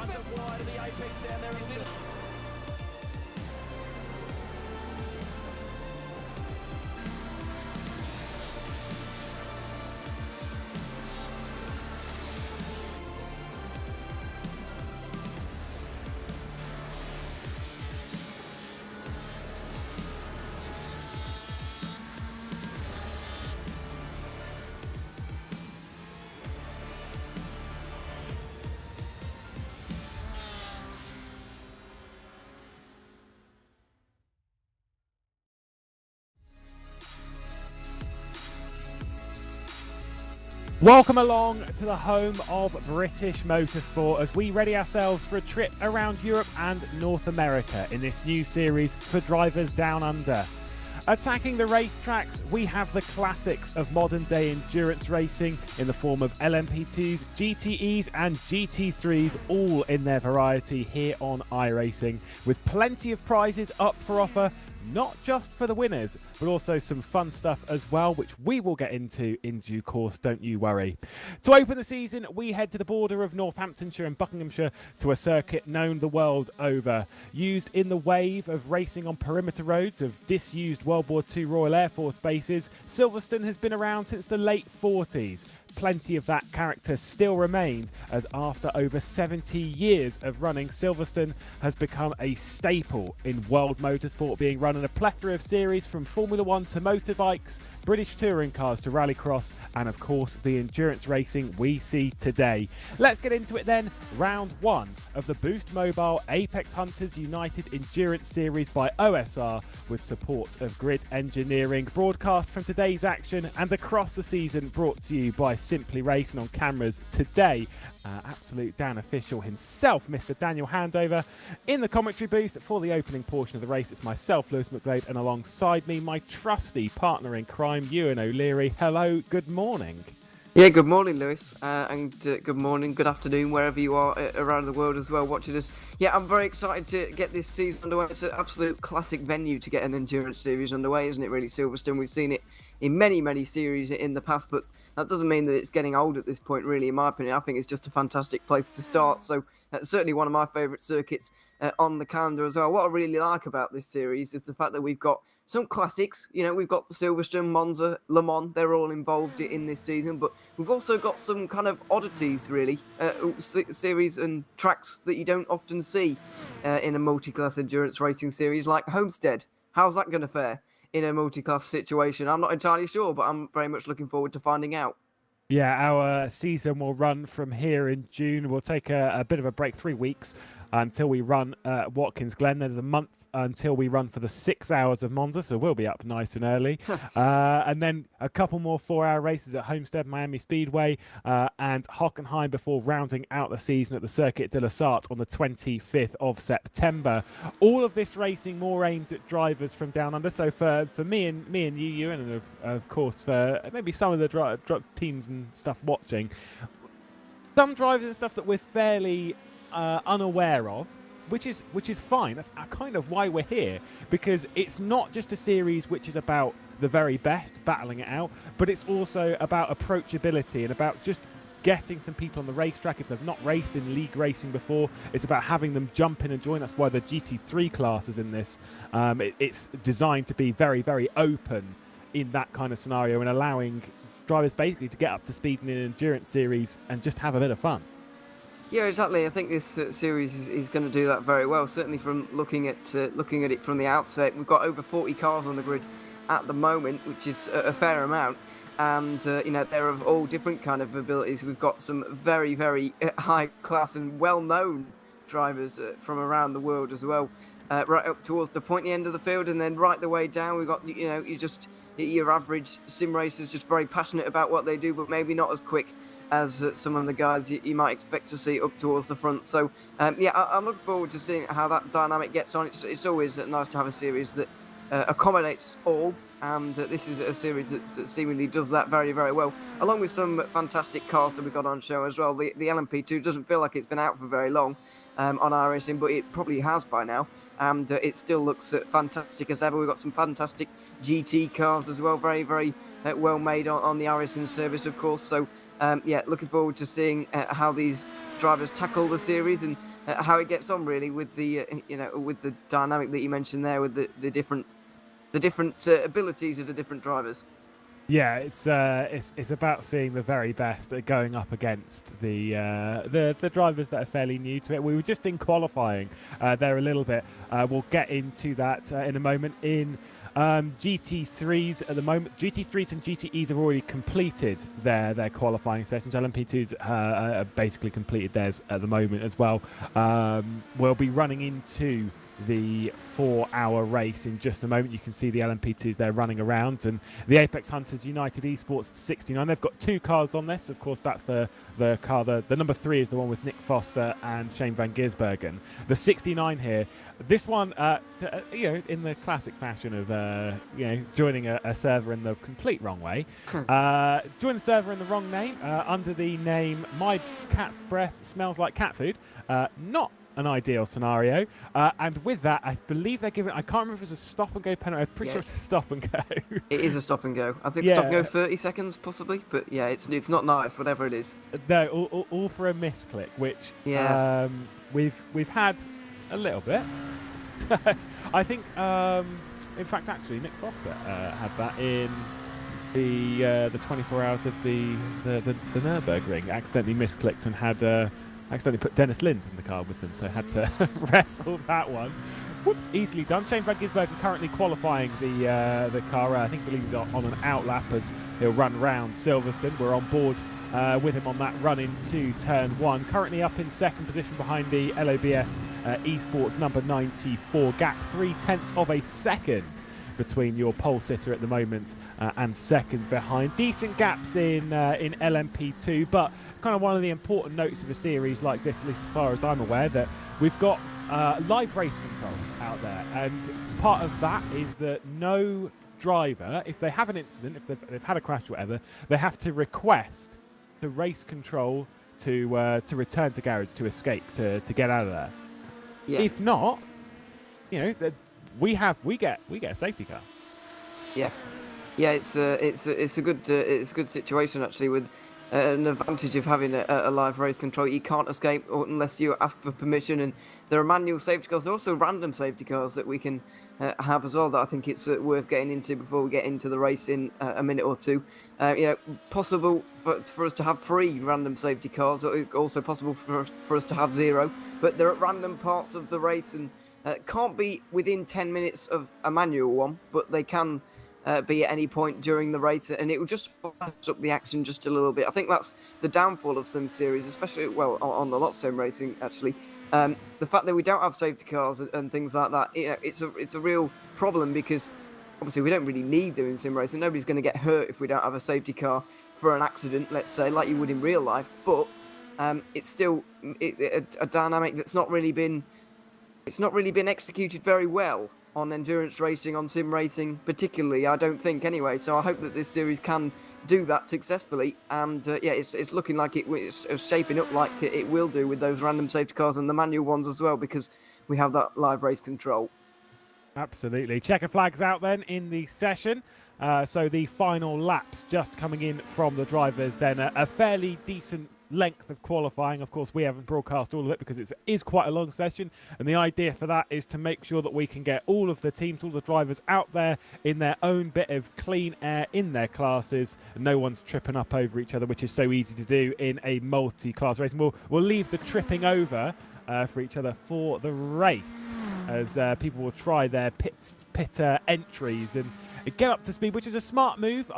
Runs it wide of the apex down there. He's in it. Welcome along to the home of British motorsport as we ready ourselves for a trip around Europe and North America in this new series for drivers down under. Attacking the racetracks, we have the classics of modern day endurance racing in the form of LMP2s, GTEs and GT3s, all in their variety here on iRacing, with plenty of prizes up for offer. Not just for the winners, but also some fun stuff as well, which we will get into in due course, don't you worry. To open the season, we head to the border of Northamptonshire and Buckinghamshire to a circuit known the world over. Used in the wave of racing on perimeter roads of disused World War II Royal Air Force bases, Silverstone has been around since the late 40s. Plenty of that character still remains, as after over 70 years of running, Silverstone has become a staple in world motorsport, being run in a plethora of series from Formula 1 to motorbikes, British touring cars to rallycross, and of course the endurance racing we see today. Let's get into it then. Round 1 of the Boost Mobile Apex Hunters United Endurance Series by OSR, with support of Grid Engineering. Broadcast from today's action and across the season, brought to you by Simply Racing on cameras today. Absolute Dan official himself, Mr. Daniel Handover. In the commentary booth for the opening portion of the race, it's myself, Lewis McGlade, and alongside me, my trusty partner in crime, Ewan O'Leary. Hello, good morning. Yeah, good morning, Lewis, and good morning, good afternoon, wherever you are around the world as well watching us. Yeah, I'm very excited to get this season underway. It's an absolute classic venue to get an endurance series underway, isn't it, really, Silverstone? We've seen it in many series in the past, but that doesn't mean that it's getting old at this point, really, in my opinion. I think it's just a fantastic place to start. So that's certainly one of my favourite circuits on the calendar as well. What I really like about this series is the fact that we've got some classics. You know, we've got the Silverstone, Monza, Le Mans. They're all involved in this season. But we've also got some kind of oddities, really, series and tracks that you don't often see in a multi-class endurance racing series like Homestead. How's that going to fare in a multi-class situation? I'm not entirely sure, but I'm very much looking forward to finding out. Yeah, our season will run from here in June. We'll take a bit of a break, 3 weeks, until we run Watkins Glen. There's a month until we run for the 6 hours of Monza, so we'll be up nice and early. And then a couple more 4-hour races at Homestead, Miami Speedway, and Hockenheim before rounding out the season at the Circuit de la Sarthe on the 25th of September. All of this racing more aimed at drivers from down under. So for me and you, Ewan, and of course for maybe some of the teams and stuff watching, some drivers and stuff that we're fairly unaware of, which is fine. That's kind of why we're here, because it's not just a series which is about the very best battling it out, but it's also about approachability and about just getting some people on the racetrack if they've not raced in league racing before. It's about having them jump in and join. That's why the GT3 class is in this. It's designed to be very open in that kind of scenario and allowing drivers basically to get up to speed in an endurance series and just have a bit of fun. Yeah, exactly. I think this series is going to do that very well. Certainly, from looking at it from the outset, we've got over 40 cars on the grid at the moment, which is a fair amount. And they're of all different kind of abilities. We've got some very high class and well-known drivers from around the world as well, right up towards the pointy end of the field, and then right the way down. We've got your average sim racers, just very passionate about what they do, but maybe not as quick as some of the guys you might expect to see up towards the front. So, I'm looking forward to seeing how that dynamic gets on. It's always nice to have a series that accommodates all, and this is a series that seemingly does that very well, along with some fantastic cars that we've got on show as well. The LMP2 doesn't feel like it's been out for very long, on iRacing, but it probably has by now. And it still looks fantastic as ever. We've got some fantastic GT cars as well, very, very well made on the iRacing service, of course. So, yeah, looking forward to seeing how these drivers tackle the series and how it gets on, really, with the with the dynamic that you mentioned there, with the different abilities of the different drivers. Yeah, it's about seeing the very best going up against the drivers that are fairly new to it. We were just in qualifying there a little bit. We'll get into that in a moment. In GT3s at the moment, GT3s and GTEs have already completed their qualifying sessions. LMP2s basically completed theirs at the moment as well. We'll be running into the 4-hour race in just a moment. You can see the LMP2s there running around, and the Apex Hunters United Esports 69. They've got 2 cars on this. Of course, that's the car. The number 3 is the one with Nick Foster and Shane van Gisbergen. The 69 here. This one, in the classic fashion of joining a server in the complete wrong way. Join the server in the wrong name under the name My Cat Breath Smells Like Cat Food. Not an ideal scenario, and with that, I believe they're giving. I can't remember if it's a stop and go penalty. I'm pretty sure it's a stop and go. It is a stop and go. I think stop and go 30 seconds possibly, but yeah, it's not nice. Whatever it is. No, all for a misclick, which we've had a little bit. I think, in fact, actually, Nick Foster had that in the 24 hours of the Nürburgring. Accidentally misclicked and had. Accidentally put Dennis Lind in the car with them, so had to wrestle that one. Whoops, easily done. Shane van Gisbergen currently qualifying the car. I think he's on an outlap as he'll run round Silverstone. We're on board with him on that run into turn 1. Currently up in second position behind the LOBS eSports number 94. Gap 0.3 of a second between your pole sitter at the moment and second behind. Decent gaps in LMP2, but kind of one of the important notes of a series like this, at least as far as I'm aware, that we've got live race control out there, and part of that is that no driver, if they have an incident, if they've had a crash or whatever, they have to request the race control to return to garage, to escape, to get out of there. Yeah. If not, we get a safety car. Yeah, it's a good situation actually, with an advantage of having a live race control. You can't escape unless you ask for permission, and there are manual safety cars. There are also random safety cars that we can have as well, that I think it's worth getting into before we get into the race in a minute or two. Possible for us to have 3 random safety cars, or also possible for us to have 0, but they're at random parts of the race, and can't be within 10 minutes of a manual one, but they can be at any point during the race, and it will just fast up the action just a little bit. I think that's the downfall of sim series, especially on a lot of sim racing actually. The fact that we don't have safety cars and things like that, it's a real problem, because obviously we don't really need them in sim racing. Nobody's going to get hurt if we don't have a safety car for an accident, let's say, like you would in real life. But it's still a dynamic that's not really been executed very well on endurance racing, on sim racing particularly, I don't think, anyway. So I hope that this series can do that successfully, and it's looking like it's shaping up like it will do, with those random safety cars and the manual ones as well, because we have that live race control. Absolutely. Checker flags out then in the session. So the final laps just coming in from the drivers, then a fairly decent length of qualifying. Of course, we haven't broadcast all of it because it is quite a long session, and the idea for that is to make sure that we can get all of the teams, all the drivers out there in their own bit of clean air in their classes, and no one's tripping up over each other, which is so easy to do in a multi-class race. And we'll leave the tripping over for each other for the race, as people will try their pit entries and get up to speed, which is a smart move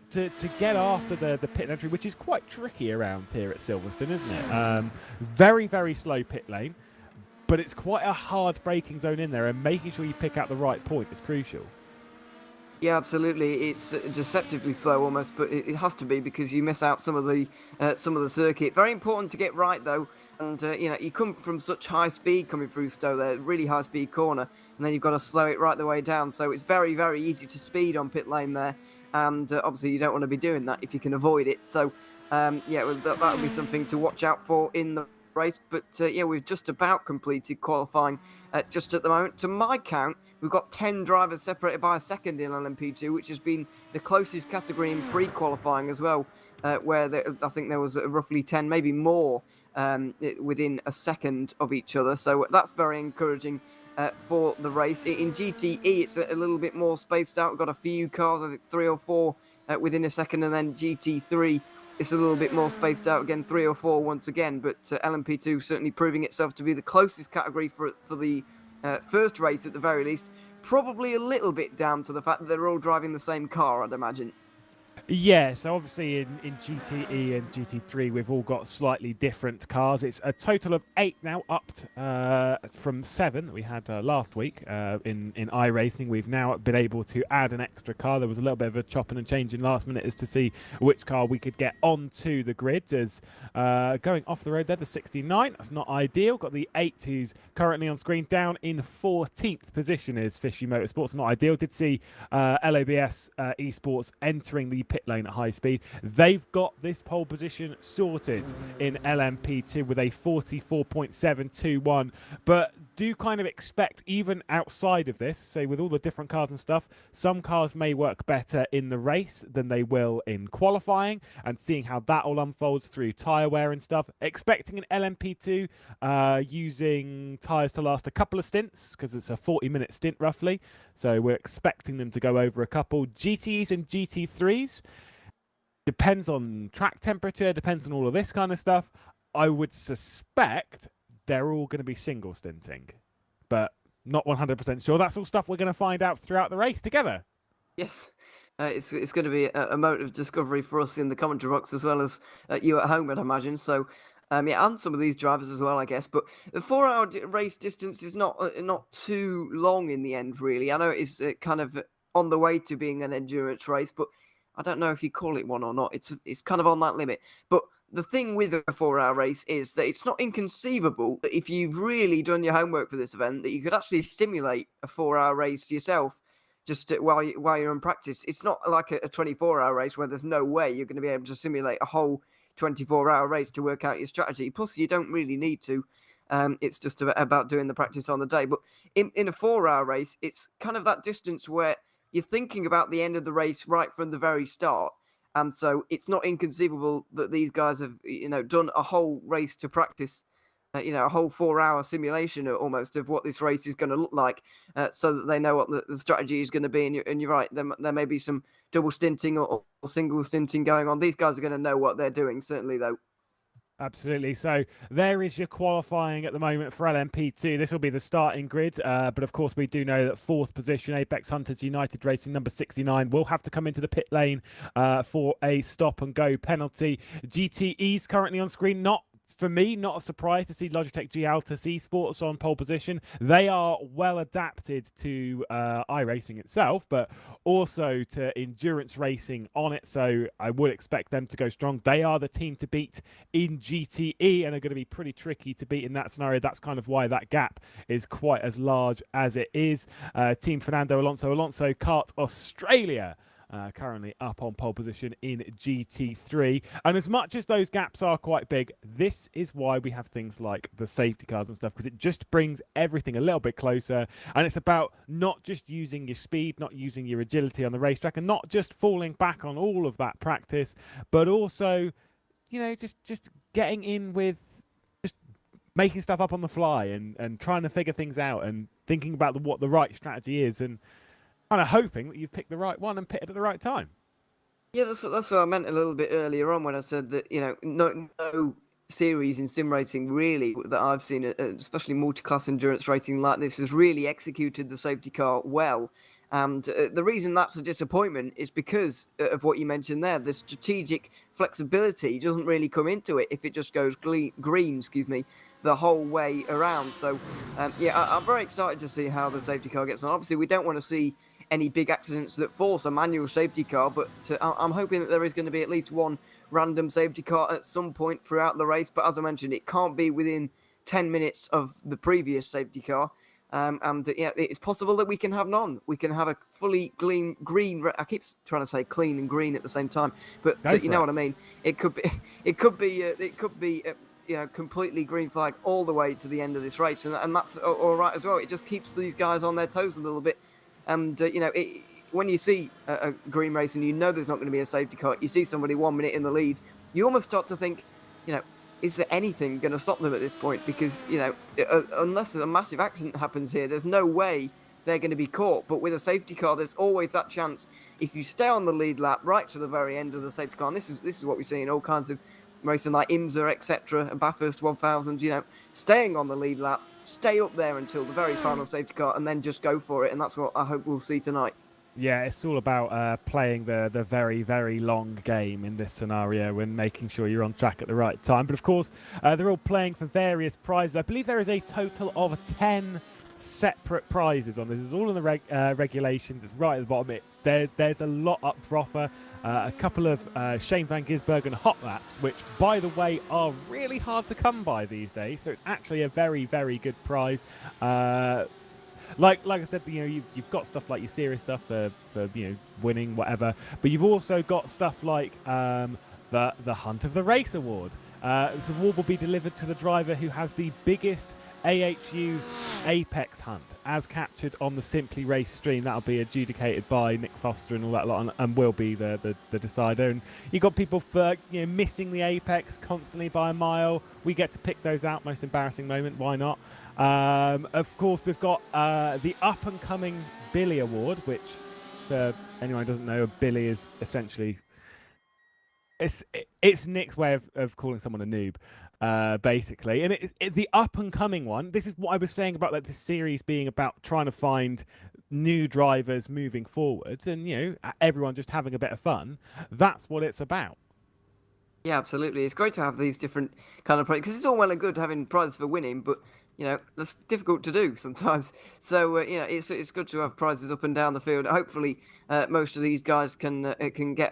to get after the pit entry, which is quite tricky around here at Silverstone, isn't it? Very, very slow pit lane, but it's quite a hard braking zone in there, and making sure you pick out the right point is crucial. Yeah, absolutely. It's deceptively slow almost, but it has to be, because you miss out some of the circuit. Very important to get right though. And you come from such high speed coming through Stowe there, really high speed corner, and then you've got to slow it right the way down. So it's very, very easy to speed on pit lane there, and obviously you don't want to be doing that if you can avoid it. So that would be something to watch out for in the race, but yeah, we've just about completed qualifying just at the moment. To my count, we've got 10 drivers separated by a second in LMP2, which has been the closest category in pre-qualifying as well, where I think there was roughly 10, maybe more, within a second of each other. So that's very encouraging for the race. In GTE, it's a little bit more spaced out. We've got a few cars, I think 3 or 4 within a second, and then GT3 it's a little bit more spaced out again, 3 or 4 once again, but LMP2 certainly proving itself to be the closest category for the first race at the very least. Probably a little bit down to the fact that they're all driving the same car, I'd imagine. Yeah, so obviously in GTE and GT3, we've all got slightly different cars. It's a total of 8 now, upped from 7 that we had last week in iRacing. We've now been able to add an extra car. There was a little bit of a chopping and changing last minute as to see which car we could get onto the grid. As going off the road there, the 69, that's not ideal. Got the 8 who's currently on screen. Down in 14th position is Fishy Motorsports, not ideal. Did see LOBS eSports entering the pit lane at high speed. They've got this pole position sorted in LMP2 with a 44.721, but do kind of expect, even outside of this, say with all the different cars and stuff, some cars may work better in the race than they will in qualifying, and seeing how that all unfolds through tyre wear and stuff. Expecting an LMP2 using tyres to last a couple of stints, because it's a 40-minute stint roughly, so we're expecting them to go over a couple. GTEs and GT3s, depends on track temperature, depends on all of this kind of stuff. I would suspect they're all going to be single stinting, but not 100% sure. That's all stuff we're going to find out throughout the race together. Yes, it's going to be a moment of discovery for us in the commentary box as well as you at home, I'd imagine. So, yeah, and some of these drivers as well, I guess. But the 4-hour race distance is not too long in the end, really. I know it's kind of on the way to being an endurance race, but I don't know if you call it one or not. It's kind of on that limit. But the thing with a 4-hour race is that it's not inconceivable that if you've really done your homework for this event, that you could actually stimulate a 4-hour race yourself just while you're in practice. It's not like a 24-hour race where there's no way you're going to be able to simulate a whole 24-hour race to work out your strategy. Plus, you don't really need to. It's just about doing the practice on the day. But in a 4-hour race, it's kind of that distance where you're thinking about the end of the race right from the very start. And so it's not inconceivable that these guys have, done a whole race to practice, a whole 4-hour simulation almost of what this race is going to look like, so that they know what the strategy is going to be. And you're right, there may be some double stinting or single stinting going on. These guys are going to know what they're doing, certainly, though. Absolutely. So there is your qualifying at the moment for LMP2. This will be the starting grid. But of course, we do know that 4th position, Apex Hunters United Racing number 69, will have to come into the pit lane for a stop and go penalty. GTE's currently on screen. For me, not a surprise to see Logitech G Altus eSports on pole position. They are well adapted to iRacing itself, but also to endurance racing on it. So I would expect them to go strong. They are the team to beat in GTE and are going to be pretty tricky to beat in that scenario. That's kind of why that gap is quite as large as it is. Team Fernando Alonso Kart Australia. Currently up on pole position in GT3. And as much as those gaps are quite big, this is why we have things like the safety cars and stuff, because it just brings everything a little bit closer. And it's about not just using your speed, not using your agility on the racetrack, and not just falling back on all of that practice, but also, just getting in with just making stuff up on the fly and trying to figure things out and thinking about what the right strategy is, and kind of hoping that you've picked the right one and picked it at the right time. Yeah, that's what I meant a little bit earlier on when I said that, no series in sim racing really that I've seen, especially multi-class endurance racing like this, has really executed the safety car well. And the reason that's a disappointment is because of what you mentioned there. The strategic flexibility doesn't really come into it if it just goes green, the whole way around. So, I'm very excited to see how the safety car gets on. Obviously, we don't want to see any big accidents that force a manual safety car, but I'm hoping that there is going to be at least one random safety car at some point throughout the race. But as I mentioned, it can't be within 10 minutes of the previous safety car. It's possible that we can have none. We can have a fully green. I keep trying to say clean and green at the same time, but you know what I mean. It could be completely green flag all the way to the end of this race, and that's all right as well. It just keeps these guys on their toes a little bit, and when you see a green race and there's not going to be a safety car, you see somebody 1 minute in the lead, you almost start to think, is there anything going to stop them at this point? Because unless a massive accident happens here, there's no way they're going to be caught. But with a safety car, there's always that chance. If you stay on the lead lap right to the very end of the safety car, and this is what we see in all kinds of racing like IMSA, etc., and Bathurst 1000, staying on the lead lap, stay up there until the very final safety car, and then just go for it. And that's what I hope we'll see tonight. Yeah, it's all about playing the very, very long game in this scenario and making sure you're on track at the right time. But of course, they're all playing for various prizes. I believe there is a total of 10 separate prizes on this. It's all in the regulations. It's right at the bottom. There's a lot up for offer. A couple of Shane van Gisbergen hot laps, which, by the way, are really hard to come by these days. So it's actually a very, very good prize. Like I said, you've got stuff like your serious stuff for winning whatever, but you've also got stuff like the Hunt of the Race award. This award will be delivered to the driver who has the biggest AHU Apex hunt as captured on the Simply Race stream. That'll be adjudicated by Nick Foster and all that lot, and will be the decider. And you've got people for missing the Apex constantly by a mile. We get to pick those out. Most embarrassing moment, why not? Of course, we've got the up and coming Billy award, which for anyone who doesn't know, a Billy is essentially it's Nick's way of calling someone a noob. Basically, and the up and coming one. This is what I was saying about this series being about trying to find new drivers moving forwards, and everyone just having a bit of fun. That's what it's about. Yeah, absolutely. It's great to have these different kind of prizes, because it's all well and good having prizes for winning, but that's difficult to do sometimes. So it's good to have prizes up and down the field. Hopefully, most of these guys can get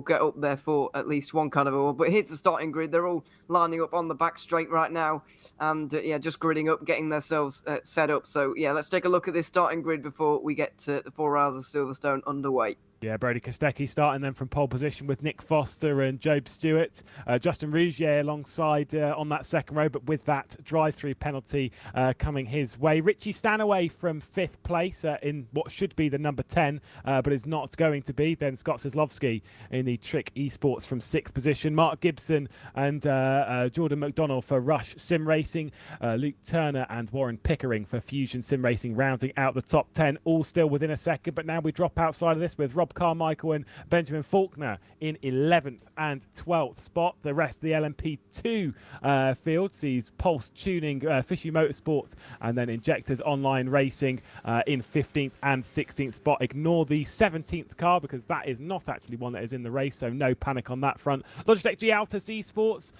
get up there for at least one kind of award. But here's the starting grid. They're all lining up on the back straight right now, and just gridding up, getting themselves set up. So let's take a look at this starting grid before we get to the 4 hours of Silverstone underway. Yeah, Brody Kostecki starting then from pole position with Nick Foster and Job Stewart. Justin Rougier alongside on that second row, but with that drive-through penalty coming his way. Richie Stanaway from 5th place in what should be the number 10, but is not going to be. Then Scott Sislovsky in the Trick eSports from 6th position. Mark Gibson and Jordan McDonnell for Rush Sim Racing. Luke Turner and Warren Pickering for Fusion Sim Racing rounding out the top 10. All still within a second, but now we drop outside of this with Rob Carmichael and Benjamin Faulkner in 11th and 12th spot. The rest of the LMP2 field sees Pulse Tuning, Fishy Motorsports, and then Injectors Online Racing in 15th and 16th spot. Ignore the 17th car because that is not actually one that is in the race, so no panic on that front. Logitech G Altus Esports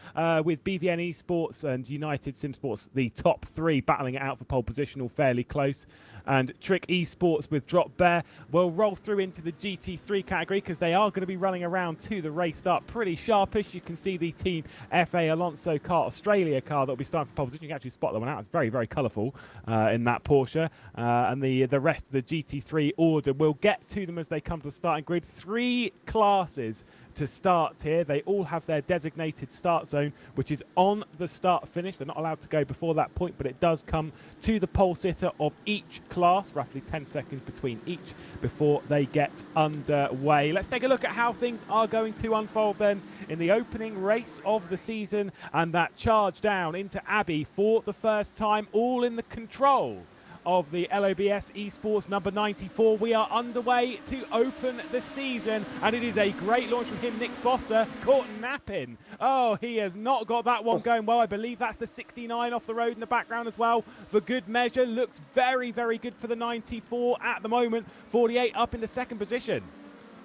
with BVN Esports and United Sim Sports, the top 3 battling it out for pole position, all fairly close. And Trick Esports with Drop Bear will roll through into the GT3 category because they are going to be running around to the race start pretty sharpish. You can see the Team FA Alonso car, Australia car that will be starting for pole position. You can actually spot that one out. It's very, very colourful in that Porsche. And the rest of the GT3 order, we'll get to them as they come to the starting grid. 3 classes to start here. They all have their designated start zone, which is on the start finish. They're not allowed to go before that point, but it does come to the pole sitter of each class, roughly 10 seconds between each before they get underway. Let's take a look at how things are going to unfold then in the opening race of the season, and that charge down into Abbey for the first time, all in the control of the LOBS Esports number 94. We are underway to open the season, and it is a great launch from him. Nick Foster caught napping. Oh, he has not got that one going well. I believe that's the 69 off the road in the background as well. For good measure, looks very, very good for the 94 at the moment. 48 up into 2nd position.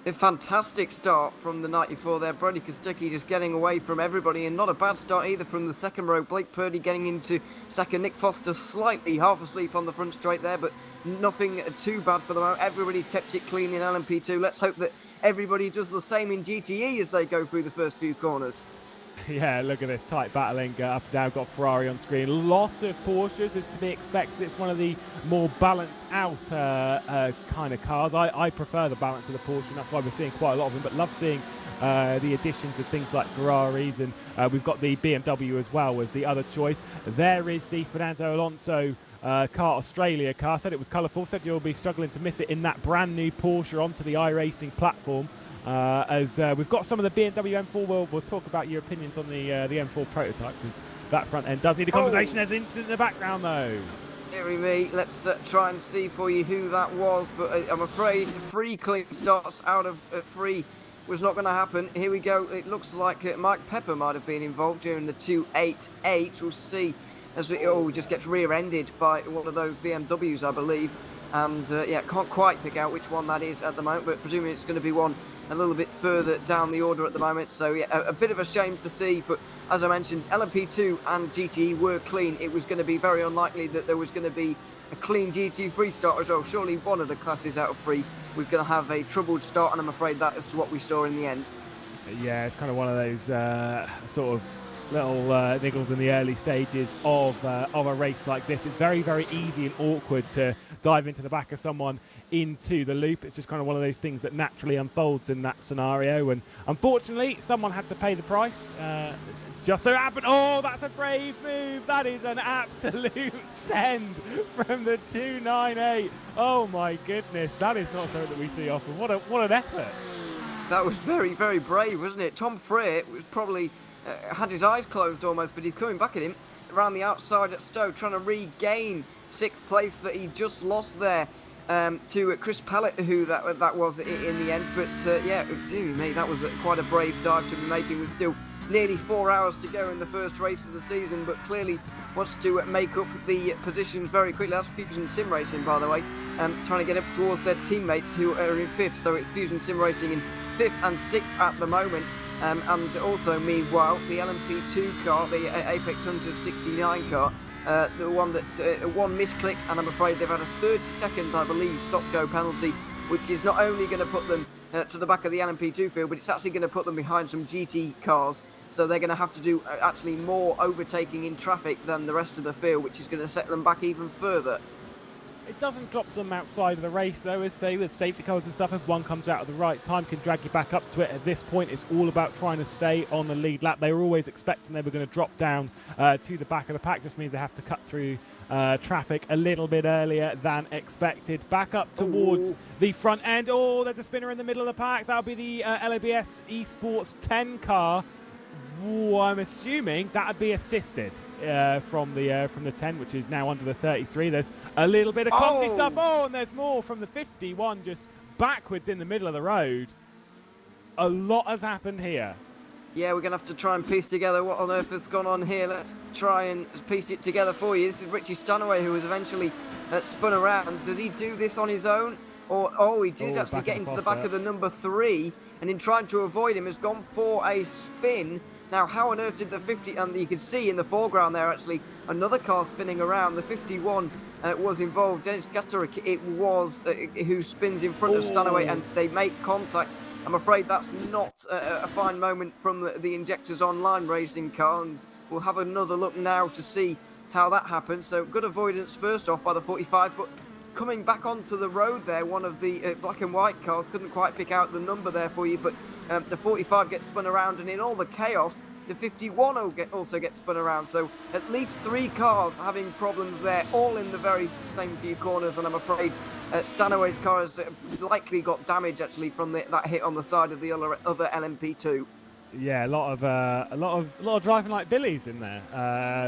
A fantastic start from the 94 there. Brody Kostecki just getting away from everybody, and not a bad start either from the 2nd row. Blake Purdy getting into 2nd. Nick Foster slightly half asleep on the front straight there, but nothing too bad for them. Everybody's kept it clean in LMP2. Let's hope that everybody does the same in GTE as they go through the first few corners. Yeah, look at this tight battling up and down. Got Ferrari on screen. A lot of Porsches is to be expected. It's one of the more balanced out kind of cars. I prefer the balance of the Porsche, and that's why we're seeing quite a lot of them. But love seeing the additions of things like Ferraris, and we've got the BMW as well as the other choice. There is the Fernando Alonso car, Australia car. Said it was colourful. Said you'll be struggling to miss it in that brand new Porsche onto the iRacing platform. As we've got some of the BMW M4, we'll talk about your opinions on the M4 prototype, because that front end does need a conversation. There's an incident in the background though. Deary me, let's try and see for you who that was, but I'm afraid free clean starts out of free was not going to happen. Here we go. It looks like Mike Pepper might have been involved during the 288. We'll see as it just gets rear-ended by one of those BMWs, I believe. And yeah, can't quite pick out which one that is at the moment, but presumably it's going to be one a little bit further down the order at the moment. So yeah, a bit of a shame to see, but as I mentioned, LMP2 and GTE were clean. It was going to be very unlikely that there was going to be a clean GT free start as well. Surely one of the classes out of free, we're going to have a troubled start, and I'm afraid that is what we saw in the end. Yeah, it's kind of one of those sort of little niggles in the early stages of a race like this. It's very, very easy and awkward to dive into the back of someone into the loop. It's just kind of one of those things that naturally unfolds in that scenario, and unfortunately someone had to pay the price. Just so happened. Oh, that's a brave move. That is an absolute send from the 298. Oh my goodness, that is not something that we see often. What an effort. That was very, very brave, wasn't it? Tom Frey was probably had his eyes closed almost, but he's coming back at him around the outside at Stowe, trying to regain 6th place that he just lost there to Chris Pellet, who that was in the end. But yeah, dear me, that was quite a brave dive to be making, with still nearly 4 hours to go in the first race of the season, but clearly wants to make up the positions very quickly. That's Fusion Sim Racing, by the way, trying to get up towards their teammates who are in 5th. So it's Fusion Sim Racing in 5th and 6th at the moment. And also, meanwhile, the LMP2 car, the Apex Hunter 69 car, the one that one misclick, and I'm afraid they've had a 30-second, I believe, stop-go penalty, which is not only going to put them to the back of the LMP2 field, but it's actually going to put them behind some GT cars. So they're going to have to do actually more overtaking in traffic than the rest of the field, which is going to set them back even further. It doesn't drop them outside of the race, though, as say with safety cars and stuff. If one comes out at the right time, can drag you back up to it. At this point, it's all about trying to stay on the lead lap. They were always expecting they were going to drop down to the back of the pack. Just means they have to cut through traffic a little bit earlier than expected. Back up towards the front end. Oh, there's a spinner in the middle of the pack. That'll be the LABS eSports 10 car. Ooh, I'm assuming that'd be assisted from the 10, which is now under the 33. There's a little bit of clumsy stuff. Oh, and there's more from the 51, just backwards in the middle of the road. A lot has happened here. Yeah, we're going to have to try and piece together what on earth has gone on here. Let's try and piece it together for you. This is Richie Stanaway, who was eventually spun around. Does he do this on his own? Or he did actually get into the back of the number 3, and in trying to avoid him has gone for a spin. Now, how on earth did the 50, and you can see in the foreground there actually another car spinning around. The 51 was involved. Dennis Gatterick, it was, who spins in front of Stanaway, and they make contact. I'm afraid that's not a fine moment from the Injectors Online racing car, and we'll have another look now to see how that happened. So good avoidance first off by the 45, but coming back onto the road there, one of the black and white cars, couldn't quite pick out the number there for you, but the 45 gets spun around, and in all the chaos, the 51 also gets spun around. So at least 3 cars having problems there, all in the very same few corners, and I'm afraid Stanaway's car has likely got damage actually from that hit on the side of the other LMP2. Yeah, a lot of driving like Billy's in there.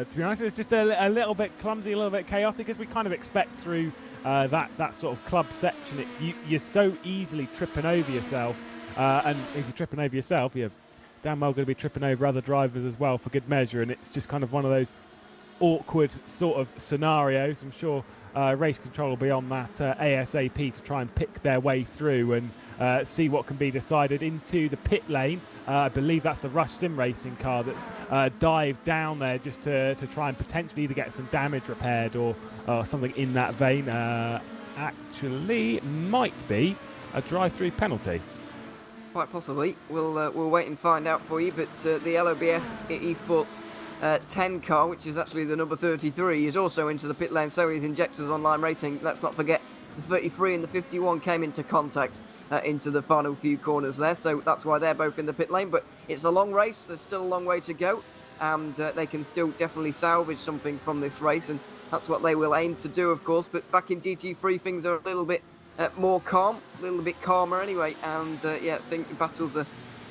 To be honest, it's just a little bit clumsy, a little bit chaotic, as we kind of expect through that sort of club section. You're so easily tripping over yourself, and if you're tripping over yourself, you're damn well going to be tripping over other drivers as well for good measure. And it's just kind of one of those awkward sort of scenarios. I'm sure race control will be on that ASAP to try and pick their way through and see what can be decided into the pit lane. I believe that's the Rush Sim Racing car that's dived down there just to try and potentially either get some damage repaired or something in that vein. Actually, might be a drive-through penalty. Quite possibly. We'll wait and find out for you. But the LOBS eSports 10 car, which is actually the number 33, is also into the pit lane. So is Injectors Online Racing. Let's not forget the 33 and the 51 came into contact into the final few corners there. So that's why they're both in the pit lane. But it's a long race. There's still a long way to go. And they can still definitely salvage something from this race. And that's what they will aim to do, of course. But back in GT3, things are a little bit more calm, a little bit calmer anyway, and yeah, I think battles are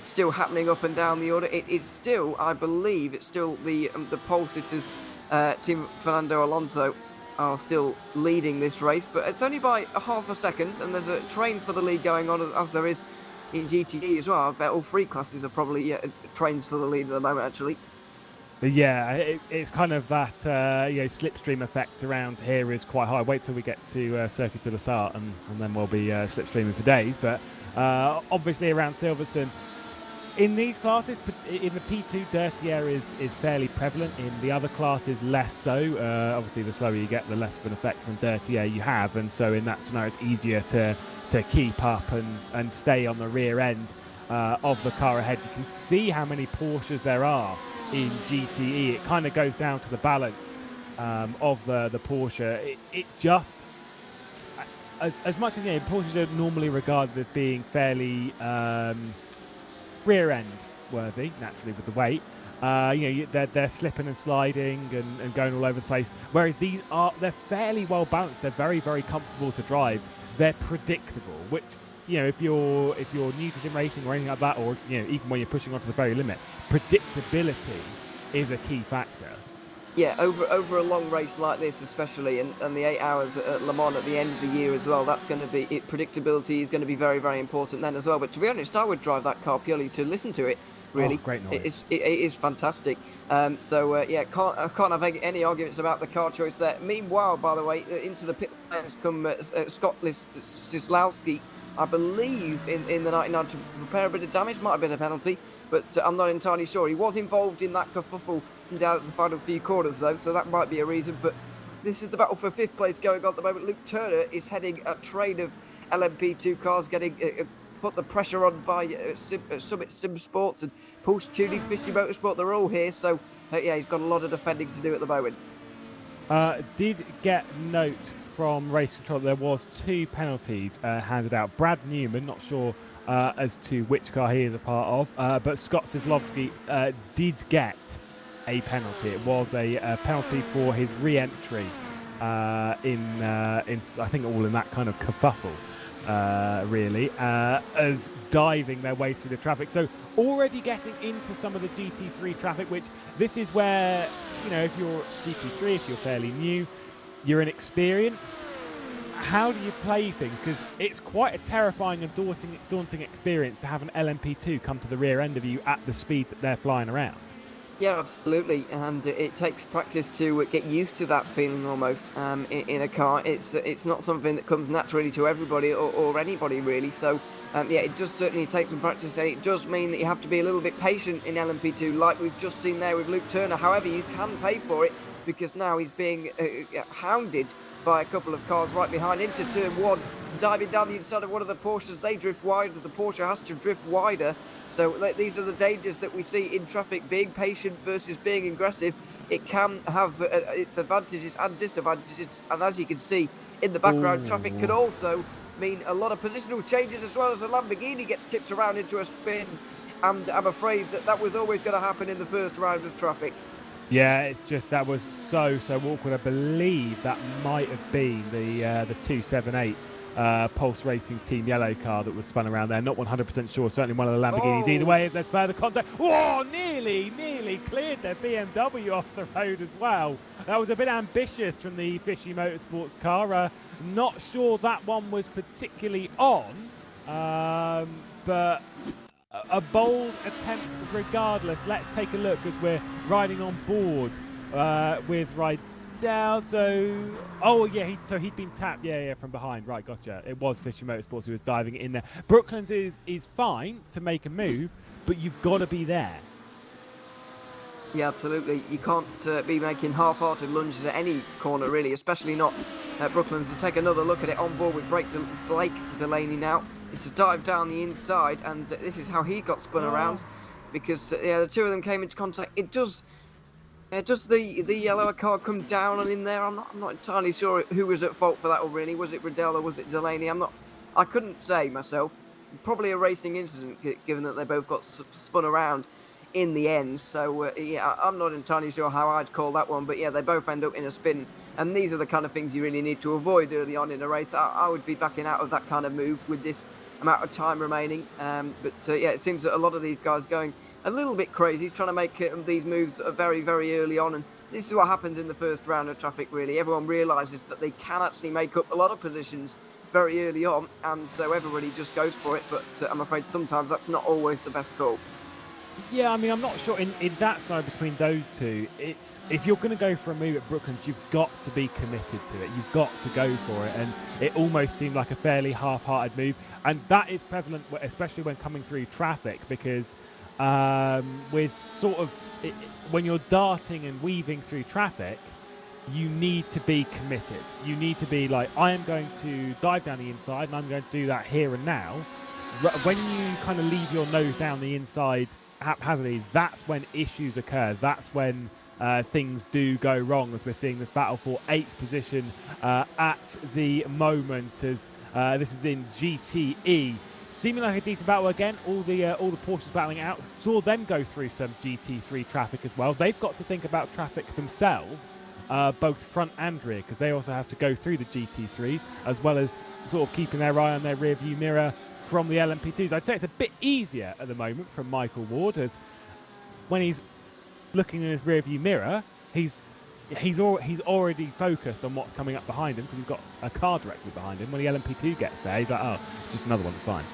still happening up and down the order. It is still, I believe, it's still the pole sitters, Team Fernando Alonso, are still leading this race, but it's only by a half a second, and there's a train for the lead going on as there is in GTE as well. I bet all three classes are probably trains for the lead at the moment, actually. Yeah, it's kind of that slipstream effect around here is quite high. Wait till we get to Circuit de la Sarthe, and then we'll be slipstreaming for days. But obviously around Silverstone, in these classes, in the P2, dirty air is fairly prevalent. In the other classes, less so. Obviously, the slower you get, the less of an effect from dirty air you have. And so in that scenario, it's easier to keep up and stay on the rear end of the car ahead. You can see how many Porsches there are in GTE. It kind of goes down to the balance of the Porsche. It just, as much as Porsches are normally regarded as being fairly rear end worthy, naturally with the weight. They're slipping and sliding and going all over the place. Whereas they're fairly well balanced. They're very, very comfortable to drive. They're predictable, which if you're new to sim racing or anything like that, or even when you're pushing onto the very limit, predictability is a key factor. Yeah, over a long race like this, especially, and the 8 hours at Le Mans at the end of the year as well, that's going to be predictability is going to be very, very important then as well. But to be honest, I would drive that car purely to listen to it. Really, great noise. It is fantastic. I can't have any arguments about the car choice there. Meanwhile, by the way, into the pit lane has come Scott Sislowski, I believe, in the 99 to repair a bit of damage. Might have been a penalty, but I'm not entirely sure. He was involved in that kerfuffle down at the final few corners, though, so that might be a reason. But this is the battle for 5th place going on at the moment. Luke Turner is heading a train of LMP2 cars, getting put the pressure on by Summit Sim Sports and Pulse Tuning, Fishy Motorsport. They're all here, so yeah, he's got a lot of defending to do at the moment. Did get note from race control. There was 2 penalties handed out. Brad Newman, not sure as to which car he is a part of, but Scott Sislowski did get a penalty. It was a penalty for his re-entry in I think all in that kind of kerfuffle, really, as diving their way through the traffic. So already getting into some of the GT3 traffic, which this is where, if you're GT3, if you're fairly new, you're inexperienced, how do you play things? Because it's quite a terrifying and daunting experience to have an LMP2 come to the rear end of you at the speed that they're flying around. Yeah, absolutely, and it takes practice to get used to that feeling almost in a car. It's not something that comes naturally to everybody or anybody really, so yeah, it does certainly take some practice, and it does mean that you have to be a little bit patient in LMP2, like we've just seen there with Luke Turner. However, you can pay for it, because now he's being hounded by a couple of cars right behind into turn 1, diving down the inside of one of the Porsches. They drift wider, the Porsche has to drift wider. So these are the dangers that we see in traffic. Being patient versus being aggressive, it can have its advantages and disadvantages. And as you can see in the background, traffic can also mean a lot of positional changes, as well as a Lamborghini gets tipped around into a spin. And I'm afraid that was always going to happen in the first round of traffic. Yeah, it's just that was so awkward. I believe that might have been the 278 Pulse Racing Team yellow car that was spun around there. Not 100% sure. Certainly one of the Lamborghinis. Either way, as there's further contact. Oh, nearly cleared their BMW off the road as well. That was a bit ambitious from the Fishy Motorsports car. Not sure that one was particularly on, but a bold attempt regardless. Let's take a look as we're riding on board with Rydell. So, he'd been tapped, from behind. Right, gotcha. It was Fisher Motorsports who was diving in there. Brooklands is fine to make a move, but you've got to be there. Yeah, absolutely. You can't be making half-hearted lunges at any corner, really, especially not Brooklands. To take another look at it on board with Blake Delaney now. It's a dive down the inside, and this is how he got spun around, because yeah, the two of them came into contact. It does the yellow car come down and in there? I'm not entirely sure who was at fault for that, or really was it Riddell or was it Delaney? I couldn't say myself. Probably a racing incident, given that they both got spun around in the end. So yeah, I'm not entirely sure how I'd call that one, but yeah, they both end up in a spin, and these are the kind of things you really need to avoid early on in a race. I would be backing out of that kind of move with this amount of time remaining. But yeah, it seems that a lot of these guys going a little bit crazy, trying to make these moves very, very early on. And this is what happens in the first round of traffic, really. Everyone realises that they can actually make up a lot of positions very early on, and so everybody just goes for it. But I'm afraid sometimes that's not always the best call. Yeah, I mean, I'm not sure in that side between those two. It's if you're going to go for a move at Brooklands, you've got to be committed to it. You've got to go for it, and it almost seemed like a fairly half-hearted move, and that is prevalent, especially when coming through traffic, because with sort of when you're darting and weaving through traffic, you need to be committed. You need to be like, I am going to dive down the inside, and I'm going to do that here and now. When you kind of leave your nose down the inside haphazardly, that's when issues occur. That's when things do go wrong, as we're seeing this battle for 8th position at the moment, as this is in GTE. Seeming like a decent battle again. All the Porsches battling out. Saw them go through some GT3 traffic as well. They've got to think about traffic themselves, both front and rear, because they also have to go through the GT3s, as well as sort of keeping their eye on their rear view mirror from the LMP2s. I'd say it's a bit easier at the moment from Michael Ward, as when he's looking in his rear view mirror, he's already focused on what's coming up behind him, because he's got a car directly behind him. When the LMP2 gets there, he's like, oh, it's just another one, it's fine.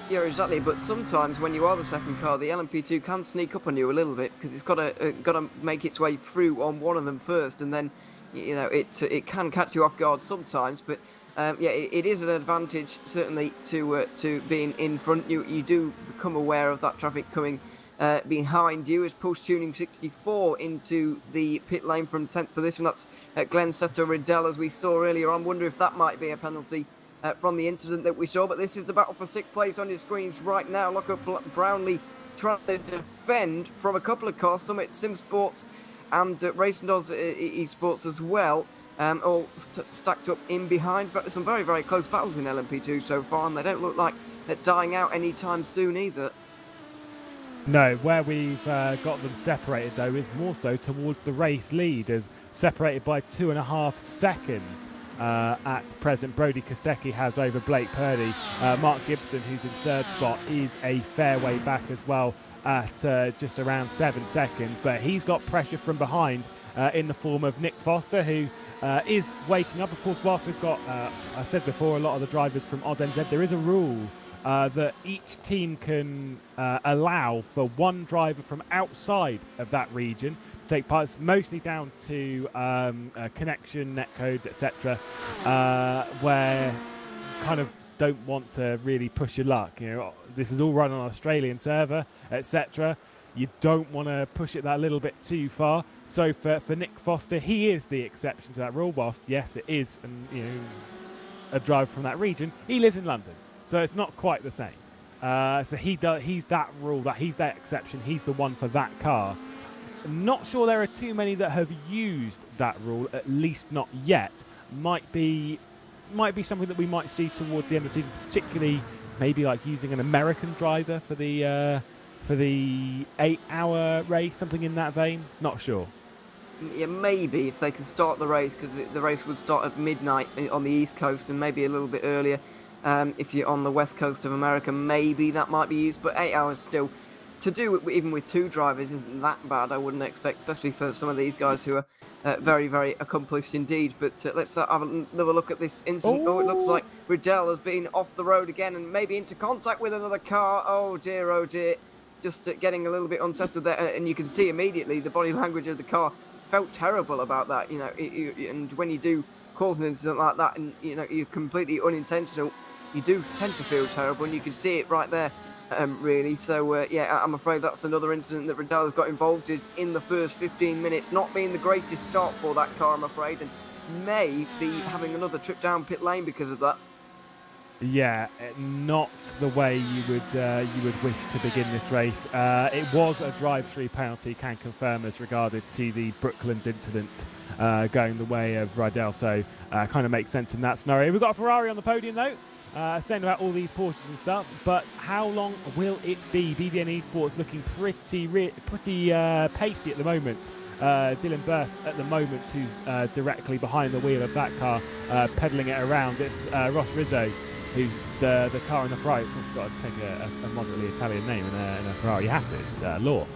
Yeah, exactly. But sometimes when you are the second car, the LMP2 can sneak up on you a little bit, because it's got to make its way through on one of them first, and then it can catch you off guard sometimes. But yeah, it is an advantage certainly to being in front. You do become aware of that traffic coming behind you, as Post Tuning 64 into the pit lane from 10th position. That's Glenn Setter Riddell, as we saw earlier on. Wonder if that might be a penalty from the incident that we saw. But this is the battle for 6th place on your screens right now. Look at Brownlee trying to defend from a couple of cars, Summit Sim Sports and Racing Dolls eSports as well. All stacked up in behind. Some very, very close battles in LMP2 so far, and they don't look like they're dying out anytime soon either. No, where we've got them separated, though, is more so towards the race lead, as separated by 2.5 seconds at present. Brody Kostecki has over Blake Purdy. Mark Gibson, who's in 3rd spot, is a fair way back as well at just around 7 seconds. But he's got pressure from behind in the form of Nick Foster, who is waking up. Of course, whilst we've got, I said before, a lot of the drivers from AusNZ, there is a rule that each team can allow for one driver from outside of that region to take part. It's mostly down to connection, netcodes, etc., where kind of don't want to really push your luck. You know, this is all run on an Australian server, etc. You don't want to push it that little bit too far. So for Nick Foster, he is the exception to that rule. Whilst yes, it is, a driver from that region, he lives in London. So it's not quite the same. So he's that rule, he's that exception. He's the one for that car. Not sure there are too many that have used that rule, at least not yet. Might be something that we might see towards the end of the season, particularly maybe like using an American driver for the 8-hour race, something in that vein. Not sure. Yeah, maybe if they can start the race, because the race would start at midnight on the East Coast and maybe a little bit earlier. If you're on the west coast of America, maybe that might be used, but 8 hours still. To do it even with 2 drivers isn't that bad, I wouldn't expect, especially for some of these guys who are very, very accomplished indeed. But let's have another look at this incident. Oh, it looks like Riddell has been off the road again and maybe into contact with another car. Oh dear, just getting a little bit unsettled there, and you can see immediately the body language of the car felt terrible about that, and when you do cause an incident like that and you're completely unintentional, you do tend to feel terrible, and you can see it right there, really. So yeah, I'm afraid that's another incident that Riddell has got involved in the first 15 minutes, not being the greatest start for that car, I'm afraid, and may be having another trip down pit lane because of that. Yeah, not the way you would wish to begin this race. It was a drive-through penalty, can confirm, as regarded to the Brooklands incident going the way of Rydell. So kind of makes sense in that scenario. We've got a Ferrari on the podium though, saying about all these Porsches and stuff. But how long will it be? BBN eSports looking pretty pacey at the moment. Dylan Burst at the moment, who's directly behind the wheel of that car, pedalling it around. It's Ross Rizzo, who's the car on the Ferrari. Of course, you've got to take a moderately Italian name in a Ferrari. You have to. It's law.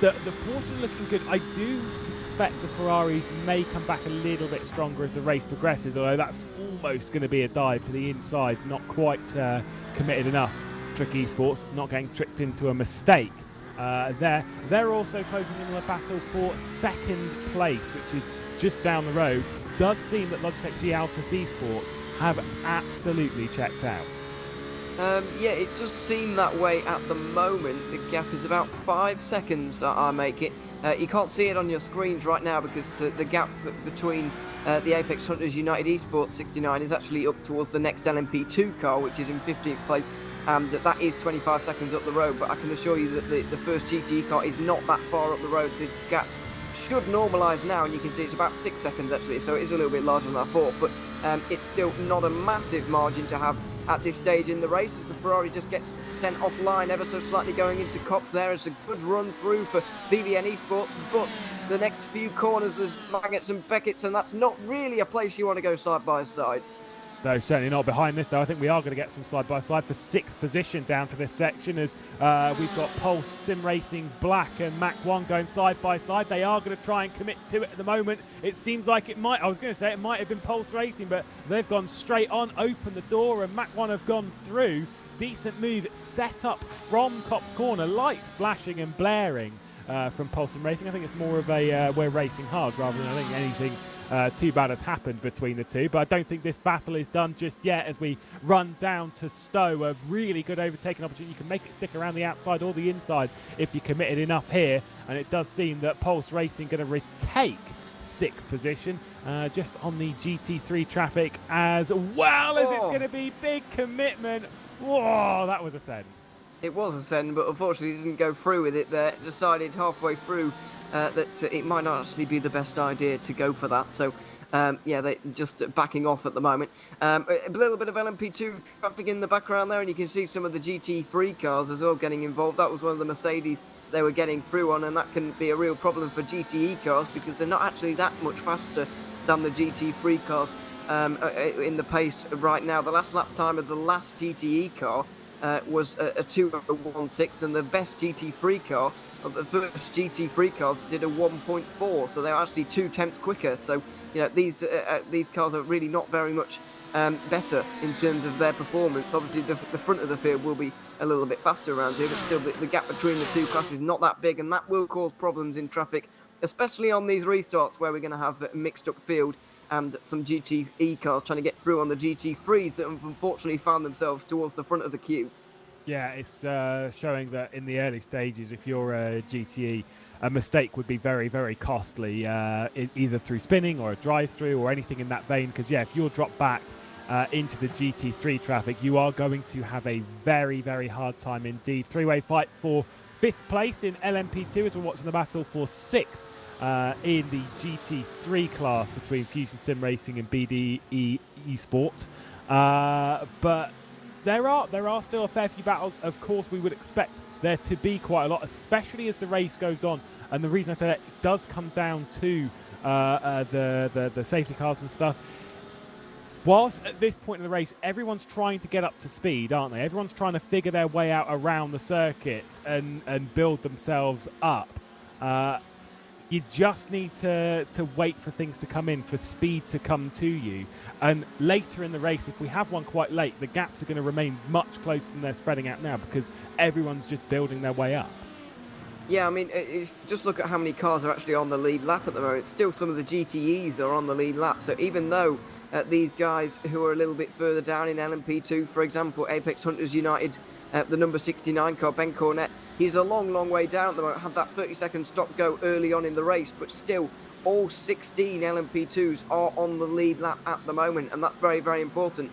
The Porsche are looking good. I do suspect the Ferraris may come back a little bit stronger as the race progresses, although that's almost going to be a dive to the inside. Not quite committed enough. Trick eSports, not getting tricked into a mistake. They're also closing in on a battle for second place, which is just down the road. Does seem that Logitech G Altus eSports have absolutely checked out. Yeah, it does seem that way at the moment. The gap is about 5 seconds that I make it. You can't see it on your screens right now because the gap between the Apex Hunters United Esports 69 is actually up towards the next LMP2 car, which is in 15th place. And that is 25 seconds up the road, but I can assure you that the first GTE car is not that far up the road. The gaps should normalise now, and you can see it's about 6 seconds actually, so it is a little bit larger than I thought, but it's still not a massive margin to have at this stage in the race, as the Ferrari just gets sent offline ever so slightly going into Cops there. It's a good run through for BBN Esports, but the next few corners there's Maggots and Beckett's, and that's not really a place you want to go side by side. No, certainly not behind this, though. I think we are going to get some side-by-side for 6th position down to this section, as we've got Pulse, Sim Racing, Black and Mach 1 going side-by-side. They are going to try and commit to it at the moment. It seems like it might, I was going to say it might have been Pulse Racing, but they've gone straight on, opened the door, and Mach 1 have gone through. Decent move set up from Cop's Corner, lights flashing and blaring from Pulse Sim Racing. I think it's more of a we're racing hard rather than I think anything too bad has happened between the two, but I don't think this battle is done just yet as we run down to Stowe. A really good overtaking opportunity. You can make it stick around the outside or the inside if you're committed enough here, and it does seem that Pulse Racing going to retake 6th position just on the GT3 traffic, as well as it's going to be big commitment. Whoa, that was a send. It was a send, but unfortunately didn't go through with it there. Decided halfway through that it might not actually be the best idea to go for that. So, yeah, they're just backing off at the moment. A little bit of LMP2 traffic in the background there, and you can see some of the GT3 cars as well getting involved. That was one of the Mercedes they were getting through on, and that can be a real problem for GTE cars because they're not actually that much faster than the GT3 cars in the pace right now. The last lap time of the last TTE car was a 2:16, and the best GT3 car, the first GT3 cars, did a 1.4, so they're actually 2 tenths quicker. So, you know, these cars are really not very much better in terms of their performance. Obviously, the front of the field will be a little bit faster around here, but still the gap between the two classes is not that big, and that will cause problems in traffic, especially on these restarts where we're going to have a mixed up field and some GTE cars trying to get through on the GT3s that have unfortunately found themselves towards the front of the queue. Yeah, it's showing that in the early stages, if you're a GTE, a mistake would be very, very costly, either through spinning or a drive-through or anything in that vein. Because, yeah, if you're dropped back into the GT3 traffic, you are going to have a very, very hard time indeed. Three-way fight for 5th place in LMP2 as we're watching the battle for 6th in the GT3 class between Fusion Sim Racing and BDE eSport. But there are still a fair few battles. Of course, we would expect there to be quite a lot, especially as the race goes on. And the reason I say that, it does come down to the safety cars and stuff. Whilst at this point in the race, everyone's trying to get up to speed, aren't they? Everyone's trying to figure their way out around the circuit and build themselves up. You just need to wait for things to come in, for speed to come to you. And later in the race, if we have one quite late, the gaps are going to remain much closer than they're spreading out now because everyone's just building their way up. Yeah, I mean, if just look at how many cars are actually on the lead lap at the moment. Still, some of the GTEs are on the lead lap. So even though these guys who are a little bit further down in LMP2, for example, Apex Hunters United, the number 69 car, Ben Cornett, he's a long, long way down at the moment. Had that 30-second stop go early on in the race, but still all 16 LMP2s are on the lead lap at the moment, and that's very, very important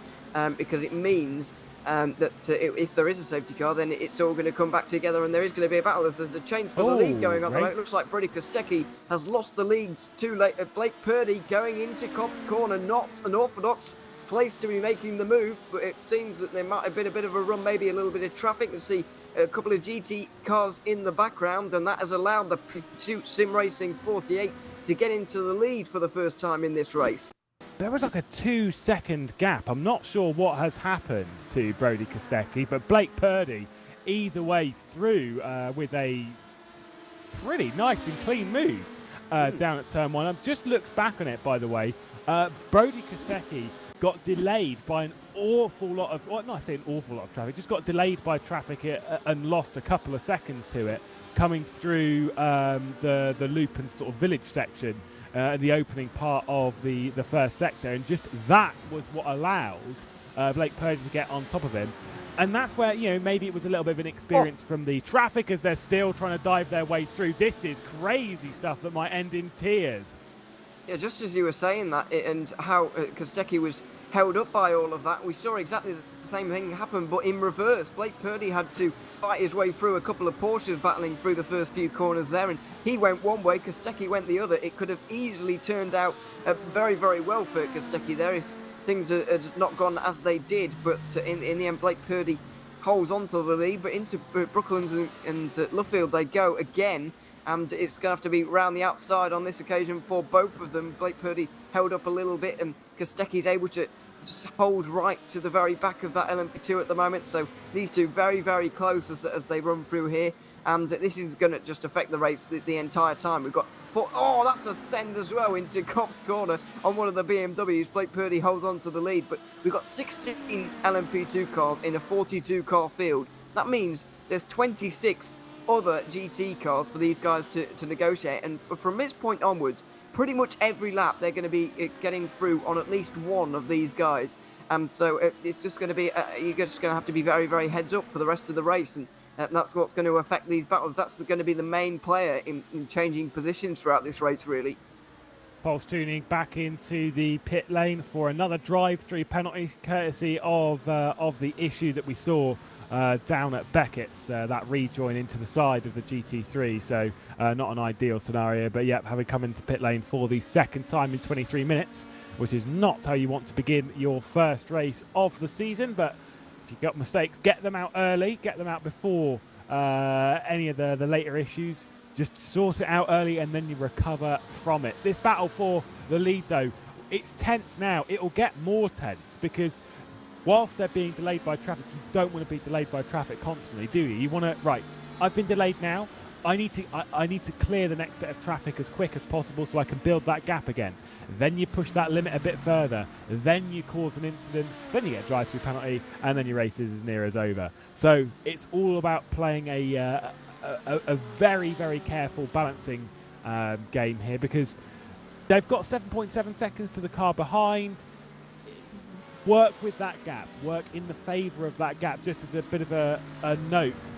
because it means that if there is a safety car, then it's all going to come back together, and there is going to be a battle. There's a change for the lead going on. It looks like Brody Kostecki has lost the lead too late. Blake Purdy going into Cops Corner, not an orthodox place to be making the move, but it seems that there might have been a bit of a run, maybe a little bit of traffic. You see a couple of GT cars in the background, and that has allowed the Pursuit Sim Racing 48 to get into the lead for the first time in this race. There was like a 2-second gap. I'm not sure what has happened to Brody Kostecki, but Blake Purdy either way through with a pretty nice and clean move down at turn 1. I've just looked back on it, by the way. Brody Kostecki got delayed by an awful lot of, well, not saying an awful lot of traffic, just got delayed by traffic and lost a couple of seconds to it coming through the loop and sort of village section. The opening part of the first sector, and just that was what allowed Blake Purdy to get on top of him. And that's where, you know, maybe it was a little bit of an experience from the traffic as they're still trying to dive their way through. This is crazy stuff that might end in tears. Yeah, just as you were saying that, and how Kostecki was held up by all of that, we saw exactly the same thing happen, but in reverse. Blake Purdy had to fight his way through a couple of Porsches battling through the first few corners there, and he went one way, Kostecki went the other. It could have easily turned out very, very well for Kostecki there if things had not gone as they did, but in the end, Blake Purdy holds on to the lead, but into Brooklands and Luffield they go again, and it's going to have to be round the outside on this occasion for both of them. Blake Purdy held up a little bit, and Kostecki's able to hold right to the very back of that LMP2 at the moment. So these two very, very close as they run through here, and this is going to just affect the race the entire time. We've got oh, that's a send as well into Cops Corner on one of the BMWs. Blake Purdy holds on to the lead, but we've got 16 LMP2 cars in a 42 car field. That means there's 26 other GT cars for these guys to negotiate, and from this point onwards, pretty much every lap they're going to be getting through on at least one of these guys. So it's just going to be you're just going to have to be very, very heads up for the rest of the race, and that's what's going to affect these battles. That's going to be the main player in changing positions throughout this race, really. Pulse tuning back into the pit lane for another drive-through penalty, courtesy of the issue that we saw down at Beckett's, that rejoin into the side of the GT3. So not an ideal scenario, but yep, having come into pit lane for the second time in 23 minutes, which is not how you want to begin your first race of the season. But if you've got mistakes, get them out early, get them out before any of the later issues. Just sort it out early and then you recover from it. This battle for the lead, though, it's tense now. It will get more tense because whilst they're being delayed by traffic, you don't want to be delayed by traffic constantly, do you? You want to, right, I've been delayed now. I need to clear the next bit of traffic as quick as possible so I can build that gap again. Then you push that limit a bit further. Then you cause an incident. Then you get a drive-through penalty, and then your race is as near as over. So it's all about playing a very, very careful balancing game here, because they've got 7.7 seconds to the car behind. Work with that gap, work in the favour of that gap, just as a bit of a note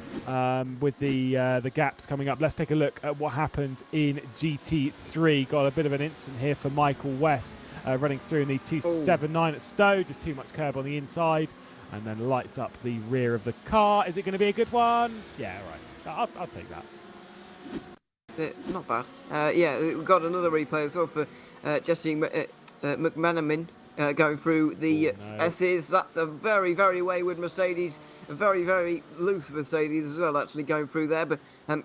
with the gaps coming up. Let's take a look at what happened in GT3. Got a bit of an incident here for Michael West running through in the 279 at Stowe, just too much curb on the inside, and then lights up the rear of the car. Is it going to be a good one? Yeah, right. I'll take that. Not bad. Yeah, we've got another replay as well for Jesse McManaman. Going through the S's. That's a very, very wayward Mercedes, a very, very loose Mercedes as well, actually going through there, but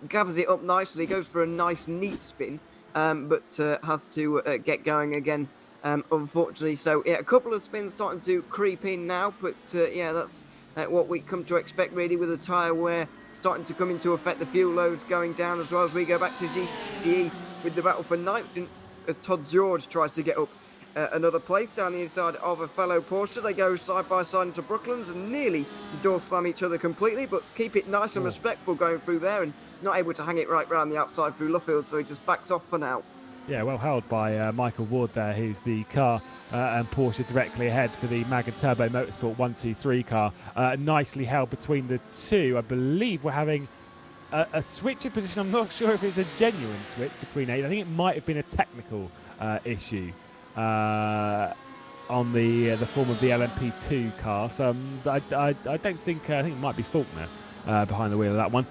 gathers it up nicely, goes for a nice, neat spin, but has to get going again, unfortunately. So, yeah, a couple of spins starting to creep in now, but yeah, that's what we come to expect, really, with the tyre wear starting to come into effect, the fuel loads going down as well as we go back to GTE with the battle for ninth, as Todd George tries to get up another place down the inside of a fellow Porsche. They go side by side into Brooklands and nearly door slam each other completely, but keep it nice and respectful going through there, and not able to hang it right round the outside through Luffield, so he just backs off for now. Yeah, well held by Michael Ward there, who's the car and Porsche directly ahead for the Mag and Turbo Motorsport 123 car. Nicely held between the two. I believe we're having a switch of position. I'm not sure if it's a genuine switch between eight. I think it might have been a technical issue on the form of the LMP2 car. So I don't think I think it might be Faulkner behind the wheel of that one.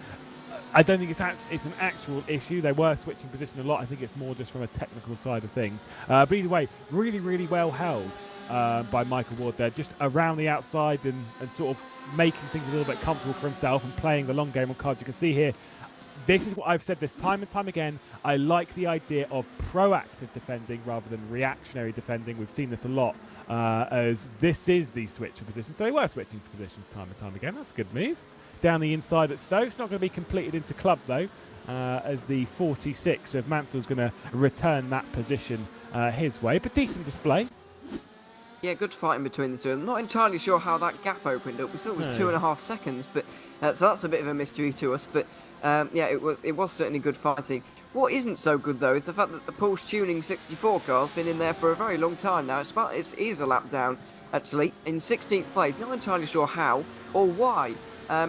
I don't think it's an actual issue. They were switching position a lot. I think it's more just from a technical side of things. But either way, really, really well held by Michael Ward there, just around the outside and sort of making things a little bit comfortable for himself and playing the long game on cards. You can see here, this is what I've said this time and time again. I like the idea of proactive defending rather than reactionary defending. We've seen this a lot as this is the switch of position. So they were switching positions time and time again. That's a good move. Down the inside at Stowe. It's not going to be completed into club though, as the 46 of Mansell's going to return that position his way. But decent display. Yeah, good fighting between the two. I'm not entirely sure how that gap opened up. We saw it was 2.5 seconds, but so that's a bit of a mystery to us. But yeah, it was certainly good fighting. What isn't so good though is the fact that the Porsche Tuning 64 car's been in there for a very long time now. It is a lap down actually in 16th place. Not entirely sure how or why.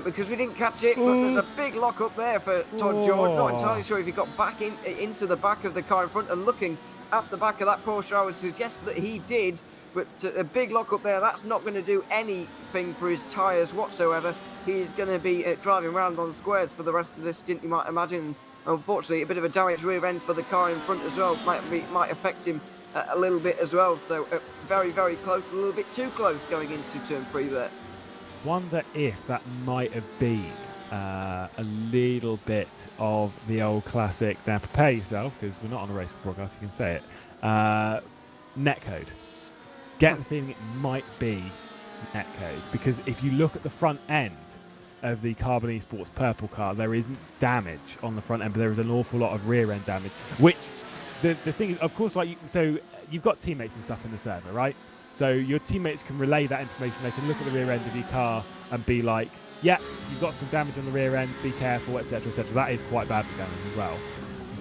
Because we didn't catch it, but there's a big lock up there for Todd George. Not entirely sure if he got back into the back of the car in front, and looking at the back of that Porsche, I would suggest that he did. But a big lock up there, that's not going to do anything for his tyres whatsoever. He's going to be driving around on squares for the rest of this stint, you might imagine. Unfortunately, a bit of a damaged rear end for the car in front as well might affect him a little bit as well. So very, very close, a little bit too close going into turn 3 there. Wonder if that might have been a little bit of the old classic. Now prepare yourself, because we're not on a race broadcast, you can say it. Netcode. Get the feeling it might be netcode, because if you look at the front end of the Carbon eSports purple car, there isn't damage on the front end, but there is an awful lot of rear end damage. Which the thing is, of course, so you've got teammates and stuff in the server, right? So your teammates can relay that information. They can look at the rear end of your car and be like, yeah, you've got some damage on the rear end, be careful, etc., etc. That is quite badly damaged as well.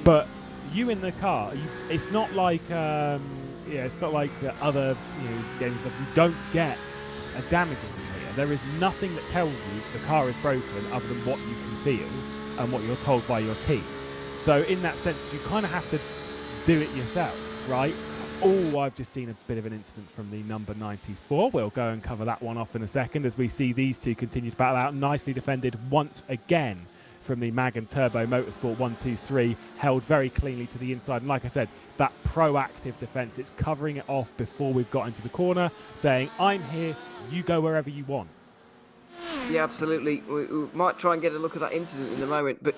But you in the car, it's not like it's not like other games stuff. You don't get a damage indicator. There is nothing that tells you the car is broken other than what you can feel and what you're told by your team. So in that sense, you kind of have to do it yourself, right? Oh, I've just seen a bit of an incident from the number 94. We'll go and cover that one off in a second as we see these two continue to battle out. Nicely defended once again from the Mag and Turbo Motorsport 1-2-3, held very cleanly to the inside. And like I said, it's that proactive defence. It's covering it off before we've got into the corner, saying, I'm here, you go wherever you want. Yeah, absolutely. We might try and get a look at that incident in a moment, but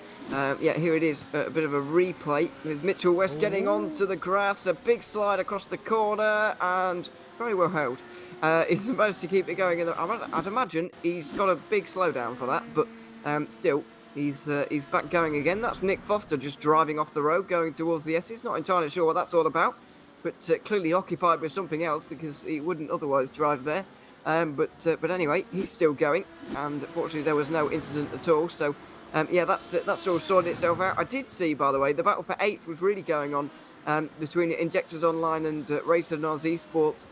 yeah, here it is, a bit of a replay with Mitchell West getting onto the grass, a big slide across the corner, and very well held. He's supposed to keep it going, and I'd imagine he's got a big slowdown for that, but still, he's back going again. That's Nick Foster just driving off the road, going towards the S's. Not entirely sure what that's all about, but clearly occupied with something else because he wouldn't otherwise drive there. But anyway, he's still going, and fortunately there was no incident at all. So yeah, that's all sorted itself out. I did see, by the way, the battle for 8th was really going on between Injectors Online and Racer Nos eSports.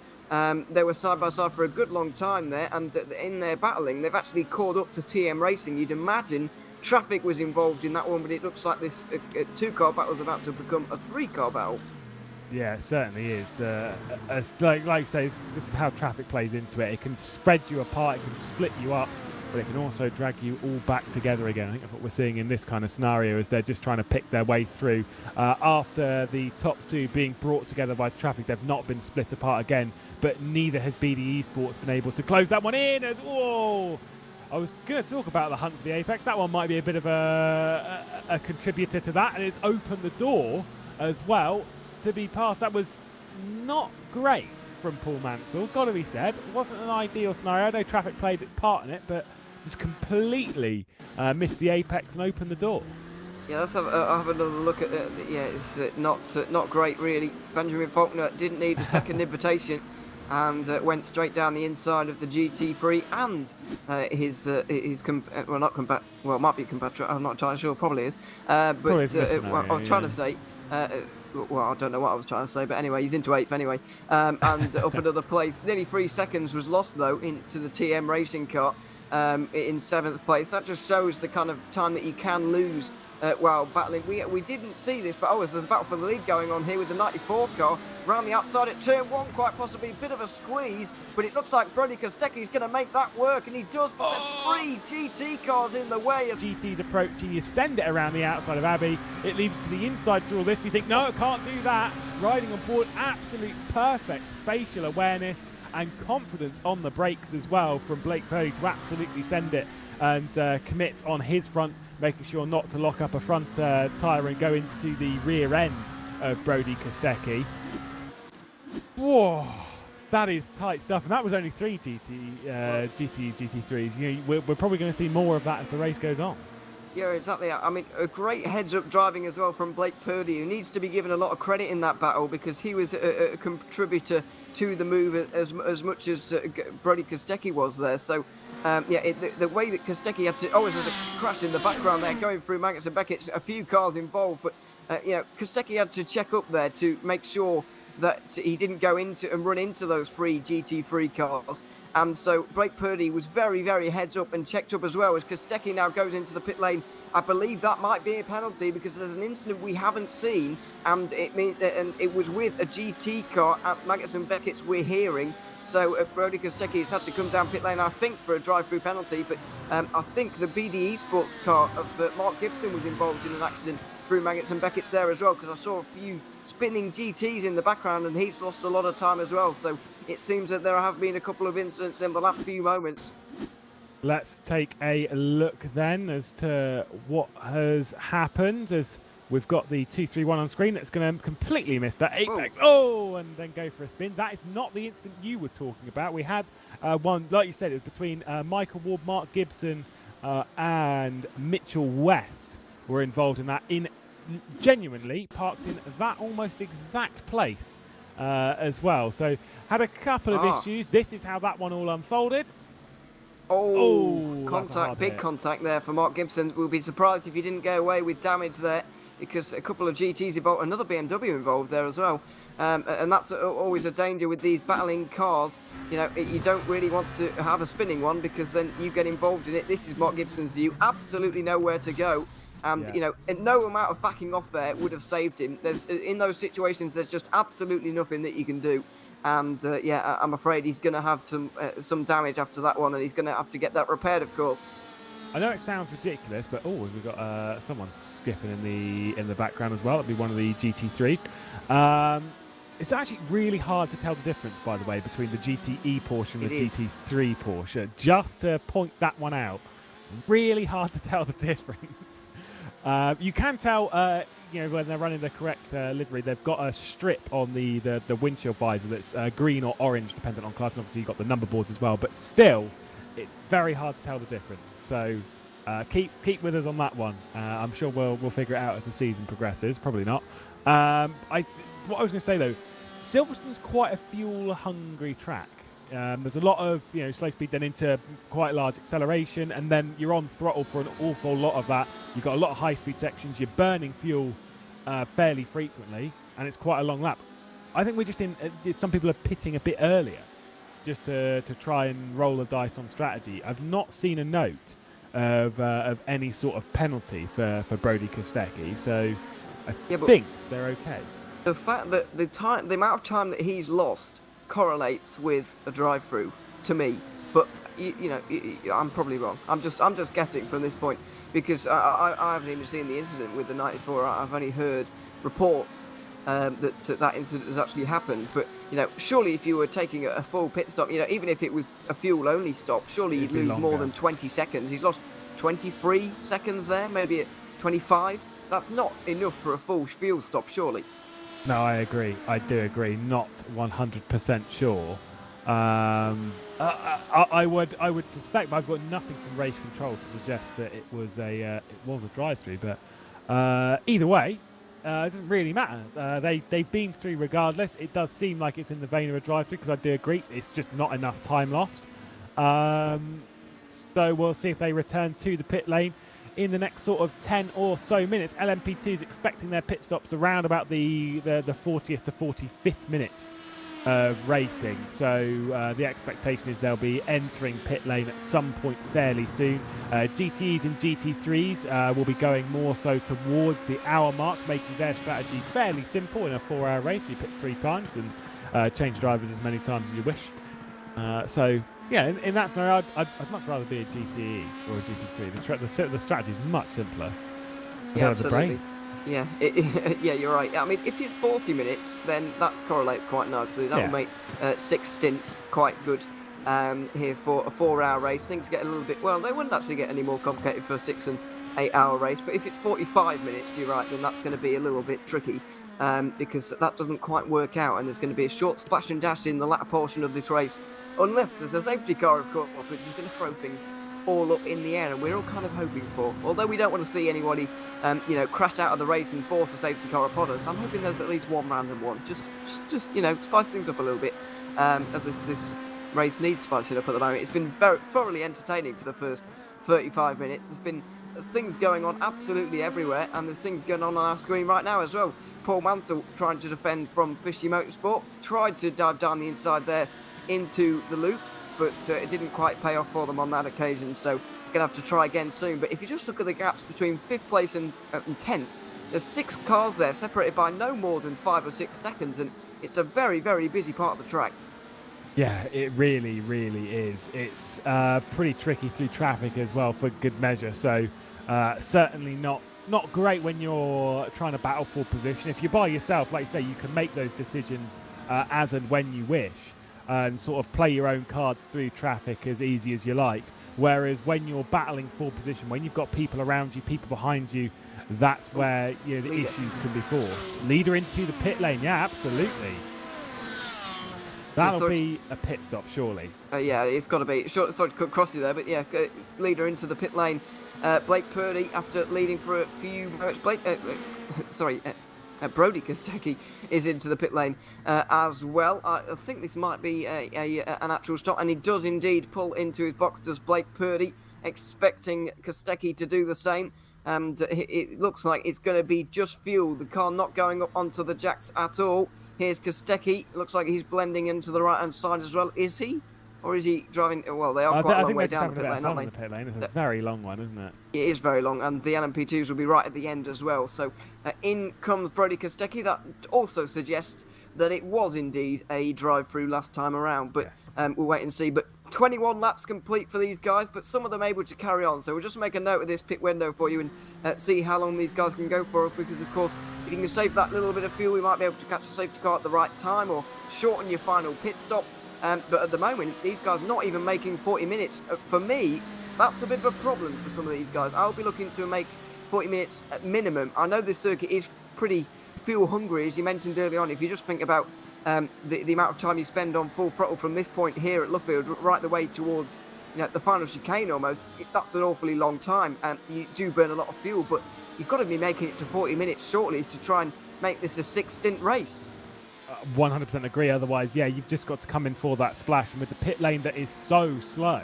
They were side by side for a good long time there, and in their battling, they've actually called up to TM Racing. You'd imagine traffic was involved in that one, but it looks like this 2-car battle is about to become a 3-car battle. Yeah, it certainly is. Like I say, this is how traffic plays into it. It can spread you apart, it can split you up, but it can also drag you all back together again. I think that's what we're seeing in this kind of scenario, is they're just trying to pick their way through. After the top two being brought together by traffic, they've not been split apart again, but neither has BD Esports been able to close that one in as whoa! I was going to talk about the hunt for the Apex. That one might be a bit of a contributor to that, and it's opened the door as well to be passed. That was not great from Paul Mansell, got to be said. It wasn't an ideal scenario. I know traffic played its part in it, but just completely missed the apex and opened the door. Yeah, let's have another look at it. Yeah, it's not great really. Benjamin Faulkner didn't need a second invitation and went straight down the inside of the GT3 and well, might be compatriot. I'm not entirely sure. Probably is. But probably is I was trying to say. Well, I don't know what I was trying to say, but anyway, he's into 8th anyway, and up another place. Nearly 3 seconds was lost though into the TM Racing car. in 7th place. That just shows the kind of time that you can lose while battling. We didn't see this, but there's a battle for the lead going on here with the 94 car around the outside at turn 1, quite possibly a bit of a squeeze, but it looks like Brody Kostecki's going to make that work, and he does, but there's 3 GT cars in the way. GT's approaching, you send it around the outside of Abbey, it leaves it to the inside through all this, we think, no, it can't do that. Riding on board, absolute perfect spatial awareness and confidence on the brakes as well from Blake Purdy to absolutely send it and commit on his front, making sure not to lock up a front tyre and go into the rear end of Brody Kostecki. Whoa, that is tight stuff, and that was only 3 GTs, GT3s. You know, we're probably going to see more of that as the race goes on. Yeah, exactly. I mean, a great heads-up driving as well from Blake Purdy, who needs to be given a lot of credit in that battle because he was a contributor to the move as much as Brody Kostecki was there. So, the way that Kostecki had to... there's a crash in the background there going through Magnussen and Beckett. A few cars involved, but, Kostecki had to check up there to make sure that he didn't go into and run into those 3 GT3 cars. And so Blake Purdy was very, very heads up and checked up as well as Kostecki now goes into the pit lane. I believe that might be a penalty because there's an incident we haven't seen, and it was with a GT car at Magnussen Beckett's we're hearing. So Brody Kostecki has had to come down pit lane, I think, for a drive-through penalty. But I think the BD eSports car of Mark Gibson was involved in an accident through Magnussen Beckett's there as well, because I saw a few spinning GTs in the background and he's lost a lot of time as well. So it seems that there have been a couple of incidents in the last few moments. Let's take a look then as to what has happened, as we've got the 231 on screen. That's going to completely miss that apex. And then go for a spin. That is not the incident you were talking about. We had one, like you said, it was between Michael Ward, Mark Gibson and Mitchell West were involved in that, genuinely parked in that almost exact place as well. So had a couple of issues. This is how that one all unfolded. Contact, big contact there for Mark Gibson. We'll be surprised if he didn't get away with damage there, because a couple of GTs involved, another BMW involved there as well. And that's always a danger with these battling cars. You know, you don't really want to have a spinning one because then you get involved in it. This is Mark Gibson's view. Absolutely nowhere to go. And, no amount of backing off there would have saved him. In those situations, there's just absolutely nothing that you can do. And, I'm afraid he's going to have some damage after that one, and he's going to have to get that repaired, of course. I know it sounds ridiculous, but we've got someone skipping in the background as well. It'll be one of the GT3s. It's actually really hard to tell the difference, by the way, between the GTE Porsche and the GT3 Porsche. Just to point that one out, really hard to tell the difference. You can tell, when they're running the correct livery, they've got a strip on the windshield visor that's green or orange, dependent on class. And obviously, you've got the number boards as well. But still, it's very hard to tell the difference. So keep with us on that one. I'm sure we'll figure it out as the season progresses. Probably not. What I was going to say, though, Silverstone's quite a fuel-hungry track. There's a lot of slow speed, then into quite large acceleration, and then you're on throttle for an awful lot of that. You've got a lot of high-speed sections. You're burning fuel fairly frequently, and it's quite a long lap. I think we're just some people are pitting a bit earlier just to try and roll the dice on strategy. I've not seen a note of any sort of penalty for Brody Kostecki, so I think they're okay. The fact that the amount of time that he's lost correlates with a drive-through to me, but I'm probably wrong. I'm just guessing from this point, because I haven't even seen the incident with the 94. I've only heard reports that incident has actually happened. But surely if you were taking a full pit stop, even if it was a fuel-only stop, surely you'd lose more than 20 seconds. He's lost 23 seconds there, maybe at 25. That's not enough for a full fuel stop, surely. No, I agree. I do agree. Not 100% sure. I would suspect, but I've got nothing from race control to suggest that it was a drive-through. But either way, it doesn't really matter. They've been through regardless. It does seem like it's in the vein of a drive-through, because I do agree it's just not enough time lost. So we'll see if they return to the pit lane in the next sort of 10 or so minutes. LMP2 is expecting their pit stops around about the 40th to 45th minute of racing. So the expectation is they'll be entering pit lane at some point fairly soon. GTEs and GT3s will be going more so towards the hour mark, making their strategy fairly simple in a 4-hour race. You pit 3 times and change drivers as many times as you wish. So yeah, in that scenario, I'd much rather be a GTE or a GT3. The strategy is much simpler. Yeah, absolutely. Yeah, yeah, you're right. I mean, if it's 40 minutes, then that correlates quite nicely. That will make 6 stints quite good here for a 4-hour race. Things get a little bit, well, they wouldn't actually get any more complicated for a 6 and 8-hour race. But if it's 45 minutes, you're right, then that's going to be a little bit tricky because that doesn't quite work out. And there's going to be a short splash and dash in the latter portion of this race, unless there's a safety car, of course, which is going to throw things all up in the air, and we're all kind of hoping for. Although we don't want to see anybody, crash out of the race and force a safety car upon us. I'm hoping there's at least one random one, just spice things up a little bit, as if this race needs spicing up at the moment. It's been very thoroughly entertaining for the first 35 minutes. There's been things going on absolutely everywhere, and there's things going on our screen right now as well. Paul Mansell trying to defend from Fishy Motorsport, tried to dive down the inside there into the loop, but it didn't quite pay off for them on that occasion, so going to have to try again soon. But if you just look at the gaps between 5th place and 10th, there's 6 cars there separated by no more than 5 or 6 seconds, and it's a very, very busy part of the track. Yeah, it really, really is. It's pretty tricky through traffic as well for good measure, so certainly not great when you're trying to battle for position. If you're by yourself, like you say, you can make those decisions as and when you wish, and sort of play your own cards through traffic as easy as you like. Whereas when you're battling for position, when you've got people around you, people behind you, that's where the issues can be forced. Leader into the pit lane, yeah, absolutely. That'll be a pit stop, surely. Yeah, it's got to be. Sorry to cut across you there, but yeah, leader into the pit lane. Blake Purdy, after leading for a few moments, Brody Kostecki is into the pit lane as well. I think this might be an actual stop, and he does indeed pull into his box, does Blake Purdy, expecting Kostecki to do the same. And it looks like it's going to be just fuel. The car not going up onto the jacks at all. Here's Kostecki. Looks like he's blending into the right-hand side as well. Is he? Or is he driving? Well, they are quite a long way down the pit lane, aren't they? The pit lane. It's a very long one, isn't it? It is very long, and the LMP2s will be right at the end as well. So in comes Brody Kostecki. That also suggests that it was indeed a drive-through last time around, but yes. We'll wait and see. But 21 laps complete for these guys, but some of them able to carry on. So we'll just make a note of this pit window for you and see how long these guys can go for, because of course, if you can save that little bit of fuel, we might be able to catch a safety car at the right time or shorten your final pit stop. But at the moment, these guys not even making 40 minutes. For me, that's a bit of a problem for some of these guys. I'll be looking to make 40 minutes at minimum. I know this circuit is pretty fuel hungry, as you mentioned earlier on. If you just think about the amount of time you spend on full throttle from this point here at Luffield right the way towards the final chicane almost, that's an awfully long time, and you do burn a lot of fuel, but you've got to be making it to 40 minutes shortly to try and make this a 6-stint race. 100% agree. Otherwise, yeah, you've just got to come in for that splash, and with the pit lane that is so slow,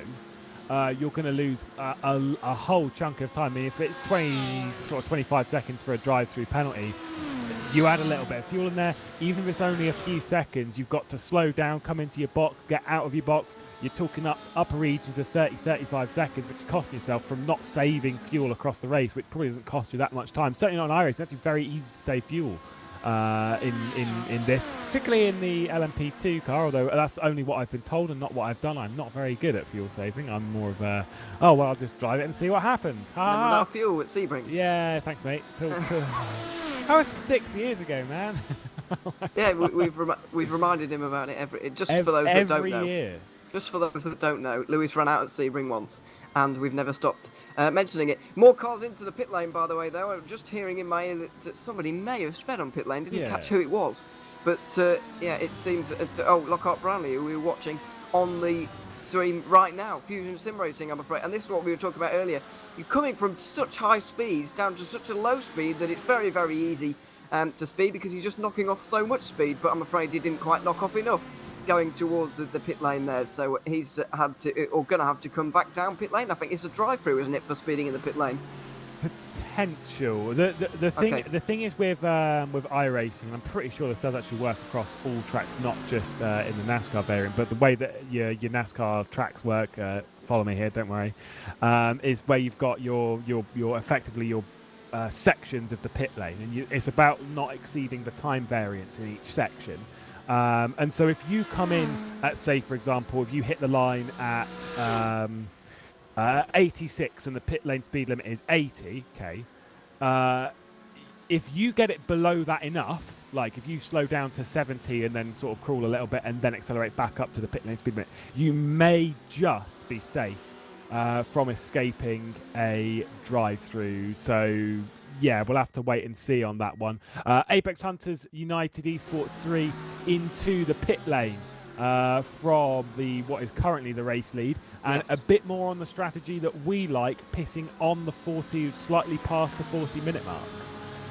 you're going to lose a whole chunk of time. I mean, if it's 25 seconds for a drive-through penalty, you add a little bit of fuel in there. Even if it's only a few seconds, you've got to slow down, come into your box, get out of your box. You're talking upper regions of 35 seconds, which you're costing yourself from not saving fuel across the race, which probably doesn't cost you that much time. Certainly not in iRace. It's actually very easy to save fuel in this, particularly in the LMP2 car, although that's only what I've been told and not what I've dun. I'm not very good at fuel saving. I'm more of a, I'll just drive it and see what happens. Never fuel at Sebring. Yeah, thanks, mate. That was 6 years ago, man. Yeah, we've reminded him about it for those that don't know. Every year. Just for those that don't know, Lewis ran out at Sebring once, and we've never stopped mentioning it. More cars into the pit lane, by the way, though. I'm just hearing in my ear that somebody may have sped on pit lane. Didn't catch who it was. But, it seems... Lockhart Brownlee, who we were watching on the stream right now. Fusion Sim Racing, I'm afraid. And this is what we were talking about earlier. You're coming from such high speeds down to such a low speed that it's very, very easy to speed, because you're just knocking off so much speed. But I'm afraid he didn't quite knock off enough going towards the pit lane there, so he's had to, or gonna have to come back down pit lane. I think it's a drive-through, isn't it, for speeding in the pit lane? Potential. The thing is with iRacing, and I'm pretty sure this does actually work across all tracks, not just in the NASCAR variant, but the way that your NASCAR tracks work, follow me here, don't worry, is where you've got your effectively your sections of the pit lane, and it's about not exceeding the time variance in each section. And so if you come in at, say, for example, if you hit the line at 86 and the pit lane speed limit is 80, okay, if you get it below that enough, like if you slow down to 70 and then sort of crawl a little bit and then accelerate back up to the pit lane speed limit, you may just be safe from escaping a drive-through. So yeah, we'll have to wait and see on that one. Apex Hunters United eSports 3 into the pit lane from what is currently the race lead, and a bit more on the strategy that we like, pitting on the 40, slightly past the 40-minute mark.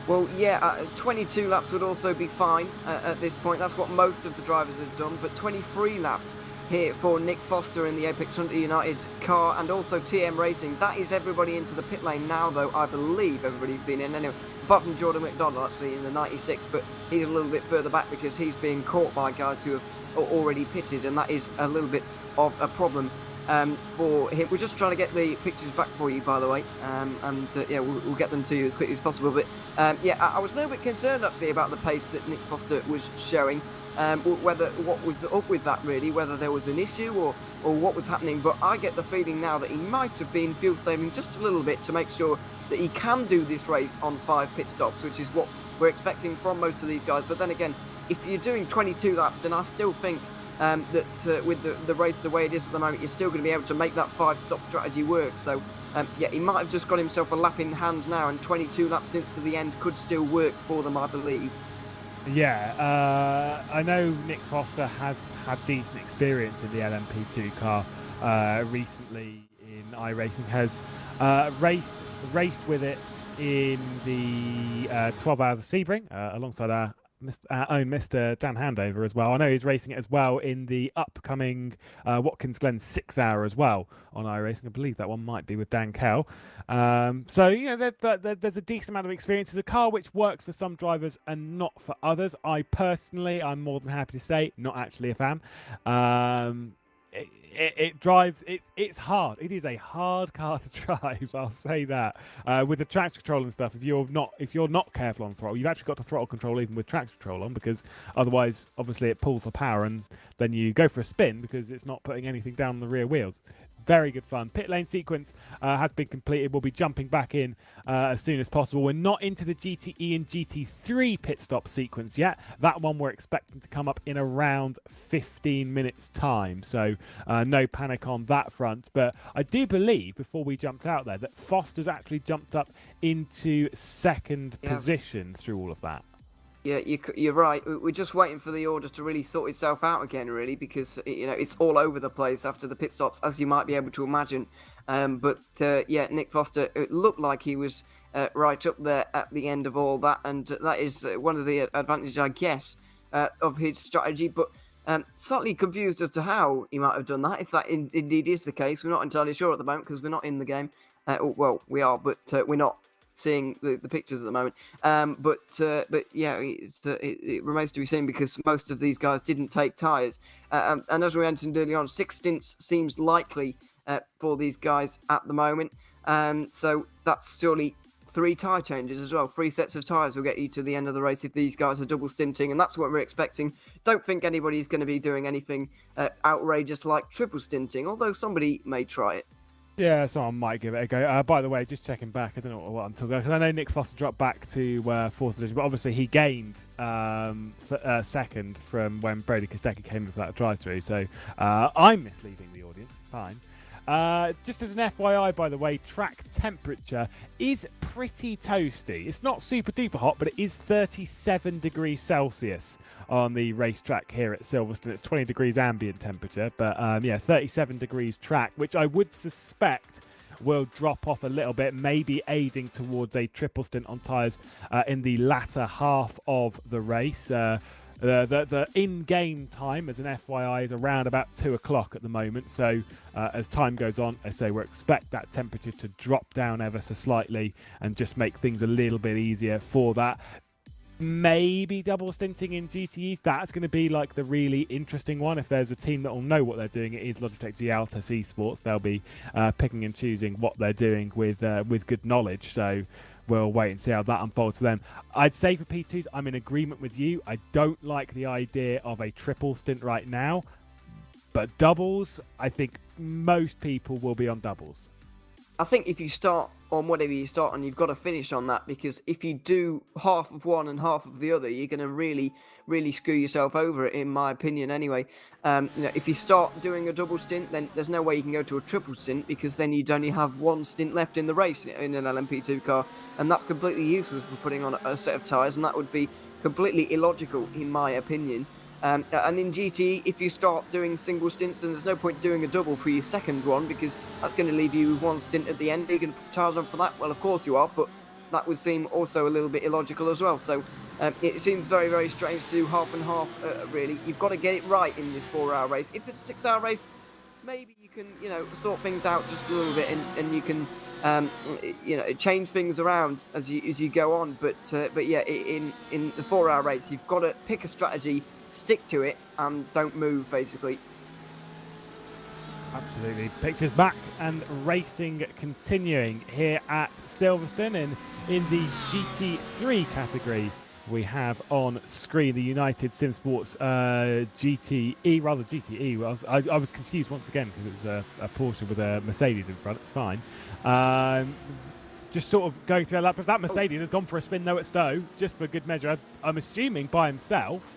Well, yeah, 22 laps would also be fine at this point. That's what most of the drivers have done, but 23 laps here for Nick Foster in the Apex Hunter United car, and also TM Racing. That is everybody into the pit lane now, though. I believe everybody's been in anyway, apart from Jordan McDonald actually in the 96, but he's a little bit further back because he's being caught by guys who have already pitted, and that is a little bit of a problem for him. We're just trying to get the pictures back for you, by the way, and yeah, we'll get them to you as quickly as possible. But yeah, I was a little bit concerned actually about the pace that Nick Foster was showing, whether what was up with that really, whether there was an issue or what was happening. But I get the feeling now that he might have been fuel saving just a little bit to make sure that he can do this race on 5 pit stops, which is what we're expecting from most of these guys. But then again, if you're doing 22 laps, then I still think that with the race the way it is at the moment, you're still going to be able to make that 5-stop strategy work. So yeah, he might have just got himself a lap in hand now, and 22 laps since to the end could still work for them, I believe. Yeah, I know Nick Foster has had decent experience in the LMP2 car recently in iRacing, has raced with it in the 12 Hours of Sebring alongside our own Mr. Dan Handover as well. I know he's racing it as well in the upcoming Watkins Glen 6 hour as well on iRacing. I believe that one might be with Dan Kell. So, you know, there's a decent amount of experience. It's a car which works for some drivers and not for others. I'm more than happy to say, not actually a fan. It drives. It's hard. It is a hard car to drive. I'll say that. With the traction control and stuff, if you're not careful on throttle, you've actually got to throttle control even with traction control on, because otherwise, obviously, it pulls the power and then you go for a spin because it's not putting anything down the rear wheels. It's very good fun. Pit lane sequence has been completed. We'll be jumping back in as soon as possible. We're not into the GTE and GT3 pit stop sequence yet. That one we're expecting to come up in around 15 minutes time. So no panic on that front. But I do believe, before we jumped out there, that Foster's actually jumped up into second position through all of that. Yeah, you're right. We're just waiting for the order to really sort itself out again, really, because it's all over the place after the pit stops, as you might be able to imagine. But yeah, Nick Foster, it looked like he was right up there at the end of all that, and that is one of the advantages, I guess, of his strategy. But slightly confused as to how he might have done that, if that indeed is the case. We're not entirely sure at the moment because we're not in the game. Well, we are, but we're not seeing the pictures at the moment. But yeah, it remains to be seen, because most of these guys didn't take tyres. And as we mentioned earlier on, 6 stints seems likely for these guys at the moment. So that's surely 3 tyre changes as well. 3 sets of tyres will get you to the end of the race if these guys are double stinting, and that's what we're expecting. Don't think anybody's going to be doing anything outrageous like triple stinting, although somebody may try it. Yeah, someone might give it a go. By the way, just checking back, I don't know what I'm talking about, because I know Nick Foster dropped back to 4th position, but obviously he gained second from when Brody Kostecki came in for that drive-through, so I'm misleading the audience. It's fine. Just as an FYI, by the way, track temperature is pretty toasty. It's not super duper hot, but it is 37 degrees Celsius on the racetrack here at Silverstone. It's 20 degrees ambient temperature, but yeah, 37 degrees track, which I would suspect will drop off a little bit, maybe aiding towards a triple stint on tyres in the latter half of the race. The in-game time, as an FYI, is around about 2 o'clock at the moment. So as time goes on, I say we'll expect that temperature to drop down ever so slightly and just make things a little bit easier for that. Maybe double stinting in GTEs. That's going to be like the really interesting one. If there's a team that will know what they're doing, it is Logitech G Altus eSports. They'll be picking and choosing what they're doing with good knowledge. So we'll wait and see how that unfolds for them. I'd say for P2s, I'm in agreement with you. I don't like the idea of a triple stint right now, but doubles, I think most people will be on doubles. I think if you start on whatever you start on, you've got to finish on that, because if you do half of one and half of the other, you're going to really screw yourself over, in my opinion anyway. If you start doing a double stint, then there's no way you can go to a triple stint, because then you'd only have one stint left in the race in an LMP2 car, and that's completely useless for putting on a set of tyres, and that would be completely illogical in my opinion. And in GT, if you start doing single stints, then there's no point doing a double for your second one, because that's going to leave you with one stint at the end. Are you going to put tyres on for that? Well, of course you are, but that would seem also a little bit illogical as well. So it seems very strange to do half and half, really. You've got to get it right in this 4-hour race. If it's a 6-hour race, maybe you can, sort things out just a little bit, and you can, change things around as you go on. But yeah, in the 4-hour race, you've got to pick a strategy, stick to it, and don't move, basically. Absolutely. Pictures back and racing continuing here at Silverstone. And in the GT3 category, we have on screen the United Sim Sports GTE. I was confused once again because it was a Porsche with a Mercedes in front. It's fine. Just sort of going through a lap of that. Mercedes has gone for a spin though at Stowe, just for good measure. I'm assuming by himself,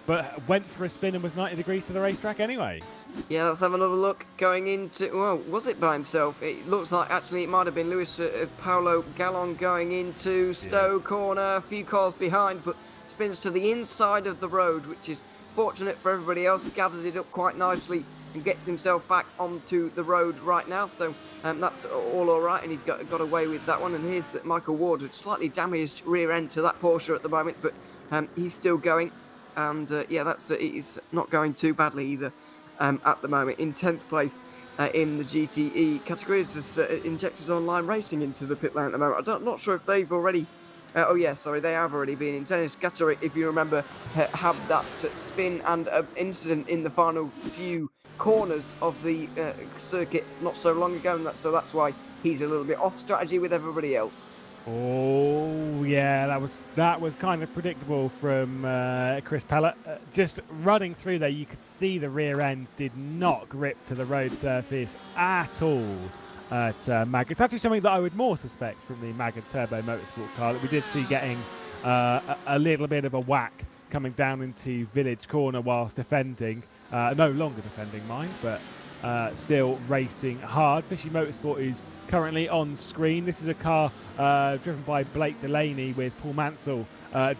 but went for a spin and was 90 degrees to the racetrack anyway. Yeah, let's have another look going into... Well, was it by himself? It looks like actually it might have been Luis Paulo Gallon going into Stowe corner, a few cars behind, but spins to the inside of the road, which is fortunate for everybody else. Gathers it up quite nicely and gets himself back onto the road right now. So that's all right, and he's got away with that one. And here's Michael Ward, with slightly damaged rear end to that Porsche at the moment, but he's still going. And he's not going too badly either at the moment. In 10th place in the GTE category is just Injectors Online Racing into the pit lane at the moment. I'm not sure if they've already... they have already been in. Dennis Gattari, if you remember, had that spin and incident in the final few corners of the circuit not so long ago, so that's why he's a little bit off strategy with everybody else. Oh yeah, that was kind of predictable from Chris Pellet. Just running through there, you could see the rear end did not grip to the road surface at all at Mag. It's actually something that I would more suspect from the Mag and Turbo Motorsport car that we did see getting a little bit of a whack coming down into Village Corner whilst defending. No longer defending, mind, but still racing hard. Fishy Motorsport is currently on screen. This is a car driven by Blake Delaney with Paul Mansell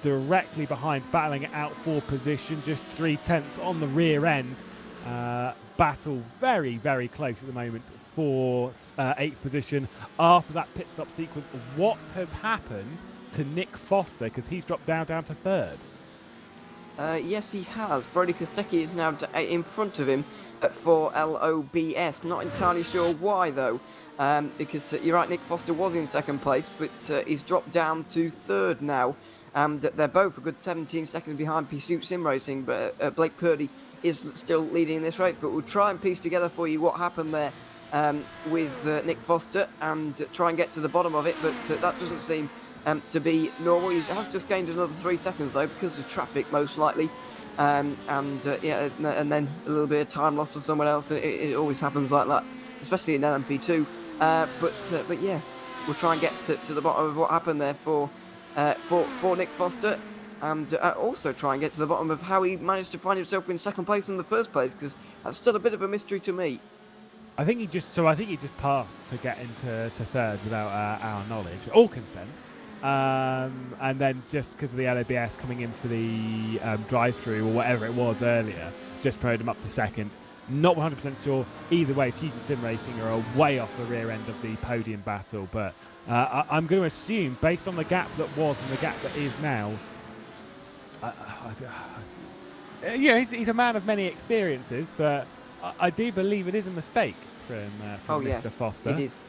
directly behind, battling it out for position, just 3/10 on the rear end. Battle very close at the moment for 8th position after that pit stop sequence. What has happened to Nick Foster, because he's dropped down to 3rd? Yes, he has. Brody Kostecki is now in front of him for LOBS. Not entirely sure why, though, because you're right, Nick Foster was in 2nd place, but he's dropped down to 3rd now. And they're both a good 17 seconds behind Pursuit Sim Racing, but Blake Purdy is still leading this race. But we'll try and piece together for you what happened there with Nick Foster and try and get to the bottom of it, but that doesn't seem to be normal. He has just gained another 3 seconds though, because of traffic most likely, and then a little bit of time lost for someone else. It always happens like that, especially in LMP2. But yeah, we'll try and get to the bottom of what happened there for Nick Foster, and also try and get to the bottom of how he managed to find himself in 2nd place in the first place, because that's still a bit of a mystery to me. I think he just passed to get into 3rd without our knowledge or consent. And then just because of the LOBS coming in for the drive-through or whatever it was earlier, just promoted him up to 2nd. Not 100% sure. Either way, Fusion Sim Racing are way off the rear end of the podium battle, but I'm going to assume, based on the gap that was and the gap that is now, Yeah, he's a man of many experiences, but I do believe it is a mistake from Mr. Foster. It is.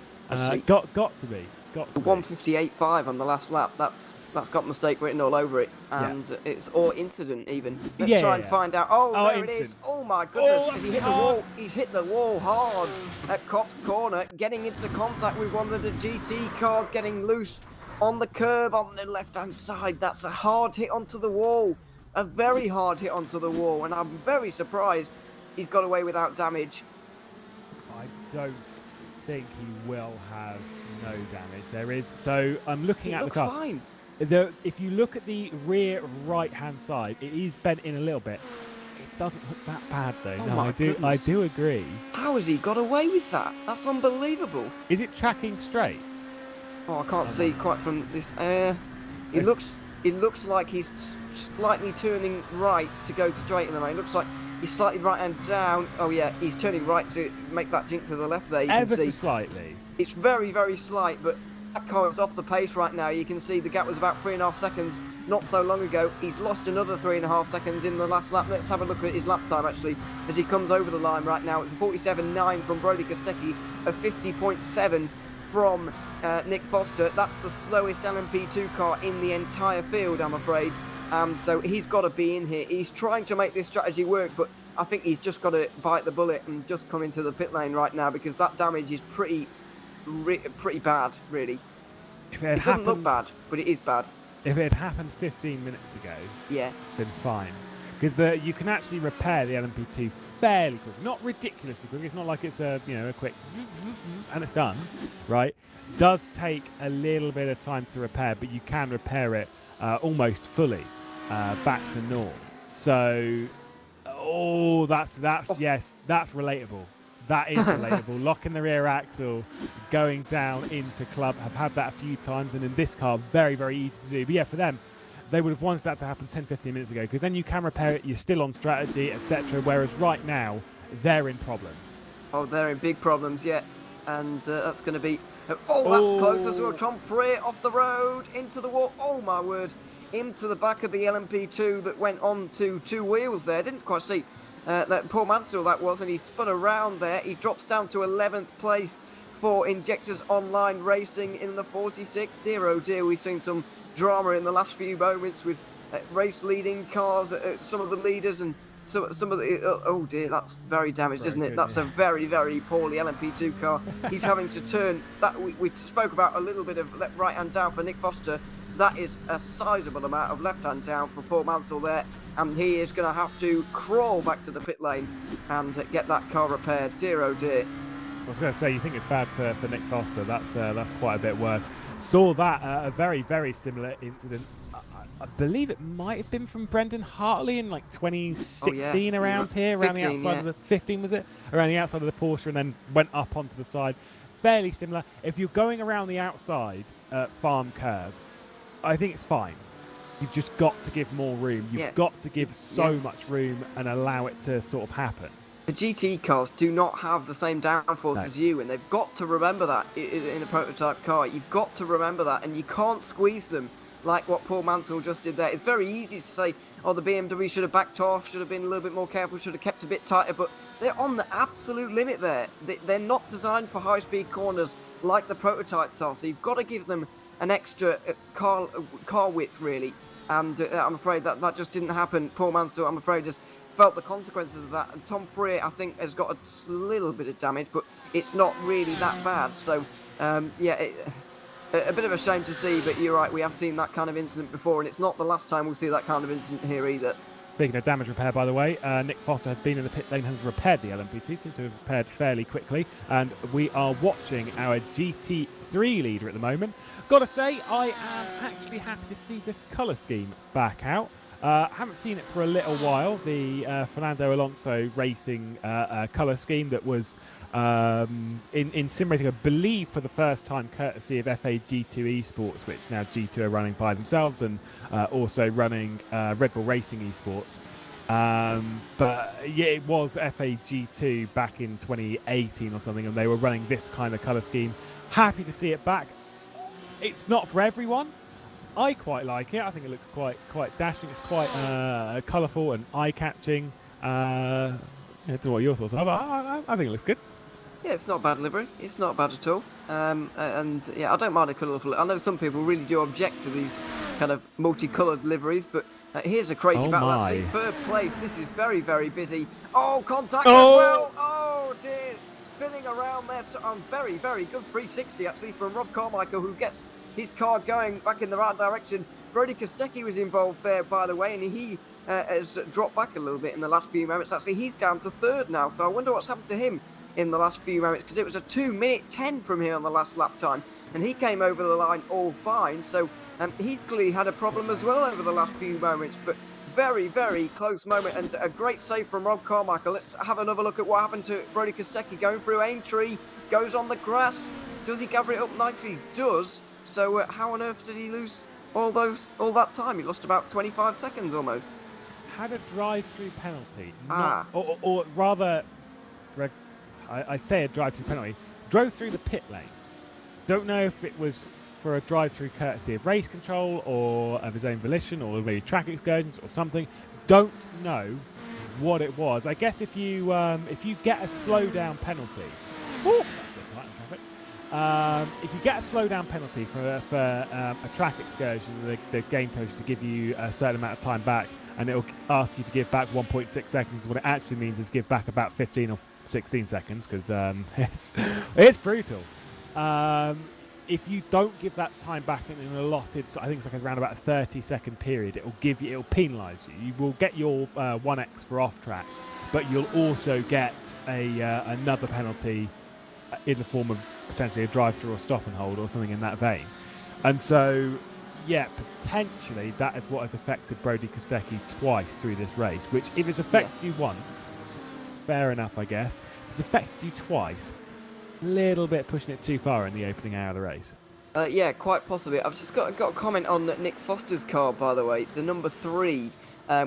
Got to be. The 158.5 on the last lap. That's got mistake written all over it, and it's or incident even. Let's try and find out. Oh, there it is. Oh my goodness! Has he hit the wall? He's hit the wall hard at Cop's corner, getting into contact with one of the GT cars, getting loose on the curb on the left-hand side. That's a hard hit onto the wall, a very hard hit onto the wall, and I'm very surprised he's got away without damage. I don't think he will have no damage. There is. So I'm looking at the car. Fine. If you look at the rear right-hand side, it is bent in a little bit. It doesn't look that bad though. Oh no, my goodness. I do agree. How has he got away with that? That's unbelievable. Is it tracking straight? Oh, I can't see quite from this. It looks like he's slightly turning right to go straight in the lane. It looks like he's slightly right and down. Oh yeah, he's turning right to make that jink to the left there. You can Ever see. so slightly. It's very, very slight, but that car is off the pace right now. You can see the gap was about 3.5 seconds not so long ago. He's lost another 3.5 seconds in the last lap. Let's have a look at his lap time actually as he comes over the line right now. It's a 47.9 from Brody Kostecki, a 50.7 from Nick Foster. That's the slowest LMP2 car in the entire field, I'm afraid. So he's got to be in here. He's trying to make this strategy work, but I think he's just got to bite the bullet and just come into the pit lane right now because that damage is pretty bad, really. It doesn't look bad, but it is bad. If it had happened 15 minutes ago, yeah, it's been fine. Because you can actually repair the LMP2 fairly quick, not ridiculously quick. It's not like it's a quick and it's done, right? Does take a little bit of time to repair, but you can repair it almost fully back to norm. So, that's relatable. That is relatable. Locking the rear axle, going down into club. I've had that a few times, and in this car, very, very easy to do. But yeah, for them, they would have wanted that to happen 10, 15 minutes ago, because then you can repair it, you're still on strategy, etc. Whereas right now, they're in problems. Oh, they're in big problems, yeah. And that's going to be... that's close as well. Tom Freer off the road, into the wall. Oh, my word. Into the back of the LMP2 that went on to two wheels there. Didn't quite see that Paul Mansell that was, and he spun around there. He drops down to 11th place for Injectors Online Racing in the 46. Dear, oh dear, we've seen some drama in the last few moments with race leading cars, some of the leaders and some of the oh dear, that's very damaged, isn't it? That's a very, very poorly LMP2 car. He's having to turn that. We spoke about a little bit of right hand down for Nick Foster. That is a sizable amount of left hand down for Paul Mansell there, and he is going to have to crawl back to the pit lane and get that car repaired. Dear, oh dear. I was going to say, you think it's bad for Nick Foster. That's quite a bit worse. Saw that a very, very similar incident. I believe it might have been from Brendan Hartley in like 2016 around here, around 15, the outside of the 15, was it? Around the outside of the Porsche, and then went up onto the side. Fairly similar. If you're going around the outside farm curve, I think it's fine. You've just got to give more room. You've got to give so much room and allow it to sort of happen. The GT cars do not have the same downforce as you, and they've got to remember that in a prototype car. You've got to remember that, and you can't squeeze them like what Paul Mansell just did there. It's very easy to say, oh, the BMW should have backed off, should have been a little bit more careful, should have kept a bit tighter, but they're on the absolute limit there. They're not designed for high-speed corners like the prototypes are, so you've got to give them an extra car width, really. And I'm afraid that just didn't happen. Paul Mansell, I'm afraid, just felt the consequences of that. And Tom Freer, I think, has got a little bit of damage, but it's not really that bad. So, a bit of a shame to see, but you're right, we have seen that kind of incident before, and it's not the last time we'll see that kind of incident here either. Speaking of damage repair, by the way, Nick Foster has been in the pit lane, has repaired the LMP2, seems to have repaired fairly quickly, and we are watching our GT3 leader at the moment. Gotta say, I am actually happy to see this colour scheme back out. Haven't seen it for a little while, the Fernando Alonso Racing colour scheme that was in sim racing, I believe, for the first time, courtesy of FAG2 eSports, which now G2 are running by themselves, and also running Red Bull Racing eSports. But yeah, it was FAG2 back in 2018 or something, and they were running this kind of colour scheme. Happy to see it back. It's not for everyone. I quite like it. I think it looks quite dashing. It's quite colourful and eye-catching. I don't know what your thoughts are, but I think it looks good. Yeah, it's not bad livery. It's not bad at all. And yeah, I don't mind a colourful. I know some people really do object to these kind of multicoloured liveries, but here's a crazy battle. Actually, third place. This is very, very busy. Oh, contact as well. Oh dear, spinning around there. So, very, very good 360 actually from Rob Carmichael, who gets his car going back in the right direction. Brody Kostecki was involved there, by the way, and he has dropped back a little bit in the last few moments. Actually, he's down to third now, so I wonder what's happened to him in the last few moments, because it was a 2-minute 10 from here on the last lap time, and he came over the line all fine. So he's clearly had a problem as well over the last few moments, but very, very close moment and a great save from Rob Carmichael. Let's have another look at what happened to Brody Kostecki going through Aintree, goes on the grass. Does he gather it up nicely? He does. So how on earth did he lose all that time? He lost about 25 seconds almost. Had a drive-through penalty, or rather, I'd say a drive-through penalty. Drove through the pit lane. Don't know if it was for a drive-through courtesy of race control or of his own volition or maybe track excursions or something. Don't know what it was. I guess if you get a slowdown penalty, that's a bit tight in traffic. If you get a slowdown penalty for a track excursion, the game tells you to give you a certain amount of time back, and it'll ask you to give back 1.6 seconds. What it actually means is give back about 15 or 16 seconds, because it's brutal. If you don't give that time back in an allotted, so I think it's like around about a 30-second period, it'll penalise you. You will get your 1x for off tracks, but you'll also get another penalty in the form of potentially a drive-through or stop and hold or something in that vein. And so, yeah, potentially that is what has affected Brody Kostecki twice through this race, which if it's affected you once, fair enough, I guess. If it's affected you twice, a little bit pushing it too far in the opening hour of the race. Yeah, quite possibly. I've just got a comment on Nick Foster's car, by the way, the number 3,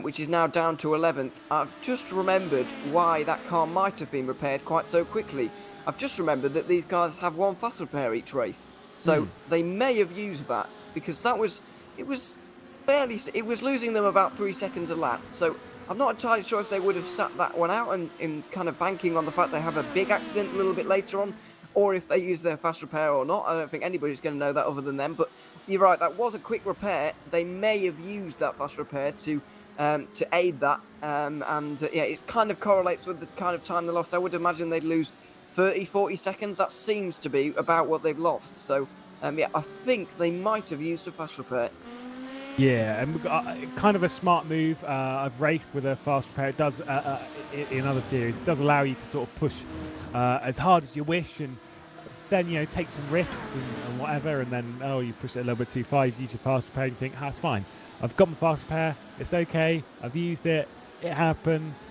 which is now down to 11th. I've just remembered why that car might have been repaired quite so quickly. I've just remembered that these guys have one fast repair each race, so they may have used that, because it was losing them about 3 seconds a lap. So I'm not entirely sure if they would have sat that one out and kind of banking on the fact they have a big accident a little bit later on, or if they use their fast repair or not. I don't think anybody's going to know that other than them. But you're right, that was a quick repair. They may have used that fast repair to aid that, yeah, it kind of correlates with the kind of time they lost. I would imagine they'd lose 30-40 seconds. That seems to be about what they've lost. So yeah, I think they might have used a fast repair. Yeah, and kind of a smart move. I've raced with a fast repair. It does, in other series, it does allow you to sort of push as hard as you wish, and then, take some risks and whatever, and then, you push it a little bit too far, you use your fast repair, and you think, that's fine. I've got my fast repair, it's okay, I've used it, it happens,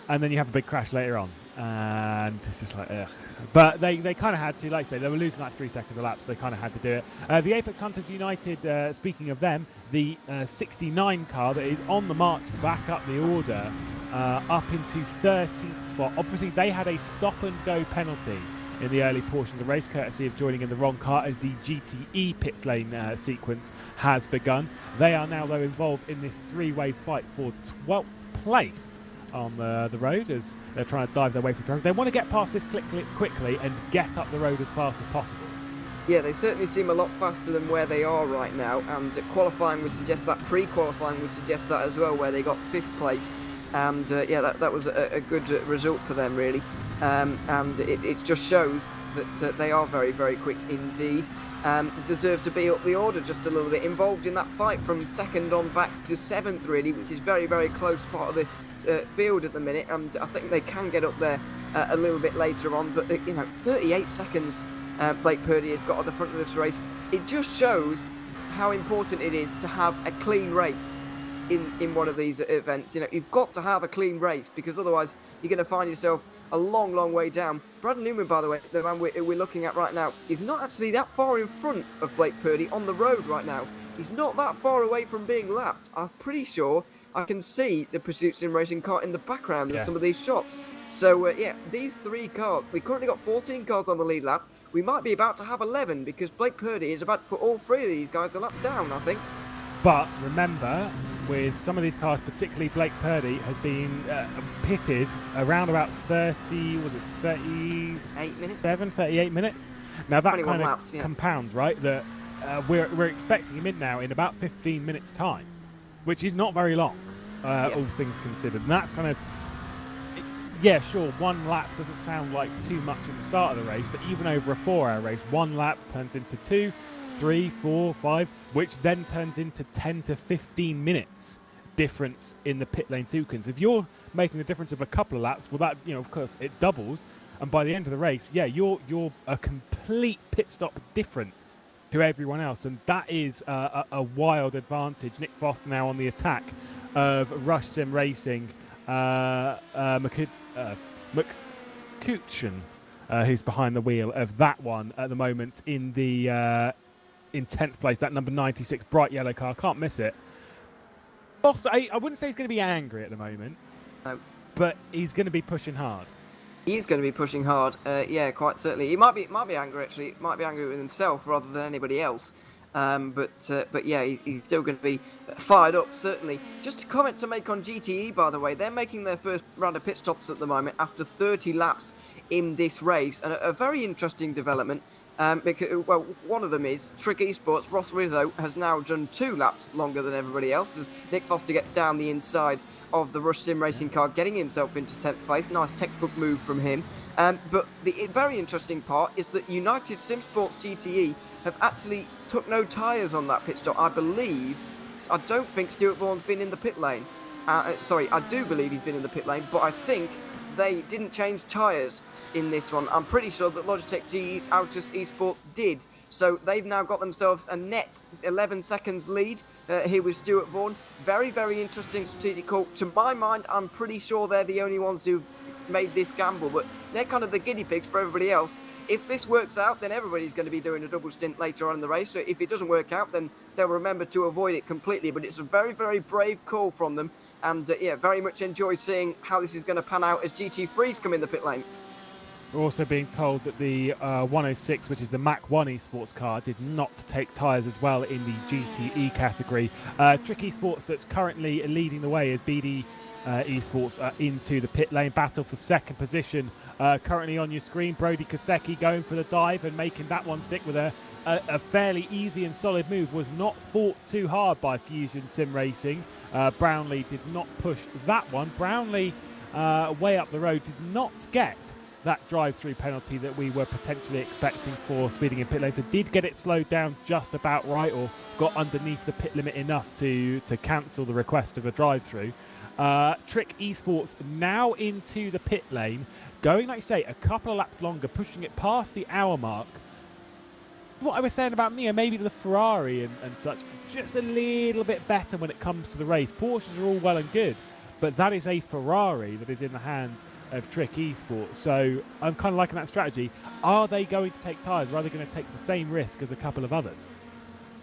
and then you have a big crash later on. And it's just like, ugh. But they kind of had to, like I say, they were losing like 3 seconds a lap, so they kind of had to do it. The Apex Hunters United, speaking of them, the 69 car that is on the march back up the order, up into 13th spot. Obviously, they had a stop-and-go penalty in the early portion of the race, courtesy of joining in the wrong car as the GTE pits lane sequence has begun. They are now, though, involved in this three-way fight for 12th place on the road as they're trying to dive their way through traffic. They want to get past this quickly and get up the road as fast as possible. Yeah, they certainly seem a lot faster than where they are right now, and qualifying would suggest that, pre-qualifying would suggest that as well, where they got 5th place, and yeah, that was a good result for them, really, and it just shows that they are very, very quick indeed. Deserve to be up the order just a little bit, involved in that fight from 2nd on back to 7th, really, which is very, very close part of the field at the minute, and I think they can get up there a little bit later on, but 38 seconds Blake Purdy has got at the front of this race. It just shows how important it is to have a clean race in one of these events. You've got to have a clean race, because otherwise you're going to find yourself a long, long way down. Brad Newman, by the way, the man we're looking at right now, is not actually that far in front of Blake Purdy on the road right now. He's not that far away from being lapped. I'm pretty sure I can see the Pursuit Sim Racing car in the background of some of these shots. So, yeah, these 3 cars, we currently got 14 cars on the lead lap. We might be about to have 11, because Blake Purdy is about to put all 3 of these guys a lap down, I think. But remember, with some of these cars, particularly Blake Purdy, has been pitted around about 38 minutes. Now that kind of laps, compounds, right? That we're expecting him in now in about 15 minutes time, which is not very long, all things considered. And that's kind of, yeah, sure, 1 lap doesn't sound like too much at the start of the race, but even over a 4-hour race, 1 lap turns into 2, 3, 4, 5, which then turns into 10 to 15 minutes difference in the pit lane sequence. If you're making the difference of a couple of laps, well, that, of course, it doubles, and by the end of the race, yeah, you're a complete pit stop different to everyone else, and that is a wild advantage. Nick Foster now on the attack of Rush Sim Racing, McCutcheon, who's behind the wheel of that one at the moment in 10th place, that number 96 bright yellow car. Can't miss it. Foster, I wouldn't say he's going to be angry at the moment, no, but he's going to be pushing hard. He's going to be pushing hard, yeah, quite certainly. He might be angry, actually. He might be angry with himself rather than anybody else. But yeah, he's still going to be fired up, certainly. Just a comment to make on GTE, by the way. They're making their first round of pit stops at the moment after 30 laps in this race. And a very interesting development. Because, well, one of them is Trick Esports. Ross Rizzo has now done 2 laps longer than everybody else as Nick Foster gets down the inside of the Rush Sim Racing car, getting himself into 10th place. Nice textbook move from him. But the very interesting part is that United Sim Sports GTE have actually took no tyres on that pit stop. I don't think Stuart Vaughan's been in the pit lane. Sorry, I do believe he's been in the pit lane, but I think they didn't change tyres in this one. I'm pretty sure that Logitech GE's Autos Esports did. So they've now got themselves a net 11 seconds lead here with Stuart Vaughan. Very, very interesting strategic call. To my mind, I'm pretty sure they're the only ones who made this gamble, but they're kind of the guinea pigs for everybody else. If this works out, then everybody's going to be doing a double stint later on in the race. So if it doesn't work out, then they'll remember to avoid it completely. But it's a very, very brave call from them. And yeah, very much enjoyed seeing how this is going to pan out as GT3s come in the pit lane. We're also being told that the 106, which is the Mach 1 eSports car, did not take tyres as well in the GTE category. Trick Esports that's currently leading the way as BD eSports are into the pit lane. Battle for second position currently on your screen. Brody Kostecki going for the dive and making that one stick with a fairly easy and solid move. Was not fought too hard by Fusion Sim Racing. Brownlee did not push that one. Brownlee, way up the road, did not get that drive-through penalty that we were potentially expecting for speeding in pit lane. So did get it slowed down just about right, or got underneath the pit limit enough to cancel the request of a drive-through. Trick Esports now into the pit lane, going, like you say, a couple of laps longer, pushing it past the hour mark. What I was saying about Mia, maybe the Ferrari and such, just a little bit better when it comes to the race. Porsches are all well and good, but that is a Ferrari that is in the hands of Trick Esports. So I'm kind of liking that strategy. Are they going to take tyres, or are they going to take the same risk as a couple of others?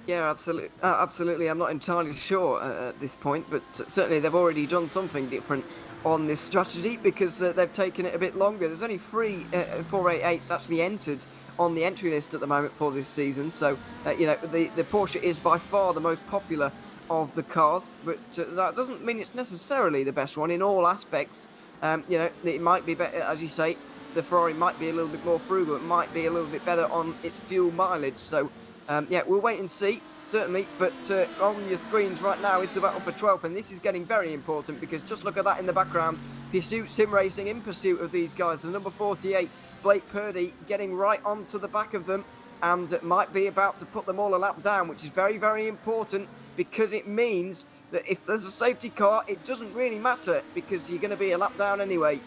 Yeah, absolutely. Absolutely. I'm not entirely sure at this point, but certainly they've already done something different on this strategy because they've taken it a bit longer. There's only 3 488s actually entered on the entry list at the moment for this season. So, the Porsche is by far the most popular of the cars, but that doesn't mean it's necessarily the best one in all aspects. It might be better, as you say, the Ferrari might be a little bit more frugal. It might be a little bit better on its fuel mileage. So, we'll wait and see, certainly. But on your screens right now is the battle for 12th, and this is getting very important because just look at that in the background. Pursuit Sim Racing in pursuit of these guys. The number 48, Blake Purdy, getting right onto the back of them and might be about to put them all a lap down, which is very, very important because it means that if there's a safety car, it doesn't really matter because you're going to be a lap down anyway.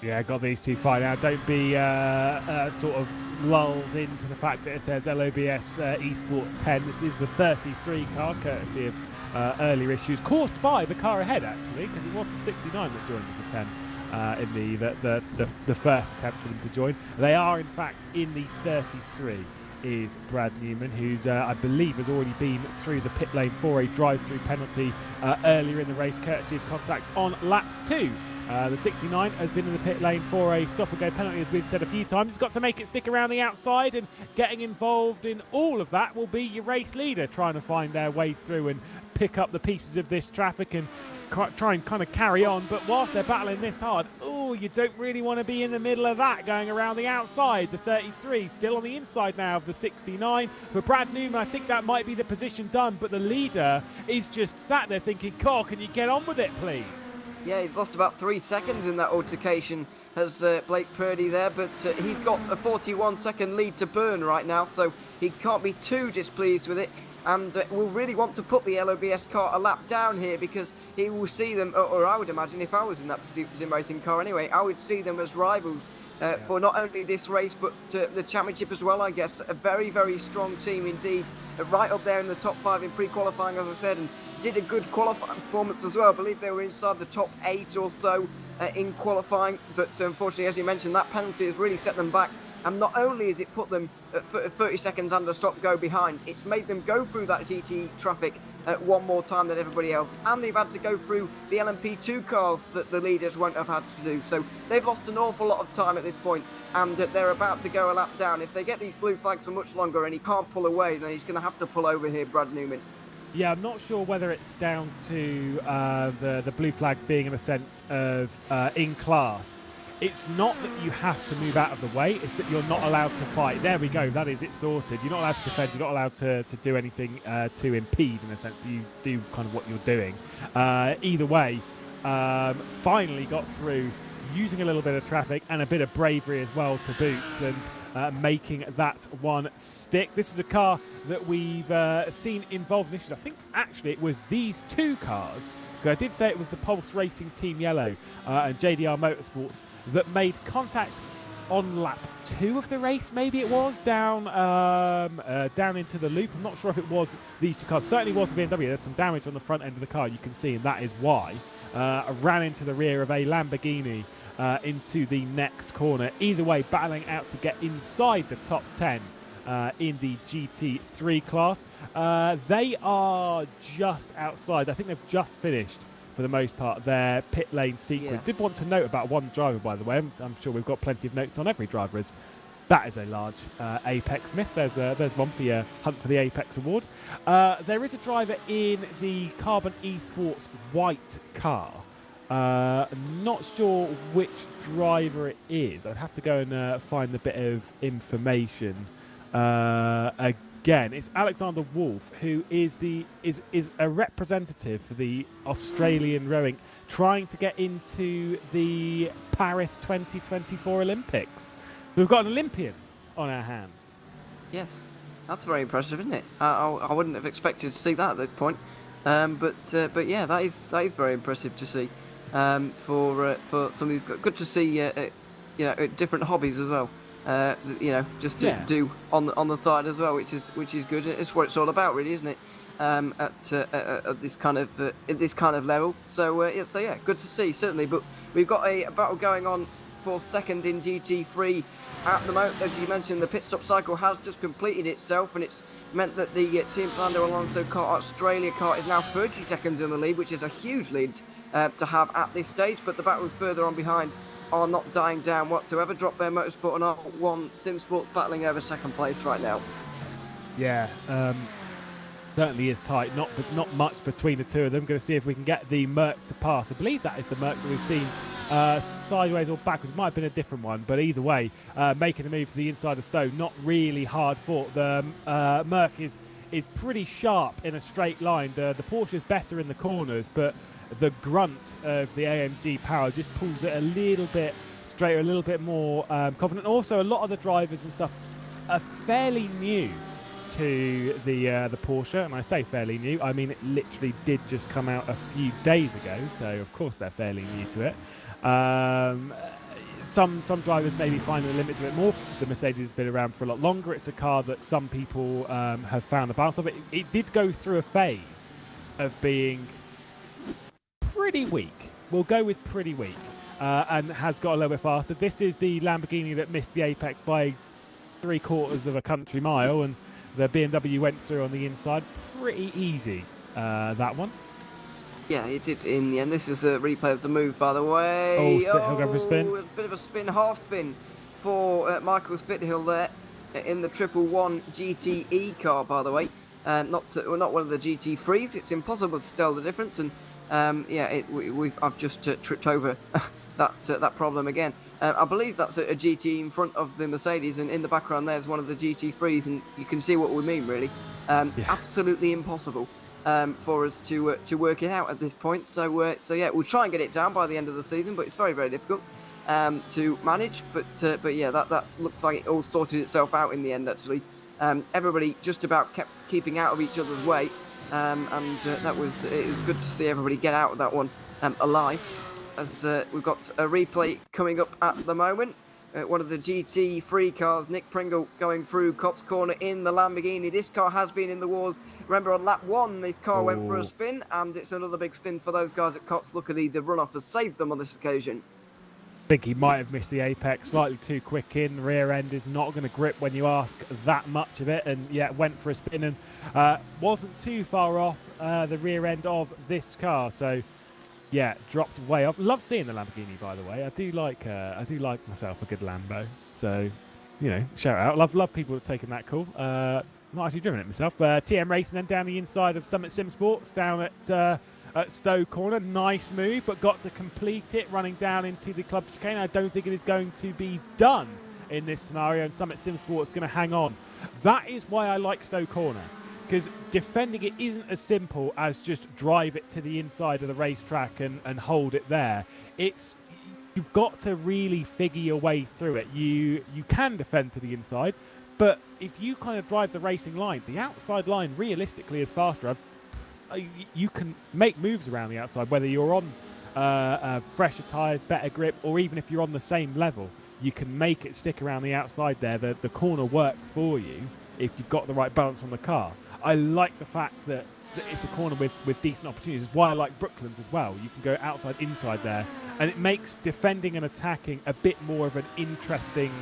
Yeah, got these two fighting out. Don't be sort of lulled into the fact that it says LOBS Esports 10. This is the 33 car, courtesy of earlier issues caused by the car ahead, actually, because it was the 69 that joined the 10 in the first attempt for them to join. They are, in fact, in the 33 is Brad Newman, who's, I believe, has already been through the pit lane for a drive-through penalty earlier in the race, courtesy of contact on lap 2 The 69 has been in the pit lane for a stop-and-go penalty, as we've said a few times. He's got to make it stick around the outside, and getting involved in all of that will be your race leader, trying to find their way through and pick up the pieces of this traffic and try and kind of carry on. But whilst they're battling this hard, you don't really want to be in the middle of that, going around the outside. The 33 still on the inside now of the 69. For Brad Newman, I think that might be the position done, but the leader is just sat there thinking, "Carl, can you get on with it, please?" Yeah, he's lost about 3 seconds in that altercation, has Blake Purdy there, but he's got a 41-second lead to burn right now, so he can't be too displeased with it. And will really want to put the LOBS car a lap down here, because he will see them, or I would imagine if I was in that sim racing car anyway, I would see them as rivals for not only this race but the championship as well, I guess. A very, very strong team indeed, right up there in the top 5 in pre-qualifying, as I said, and did a good qualifying performance as well. I believe they were inside the top 8 or so in qualifying, but unfortunately, as you mentioned, that penalty has really set them back. And not only has it put them at 30 seconds under stop-go behind, it's made them go through that GT traffic one more time than everybody else. And they've had to go through the LMP2 cars that the leaders won't have had to do. So they've lost an awful lot of time at this point, and they're about to go a lap down. If they get these blue flags for much longer and he can't pull away, then he's going to have to pull over here, Brad Newman. Yeah, I'm not sure whether it's down to the blue flags being in a sense of in class. It's not that you have to move out of the way, it's that you're not allowed to fight. There we go, that is it sorted. You're not allowed to defend, you're not allowed to do anything to impede, in a sense, but you do kind of what you're doing. Either way, finally got through using a little bit of traffic and a bit of bravery as well to boot, and making that one stick. This is a car that we've seen involved in issues. I think actually it was these two cars, because I did say it was the Pulse Racing Team Yellow and JDR Motorsports, that made contact on lap 2 of the race, maybe it was, down into the loop. I'm not sure if it was these two cars. Certainly was the BMW. There's some damage on the front end of the car, you can see, and that is why. Ran into the rear of a Lamborghini into the next corner. Either way, battling out to get inside the top 10 in the GT3 class. They are just outside. I think they've just finished, for the most part, their pit lane sequence. Yeah. Did want to note about one driver, by the way. I'm sure we've got plenty of notes on every driver. That is a large Apex miss. There's one for your hunt for the Apex award. There is a driver in the Carbon eSports white car. Not sure which driver it is. I'd have to go and find the bit of information. Again, it's Alexander Wolf, who is a representative for the Australian rowing, trying to get into the Paris 2024 Olympics. We've got an Olympian on our hands. Yes, that's very impressive, isn't it? I wouldn't have expected to see that at this point, but yeah, that is very impressive to see. For somebody who's good to see, different hobbies as well. Just to do on the side as well, which is good. It's what it's all about, really, isn't it? At this kind of level. So yeah, good to see, certainly. But we've got a battle going on for second in GT3 at the moment. As you mentioned, the pit stop cycle has just completed itself, and it's meant that the Team Fernando Alonso car, Australia car, is now 30 seconds in the lead, which is a huge lead to have at this stage. But the battles further on behind are not dying down whatsoever. Drop Bear Motorsport and R1 Sim Sports battling over second place right now. Yeah, certainly is tight. Not much between the two of them. Going to see if we can get the Merc to pass. I believe that is the Merc that we've seen sideways or backwards. It might have been a different one, but either way, making the move to the inside of Stowe, not really hard fought. The Merc is pretty sharp in a straight line. The Porsche is better in the corners, but the grunt of the AMG power just pulls it a little bit straighter, a little bit more confident. Also, a lot of the drivers and stuff are fairly new to the Porsche, and I say fairly new, I mean it literally did just come out a few days ago, so of course they're fairly new to it. Some drivers maybe find the limits a bit more. The Mercedes has been around for a lot longer. It's a car that some people have found the balance of. It did go through a phase of being pretty weak. We'll go with pretty weak, and has got a little bit faster. This is the Lamborghini that missed the apex by 3/4 of a country mile, and the BMW went through on the inside pretty easy, that one. Yeah, he did in the end. This is a replay of the move, by the way. Oh, Spithill going for a spin. A bit of a spin, half spin for Michael Spithill there in the 111 GTE car, by the way. Not one of the GT3s. It's impossible to tell the difference, and I've just tripped over that problem again. I believe that's a GT in front of the Mercedes, and in the background there's one of the GT3s, and you can see what we mean, really. Absolutely impossible for us to work it out at this point. So yeah, we'll try and get it down by the end of the season, but it's very, very difficult to manage. But yeah, that looks like it all sorted itself out in the end, actually. Everybody just about kept keeping out of each other's way, and it was good to see everybody get out of that one alive. As we've got a replay coming up at the moment. One of the GT3 cars, Nick Pringle, going through Cops Corner in the Lamborghini. This car has been in the wars. Remember, on lap 1, this car went for a spin, and it's another big spin for those guys at Cops. Luckily, the runoff has saved them on this occasion. I think he might have missed the apex, slightly too quick in. Rear end is not going to grip when you ask that much of it, and yeah, went for a spin and wasn't too far off the rear end of this car. So yeah, dropped way off. Love seeing the Lamborghini, by the way. I do like myself a good Lambo. So, you know, shout out. Love people that taking that call. Not actually driven it myself. TM Racing then down the inside of Summit Sim Sports, down at Stowe Corner. Nice move, but got to complete it, running down into the club chicane. I don't think it is going to be done in this scenario, and Summit Sim Sports going to hang on. That is why I like Stowe Corner. Because defending it isn't as simple as just drive it to the inside of the racetrack and hold it there. You've got to really figure your way through it. You can defend to the inside, but if you kind of drive the racing line, the outside line realistically is faster. You can make moves around the outside, whether you're on fresher tyres, better grip, or even if you're on the same level, you can make it stick around the outside there. The corner works for you if you've got the right balance on the car. I like the fact that it's a corner with decent opportunities. It's why I like Brooklands as well. You can go outside, inside there, and it makes defending and attacking a bit more of an interesting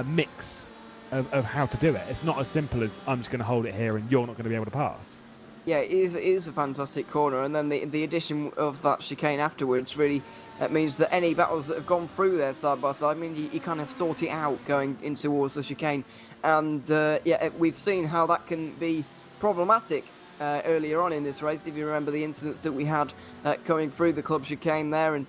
mix of how to do it. It's not as simple as I'm just going to hold it here and you're not going to be able to pass. Yeah, it is a fantastic corner, and then the addition of that chicane afterwards really means that any battles that have gone through there side by side, I mean, you kind of sort it out going in towards the chicane, and we've seen how that can be problematic earlier on in this race. If you remember the incidents that we had coming through the club chicane there, and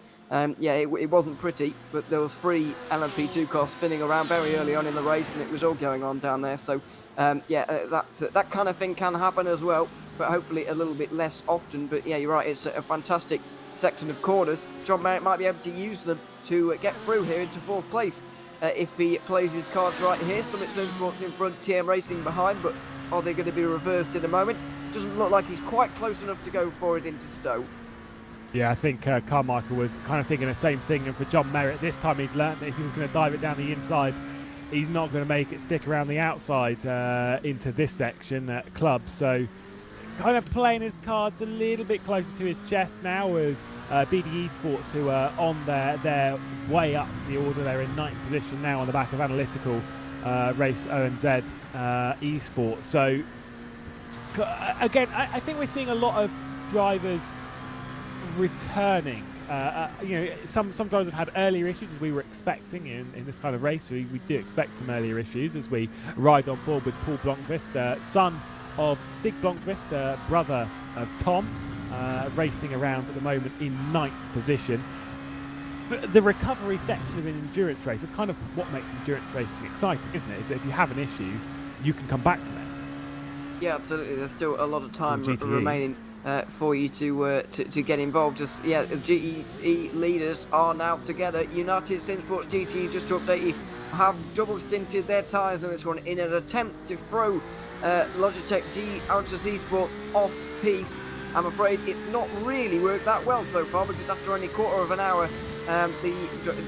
it wasn't pretty, but there was 3 LMP2 cars spinning around very early on in the race, and it was all going on down there. So that kind of thing can happen as well, but hopefully a little bit less often. But yeah, you're right, it's a fantastic section of corners. John Merritt might be able to use them to get through here into 4th place if he plays his cards right here. Summit Sim Sports in front, TM Racing behind, but are they going to be reversed in a moment? Doesn't look like he's quite close enough to go for it into Stowe. Yeah, I think Carmichael was kind of thinking the same thing, and for John Merritt, this time he'd learned that if he was going to dive it down the inside, he's not going to make it stick around the outside into this section at club. So kind of playing his cards a little bit closer to his chest now as BD eSports, who are on their way up the order. They're in 9th position now on the back of Analytical Race ONZ eSports. So again, I think we're seeing a lot of drivers returning. Some drivers have had earlier issues, as we were expecting in this kind of race. We do expect some earlier issues as we ride on board with Paul Blomqvist, son of Stig Blomqvist, brother of Tom, racing around at the moment in 9th position. The recovery section of an endurance race is kind of what makes endurance racing exciting, isn't it? Is that if you have an issue, you can come back from it. Yeah, absolutely. There's still a lot of time remaining for you to get involved. Just the GE leaders are now together. United Sim Sports GT, just to update you, have double stinted their tyres on this one in an attempt to throw Logitech G Autos eSports off piste. I'm afraid it's not really worked that well so far, because after only quarter of an hour,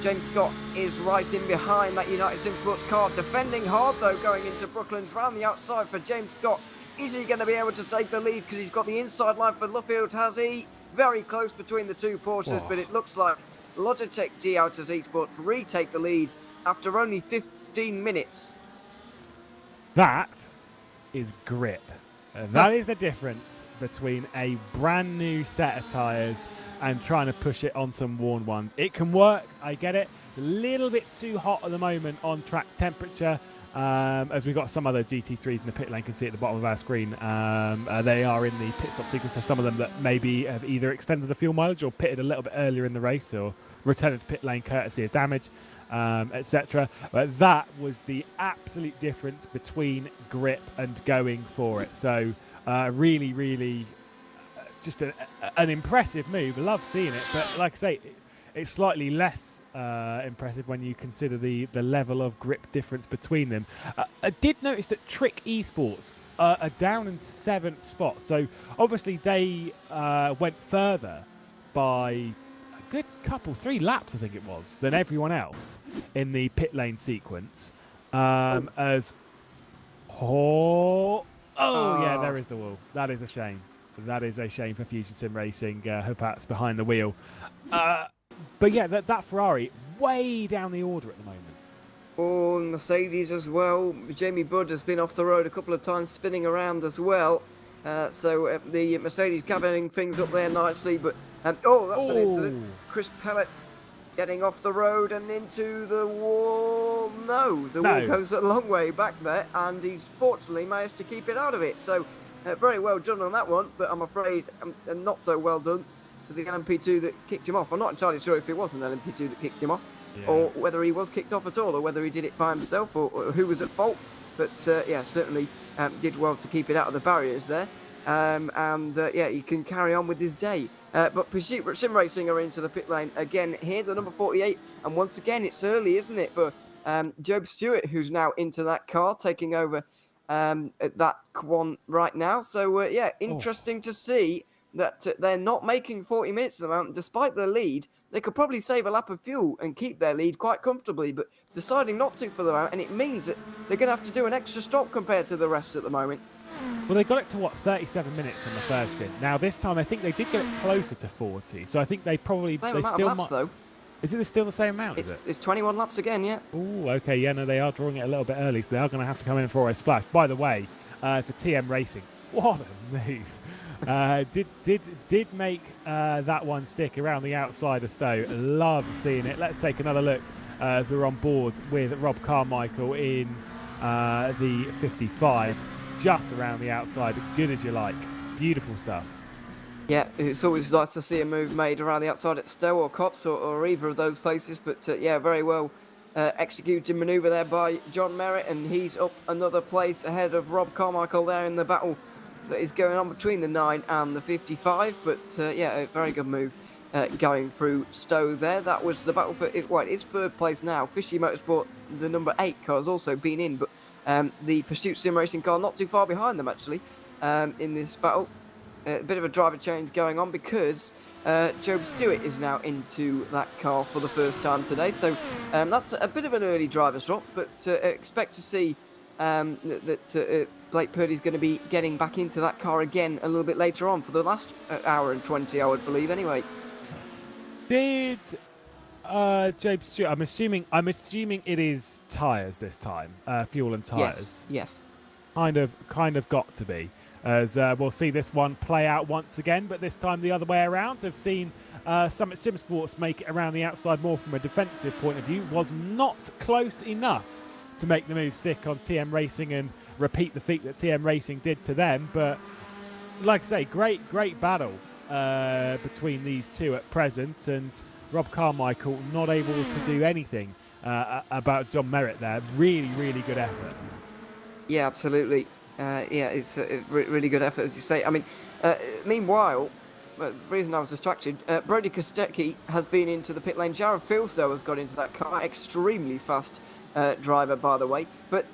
James Scott is right in behind that United Sim Sports car, defending hard though, going into Brooklands round the outside for James Scott. Is he going to be able to take the lead, because he's got the inside line for Luffield, has he? Very close between the two Porsches, but it looks like Logitech G Autos eSports retake the lead after only 15 minutes. That is grip. That is the difference between a brand new set of tyres and trying to push it on some worn ones. It can work, I get it. A little bit too hot at the moment on track temperature. As we've got some other GT3s in the pit lane, can see at the bottom of our screen. They are in the pit stop sequence. So some of them that maybe have either extended the fuel mileage or pitted a little bit earlier in the race or returned to pit lane courtesy of damage, etc. But that was the absolute difference between grip and going for it. So really, really just an impressive move. I love seeing it, but like I say, it's slightly less impressive when you consider the level of grip difference between them. I did notice that Trick eSports are down in 7th spot. So obviously they went further by a good couple, 3 laps, I think it was, than everyone else in the pit lane sequence. Yeah, there is the wall. That is a shame. That is a shame for Future Sim Racing. Hopat's behind the wheel. But yeah, that Ferrari way down the order at the moment. Oh, Mercedes as well. Jamie Budd has been off the road a couple of times, spinning around as well. So the Mercedes cabining things up there nicely. But an incident. Chris Pellet getting off the road and into the wall. No, the wall goes a long way back there, and he's fortunately managed to keep it out of it. So very well done on that one, but I'm afraid not so well done to the LMP2 that kicked him off. I'm not entirely sure if it was an LMP2 that kicked him off, or whether he was kicked off at all, or whether he did it by himself, or who was at fault. But yeah, certainly did well to keep it out of the barriers there. He can carry on with his day. But Pursuit Sim Racing are into the pit lane again here, the number 48. And once again, it's early, isn't it, for Job Stewart, who's now into that car, taking over that one right now. So, interesting to see that they're not making 40 minutes at the moment. Despite their lead, they could probably save a lap of fuel and keep their lead quite comfortably, but deciding not to for the moment, and it means that they're going to have to do an extra stop compared to the rest at the moment. Well, they got it to, 37 minutes on the first stint. Now, this time, I think they did get it closer to 40, so I think they probably... They still might... though. Is it still the same amount, is it? It's 21 laps again, yeah. Oh, okay, yeah, no, they are drawing it a little bit early, so they are going to have to come in for a splash. By the way, for TM Racing, what a move. Did make that one stick around the outside of Stowe. Love seeing it. Let's take another look as we're on board with Rob Carmichael in the 55, just around the outside. Good as you like. Beautiful stuff. Yeah, it's always nice to see a move made around the outside at Stowe or Cops or either of those places. But very well executed manoeuvre there by John Merritt, and he's up another place ahead of Rob Carmichael there in the battle that is going on between the 9 and the 55. But a very good move going through Stowe there. That was the battle for it's third place now. Fishy Motorsport, the number 8 car, has also been in, but the Pursuit Sim Racing car not too far behind them actually in this battle. A bit of a driver change going on because Job Stewart is now into that car for the first time today. So that's a bit of an early driver swap, but expect to see that Blake Purdy's going to be getting back into that car again a little bit later on for the last hour and 20, I would believe, anyway. Did Job Stewart? I'm assuming it is tyres this time, fuel and tyres. Yes. Kind of got to be. As we'll see this one play out once again, but this time the other way around. I've seen Summit Sim Sports make it around the outside more from a defensive point of view. Was not close enough to make the move stick on TM Racing and repeat the feat that TM Racing did to them. But like I say, great battle between these two at present, and Rob Carmichael not able to do anything about John Merritt there. Really good effort. Yeah, absolutely. It's a really good effort, as you say. I mean, meanwhile, the reason I was distracted, Brody Kostecki has been into the pit lane. Jared Filso has got into that car. Extremely fast driver, by the way. But,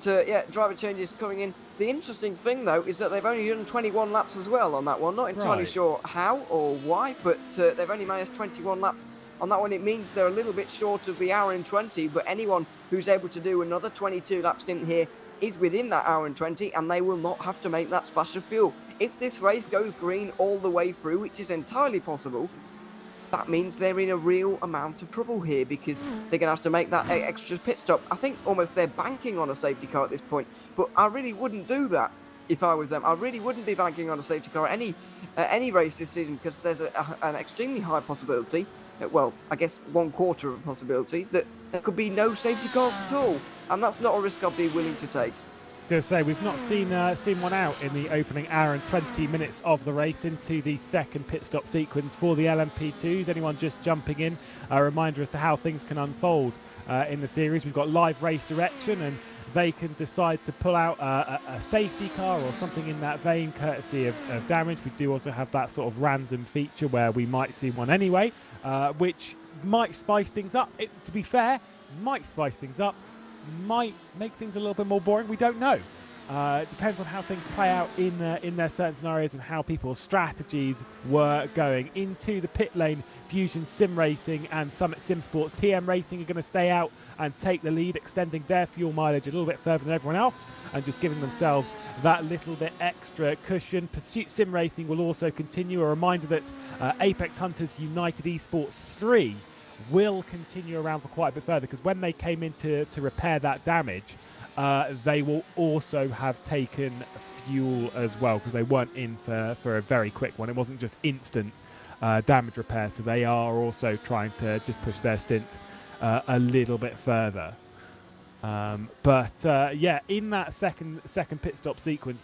driver changes coming in. The interesting thing, though, is that they've only done 21 laps as well on that one. Not entirely sure how or why, but they've only managed 21 laps on that one. It means they're a little bit short of the hour and 20, but anyone who's able to do another 22 lap stint here is within that hour and 20, and they will not have to make that splash of fuel. If this race goes green all the way through, which is entirely possible, that means they're in a real amount of trouble here because they're going to have to make that extra pit stop. I think almost they're banking on a safety car at this point, but I really wouldn't do that if I was them. I really wouldn't be banking on a safety car any race this season, because there's an extremely high possibility, well, I guess 1/4 of a possibility, that there could be no safety cars at all, and that's not a risk I'd be willing to take. Going to say, we've not seen one out in the opening hour and 20 minutes of the race into the second pit stop sequence for the LMP2s. Anyone just jumping in, a reminder as to how things can unfold in the series. We've got live race direction, and they can decide to pull out a safety car or something in that vein, courtesy of damage. We do also have that sort of random feature where we might see one anyway, which might spice things up. To be fair, might spice things up, might make things a little bit more boring. We don't know. It depends on how things play out in their certain scenarios and how people's strategies were going into the pit lane. Fusion Sim Racing and Summit Sim Sports TM Racing are going to stay out and take the lead, extending their fuel mileage a little bit further than everyone else and just giving themselves that little bit extra cushion. Pursuit Sim Racing will also continue. A reminder that Apex Hunters United eSports 3 will continue around for quite a bit further, because when they came in to repair that damage, they will also have taken fuel as well, because they weren't in for a very quick one. It wasn't just instant damage repair, so they are also trying to just push their stint a little bit further. Yeah, in that second pit stop sequence,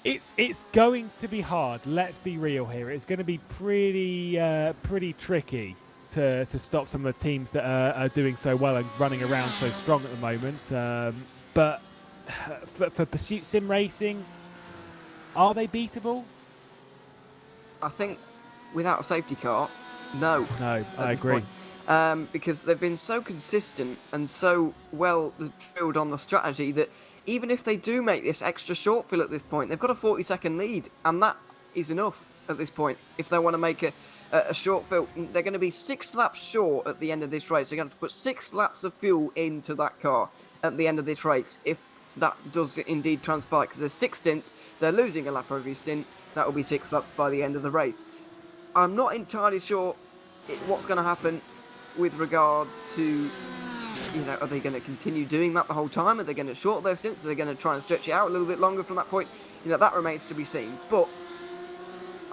it's going to be hard. Let's be real here. It's going to be pretty tricky to stop some of the teams that are doing so well and running around so strong at the moment. But for Pursuit Sim Racing, are they beatable? I think without a safety car, no. No, I agree. Because they've been so consistent and so well drilled on the strategy that even if they do make this extra short fill at this point, they've got a 40-second lead, and that is enough at this point. If they want to make a short fill, they're going to be 6 laps short at the end of this race. They're going to have to put 6 laps of fuel into that car at the end of this race, if that does indeed transpire, because there's 6 stints. They're losing a lap every stint. That will be 6 laps by the end of the race. I'm not entirely sure what's going to happen with regards to, are they going to continue doing that the whole time? Are they going to shorten their stints? Are they going to try and stretch it out a little bit longer from that point? That remains to be seen. But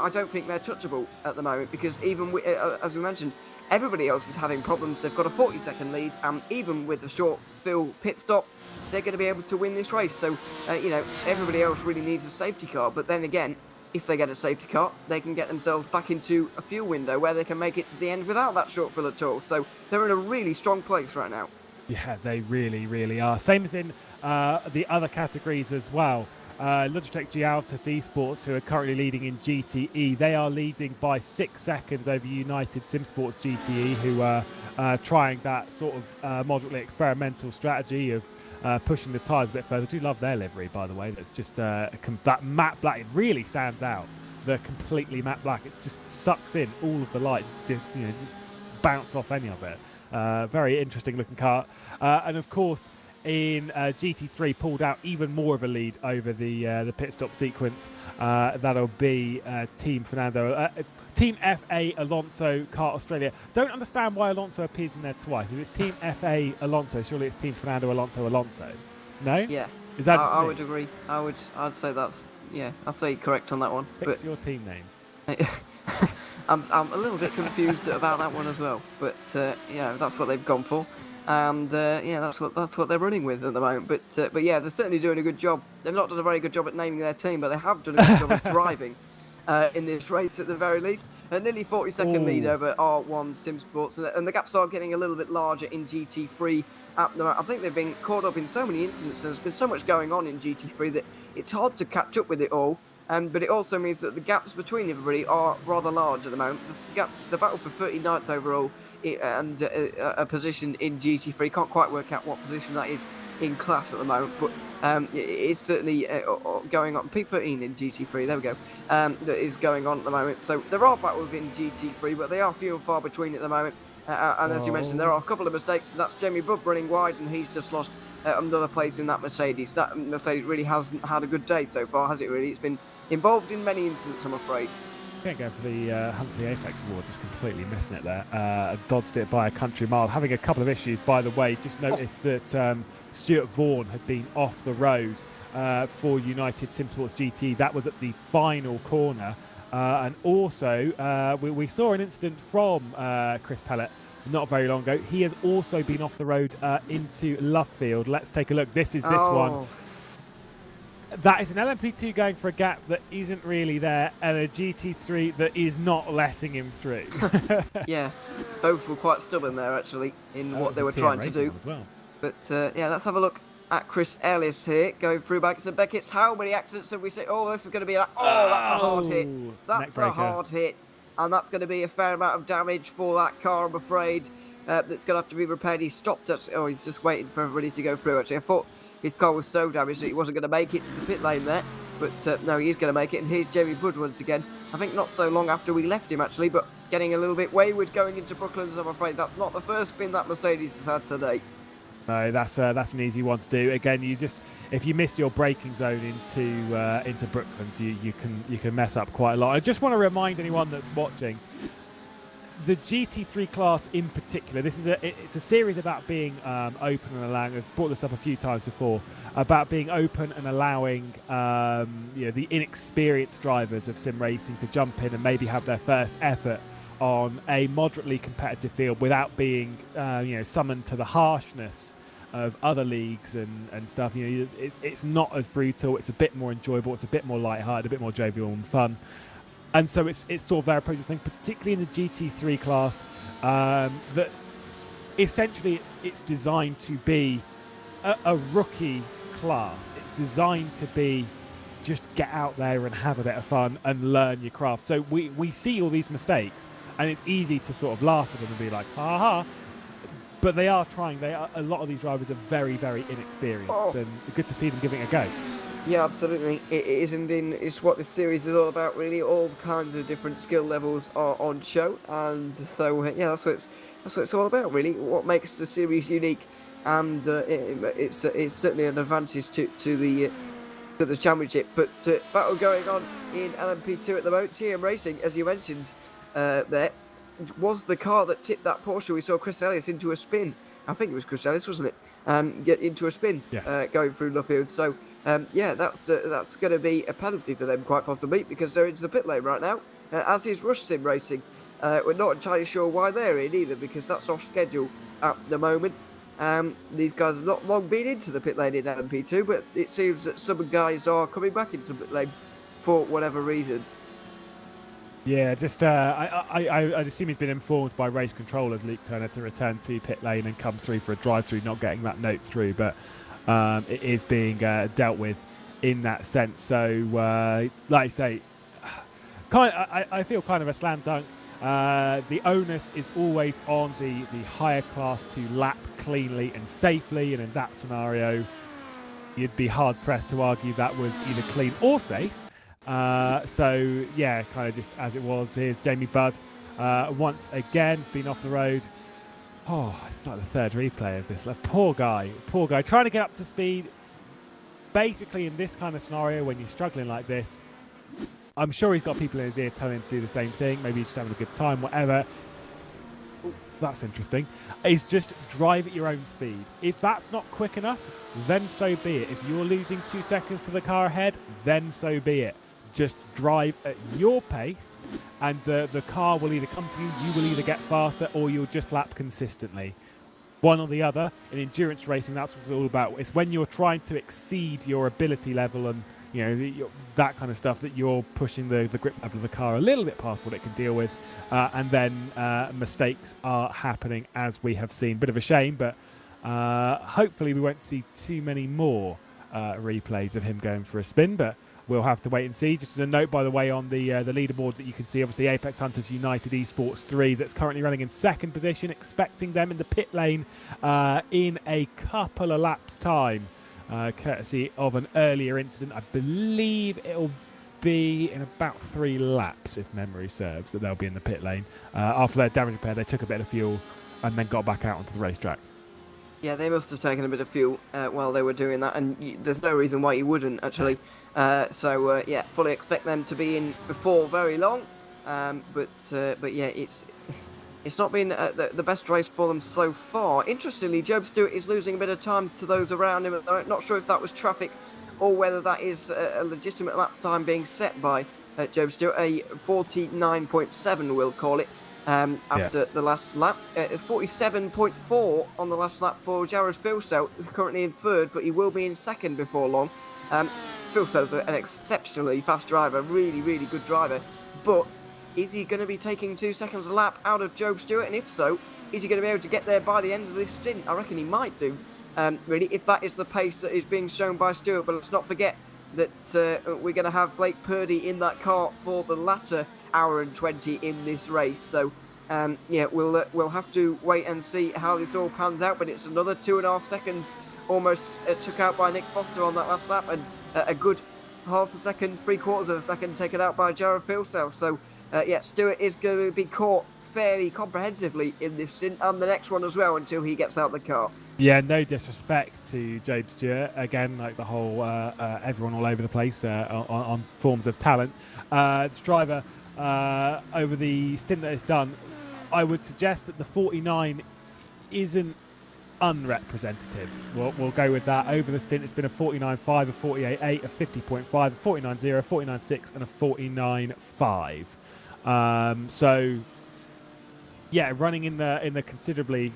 I don't think they're touchable at the moment, because even as we mentioned, everybody else is having problems. They've got a 40-second lead, and even with a short fill pit stop, they're going to be able to win this race. So, everybody else really needs a safety car. But then again, if they get a safety car, they can get themselves back into a fuel window where they can make it to the end without that short fill at all. So they're in a really strong place right now. Yeah, they really, really are. Same as in the other categories as well. Logitech G Altus eSports, who are currently leading in GTE, they are leading by 6 seconds over United Sim Sports GTE, who are trying that sort of moderately experimental strategy of pushing the tyres a bit further. I do love their livery, by the way. That's just that matte black. It really stands out. The completely matte black. It just sucks in all of the lights. Doesn't bounce off any of it. Very interesting looking car. And of course, in GT3 pulled out even more of a lead over the pit stop sequence. That'll be Team Fernando, Team FA Alonso Kart Australia. Don't understand why Alonso appears in there twice. If it's Team FA Alonso, surely it's Team Fernando Alonso. No? Yeah. Is that just I me? would agree. I'd say that's, I'd say correct on that one. Fix your team names. I'm a little bit confused about that one as well, but that's what they've gone for. And that's what they're running with at the moment. But yeah, they're certainly doing a good job. They've not done a very good job at naming their team, but they have done a good job of driving in this race at the very least. A nearly 40-second lead over R1 Sim Sports, and the gaps are getting a little bit larger in GT3 at the moment. I think they've been caught up in so many incidents, and there's been so much going on in GT3 that it's hard to catch up with it all. But it also means that the gaps between everybody are rather large at the moment. The battle for 39th overall and a position in GT3, can't quite work out what position that is in class at the moment, but it's certainly going on. P13 in GT3, there we go, that is going on at the moment. So there are battles in GT3, but they are few and far between at the moment. And as you mentioned, there are a couple of mistakes, and that's Jamie Bubb running wide, and he's just lost another place in that Mercedes. That Mercedes really hasn't had a good day so far, has it really? It's been involved in many incidents, I'm afraid. Can't go for the Hunt for the Apex Award, just completely missing it there. Dodged it by a country mile. Having a couple of issues, by the way. Just noticed that Stuart Vaughan had been off the road for United SimSports GT. That was at the final corner. And also, we saw an incident from Chris Pellet not very long ago. He has also been off the road into Lovefield. Let's take a look. This is this one. That is an LMP2 going for a gap that isn't really there, and a GT3 that is not letting him through. Yeah, both were quite stubborn there, actually, in what they were trying to do. As well. But, yeah, let's have a look at Chris Ellis here, going through Bankers and Beckett's. How many accidents have we seen? Oh, this is going to be... that's a hard hit. That's a hard hit. And that's going to be a fair amount of damage for that car, I'm afraid. That's going to have to be repaired. He stopped at... Oh, he's just waiting for everybody to go through, actually. I thought his car was so damaged that he wasn't going to make it to the pit lane there. But no, he is going to make it. And here's Jamie Budd once again. I think not so long after we left him, actually, but getting a little bit wayward going into Brooklands, I'm afraid. That's not the first spin that Mercedes has had today. No, that's an easy one to do. Again, if you miss your braking zone into Brooklands, you can mess up quite a lot. I just want to remind anyone that's watching, the GT3 class in particular, it's a series about being open and allowing. I've brought this up a few times before, about being open and allowing the inexperienced drivers of sim racing to jump in and maybe have their first effort on a moderately competitive field without being summoned to the harshness of other leagues and stuff. It's not as brutal. It's a bit more enjoyable. It's a bit more lighthearted, a bit more jovial and fun. And so it's sort of their approach to thing, particularly in the GT3 class, that essentially it's designed to be a rookie class. It's designed to be just get out there and have a bit of fun and learn your craft. So we see all these mistakes, and it's easy to sort of laugh at them and be like, ha ha. But they are trying. A lot of these drivers are very, very inexperienced, and good to see them giving it a go. Yeah, absolutely. It is indeed. It's what this series is all about, really. All kinds of different skill levels are on show, and so yeah, that's what it's all about, really. What makes the series unique, and it's certainly an advantage to the championship. But battle going on in LMP2 at the moment. TM Racing, as you mentioned, there was the car that tipped that Porsche. We saw Chris Ellis into a spin. I think it was Chris Ellis, wasn't it? Get into a spin, yes. Going through Lovefield. So. Yeah, that's going to be a penalty for them, quite possibly, because they're into the pit lane right now, as is Rush Sim Racing. We're not entirely sure why they're in either, because that's off schedule at the moment. These guys have not long been into the pit lane in LMP2, but it seems that some guys are coming back into the pit lane for whatever reason. Yeah, just I'd assume he's been informed by race controllers, Luke Turner, to return to pit lane and come through for a drive-through, not getting that note through, but it is being dealt with in that sense. So, like I say, I feel kind of a slam dunk. The onus is always on the higher class to lap cleanly and safely, and in that scenario, you'd be hard-pressed to argue that was either clean or safe. So, yeah, kind of just as it was. Here's Jamie Budd once again. He's been off the road. Oh, it's like the third replay of this. Like, poor guy, trying to get up to speed. Basically, in this kind of scenario, when you're struggling like this, I'm sure he's got people in his ear telling him to do the same thing. Maybe he's just having a good time, whatever. Ooh, that's interesting. Is just drive at your own speed. If that's not quick enough, then so be it. If you're losing 2 seconds to the car ahead, then so be it. Just drive at your pace, and the car will either come to you, you will either get faster, or you'll just lap consistently. One or the other. In endurance racing, that's what it's all about. It's when you're trying to exceed your ability level and that kind of stuff that you're pushing the grip level of the car a little bit past what it can deal with, and then mistakes are happening, as we have seen. Bit of a shame, but hopefully we won't see too many more replays of him going for a spin, but we'll have to wait and see. Just as a note, by the way, on the leaderboard that you can see, obviously Apex Hunters United eSports 3, that's currently running in second position, expecting them in the pit lane in a couple of laps' time, courtesy of an earlier incident. I believe it'll be in about 3 laps, if memory serves, that they'll be in the pit lane. After their damage repair, they took a bit of fuel and then got back out onto the racetrack. Yeah, they must have taken a bit of fuel while they were doing that, and there's no reason why you wouldn't, actually. So yeah, fully expect them to be in before very long. But yeah, it's not been the best race for them so far. Interestingly, Job Stewart is losing a bit of time to those around him. I'm not sure if that was traffic or whether that is a legitimate lap time being set by Job Stewart, a 49.7 we'll call it, after the last lap. 47.4 on the last lap for Jared Filsell, currently in third, but he will be in second before long. Filsell's an exceptionally fast driver, really, really good driver, but is he going to be taking 2 seconds a lap out of Job Stewart? And if so, is he going to be able to get there by the end of this stint? I reckon he might do, really, if that is the pace that is being shown by Stewart. But let's not forget that we're going to have Blake Purdy in that car for the latter hour and 20 in this race. So, we'll have to wait and see how this all pans out. But it's another 2.5 seconds almost took out by Nick Foster on that last lap, and a good half a second, 3/4 of a second taken out by Jared Filsell. So, Stewart is going to be caught fairly comprehensively in this stint and the next one as well until he gets out the car. Yeah, no disrespect to Job Stewart. Again, like the whole everyone all over the place on forms of talent. This driver over the stint that it's done, I would suggest that the 49 isn't unrepresentative. We'll go with that. Over the stint, it's been a 49.5, a 48.8, a 50.5, a 49.0, a 49.6, and a 49.5. So, yeah, running in the considerably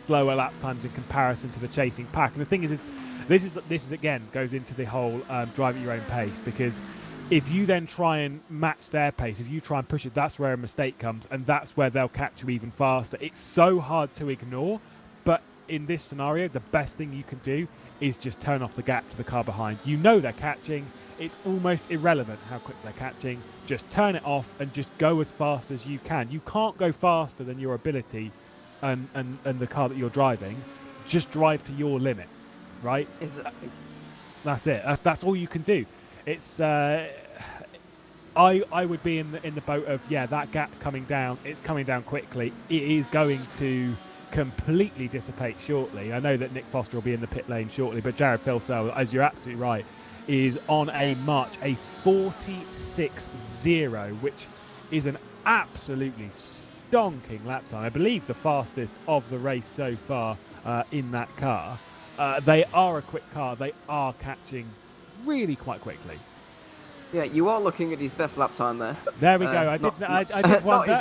slower lap times in comparison to the chasing pack. And the thing is this is again goes into the whole drive at your own pace, because if you then try and match their pace, if you try and push it, that's where a mistake comes, and that's where they'll catch you even faster. It's so hard to ignore, but in this scenario, the best thing you can do is just turn off the gap to the car behind. You know they're catching. It's almost irrelevant how quick they're catching. Just turn it off and just go as fast as you can. You can't go faster than your ability and the car that you're driving. Just drive to your limit, right? Exactly. That's it. That's all you can do. It's I would be in the boat of, yeah, that gap's coming down. It's coming down quickly. It is going to completely dissipate shortly. I know that Nick Foster will be in the pit lane shortly, but Jared Filsell, as you're absolutely right, is on a march, a 46.0, which is an absolutely stonking lap time. I believe the fastest of the race so far in that car. They are a quick car. They are catching really quite quickly. Yeah, you are looking at his best lap time there. There we go. I did wonder.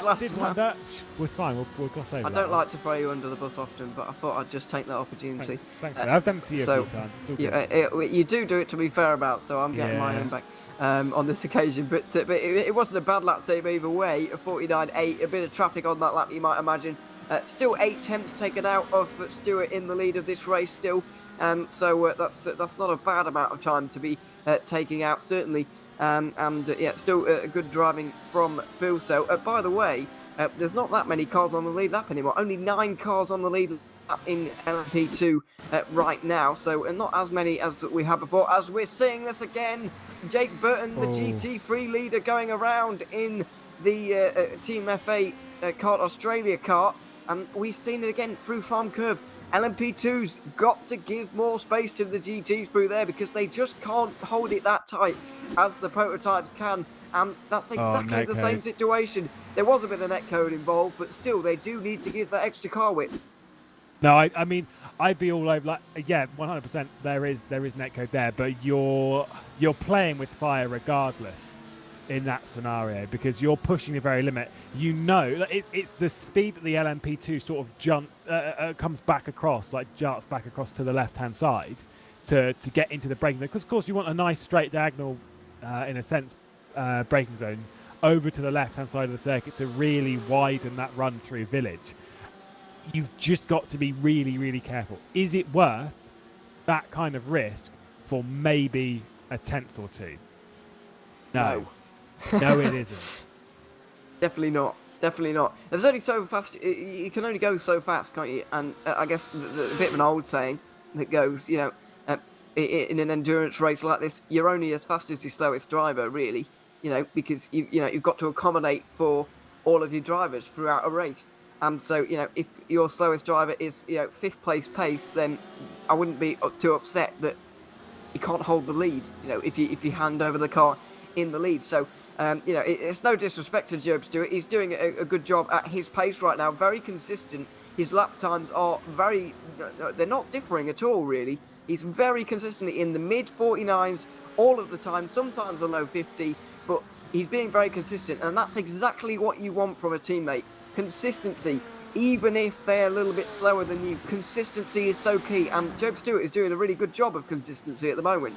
Was fine. We'll gloss over I don't like to throw you under the bus often, but I thought I'd just take that opportunity. Thanks mate. I've done it to you a few times. It's all good. You do it to be fair about, so I'm getting my own back on this occasion. But it wasn't a bad lap time either way. A 49.8, a bit of traffic on that lap, you might imagine. Still 8 tenths taken out of Stewart in the lead of this race still. So that's not a bad amount of time to be taking out, certainly. Still good driving from Filsell. By the way, there's not that many cars on the lead lap anymore. Only 9 cars on the lead lap in LMP2 right now. So not as many as we had before. As we're seeing this again, Jake Burton, the GT3 leader, going around in the Team FA Kart Australia car. And we've seen it again through Farm Curve. LMP2's got to give more space to the GTs through there, because they just can't hold it that tight as the prototypes can. And that's exactly the same situation. There was a bit of netcode involved, but still, they do need to give that extra car width. No, I mean, I'd be all over, like, yeah, 100% there is netcode there, but you're playing with fire regardless in that scenario, because you're pushing the very limit. You know, it's the speed that the LMP2 sort of comes back across, like jarts back across to the left-hand side to get into the braking zone. Because, of course, you want a nice straight diagonal, in a sense, braking zone over to the left-hand side of the circuit to really widen that run through Village. You've just got to be really, really careful. Is it worth that kind of risk for maybe a tenth or two? No. No, it isn't. Definitely not. Definitely not. There's only so fast. You can only go so fast, can't you? And I guess the bit of an old saying that goes, in an endurance race like this, you're only as fast as your slowest driver, really. Because you've got to accommodate for all of your drivers throughout a race. So if your slowest driver is 5th place pace, then I wouldn't be too upset that you can't hold the lead. If you hand over the car in the lead. So. It's no disrespect to Job Stewart. He's doing a good job at his pace right now. Very consistent. His lap times are they're not differing at all, really. He's very consistently in the mid 49s all of the time, sometimes a low 50, but he's being very consistent, and that's exactly what you want from a teammate. Consistency. Even if they're a little bit slower than you, consistency is so key, and Job Stewart is doing a really good job of consistency at the moment.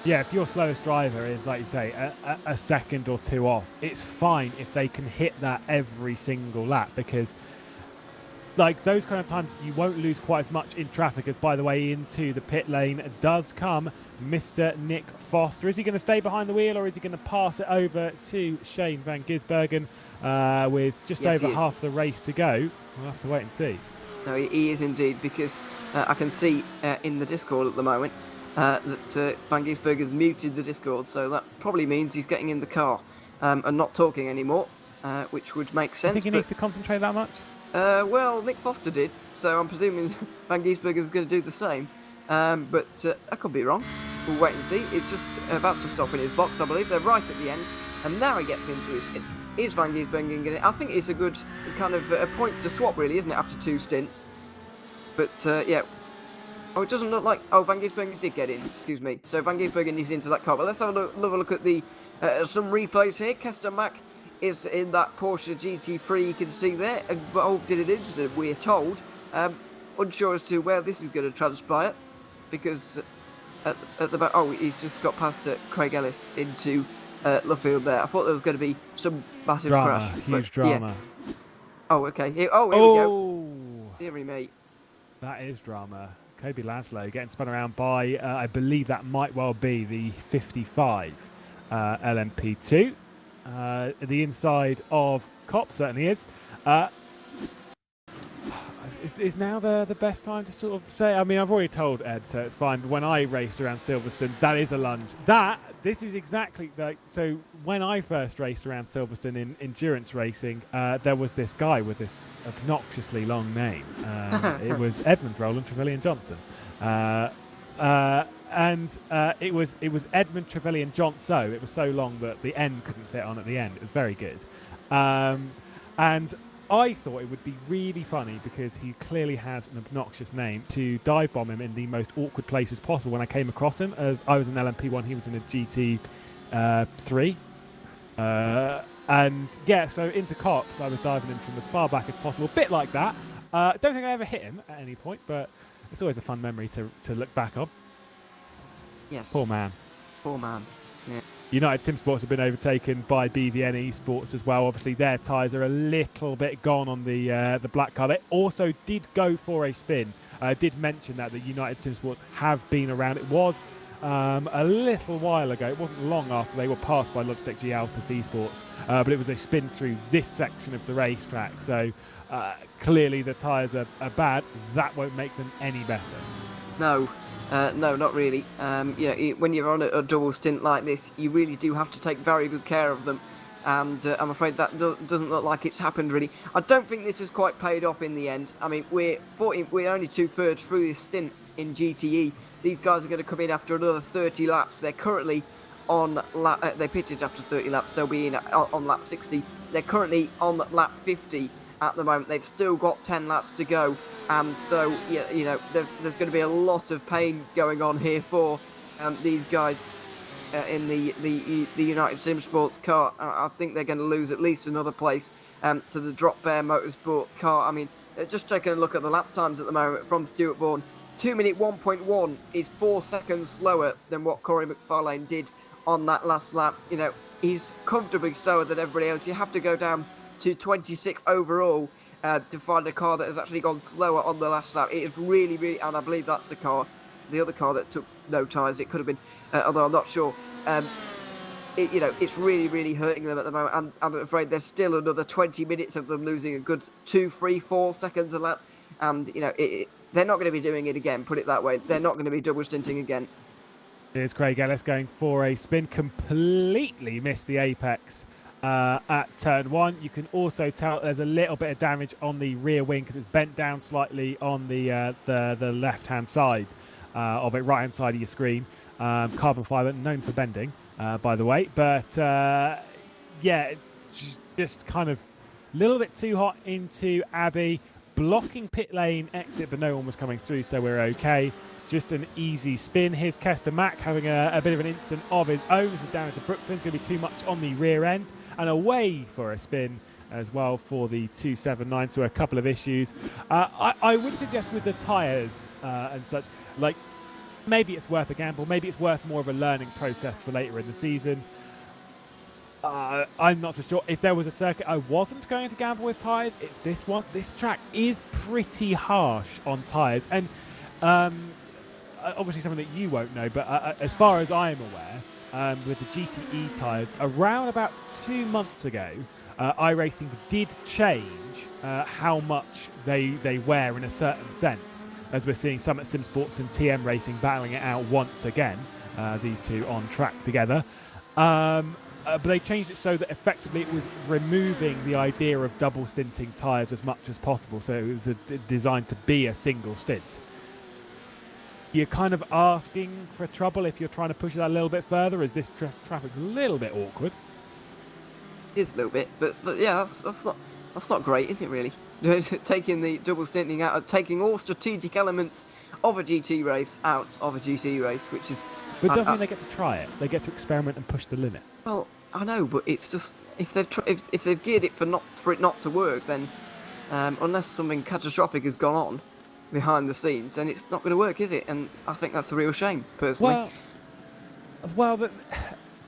Yeah, if your slowest driver is, like you say, a second or two off, it's fine if they can hit that every single lap, because like those kind of times you won't lose quite as much in traffic. As, by the way, into the pit lane does come Mr. Nick Foster. Is he going to stay behind the wheel, or is he going to pass it over to Shane van Gisbergen with just over half the race to go? We'll have to wait and see. No, he is indeed, because I can see in the Discord at the moment that Van Gisbergen's muted the Discord, so that probably means he's getting in the car and not talking anymore, which would make sense. I think he needs to concentrate that much? Well, Nick Foster did, so I'm presuming Van Gisbergen's going to do the same. But I could be wrong. We'll wait and see. He's just about to stop in his box, I believe. They're right at the end, and now he gets into his pit. Is Van Gisbergen getting it? I think it's a good kind of a point to swap, really, isn't it, after 2 stints? But yeah. Oh, it doesn't look like... Oh, Van Gisbergen did get in, excuse me. So Van Gisbergen is into that car. But let's have a look at the some replays here. Kester Mack is in that Porsche GT3, you can see there, involved in an incident, we're told. Unsure as to where this is going to transpire, because at the back... Oh, he's just got past Craig Ellis into Luffield there. I thought there was going to be some massive crash. Huge drama. Yeah. Oh, okay. Here we go. Deary mate. That is drama. Kobe Laszlo getting spun around by, I believe that might well be the 55 LMP2. The inside of Cop certainly is. Is now the best time to sort of say? I mean, I've already told Ed, so it's fine. But when I raced around Silverstone, that is a lunge. This is exactly like. So when I first raced around Silverstone in endurance racing, there was this guy with this obnoxiously long name. It was Edmund Roland Trevelyan Johnson, and it was Edmund Trevelyan Johnson. It was so long that the N couldn't fit on at the end. It was very good, and I thought it would be really funny, because he clearly has an obnoxious name, to dive bomb him in the most awkward places possible when I came across him, as I was an LMP1, he was in a GT3. And yeah, so into Cops, I was diving him from as far back as possible, a bit like that. Don't think I ever hit him at any point, but it's always a fun memory to look back on. Yes. Poor man. Poor man. Yeah. United Sim Sports have been overtaken by BVN eSports as well. Obviously, their tyres are a little bit gone on the black car. They also did go for a spin. Did mention that the United Sim Sports have been around. It was a little while ago. It wasn't long after they were passed by Logitech G Altus eSports, but it was a spin through this section of the racetrack. So clearly the tyres are bad. That won't make them any better. No. No, not really. When you're on a double stint like this, you really do have to take very good care of them, and I'm afraid that doesn't look like it's happened really. I don't think this has quite paid off in the end. I mean, we're only 2/3 through this stint in GTE. These guys are going to come in after another 30 laps. They're currently on lap. They pitted after 30 laps. They'll be in on lap 60. They're currently on lap 50 at the moment. They've still got 10 laps to go. And so, there's going to be a lot of pain going on here for these guys in the United Sim Sports car. I think they're going to lose at least another place to the Drop Bear Motorsport car. I mean, just taking a look at the lap times at the moment from Stuart Vaughan, 2-minute 1.1 is 4 seconds slower than what Corey McFarlane did on that last lap. He's comfortably slower than everybody else. You have to go down to 26th overall to find a car that has actually gone slower on the last lap. It is really, really, and I believe that's the other car that took no tyres. It could have been, although I'm not sure. It's really, really hurting them at the moment. And I'm afraid there's still another 20 minutes of them losing a good 2, 3, 4 seconds a lap. And, they're not going to be doing it again, put it that way. They're not going to be double stinting again. Here's Craig Ellis going for a spin, completely missed the apex at turn 1. You can also tell there's a little bit of damage on the rear wing because it's bent down slightly on the left-hand side of it, right-hand side of your screen. Carbon fibre, known for bending, by the way. But, just kind of a little bit too hot into Abbey, blocking pit lane exit, but no one was coming through, so we're okay. just an easy spin. Here's Kester Mack having a bit of an instant of his own. This is down into Brooklyn. It's going to be too much on the rear end, and away for a spin as well for the 279. So a couple of issues. I would suggest with the tyres and such, like, maybe it's worth a gamble. Maybe it's worth more of a learning process for later in the season. I'm not so sure. If there was a circuit I wasn't going to gamble with tyres, it's this one. This track is pretty harsh on tyres, and obviously something that you won't know, but as far as I am aware, with the GTE tyres, around about 2 months ago, iRacing did change how much they wear in a certain sense, as we're seeing some at SimSports and TM Racing battling it out once again, these two on track together. But they changed it so that effectively it was removing the idea of double stinting tyres as much as possible. So it was designed to be a single stint. You're kind of asking for trouble if you're trying to push that a little bit further, as this traffic's a little bit awkward. It is a little bit, but yeah, that's not great, is it really? Taking the double stinting out, taking all strategic elements of a GT race out of a GT race, which is. But it doesn't mean they get to try it. They get to experiment and push the limit. Well, I know, but it's just if they've geared it for it not to work, then unless something catastrophic has gone on behind the scenes, then it's not going to work, is it? And I think that's a real shame, personally. Well,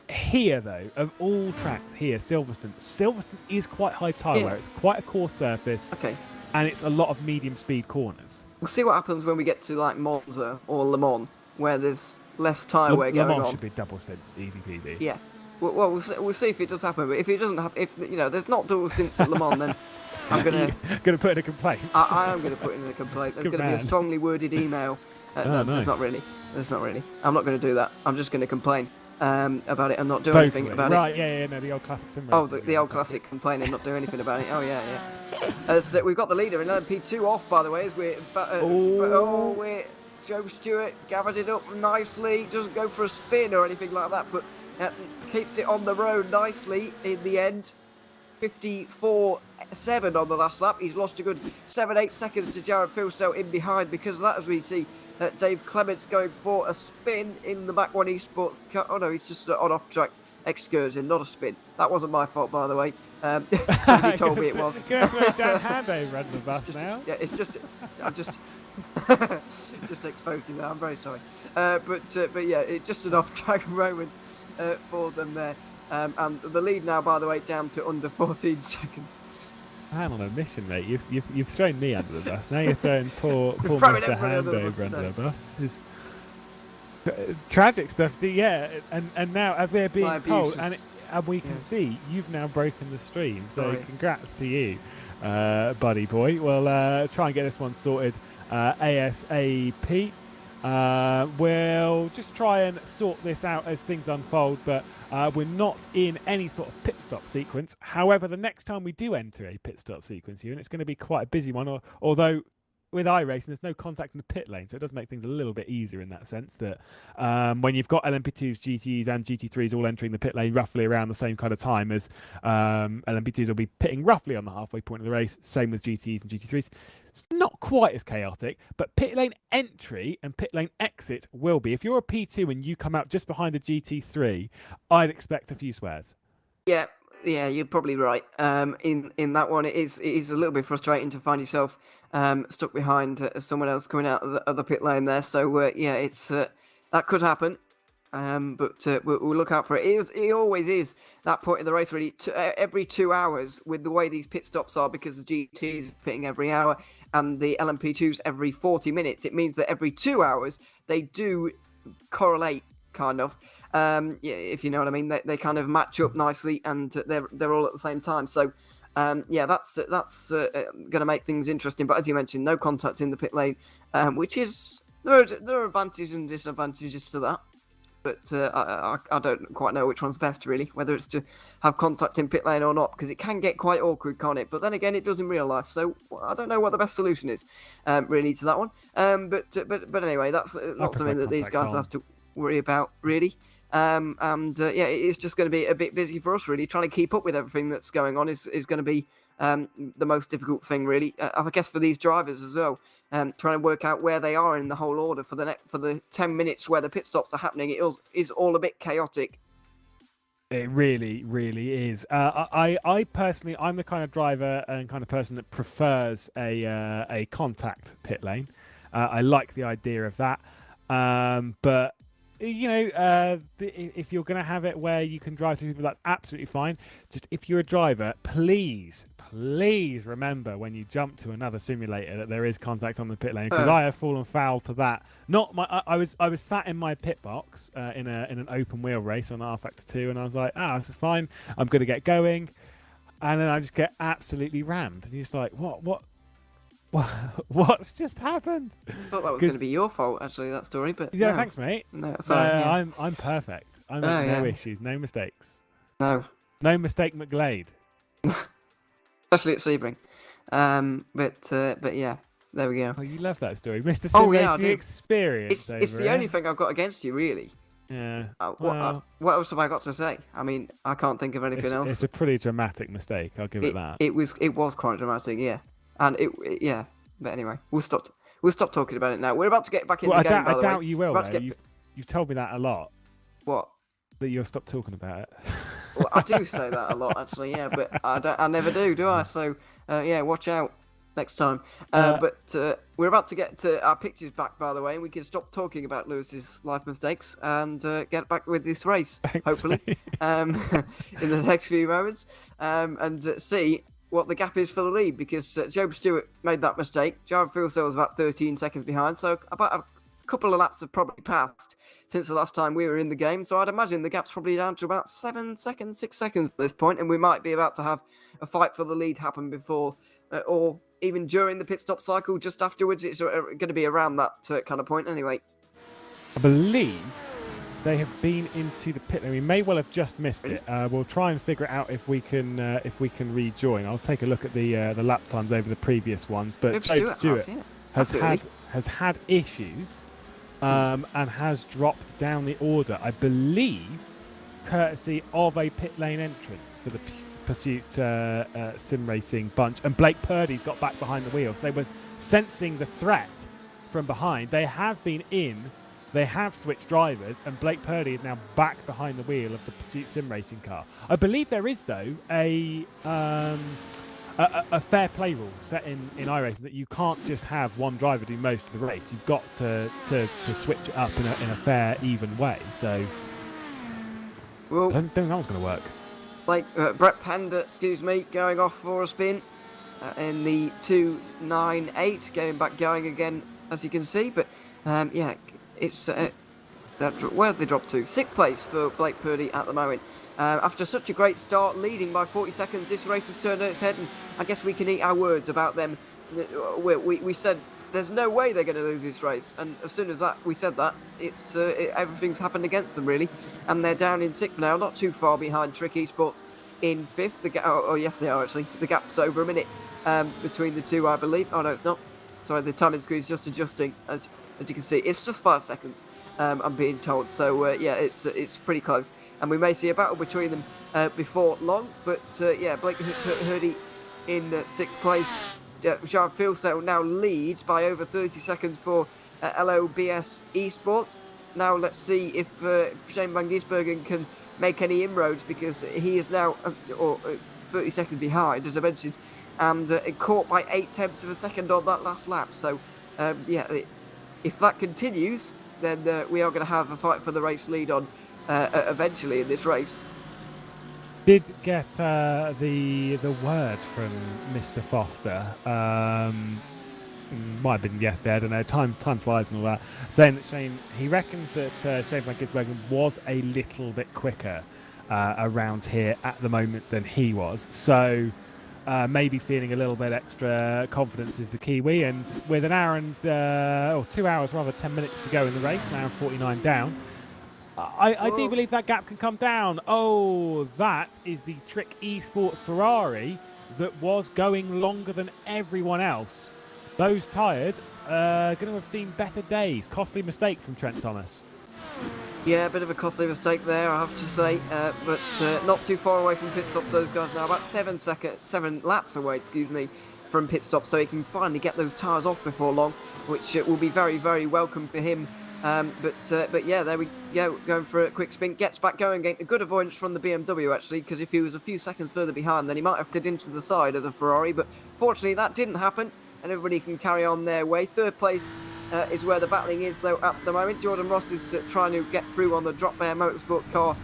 here though, of all tracks here, Silverstone is quite high tyre wear. It's quite a coarse surface. Okay. And it's a lot of medium speed corners. We'll see what happens when we get to like Monza or Le Mans, where there's less tyre wear going on. Le Mans should be double stints, easy peasy. Yeah. Well, we'll see if it does happen. But if it doesn't happen, if there's not double stints at Le Mans, then I'm gonna put in a complaint. I am gonna put in a complaint. There's gonna be a strongly worded email. Nice. There's not really. I'm not gonna do that. I'm just gonna complain about it and not do anything about it. Right? Yeah. No, the old classic sim racing. Oh, the old classic complain and not do anything about it. Oh yeah. So we've got the leader in LMP2 off, by the way, as we're. Joe Stewart gathers it up nicely, doesn't go for a spin or anything like that, but keeps it on the road nicely in the end. 54.7 on the last lap. He's lost a good 7-8 seconds to Jared Filso in behind because of that, as we see Dave Clements going for a spin in the Mach 1 eSports car. Oh no, he's just an on-off-track excursion, not a spin. That wasn't my fault, by the way. Somebody told me it was. Going for a down handover under the bus now. Yeah, it's just. I'm just. just exposed him there. I'm very sorry. But yeah, it's just an off-track moment for them there. And the lead now, by the way, down to under 14 seconds. I'm on a mission, mate. You've thrown me under the bus. Now you're throwing poor Mr. Handover under the bus. It's tragic stuff. See, yeah, and now as we're being told, and we can see you've now broken the stream. So congrats to you, buddy boy. We'll try and get this one sorted ASAP. We'll just try and sort this out as things unfold, but we're not in any sort of pit stop sequence. However, the next time we do enter a pit stop sequence here, and it's going to be quite a busy one, although with iRacing, there's no contact in the pit lane, so it does make things a little bit easier in that sense that when you've got LMP2s, GTEs and GT3s all entering the pit lane roughly around the same kind of time as LMP2s will be pitting roughly on the halfway point of the race, same with GTEs and GT3s. It's not quite as chaotic, but pit lane entry and pit lane exit will be. If you're a P2 and you come out just behind a GT3, I'd expect a few swears. Yeah, you're probably right. In that one, it is a little bit frustrating to find yourself stuck behind someone else coming out of the pit lane there. So it's that could happen. But we'll look out for it. It always is that point in the race, really, every 2 hours with the way these pit stops are, because the GTs are pitting every hour and the LMP2s every 40 minutes. It means that every 2 hours they do correlate, kind of. If you know what I mean, they kind of match up nicely, and they're all at the same time. So that's going to make things interesting. But as you mentioned, no contact in the pit lane, which is there are advantages and disadvantages to that. But I don't quite know which one's best, really, whether it's to have contact in pit lane or not, because it can get quite awkward, can't it? But then again, it does in real life, so I don't know what the best solution is, really, to that one. But anyway, that's not something that these guys have to worry about, really. It's just going to be a bit busy for us, really. Trying to keep up with everything that's going on is going to be the most difficult thing, really. I guess for these drivers as well, trying to work out where they are in the whole order for the 10 minutes where the pit stops are happening. It is all a bit chaotic. It really, really is. I personally, I'm the kind of driver and kind of person that prefers a contact pit lane. I like the idea of that, but if you're going to have it where you can drive through people, that's absolutely fine. Just if you're a driver, please remember when you jump to another simulator that there is contact on the pit lane, because I have fallen foul to that. I was sat in my pit box in an open wheel race on R Factor 2, and I was like, this is fine. I'm going to get going, and then I just get absolutely rammed, and you're just like, what's just happened? I thought that was going to be your fault, actually, that story. But yeah, no. Thanks, mate. No, sorry. I'm perfect. I make no issues, no mistakes. No mistake, McGlade. Especially at Sebring. But yeah, there we go. Oh, you love that story, Mr. Sim Racing Experience. It's the only thing I've got against you, really. Yeah. What else have I got to say? I mean, I can't think of anything else. It's a pretty dramatic mistake. I'll give it that. It was quite dramatic, yeah. And yeah. But anyway, we'll stop talking about it now. We're about to get back in the game. I doubt you will. You've told me that a lot. What? That you'll stop talking about it. Well, I do say that a lot, actually. Yeah, but I never do I? So yeah, watch out next time. But we're about to get our pictures back, by the way, and we can stop talking about Lewis's life mistakes and get back with this race, hopefully, in the next few moments, and see what the gap is for the lead, because Job Stewart made that mistake. Jared Fieldcell was about 13 seconds behind, so about a couple of laps have probably passed since the last time we were in the game, so I'd imagine the gap's probably down to about 6 seconds at this point, and we might be about to have a fight for the lead happen before or even during the pit stop cycle. Just afterwards, it's going to be around that kind of point anyway. I believe they have been into the pit lane. We may well have just missed it. We'll try and figure it out if we can rejoin. I'll take a look at the lap times over the previous ones. But Job Stewart has had issues and has dropped down the order, I believe, courtesy of a pit lane entrance for the Pursuit Sim Racing bunch. And Blake Purdy's got back behind the wheels. They were sensing the threat from behind. They have been in. They have switched drivers, and Blake Purdy is now back behind the wheel of the Pursuit Sim Racing car. I believe there is, though, a fair play rule set in iRacing that you can't just have one driver do most of the race. You've got to switch it up in a fair, even way. So, I don't think that one's going to work. Like Brett Panda, going off for a spin in the 2.98, getting back going again, as you can see. But yeah. It's where have they dropped to? 6th place for Blake Purdy at the moment. After such a great start, leading by 40 seconds, this race has turned on its head, and I guess we can eat our words about them. We said there's no way they're going to lose this race, and as soon as we said that, everything's happened against them, really, and they're down in 6th now, not too far behind Trick Esports in 5th. Yes, they are actually. The gap's over a minute between the two, I believe. Oh no, it's not. Sorry, the timing screen is just adjusting as you can see. It's just 5 seconds, I'm being told. So, yeah, it's pretty close. And we may see a battle between them before long. But, yeah, Blake Purdy in 6th place. Jared Fieldcell now leads by over 30 seconds for LOBS eSports. Now let's see if Shane van Gisbergen can make any inroads, because he is now 30 seconds behind, as I mentioned, and caught by 0.8 of a second on that last lap. So, yeah, if that continues, then we are going to have a fight for the race lead on eventually in this race. Did get the word from Mr. Foster. Might have been yesterday, I don't know. Time flies and all that. Saying that he reckoned that Shane van Gisbergen was a little bit quicker around here at the moment than he was. So maybe feeling a little bit extra confidence is the Kiwi. And with an hour and 2 hours, rather 10 minutes to go in the race, an hour and 49 down, I do believe that gap can come down. Oh, that is the Trick Esports Ferrari that was going longer than everyone else. Those tyres are going to have seen better days. Costly mistake from Trent Thomas. Yeah, a bit of a costly mistake there, I have to say, but not too far away from pit stops. Those guys now about 7 laps away, from from pit stop, so he can finally get those tyres off before long, which will be very, very welcome for him. But yeah, there we go, going for a quick spin, gets back going again. A good avoidance from the BMW, actually, because if he was a few seconds further behind, then he might have slid into the side of the Ferrari, but fortunately that didn't happen, and everybody can carry on their way. Third place is where the battling is, though, at the moment. Jordan Ross is trying to get through on the Drop Bear Motorsport car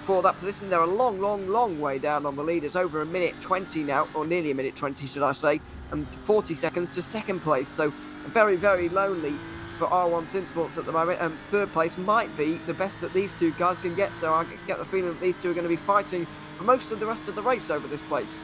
for that position. They're a long, long, long way down on the lead. It's over a minute 20 now, or nearly a minute 20, should I say, and 40 seconds to second place, so very, very lonely for R1 Sinsports at the moment, and third place might be the best that these two guys can get, so I get the feeling that these two are going to be fighting for most of the rest of the race over this place.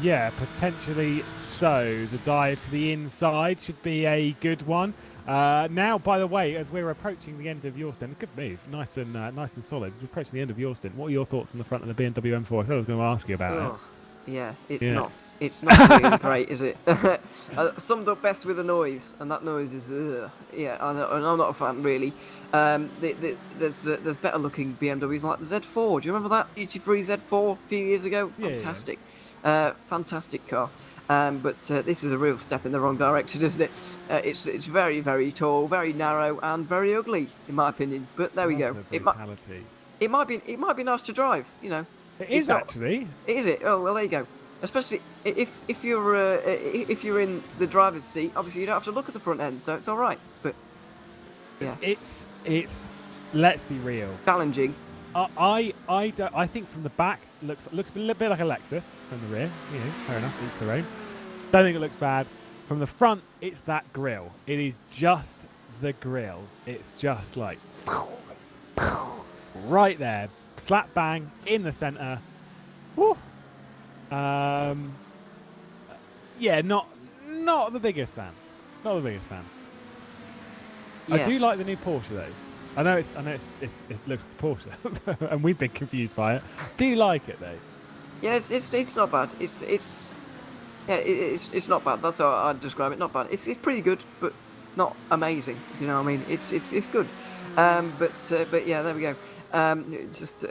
Yeah, potentially so. The dive to the inside should be a good one. Now, by the way, as we're approaching the end of your stint, good move, nice and solid. As we're approaching the end of your stint, what are your thoughts on the front of the BMW M4? I said I was going to ask you about it. Yeah, it's not really great, is it? Summed up best with a noise, and that noise is yeah. I'm not a fan really. There's better looking BMWs like the Z4. Do you remember that duty-free Z4 a few years ago? Fantastic, fantastic car. But this is a real step in the wrong direction, isn't it? It's very, very tall, very narrow, and very ugly, in my opinion. But there we go. It might be nice to drive, you know. It is actually. Is it? Oh well, there you go. Especially if you're in the driver's seat, obviously you don't have to look at the front end, so it's all right. But yeah, it's let's be real, challenging. I think from the back looks a little bit like a Lexus. From the rear, you know, fair enough, each their own. Don't think it looks bad. From the front, it's that grille. It is just the grille. It's just like right there, slap bang in the centre. Woo. Yeah, not the biggest fan. Not the biggest fan. Yeah. I do like the new Porsche though. I know it looks like a Porsche, and we've been confused by it. Do you like it though? Yeah, it's not bad. It's not bad. That's how I'd describe it. Not bad. It's pretty good, but not amazing. You know what I mean? It's good. But yeah, there we go. Just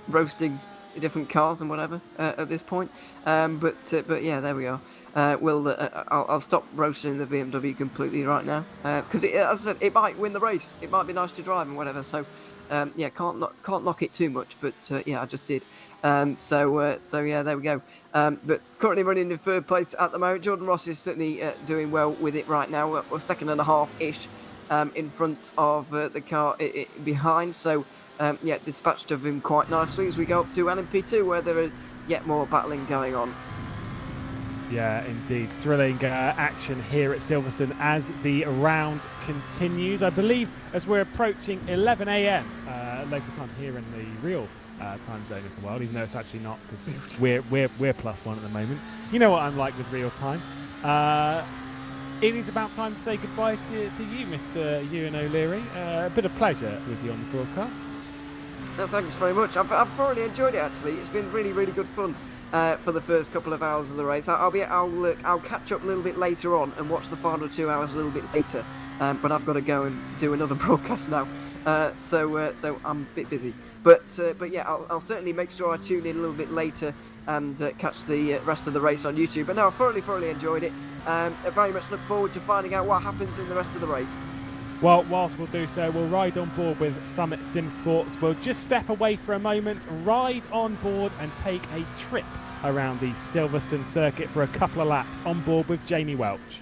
roasting different cars and whatever at this point. But yeah, there we are. I'll stop roasting the BMW completely right now because as I said, it might win the race. It might be nice to drive and whatever. So yeah, can't knock it too much. But yeah, I just did. So yeah, there we go. But currently running in third place at the moment. Jordan Ross is certainly doing well with it right now. We're second and a half ish in front of the car behind. So. Yeah, dispatched of him quite nicely as we go up to LMP2 where there is yet more battling going on. Yeah, indeed. Thrilling action here at Silverstone as the round continues. I believe as we're approaching 11 a.m. Local time here in the real time zone of the world, even though it's actually not because we're +1 at the moment. You know what I'm like with real time. It is about time to say goodbye to you, Mr. Ewan O'Leary. A bit of pleasure with you on the broadcast. No, thanks very much. I've thoroughly enjoyed it actually. It's been really, really good fun for the first couple of hours of the race. I'll catch up a little bit later on and watch the final 2 hours a little bit later. But I've got to go and do another broadcast now. So I'm a bit busy. But yeah, I'll certainly make sure I tune in a little bit later and catch the rest of the race on YouTube. But no, I thoroughly enjoyed it. I very much look forward to finding out what happens in the rest of the race. Well, whilst we'll do so, we'll ride on board with Summit Sim Sports. We'll just step away for a moment, ride on board and take a trip around the Silverstone circuit for a couple of laps on board with Jamie Welch.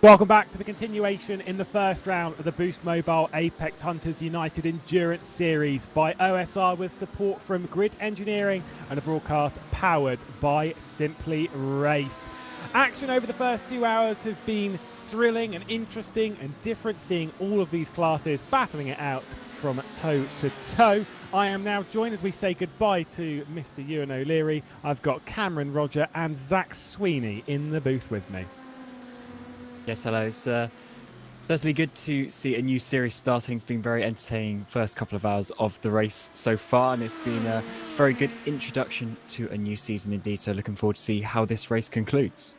Welcome back to the continuation in the first round of the Boost Mobile Apex Hunters United Endurance Series by OSR with support from Grid Engineering and a broadcast powered by Simply Race. Action over the first 2 hours have been thrilling and interesting and different, seeing all of these classes battling it out from toe to toe. I am now joined as we say goodbye to Mr. Ewan O'Leary. I've got Cameron Roger and Zach Sweeney in the booth with me. Yes, hello. It's certainly good to see a new series starting. It's been very entertaining first couple of hours of the race so far, and it's been a very good introduction to a new season indeed. So looking forward to see how this race concludes.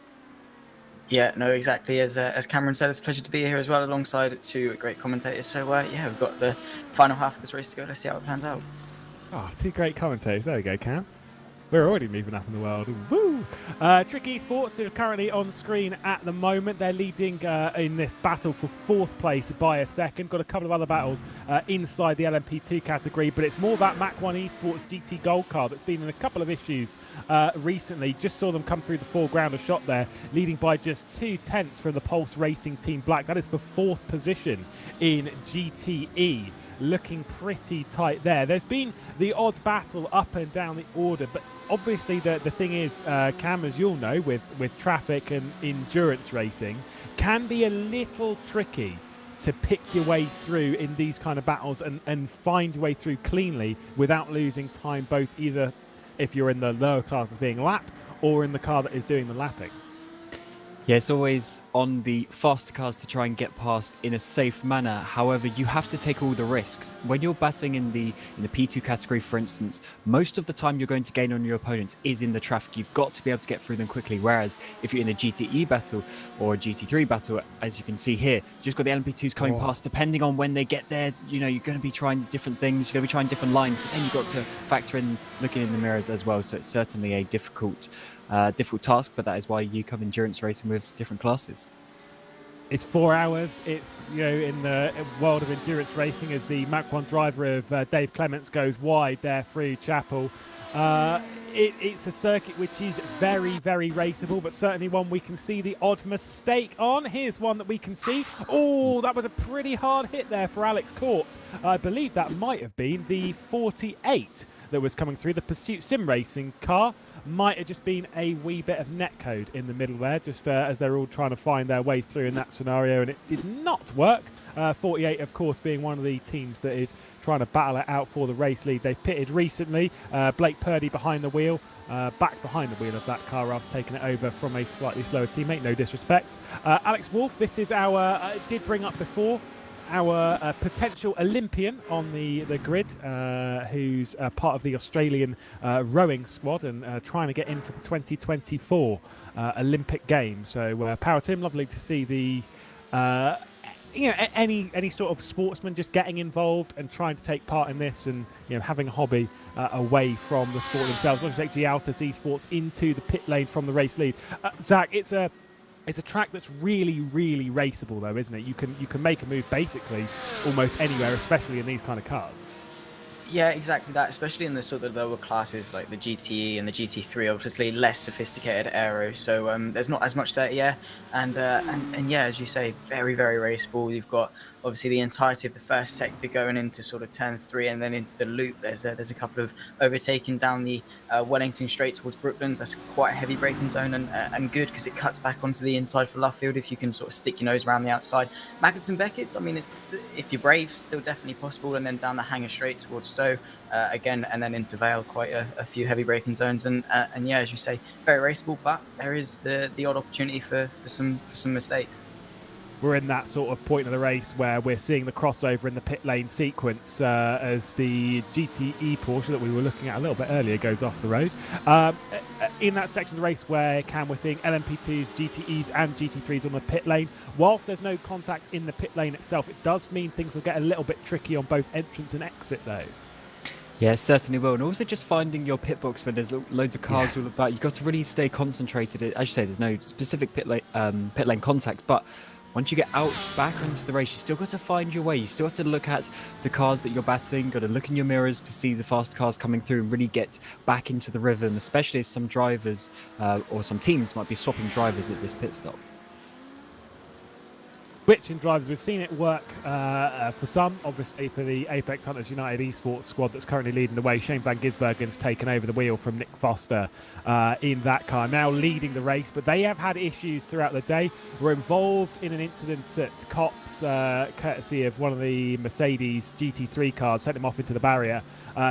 Yeah, no, exactly. As Cameron said, it's a pleasure to be here as well, alongside two great commentators. So yeah, we've got the final half of this race to go. Let's see how it plans out. Oh, two great commentators. There we go, Cam. We're already moving up in the world. Woo! Trick eSports, who are currently on screen at the moment. They're leading in this battle for 4th place by a second. Got a couple of other battles inside the LMP2 category, but it's more that Mach 1 Esports GT Gold card that's been in a couple of issues recently. Just saw them come through the foreground, a shot there, leading by just 2/10 from the Pulse Racing Team Black. That is for 4th position in GTE. Looking pretty tight there. There's been the odd battle up and down the order, but obviously the thing is, Cam, as you'll know, with traffic and endurance racing, can be a little tricky to pick your way through in these kind of battles and find your way through cleanly without losing time, both either if you're in the lower classes being lapped or in the car that is doing the lapping. Yeah, it's always on the faster cars to try and get past in a safe manner. However, you have to take all the risks. When you're battling in the P2 category, for instance, most of the time you're going to gain on your opponents is in the traffic. You've got to be able to get through them quickly. Whereas if you're in a GTE battle or a GT3 battle, as you can see here, you've just got the LMP2s coming past. Depending on when they get there, you know, you're going to be trying different things. You're going to be trying different lines, but then you've got to factor in looking in the mirrors as well. So it's certainly a difficult task, but that is why you come endurance racing with different classes. It's 4 hours. It's, you know, in the world of endurance racing, as the Mach 1 driver of Dave Clements goes wide there through Chapel. It's a circuit which is very, very raceable, but certainly one we can see the odd mistake on. Here's one that we can see. Oh, that was a pretty hard hit there for Alex Court. I believe that might have been the 48 that was coming through. The Pursuit Sim Racing car might have just been a wee bit of netcode in the middle there, just as they're all trying to find their way through in that scenario, and it did not work. 48, of course, being one of the teams that is trying to battle it out for the race lead. They've pitted recently. Blake Purdy behind the wheel, back behind the wheel of that car after taking it over from a slightly slower teammate, no disrespect. Alex Wolf, this is our, did bring up before, our potential Olympian on the grid, who's part of the Australian rowing squad and trying to get in for the 2024 Olympic Games. So power to him. Lovely to see the any sort of sportsman just getting involved and trying to take part in this, and having a hobby away from the sport themselves. Looks like Gialtas eSports into the pit lane from the race lead. Zach, it's a track that's really, really raceable, though, isn't it? You can make a move basically almost anywhere, especially in these kind of cars. Yeah, exactly that, especially in the sort of lower classes like the GTE and the GT3, obviously less sophisticated aero, so there's not as much dirty air, and yeah, as you say, very, very raceable. You've got obviously the entirety of the first sector going into sort of turn 3 and then into the loop. There's a couple of overtaking down the Wellington straight towards Brooklands. That's quite a heavy braking zone, and good because it cuts back onto the inside for Luffield if you can sort of stick your nose around the outside. Maggots and Beckett's, I mean, if you're brave, still definitely possible, and then down the hanger straight towards Stowe again, and then into Vale, quite a few heavy braking zones, and yeah, as you say, very raceable, but there is the odd opportunity for some mistakes. We're in that sort of point of the race where we're seeing the crossover in the pit lane sequence as the GTE Porsche that we were looking at a little bit earlier goes off the road. In that section of the race where we're seeing LMP2s, GTEs and GT3s on the pit lane. Whilst there's no contact in the pit lane itself, it does mean things will get a little bit tricky on both entrance and exit though. Yeah, certainly will. And also just finding your pit box when there's loads of cars all about. You've got to really stay concentrated. As you say, there's no specific pit lane contact, but once you get out back into the race, you still got to find your way. You still have to look at the cars that you're battling, got to look in your mirrors to see the fast cars coming through and really get back into the rhythm, especially as some drivers or some teams might be swapping drivers at this pit stop. switching drivers. We've seen it work for some, obviously for the Apex Hunters United eSports squad that's currently leading the way. Shane van Gisbergen's taken over the wheel from Nick Foster in that car, now leading the race, but they have had issues throughout the day. Were involved in an incident at Cops, courtesy of one of the Mercedes GT3 cars, sent him off into the barrier,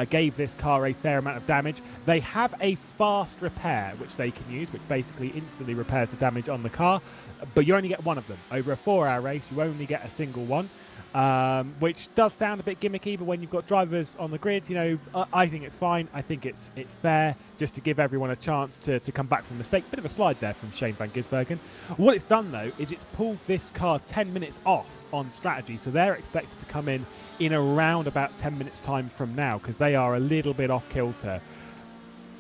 gave this car a fair amount of damage. They have a fast repair which they can use, which basically instantly repairs the damage on the car, but you only get one of them. Over a 4-hour race, you only get a single one, which does sound a bit gimmicky, but when you've got drivers on the grid, you know, I think it's fine. I think it's fair just to give everyone a chance to come back from a mistake. Bit of a slide there from Shane van Gisbergen. What it's done, though, is it's pulled this car 10 minutes off on strategy, so they're expected to come in around about 10 minutes time from now, because they are a little bit off kilter.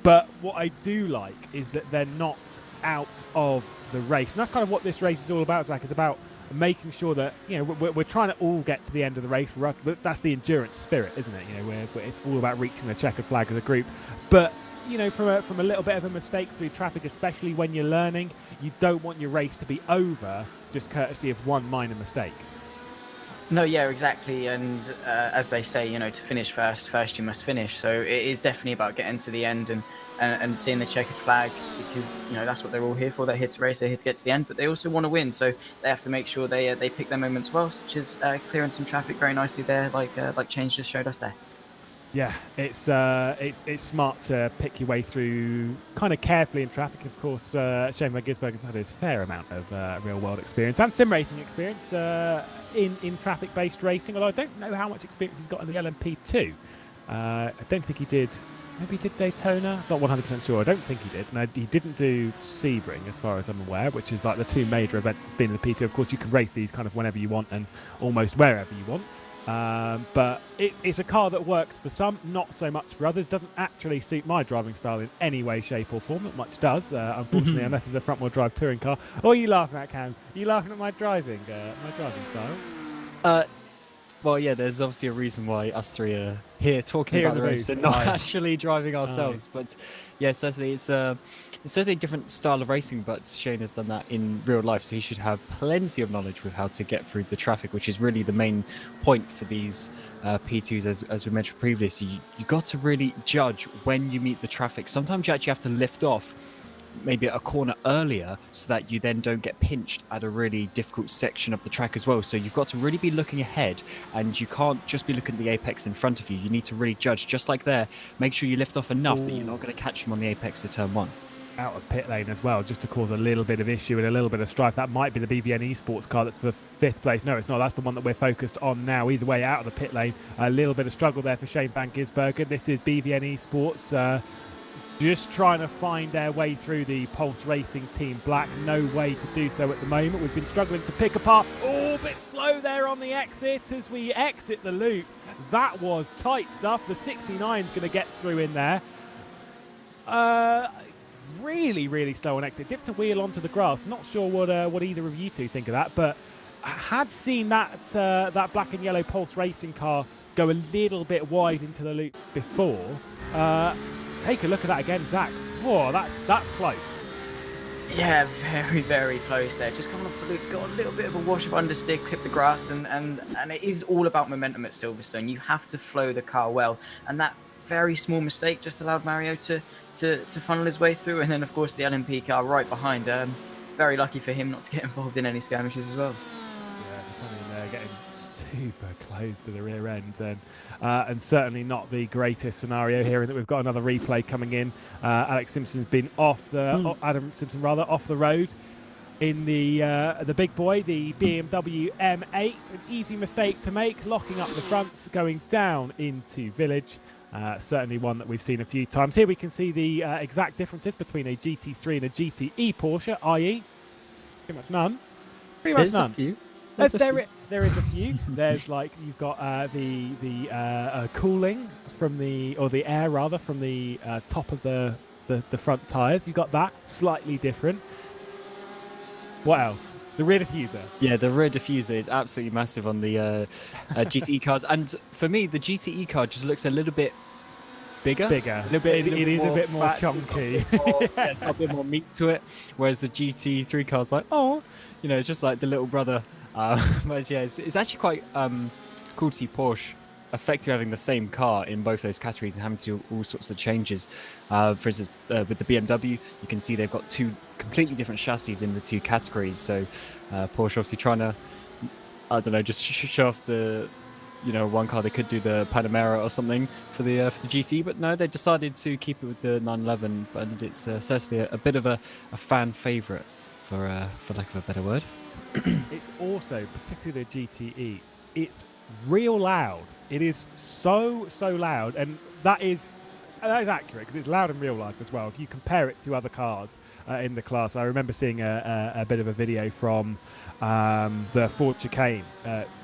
But what I do like is that they're not out of the race, and that's kind of what this race is all about, Zach. It's about making sure that, you know, we're trying to all get to the end of the race. But that's the endurance spirit, isn't it? You know, it's all about reaching the checkered flag as a group. But you know, from a little bit of a mistake through traffic, especially when you're learning, you don't want your race to be over just courtesy of one minor mistake. No, yeah, exactly. And as they say, you know, to finish first you must finish. So it is definitely about getting to the end and seeing the checkered flag, because, you know, that's what they're all here for. They're here to race, they're here to get to the end, but they also want to win. So they have to make sure they pick their moments well, such as clearing some traffic very nicely there, like Change just showed us there. Yeah, it's smart to pick your way through kind of carefully in traffic. Of course, Shane van Gisbergen's had his fair amount of real-world experience and sim racing experience in traffic-based racing, although I don't know how much experience he's got in the LMP2. I don't think he did. Maybe he did Daytona? Not 100% sure. I don't think he did. No, he didn't do Sebring, as far as I'm aware, which is like the two major events that's been in the P2. Of course, you can race these kind of whenever you want and almost wherever you want. But it's a car that works for some, not so much for others. Doesn't actually suit my driving style in any way, shape or form. Not much does, unfortunately, unless it's a front-wheel drive touring car. What are you laughing at, Cam? Are you laughing at my driving style? Well, yeah, there's obviously a reason why us three are here talking about the race and not actually driving ourselves. But yeah, certainly it's certainly a different style of racing, but Shane has done that in real life, so he should have plenty of knowledge with how to get through the traffic, which is really the main point for these P2s, as we mentioned previously. You got to really judge when you meet the traffic. Sometimes you actually have to lift off maybe a corner earlier so that you then don't get pinched at a really difficult section of the track as well. So you've got to really be looking ahead, and you can't just be looking at the apex in front of you. You need to really judge, just like there. Make sure you lift off enough that you're not going to catch him on the apex of turn one. Out of pit lane as well, just to cause a little bit of issue and a little bit of strife. That might be the BVN eSports car that's for 5th place. No, it's not. That's the one that we're focused on now. Either way, out of the pit lane, a little bit of struggle there for Shane van Gisbergen. This is BVN eSports just trying to find their way through the Pulse Racing Team Black. No way to do so at the moment. We've been struggling to pick apart. Oh, a bit slow there on the exit as we exit the loop. That was tight stuff. The 69's going to get through in there. Really slow on exit. Dipped a wheel onto the grass. Not sure what either of you two think of that, but I had seen that that black and yellow Pulse Racing car go a little bit wide into the loop before. Take a look at that again, Zach. Whoa, that's close. Yeah, very close there. Just coming off the loop, got a little bit of a wash of understeer, clipped the grass, and it is all about momentum at Silverstone. You have to flow the car well, and that very small mistake just allowed Mario to funnel his way through, and then of course the LMP car right behind. Very lucky for him not to get involved in any skirmishes as well. Yeah, they're getting super close to the rear end, and certainly not the greatest scenario here in that we've got another replay coming in. Alex Simpson's been Adam Simpson off the road in the big boy, the BMW M8. An easy mistake to make, locking up the fronts, going down into Village. Certainly one that we've seen a few times. Here we can see the exact differences between a GT3 and a GTE Porsche, i.e. pretty much none. There's a few. There is a few. There's like, you've got the cooling from the air rather from the top of the front tyres. You've got that slightly different. What else? The rear diffuser. Yeah, the rear diffuser is absolutely massive on the GTE cars, and for me, the GTE car just looks a little bit bigger. It is a bit more chunky. It's got a bit more meat to it, whereas the GT3 car's like, oh, you know, just like the little brother But yeah, it's actually quite cool to see Porsche effectively having the same car in both those categories and having to do all sorts of changes. For instance, with the BMW, you can see they've got two completely different chassis in the two categories. So Porsche obviously trying to, I don't know, just show off the, one car they could do the Panamera or something for the GT, but no, they decided to keep it with the 911, and it's certainly a bit of a fan favourite, for lack of a better word. It's also, particularly the GTE, it's real loud. It is so loud, and that is accurate because it's loud in real life as well. If you compare it to other cars in the class, I remember seeing a bit of a video from the Ford Chicane at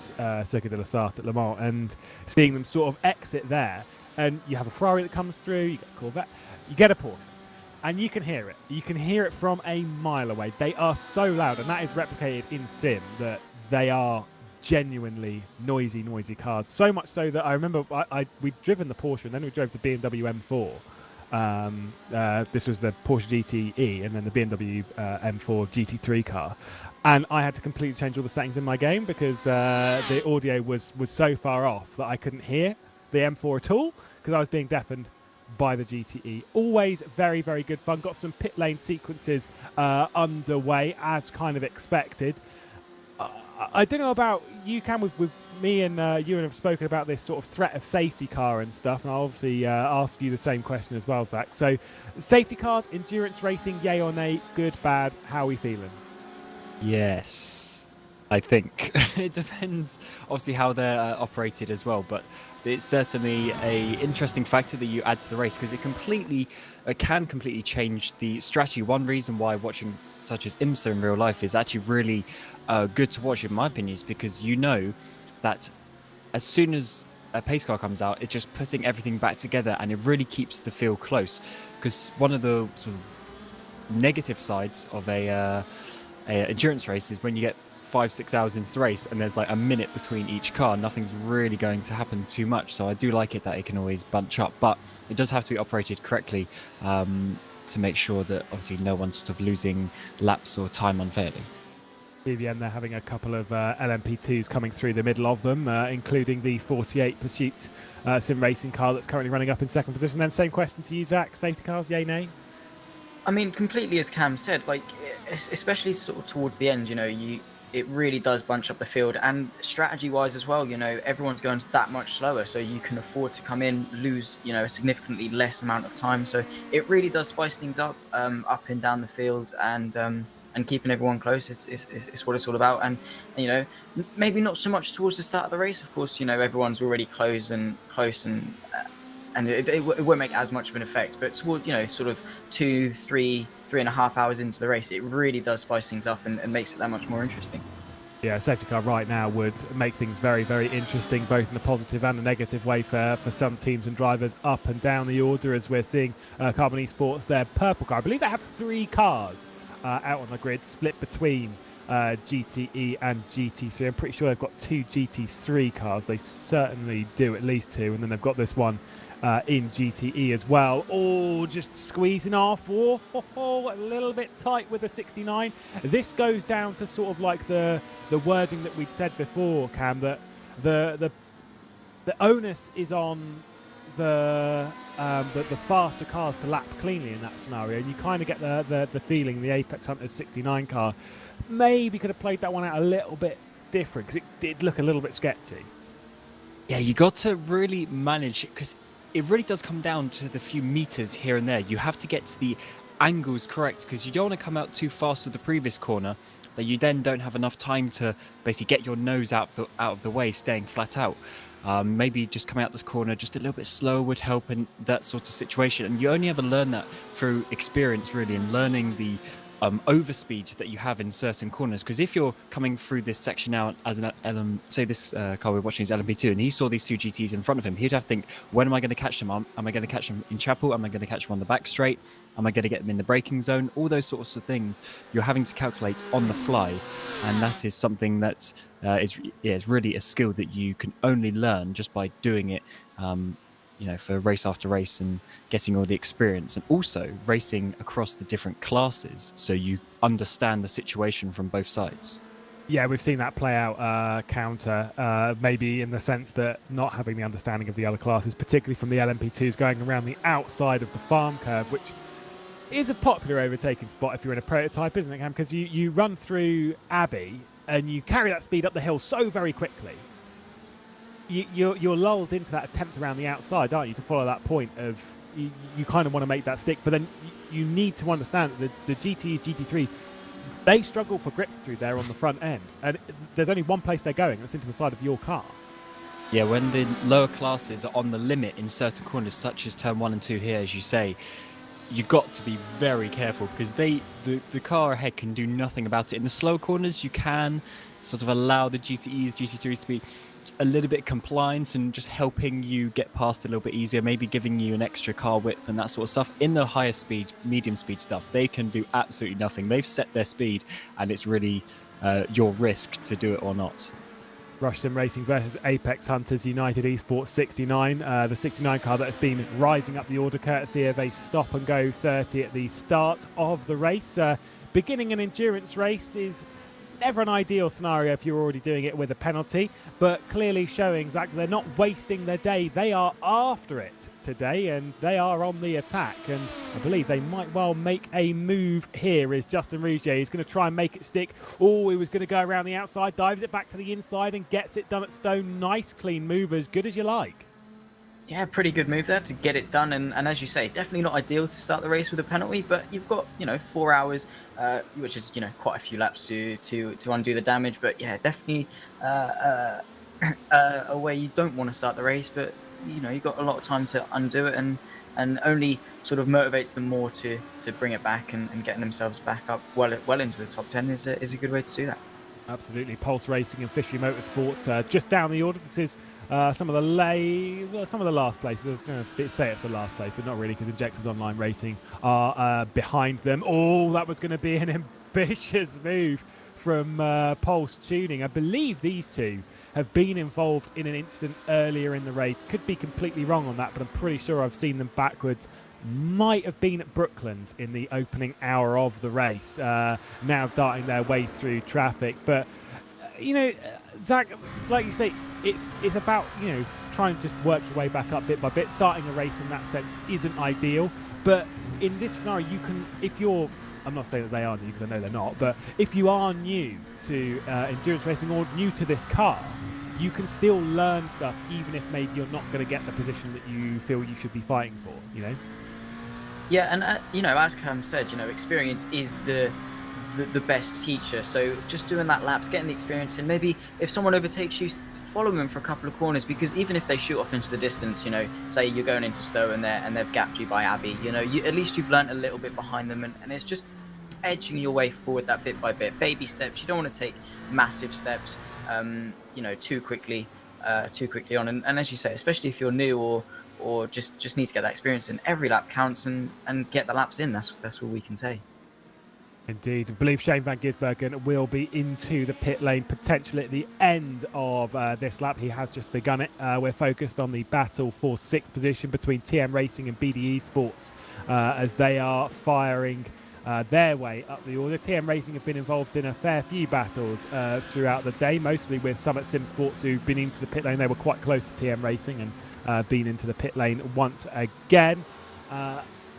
Circuit de la Sarthe at Le Mans, and seeing them sort of exit there, and you have a Ferrari that comes through, you get a Corvette, you get a Porsche, and you can hear it. You can hear it from a mile away. They are so loud, and that is replicated in sim, that they are genuinely noisy cars. So much so that I remember we'd driven the Porsche, and then we drove the BMW M4. This was the Porsche GTE, and then the BMW M4 GT3 car. And I had to completely change all the settings in my game because the audio was so far off that I couldn't hear the M4 at all because I was being deafened by the GTE. Always very good fun. Got some pit lane sequences underway as kind of expected. I don't know about you, Cam. With me and Ewan have spoken about this sort of threat of safety car and stuff, and I'll obviously ask you the same question as well, Zach. So, safety cars, endurance racing, yay or nay, good, bad, how are we feeling? Yes, I think it depends, obviously, how they're operated as well, but it's certainly a interesting factor that you add to the race because it can completely change the strategy. One reason why watching such as IMSA in real life is actually really good to watch, in my opinion, is because you know that as soon as a pace car comes out, it's just putting everything back together, and it really keeps the field close. Because one of the sort of negative sides of a endurance race is when you get 5-6 hours into the race and there's like a minute between each car, nothing's really going to happen too much. So I do like it that it can always bunch up, but it does have to be operated correctly to make sure that obviously no one's sort of losing laps or time unfairly. BVN, they're having a couple of LMP2s coming through the middle of them, including the 48 Pursuit sim racing car that's currently running up in second position. Then same question to you, Zach. Safety cars, yay, nay? I mean, completely as Cam said, like, especially sort of towards the end, it really does bunch up the field, and strategy-wise as well, everyone's going that much slower, so you can afford to come in, lose, a significantly less amount of time. So it really does spice things up and down the field, and keeping everyone close. It's what it's all about. And maybe not so much towards the start of the race. Of course, everyone's already close, and it won't make as much of an effect. But toward sort of 3.5 hours into the race, it really does spice things up and makes it that much more interesting. Yeah, a safety car right now would make things very interesting, both in a positive and a negative way for some teams and drivers up and down the order, as we're seeing Carbon eSports, their purple car. I believe they have 3 cars out on the grid, split between GTE and GT3. I'm pretty sure they've got 2 GT3 cars. They certainly do, at least 2. And then they've got this one in GTE as well. Oh, just squeezing off. Oh, a little bit tight with the 69. This goes down to sort of like the wording that we'd said before, Cam, that the onus is on the faster cars to lap cleanly in that scenario, and you kind of get the feeling the Apex Hunters 69 car maybe could have played that one out a little bit different because it did look a little bit sketchy. Yeah, you got to really manage it because it really does come down to the few meters here and there. You have to get the angles correct because you don't want to come out too fast with the previous corner that you then don't have enough time to basically get your nose out of the way, staying flat out. Maybe just coming out this corner just a little bit slower would help in that sort of situation. And you only ever learn that through experience, really, and learning the overspeed that you have in certain corners. Because if you're coming through this section now as an say this car we're watching is LMP2, and he saw these 2 GTs in front of him, he'd have to think, when am I going to catch them? Am I going to catch them in Chapel? Am I going to catch them on the back straight? Am I going to get them in the braking zone? All those sorts of things you're having to calculate on the fly, and that is something that is really a skill that you can only learn just by doing it for race after race and getting all the experience, and also racing across the different classes so you understand the situation from both sides. Yeah, we've seen that play out counter, maybe in the sense that not having the understanding of the other classes, particularly from the LMP2s going around the outside of the farm curve, which is a popular overtaking spot if you're in a prototype, isn't it, Cam? Because you run through Abbey and you carry that speed up the hill so very quickly. You're lulled into that attempt around the outside, aren't you, to follow that point of you kind of want to make that stick, but then you need to understand that the GTEs, GT3s, they struggle for grip through there on the front end, and there's only one place they're going, that's into the side of your car. Yeah, when the lower classes are on the limit in certain corners, such as turn 1 and 2 here, as you say, you've got to be very careful because the car ahead can do nothing about it. In the slow corners, you can sort of allow the GTEs, GT3s to be a little bit compliant and just helping you get past a little bit easier, maybe giving you an extra car width and that sort of stuff. In the higher speed, medium speed stuff, they can do absolutely nothing. They've set their speed and it's really your risk to do it or not. Rush Sim Racing versus Apex Hunters United eSports 69. The 69 car that has been rising up the order courtesy of a stop and go 30 at the start of the race. Beginning an endurance race is never an ideal scenario if you're already doing it with a penalty, but clearly showing, Zach, they're not wasting their day. They are after it today and they are on the attack, and I believe they might well make a move here. Is Justin Rougier. He's going to try and make it stick. Oh, he was going to go around the outside, dives it back to the inside and gets it done at Stone. Nice clean move, as good as you like. Yeah, pretty good move there to get it done, and as you say, definitely not ideal to start the race with a penalty, but you've got 4 hours, which is quite a few laps to undo the damage. But yeah, definitely a way you don't want to start the race, but you've got a lot of time to undo it, and only sort of motivates them more to bring it back and getting themselves back up well into the top 10 is a good way to do that. Absolutely. Pulse Racing and Fishery Motorsport just down the order. This is some of the last places. I was going to say it's the last place, but not really, because Injectors Online Racing are behind them. Oh, that was going to be an ambitious move from Pulse Tuning. I believe these two have been involved in an incident earlier in the race. Could be completely wrong on that, but I'm pretty sure I've seen them backwards. Might have been at Brooklands in the opening hour of the race, now darting their way through traffic. But Zach, like you say, it's about trying to just work your way back up bit by bit. Starting a race in that sense isn't ideal, but in this scenario you can, if you're, I'm not saying that they are new because I know they're not, but if you are new to endurance racing or new to this car, you can still learn stuff even if maybe you're not going to get the position that you feel you should be fighting for. Yeah, and as Cam said, experience is the best teacher. So just doing that laps, getting the experience, and maybe if someone overtakes you, follow them for a couple of corners, because even if they shoot off into the distance, say you're going into Stowe and they've gapped you by Abbey, at least you've learnt a little bit behind them, and it's just edging your way forward that bit by bit, baby steps. You don't want to take massive steps, too quickly on. And as you say, especially if you're new or just need to get that experience in, every lap counts, and get the laps in. That's all we can say. Indeed. I believe Shane van Gisbergen will be into the pit lane potentially at the end of this lap. He has just begun it. We're focused on the battle for 6th position between TM Racing and BD eSports as they are firing their way up the order. TM Racing have been involved in a fair few battles throughout the day, mostly with Summit Sim Sports, who've been into the pit lane. They were quite close to TM Racing and been into the pit lane once again.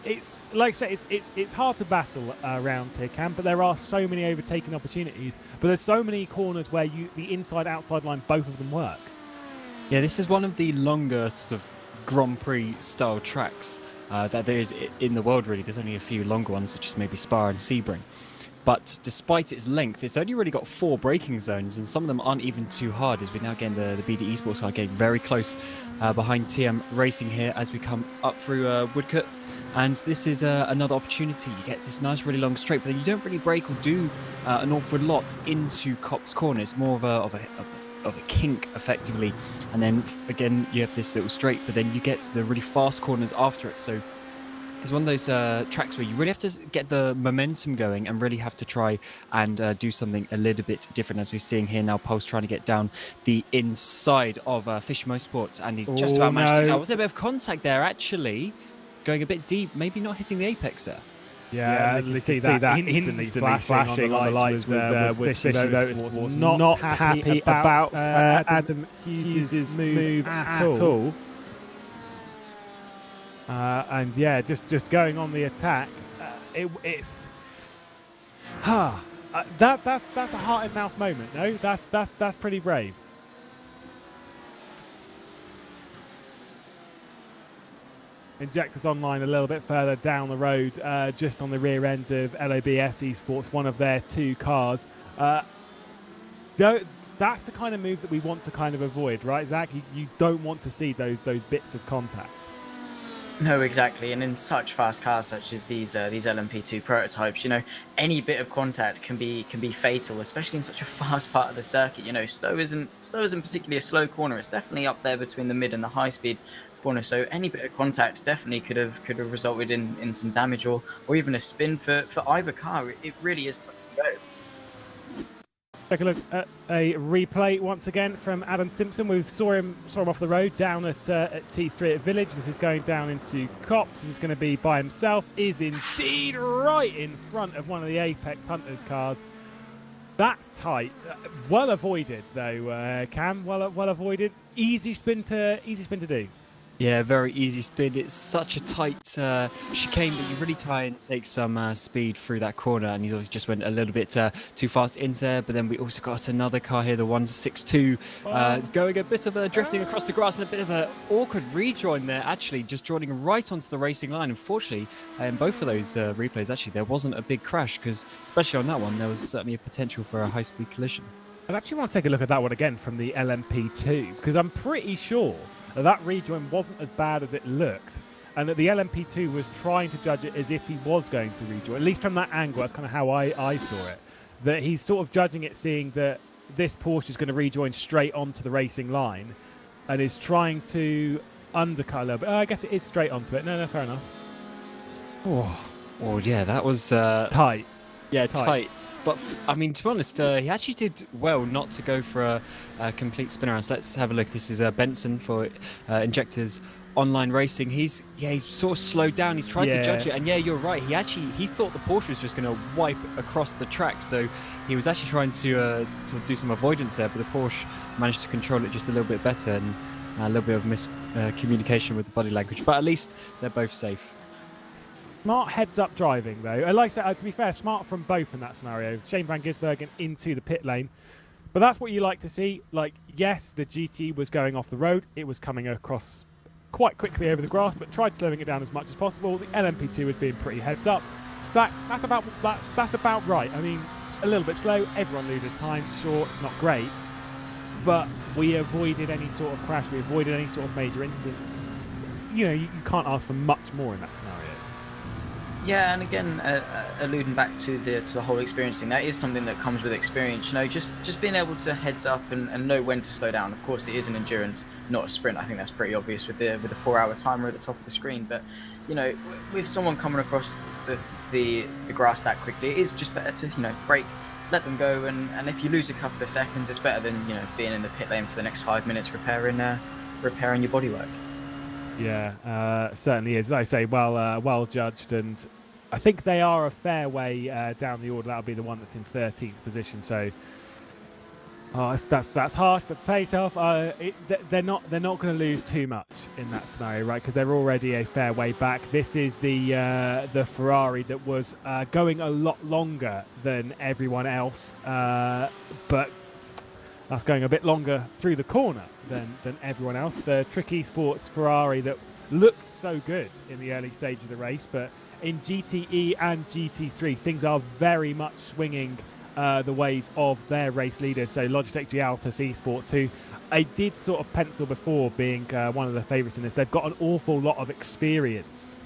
It's like I say, it's hard to battle around here, Cam, but there are so many overtaking opportunities. But there's so many corners where the inside-outside line, both of them work. Yeah, this is one of the longer sort of Grand Prix style tracks that there is in the world, really. There's only a few longer ones, such as maybe Spa and Sebring. But despite its length, it's only really got 4 braking zones, and some of them aren't even too hard, as we're now getting the BD eSports car getting very close behind TM Racing here as we come up through Woodcote. And this is another opportunity. You get this nice, really long straight, but then you don't really brake or do an awful lot into Copse Corner. It's more of a kink, effectively. And then, again, you have this little straight, but then you get to the really fast corners after it. So it's one of those tracks where you really have to get the momentum going and really have to try and do something a little bit different, as we're seeing here now. Pulse trying to get down the inside of Fisher Motorsports, and he's just about managed to go. Was there a bit of contact there, actually? Going a bit deep, maybe not hitting the apex there. Yeah, you can see that instantly flashing on the lights was Fishy Motorsports not happy about Adam Hughes' move at all. And yeah, just going on the attack, it's that's a heart in mouth moment. No, that's pretty brave. Injectors Online a little bit further down the road, just on the rear end of LOBS eSports, one of their 2 cars. That's the kind of move that we want to kind of avoid, right, Zach? You don't want to see those bits of contact. No, exactly. And in such fast cars such as these LMP2 prototypes, any bit of contact can be fatal, especially in such a fast part of the circuit. Stowe isn't particularly a slow corner. It's definitely up there between the mid and the high speed corner. So any bit of contact definitely could have resulted in some damage or even a spin for either car. It really is tough to go. Take a look at a replay once again from Adam Simpson. We saw him off the road down at T3 at Village. This is going down into Cops. This is going to be by himself. Is indeed right in front of one of the Apex Hunters cars. That's tight. Well avoided though, Cam. Well avoided. Easy spin to do. Yeah, very easy spin. It's such a tight chicane, but you really try and take some speed through that corner, and he obviously just went a little bit too fast into there. But then we also got another car here, the 162, going a bit of a drifting across the grass and a bit of an awkward rejoin there, actually, just joining right onto the racing line. Unfortunately, in both of those replays, actually, there wasn't a big crash, because especially on that one, there was certainly a potential for a high-speed collision. I actually want to take a look at that one again from the LMP2, because I'm pretty sure that rejoin wasn't as bad as it looked, and that the LMP2 was trying to judge it as if he was going to rejoin, at least from that angle. That's kind of how I saw it, that he's sort of judging it, seeing that this Porsche is going to rejoin straight onto the racing line and is trying to undercut a little bit. I guess it is straight onto it. No, fair enough. Oh yeah, that was tight. Yeah, tight. But I mean, to be honest, he actually did well not to go for a complete spin around. So let's have a look. This is Benson for Injectors Online Racing. He's sort of slowed down. He's tried to judge it, and yeah, you're right. He thought the Porsche was just going to wipe across the track, so he was actually trying to sort of do some avoidance there. But the Porsche managed to control it just a little bit better, and a little bit of miscommunication with the body language. But at least they're both safe. Smart heads-up driving, though. Like I said, to be fair, smart from both in that scenario. Shane van Gisbergen into the pit lane. But that's what you like to see. Like, yes, the GT was going off the road. It was coming across quite quickly over the grass, but tried slowing it down as much as possible. The LMP2 was being pretty heads-up. So that's about right. I mean, a little bit slow. Everyone loses time. Sure, it's not great. But we avoided any sort of crash. We avoided any sort of major incidents. You can't ask for much more in that scenario. Yeah, and again, alluding back to the whole experience thing, that is something that comes with experience. Just being able to heads up and know when to slow down. Of course, it is an endurance, not a sprint. I think that's pretty obvious with the 4-hour timer at the top of the screen. But with someone coming across the grass that quickly, it is just better to brake, let them go, and if you lose a couple of seconds, it's better than being in the pit lane for the next 5 minutes repairing your bodywork. Yeah, certainly is. As I say, well judged, and I think they are a fair way down the order. That'll be the one that's in 13th position. So, that's harsh, but pay yourself. They're not going to lose too much in that scenario, right? Because they're already a fair way back. This is the Ferrari that was going a lot longer than everyone else, but that's going a bit longer through the corner than everyone else. The Trick eSports Ferrari that looked so good in the early stage of the race, but in GTE and GT3, things are very much swinging the ways of their race leaders. So Logitech G Altus eSports, who I did sort of pencil before being one of the favourites in this, they've got an awful lot of experience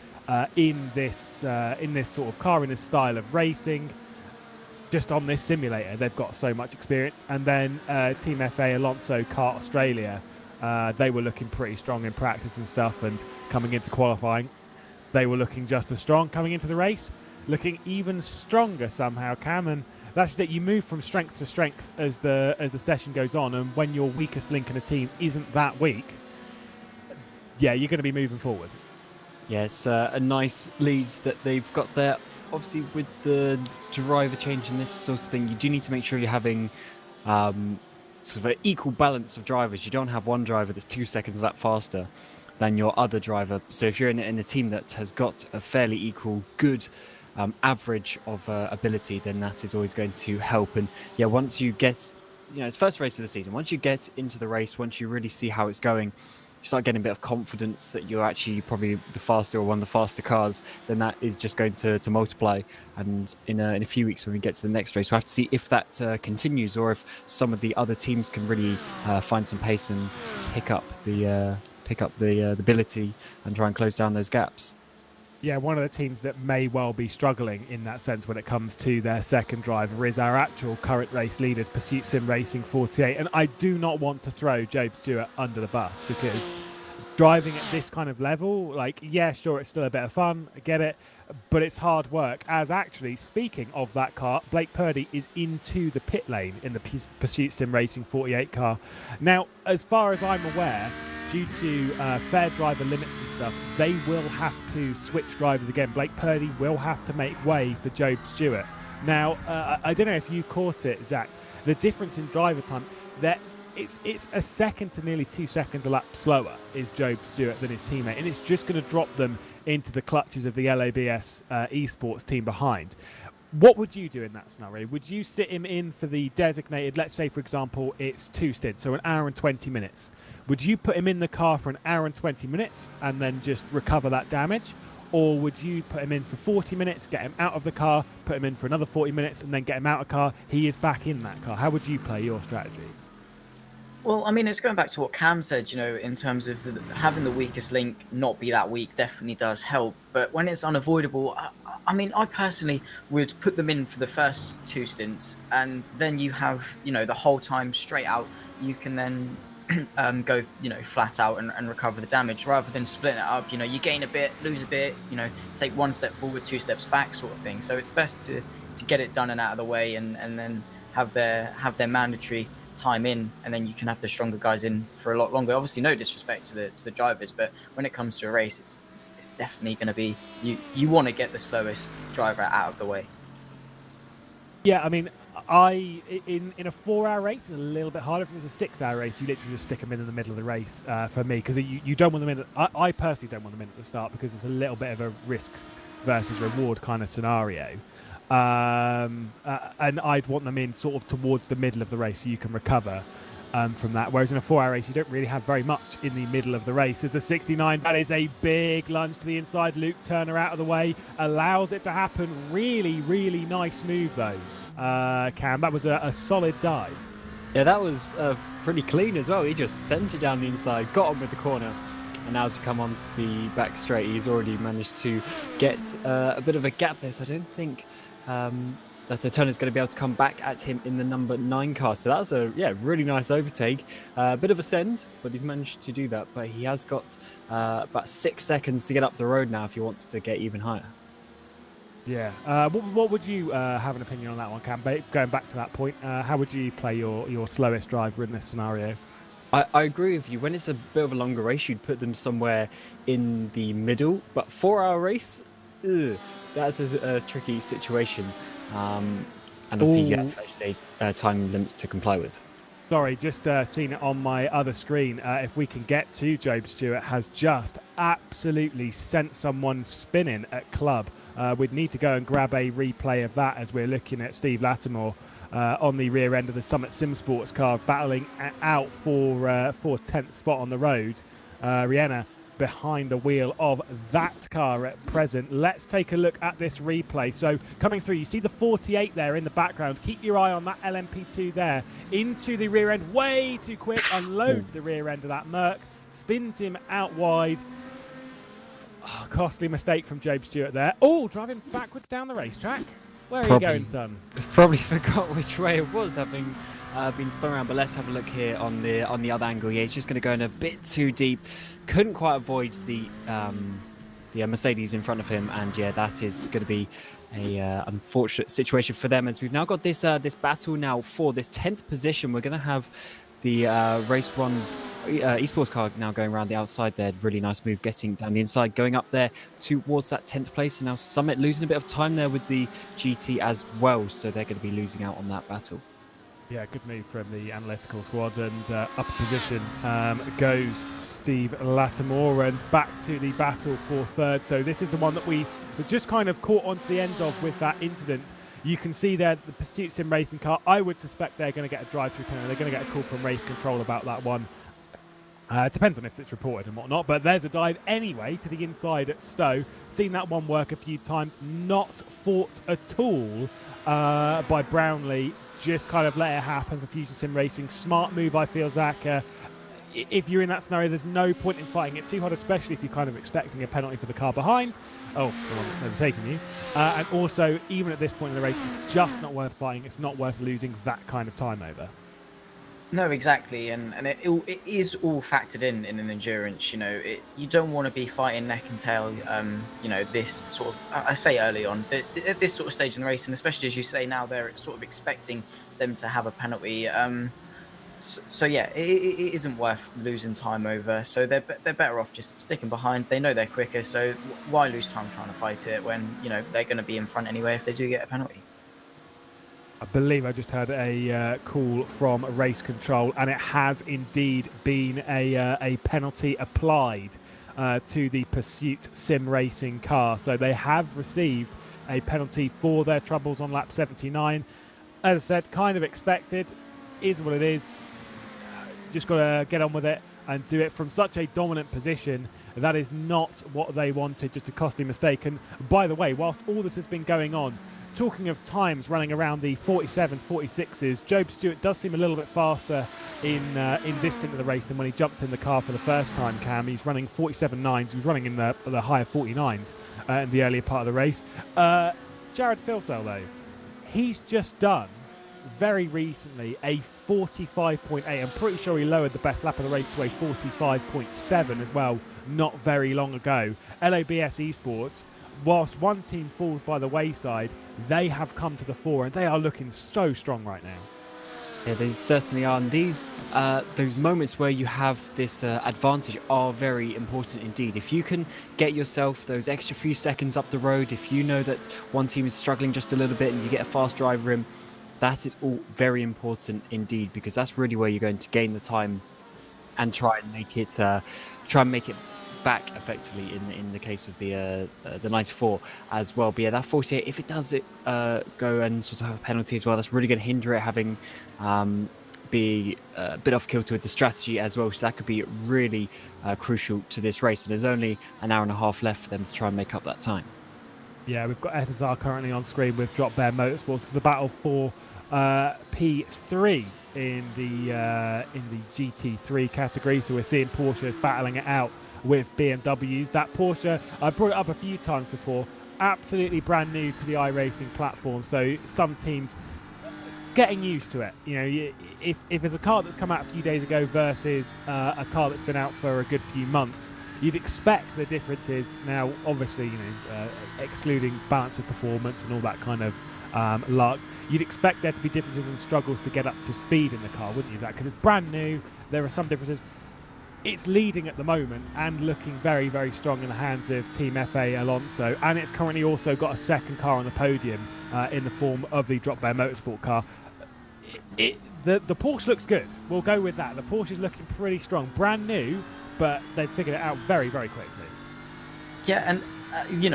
in this sort of car, in this style of racing. Just on this simulator, they've got so much experience. And then Team FA Alonso Kart Australia, they were looking pretty strong in practice and stuff, and coming into qualifying, they were looking just as strong. Coming into the race, looking even stronger somehow, Cam. And that's just it. You move from strength to strength as the session goes on, and when your weakest link in a team isn't that weak, yeah, you're going to be moving forward. Yes, a nice lead that they've got there obviously with the driver change and this sort of thing, you do need to make sure you're having sort of an equal balance of drivers. You don't have one driver that's 2 seconds a lap faster than your other driver. So if you're in a team that has got a fairly equal, good average of ability, then that is always going to help. And yeah, once you get, it's first race of the season. Once you get into the race, once you really see how it's going, you start getting a bit of confidence that you're actually probably the faster or one of the faster cars, then that is just going to multiply. And in a few weeks when we get to the next race, we'll have to see if that continues, or if some of the other teams can really find some pace and pick up the ability and try and close down those gaps. Yeah, one of the teams that may well be struggling in that sense when it comes to their second driver is our actual current race leaders, Pursuit Sim Racing 48. And I do not want to throw Job Stewart under the bus, because driving at this kind of level, yeah, sure, it's still a bit of fun, I get it, but it's hard work. As actually, speaking of that car, Blake Purdy is into the pit lane in the Pursuit Sim Racing 48 car. Now, as far as I'm aware, due to fair driver limits and stuff, they will have to switch drivers again. Blake Purdy will have to make way for Job Stewart. Now, I don't know if you caught it, Zach, the difference in driver time, that it's a second to nearly 2 seconds a lap slower is Job Stewart than his teammate, and it's just going to drop them into the clutches of the LABS eSports team behind. What would you do in that scenario? Would you sit him in for the designated, let's say, for example, it's 2 stints, so an hour and 20 minutes. Would you put him in the car for an hour and 20 minutes and then just recover that damage? Or would you put him in for 40 minutes, get him out of the car, put him in for another 40 minutes, and then get him out of the car? He is back in that car. How would you play your strategy? Well, I mean, it's going back to what Cam said, in terms of having the weakest link not be that weak definitely does help. But when it's unavoidable, I mean, I personally would put them in for the first 2 stints, and then you have, the whole time straight out, you can then go, flat out and recover the damage, rather than splitting it up. You gain a bit, lose a bit, take 1 step forward, 2 steps back sort of thing. So it's best to get it done and out of the way, and then have their mandatory time in, and then you can have the stronger guys in for a lot longer. Obviously, no disrespect to the drivers, but when it comes to a race, it's definitely going to be you want to get the slowest driver out of the way. Yeah, I mean, in a 4-hour race, it's a little bit harder. If it was a 6-hour race, you literally just stick them in the middle of the race for me, because you don't want them in. I personally don't want them in at the start, because it's a little bit of a risk versus reward kind of scenario. And I'd want them in sort of towards the middle of the race so you can recover from that. Whereas in a 4-hour race, you don't really have very much in the middle of the race. As the 69, that is a big lunge to the inside. Luke Turner out of the way, allows it to happen. Really, really nice move though, Cam. That was a solid dive. Yeah, that was pretty clean as well. He just sent it down the inside, got on with the corner. And now as we come onto the back straight, he's already managed to get a bit of a gap there. So I don't think that Turner's going to be able to come back at him in the number 9 car. So that's a really nice overtake. A bit of a send, but he's managed to do that. But he has got about 6 seconds to get up the road now if he wants to get even higher. Yeah. What would you have an opinion on that one, Cam? Going back to that point, how would you play your slowest driver in this scenario? I agree with you. When it's a bit of a longer race, you'd put them somewhere in the middle. But 4-hour race, that's a tricky situation. And obviously, you have time limits to comply with. Sorry, just seen it on my other screen. If we can get to Job Stewart, has just absolutely sent someone spinning at club. We'd need to go and grab a replay of that as we're looking at Steve Lattimore on the rear end of the Summit Sim Sports car, battling out for 10th spot on the road. Rihanna behind the wheel of that car at present. Let's take a look at this replay. So coming through, you see the 48 there in the background. Keep your eye on that LMP2 there. Into the rear end, way too quick. Unloads the rear end of that Merc. Spins him out wide. Oh, costly mistake from Job Stewart there. Oh, driving backwards down the racetrack. Where are you going, son? Probably forgot which way it was, having been spun around. But let's have a look here on the other angle. Yeah, he's just going to go in a bit too deep. Couldn't quite avoid the Mercedes in front of him, and yeah, that is going to be a unfortunate situation for them. As we've now got this battle now for this 10th position. We're going to have the race one's eSports car now going around the outside there. Really nice move getting down the inside, going up there towards that 10th place. And now Summit losing a bit of time there with the GT as well. So they're going to be losing out on that battle. Yeah, good move from the analytical squad, and upper position goes Steve Lattimore, and back to the battle for third. So this is the one that we were just kind of caught onto the end of with that incident. You can see there the Pursuit Sim racing car. I would suspect they're going to get a drive-through penalty. They're going to get a call from race control about that one. It depends on if it's reported and whatnot, but there's a dive anyway to the inside at Stowe. Seen that one work a few times, not fought at all by Brownlee. Just kind of let it happen for Fusion Sim Racing. Smart move, I feel, Zach. If you're in that scenario, there's no point in fighting it too hard, especially if you're kind of expecting a penalty for the car behind. Oh, the one that's overtaken you. And also, even at this point in the race, it's just not worth fighting. It's not worth losing that kind of time over. No, exactly, and it is all factored in an endurance. You know, you don't want to be fighting neck and tail. You know, this sort of, I say early on, at this sort of stage in the race, and especially as you say now, they're sort of expecting them to have a penalty. So yeah, it isn't worth losing time over. So they're better off just sticking behind. They know they're quicker, so why lose time trying to fight it when they're going to be in front anyway if they do get a penalty. I believe I just heard a call from race control, and it has indeed been a penalty applied to the Pursuit Sim Racing car. So they have received a penalty for their troubles on lap 79. As I said, kind of expected, is what it is. Just got to get on with it and do it from such a dominant position. That is not what they wanted, just a costly mistake. And by the way, whilst all this has been going on, talking of times running around the 47s, 46s, Job Stewart does seem a little bit faster in this stint of the race than when he jumped in the car for the first time, Cam. He's running 47.9s. He was running in the higher 49s in the earlier part of the race. Jared Filsell, though, he's just done very recently a 45.8. I'm pretty sure he lowered the best lap of the race to a 45.7 as well not very long ago. LABS Esports, whilst one team falls by the wayside, they have come to the fore and they are looking so strong right now. Yeah, they certainly are. And those moments where you have this advantage are very important indeed. If you can get yourself those extra few seconds up the road, if you know that one team is struggling just a little bit and you get a fast driver in, that is all very important indeed, because that's really where you're going to gain the time and try and make it back effectively in the case of the 94 as well. But yeah, that 48, if it does go and sort of have a penalty as well, that's really going to hinder it having be a bit off kilter with the strategy as well. So that could be really crucial to this race. And there's only an hour and a half left for them to try and make up that time. Yeah, we've got SSR currently on screen with Drop Bear Motorsports. It's the battle for P3 in the GT3 category. So we're seeing Porsches battling it out with BMWs. That Porsche, I brought it up a few times before, absolutely brand new to the iRacing platform. So some teams getting used to it. You know, if there's a car that's come out a few days ago versus a car that's been out for a good few months, you'd expect the differences. Now, obviously, excluding balance of performance and all that kind of luck, you'd expect there to be differences and struggles to get up to speed in the car, wouldn't you, Zach? Because it's brand new. There are some differences. It's leading at the moment and looking very, very strong in the hands of Team FA Alonso. And it's currently also got a second car on the podium in the form of the Drop Bear Motorsport car. The Porsche looks good. We'll go with that. The Porsche is looking pretty strong. Brand new, but they've figured it out very, very quickly. Yeah, and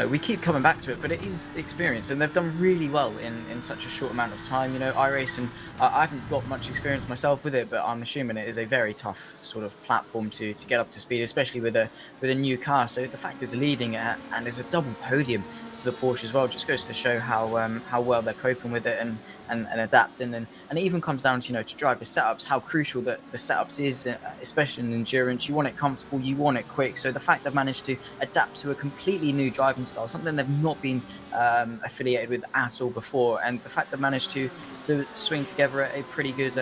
we keep coming back to it, but it is experience, and they've done really well in such a short amount of time. iRacing, I haven't got much experience myself with it, but I'm assuming it is a very tough sort of platform to get up to speed, especially with a new car. So the fact it's leading it, and there's a double podium for the Porsche as well, just goes to show how well they're coping with it and adapting, and it even comes down to to driver setups, how crucial that the setups is, especially in endurance. You want it comfortable, you want it quick. So the fact they've managed to adapt to a completely new driving style, something they've not been affiliated with at all before, and the fact they've managed to swing together a pretty good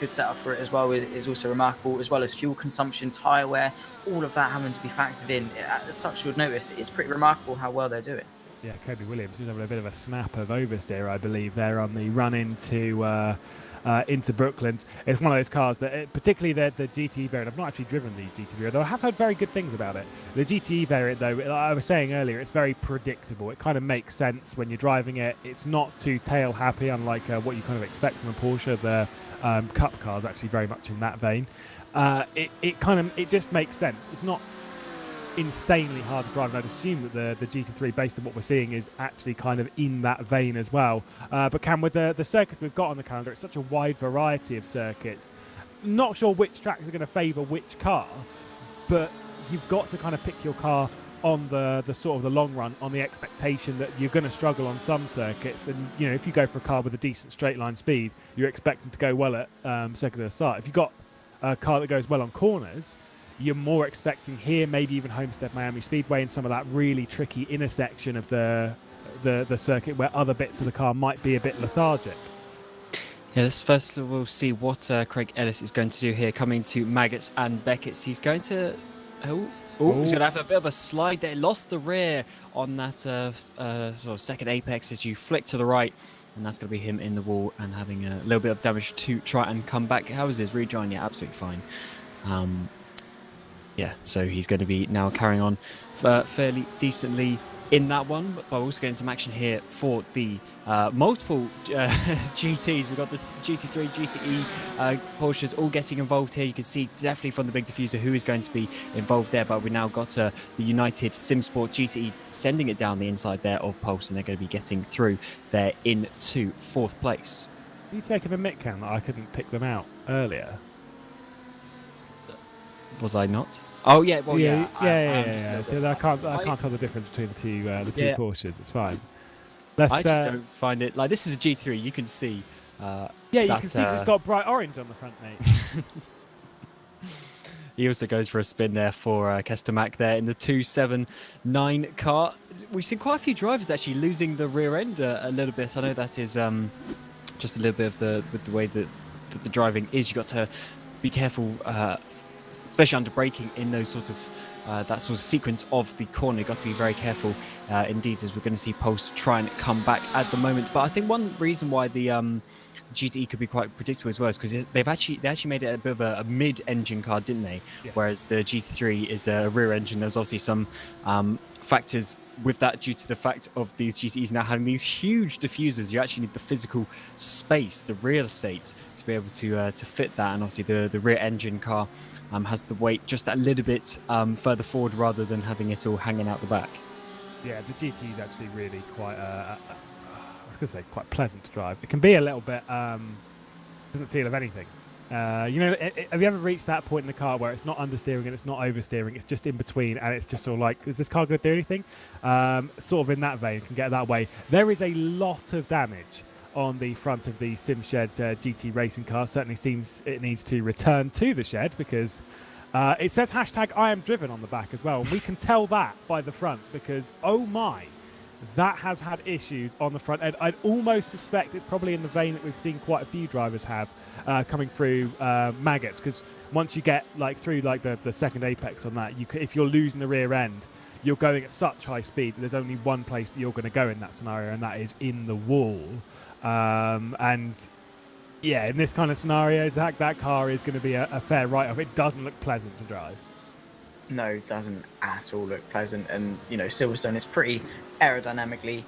setup for it as well is also remarkable, as well as fuel consumption, tyre wear, all of that having to be factored in at such short notice. It's pretty remarkable how well they're doing. Yeah, Kobe Williams was having a bit of a snap of oversteer, I believe, there on the run into Brooklands. It's one of those cars that, particularly the GTE variant, I've not actually driven the GT variant, though I have heard very good things about it. The GTE variant, though, like I was saying earlier, it's very predictable. It kind of makes sense when you're driving it. It's not too tail happy, unlike what you kind of expect from a Porsche. The Cup car is actually very much in that vein. It just makes sense. It's not insanely hard to drive, and I'd assume that the GT3, based on what we're seeing, is actually kind of in that vein as well. But Cam, with the circuits we've got on the calendar, it's such a wide variety of circuits. Not sure which tracks are going to favour which car, but you've got to kind of pick your car on the sort of the long run, on the expectation that you're going to struggle on some circuits. And if you go for a car with a decent straight line speed, you're expecting to go well at circuits at the start. If you've got a car that goes well on corners, you're more expecting here, maybe even Homestead Miami Speedway, and some of that really tricky intersection of the circuit where other bits of the car might be a bit lethargic. Yeah, let's first of all see what Craig Ellis is going to do here, coming to Maggots and Beckett's. He's going to... he's going to have a bit of a slide there. Lost the rear on that sort of second apex as you flick to the right. And that's going to be him in the wall and having a little bit of damage to try and come back. How is his rejoin? Yeah, absolutely fine. Yeah, so he's going to be now carrying on fairly decently in that one. But we're also getting some action here for the multiple GTs. We've got the GT3, GTE Porsches all getting involved here. You can see definitely from the big diffuser who is going to be involved there. But we now got the United SimSport GTE sending it down the inside there of Pulse, and they're going to be getting through there into 4th place. Are you taking a mic, Cam, that I couldn't pick them out earlier? Was I not? Oh yeah, well yeah. I can't tell the difference between the two Yeah. Porsches. It's fine. I just don't find it like this is a G3. You can see. You can see 'cause it's got bright orange on the front, mate. He also goes for a spin there for Kester-Mack there in the 279 car. We've seen quite a few drivers actually losing the rear end a little bit. I know that is just a little bit of with the way that the driving is. You got to be careful. Especially under braking in those sort of that sort of sequence of the corner. You've got to be very careful indeed, as we're going to see Pulse try and come back at the moment. But I think one reason why the GTE could be quite predictable as well is because they actually made it a bit of a mid-engine car, didn't they? Yes. Whereas the GT3 is a rear engine. There's obviously some factors with that due to the fact of these GTEs now having these huge diffusers. You actually need the physical space, the real estate, to be able to fit that. And obviously the rear engine car has the weight just a little bit further forward rather than having it all hanging out the back. Yeah, the GT is actually really quite, I was going to say quite pleasant to drive. It can be a little bit, doesn't feel of anything. Have you ever reached that point in the car where it's not understeering and it's not oversteering, it's just in between, and it's just sort of like, is this car going to do anything? Sort of in that vein, can get that way. There is a lot of damage on the front of the SimShed GT racing car. Certainly seems it needs to return to the shed because it says #I am driven on the back as well. And we can tell that by the front because, oh my, that has had issues on the front end. I'd almost suspect it's probably in the vein that we've seen quite a few drivers have coming through Maggots, because once you get through the second apex on that, if you're losing the rear end, you're going at such high speed. There's only one place that you're going to go in that scenario, and that is in the wall. And yeah, in this kind of scenario, Zach, that car is going to be a fair write-off. It doesn't look pleasant to drive. No, it doesn't at all look pleasant. And, Silverstone is pretty aerodynamically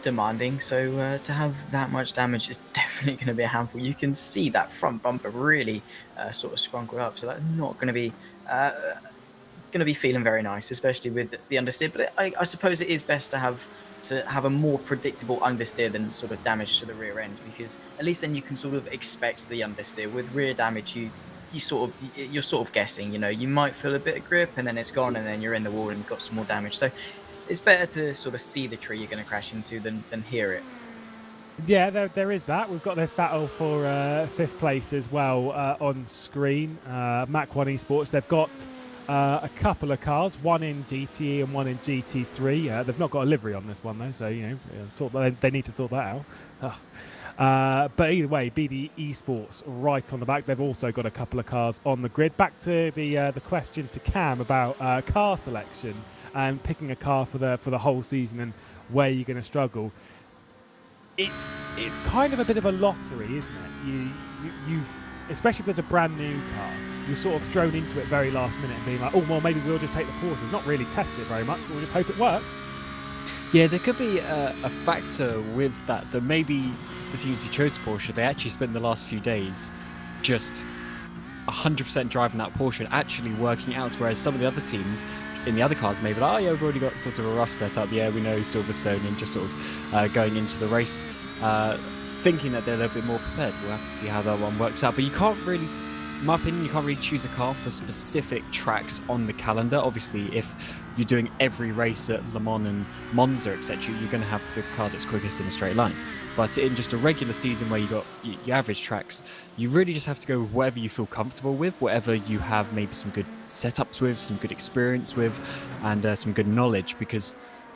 demanding. So to have that much damage is definitely going to be a handful. You can see that front bumper really sort of scrunkled up. So that's not going to be feeling very nice, especially with the understeer. But I suppose it is best to have a more predictable understeer than sort of damage to the rear end, because at least then you can sort of expect the understeer. With rear damage, you're sort of guessing. You might feel a bit of grip and then it's gone, and then you're in the wall and you've got some more damage. So it's better to sort of see the tree you're going to crash into than hear it. Yeah, there is that. We've got this battle for 5th place as well on screen. Mach 1 eSports, they've got a couple of cars, one in GTE and one in GT3. They've not got a livery on this one though, so they need to sort that out. But either way, BD eSports right on the back. They've also got a couple of cars on the grid. Back to the question to Cam about car selection. and picking a car for the whole season and where you're going to struggle. It's kind of a bit of a lottery, isn't it? You've especially if there's a brand new car, you're sort of thrown into it very last minute and being like, oh well, maybe we'll just take the Porsche. Not really test it very much. We'll just hope it works. Yeah, there could be a factor with that maybe the teams who chose Porsche, they actually spent the last few days just 100% driving that Porsche and actually working out, whereas some of the other teams in the other cars maybe like, oh yeah, we've already got sort of a rough setup, yeah, we know Silverstone, and just sort of going into the race thinking that they're a little bit more prepared. We'll have to see how that one works out, but you can't really, in my opinion, you can't really choose a car for specific tracks on the calendar. Obviously, if you're doing every race at Le Mans and Monza, etc., you're going to have the car that's quickest in a straight line. But in just a regular season where you got your average tracks, you really just have to go with whatever you feel comfortable with, whatever you have maybe some good setups with, some good experience with, and some good knowledge, because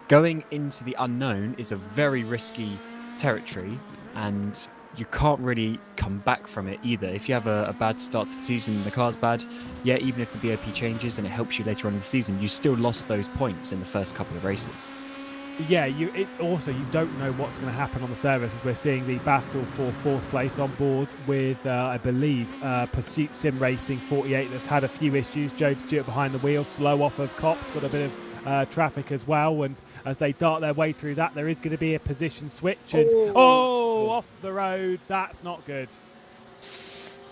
going into the unknown is a very risky territory, and you can't really come back from it either. If you have a bad start to the season and the car's bad, yeah, even if the BOP changes and it helps you later on in the season, you still lost those points in the first couple of races. Yeah, it's also, you don't know what's going to happen on the service, as we're seeing the battle for fourth place on board with, I believe, Pursuit Sim Racing 48 that's had a few issues. Job Stewart behind the wheel, slow off of Cops, got a bit of traffic as well, and as they dart their way through that, there is going to be a position switch, and off the road. That's not good.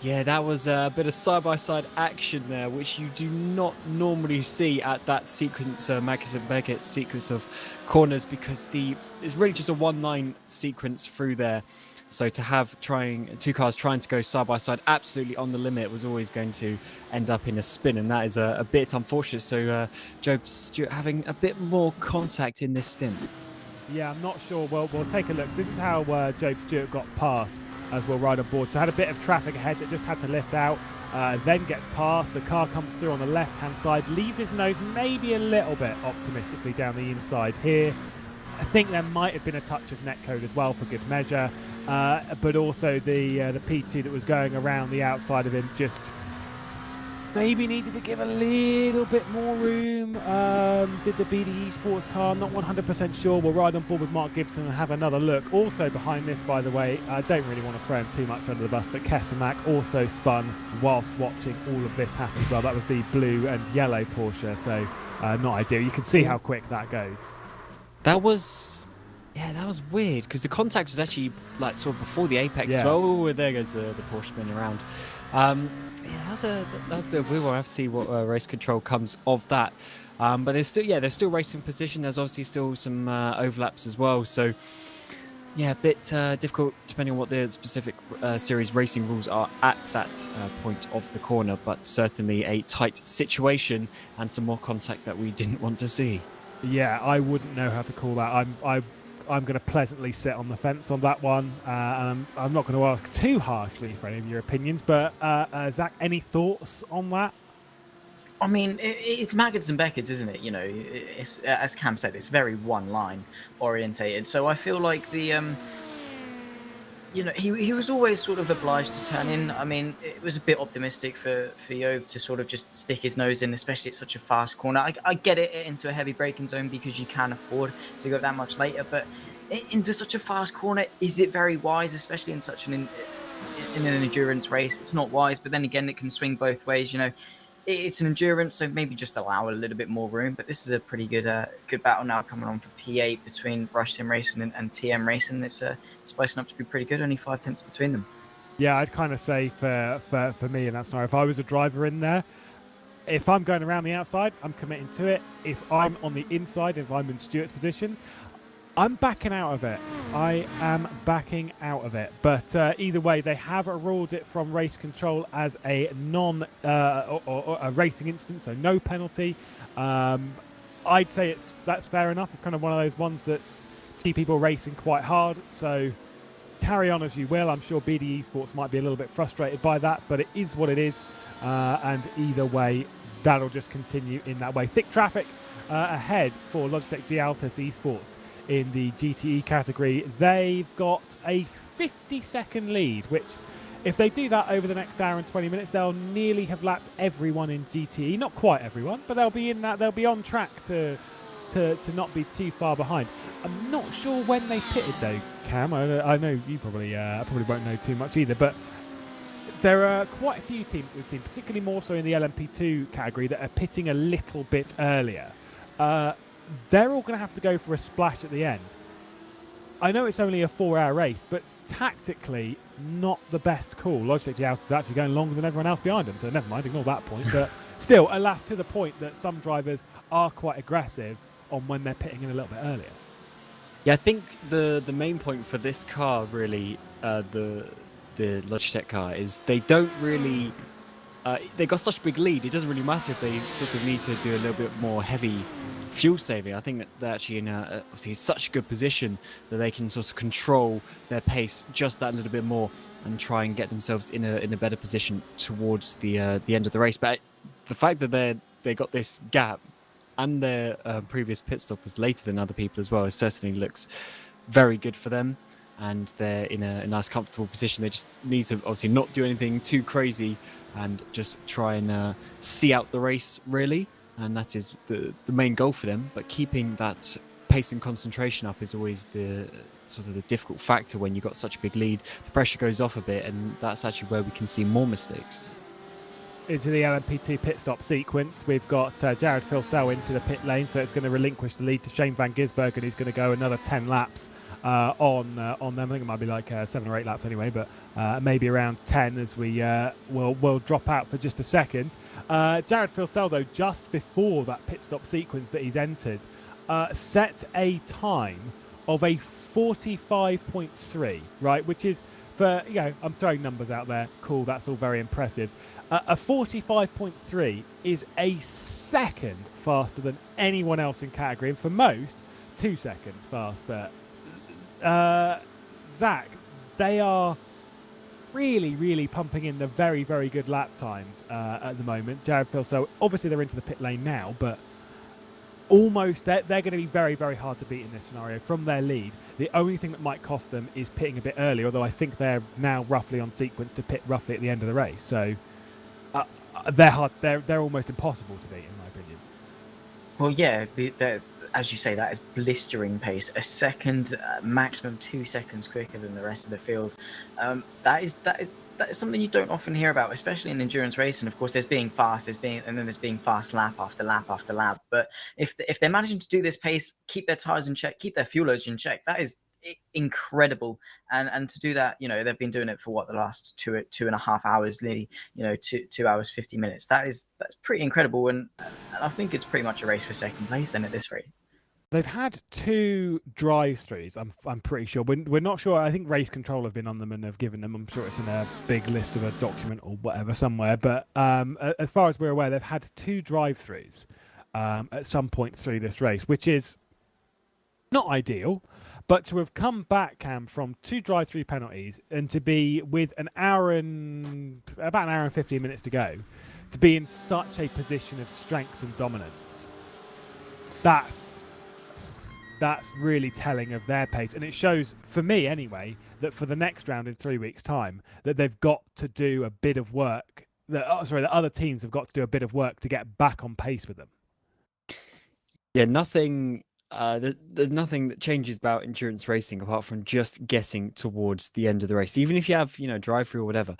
Yeah, that was a bit of side-by-side action there, which you do not normally see at that sequence, Magnussen Beckett sequence of corners, because it's really just a one-line sequence through there. So to have two cars trying to go side-by-side absolutely on the limit was always going to end up in a spin, and that is a bit unfortunate. So Job Stewart having a bit more contact in this stint. Yeah, I'm not sure. Well, we'll take a look. So this is how Job Stewart got past as we'll ride on board. So had a bit of traffic ahead that just had to lift out, then gets past. The car comes through on the left-hand side, leaves his nose maybe a little bit optimistically down the inside here. I think there might have been a touch of netcode as well for good measure, but also the P2 that was going around the outside of him just maybe needed to give a little bit more room. Did the BD eSports car? Not 100% sure. We'll ride on board with Mark Gibson and have another look. Also behind this, by the way, I don't really want to throw him too much under the bus, but Kesselmack also spun whilst watching all of this happen as well. That was the blue and yellow Porsche, so not ideal. You can see how quick that goes. That was weird, because the contact was actually sort of before the apex. Yeah. Oh, there goes the Porsche spinning around. That was a bit of weird. We'll have to see what race control comes of that. But they're still racing position. There's obviously still some overlaps as well. So yeah, a bit difficult depending on what the specific series racing rules are at that point of the corner. But certainly a tight situation and some more contact that we didn't want to see. Yeah, I wouldn't know how to call that. I'm going to pleasantly sit on the fence on that one. And I'm not going to ask too harshly for any of your opinions, but Zach, any thoughts on that? I mean, it's Maggots and Beckett's, isn't it? You know, it's, as Cam said, it's very one-line orientated. So I feel like he was always sort of obliged to turn in. I mean, it was a bit optimistic for Job to sort of just stick his nose in, especially at such a fast corner. I get it into a heavy braking zone because you can afford to go that much later, but into such a fast corner, is it very wise, especially in such in an endurance race? It's not wise, but then again, it can swing both ways. You know, it's an endurance, so maybe just allow a little bit more room. But this is a pretty good battle now coming on for P8 between Brush Sim Racing and TM Racing. It's spicing up to be pretty good. Only 5 tenths between them. Yeah, I'd kind of say for me in that scenario, if I was a driver in there, if I'm going around the outside, I'm committing to it. If I'm on the inside, if I'm in Stewart's position, I'm backing out of it. I am backing out of it. But either way, they have ruled it from race control as a or a racing instance, so no penalty. I'd say that's fair enough. It's kind of one of those ones that's see people racing quite hard. So carry on as you will. I'm sure BD Esports might be a little bit frustrated by that, but it is what it is. And either way, that'll just continue in that way. Thick traffic ahead for Logitech G Altus Esports in the GTE category. They've got a 50-second lead, which if they do that over the next hour and 20 minutes, they'll nearly have lapped everyone in GTE. Not quite everyone, but they'll be in that. They'll be on track to to not be too far behind. I'm not sure when they pitted though, Cam. I know you probably won't know too much either, but there are quite a few teams that we've seen, particularly more so in the LMP2 category, that are pitting a little bit earlier. They're all going to have to go for a splash at the end. I know it's only a 4-hour race, but tactically not the best call. Logitech Out is actually going longer than everyone else behind them, so never mind, ignore that point. But still, alas, to the point that some drivers are quite aggressive on when they're pitting in a little bit earlier. Yeah, I think the main point for this car, really, the Logitech car, is they don't really... they got such a big lead, it doesn't really matter if they sort of need to do a little bit more heavy fuel saving. I think that they're actually in obviously such a good position that they can sort of control their pace just that little bit more and try and get themselves in a better position towards the end of the race. But the fact that they got this gap and their previous pit stop was later than other people as well, it certainly looks very good for them. And they're in a nice, comfortable position. They just need to obviously not do anything too crazy and just try and see out the race, really. And that is the main goal for them. But keeping that pace and concentration up is always the sort of the difficult factor when you've got such a big lead. The pressure goes off a bit, and that's actually where we can see more mistakes. Into the LMP2 pit stop sequence, we've got Jared Filsell into the pit lane, so it's going to relinquish the lead to Shane van Gisbergen, who's going to go another 10 laps on them. I think it might be like 7 or 8 laps anyway, but maybe around 10 as we will drop out for just a second. Jared Filsell, though, just before that pit stop sequence that he's entered, set a time of a 45.3, right, which is, for, I'm throwing numbers out there, cool, that's all very impressive. A 45.3 is a second faster than anyone else in category, and for most, 2 seconds faster. Zach, they are really, really pumping in the very, very good lap times at the moment. Jared Filsell, obviously they're into the pit lane now, but almost they're going to be very, very hard to beat in this scenario from their lead. The only thing that might cost them is pitting a bit early, although I think they're now roughly on sequence to pit roughly at the end of the race. So they're hard. They're almost impossible to beat, in my opinion. Well, yeah, as you say, that is blistering pace. A second, maximum 2 seconds quicker than the rest of the field. That is something you don't often hear about, especially in endurance racing. Of course, there's being fast, and then there's being fast lap after lap after lap. But if they're managing to do this pace, keep their tires in check, keep their fuel loads in check, that is incredible. And to do that, they've been doing it for what, the last 2.5 hours, nearly, 2 hours 50 minutes. That's pretty incredible, and I think it's pretty much a race for second place then at this rate. They've had 2 drive-throughs, I'm pretty sure. We're not sure. I think Race Control have been on them and have given them. I'm sure it's in a big list of a document or whatever somewhere. But as far as we're aware, they've had 2 drive-throughs at some point through this race, which is not ideal. But to have come back, Cam, from 2 drive-through penalties and to be with about an hour and 15 minutes to go, to be in such a position of strength and dominance, that's really telling of their pace. And it shows, for me anyway, that for the next round in 3 weeks' time, that they've got to do a bit of work. The other teams have got to do a bit of work to get back on pace with them. Yeah, nothing. There's nothing that changes about endurance racing apart from just getting towards the end of the race. Even if you have, drive-through or whatever,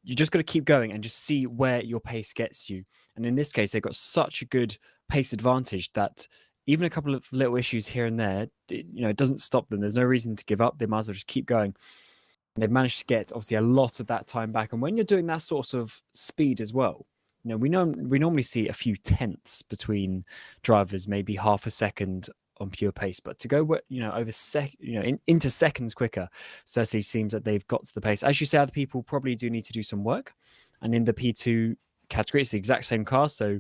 you just got to keep going and just see where your pace gets you. And in this case, they've got such a good pace advantage that even a couple of little issues here and there, it doesn't stop them. There's no reason to give up. They might as well just keep going. And they've managed to get obviously a lot of that time back. And when you're doing that sort of speed as well, we normally see a few tenths between drivers, maybe half a second on pure pace, but to go over into seconds quicker certainly seems that they've got to the pace. As you say, other people probably do need to do some work, and in the P2 category it's the exact same car, so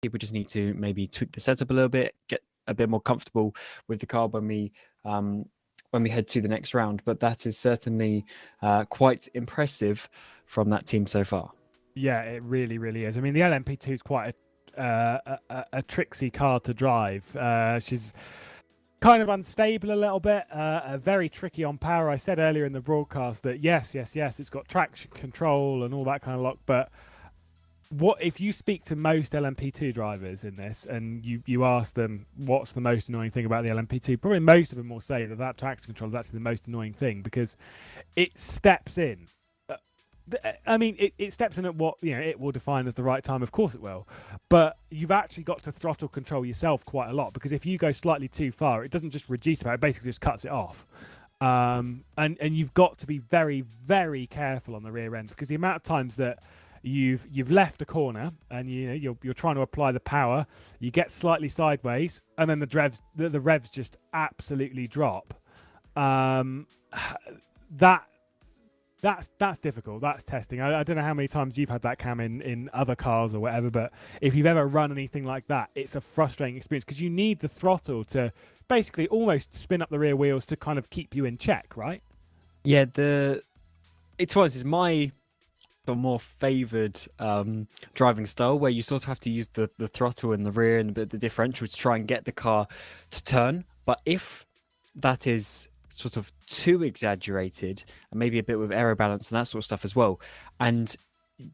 people just need to maybe tweak the setup a little bit, get a bit more comfortable with the car when we head to the next round. But that is certainly quite impressive from that team so far. Yeah, it really, really is. I mean, the LMP2 is quite a tricksy car to drive. She's kind of unstable a little bit, very tricky on power. I said earlier in the broadcast that yes, it's got traction control and all that kind of lot, but what if you speak to most LMP2 drivers in this, and you ask them what's the most annoying thing about the LMP2? Probably most of them will say that traction control is actually the most annoying thing, because it steps in. I mean, it steps in at what it will define as the right time. Of course, it will, but you've actually got to throttle control yourself quite a lot, because if you go slightly too far, it doesn't just reduce power; it basically just cuts it off. And you've got to be very, very careful on the rear end, because the amount of times that you've left a corner and you're trying to apply the power, you get slightly sideways, and then the revs just absolutely drop. That's difficult. That's testing. I don't know how many times you've had that, Cam, in other cars or whatever, but if you've ever run anything like that, it's a frustrating experience, because you need the throttle to basically almost spin up the rear wheels to kind of keep you in check, right? Yeah, it's my more favoured driving style, where you sort of have to use the throttle in the rear and the differential to try and get the car to turn. But if that is sort of too exaggerated, and maybe a bit with aero balance and that sort of stuff as well, and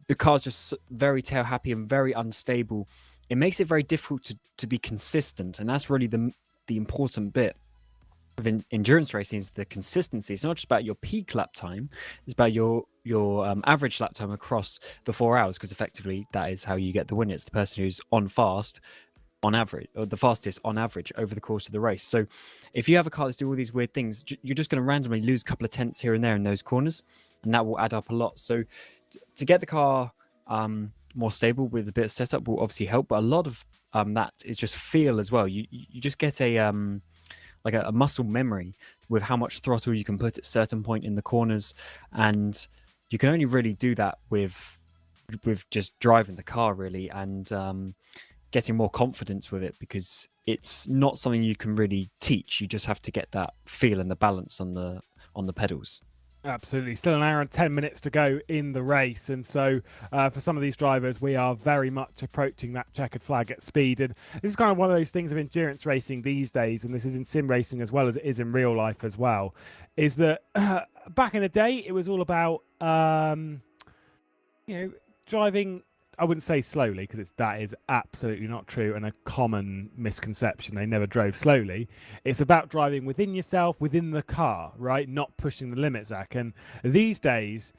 the car's just very tail happy and very unstable, it makes it very difficult to be consistent. And that's really the important bit of endurance racing, is the consistency. It's not just about your peak lap time, it's about your average lap time across the 4 hours, because effectively that is how you get the win. It's the person who's on average, or the fastest on average over the course of the race. So if you have a car that's doing all these weird things, you're just going to randomly lose a couple of tenths here and there in those corners, and that will add up a lot. So to get the car more stable with a bit of setup will obviously help, but a lot of that is just feel as well. You just get a muscle memory with how much throttle you can put at certain point in the corners, and you can only really do that with just driving the car, really, and getting more confidence with it, because it's not something you can really teach. You just have to get that feel and the balance on the pedals. Absolutely. Still an hour and 10 minutes to go in the race. And so for some of these drivers, we are very much approaching that checkered flag at speed. And this is kind of one of those things of endurance racing these days, and this is in sim racing as well as it is in real life as well, is that back in the day, it was all about, driving. I wouldn't say slowly, because that is absolutely not true and a common misconception. They never drove slowly. It's about driving within yourself, within the car, right? Not pushing the limit, Zach. And these days,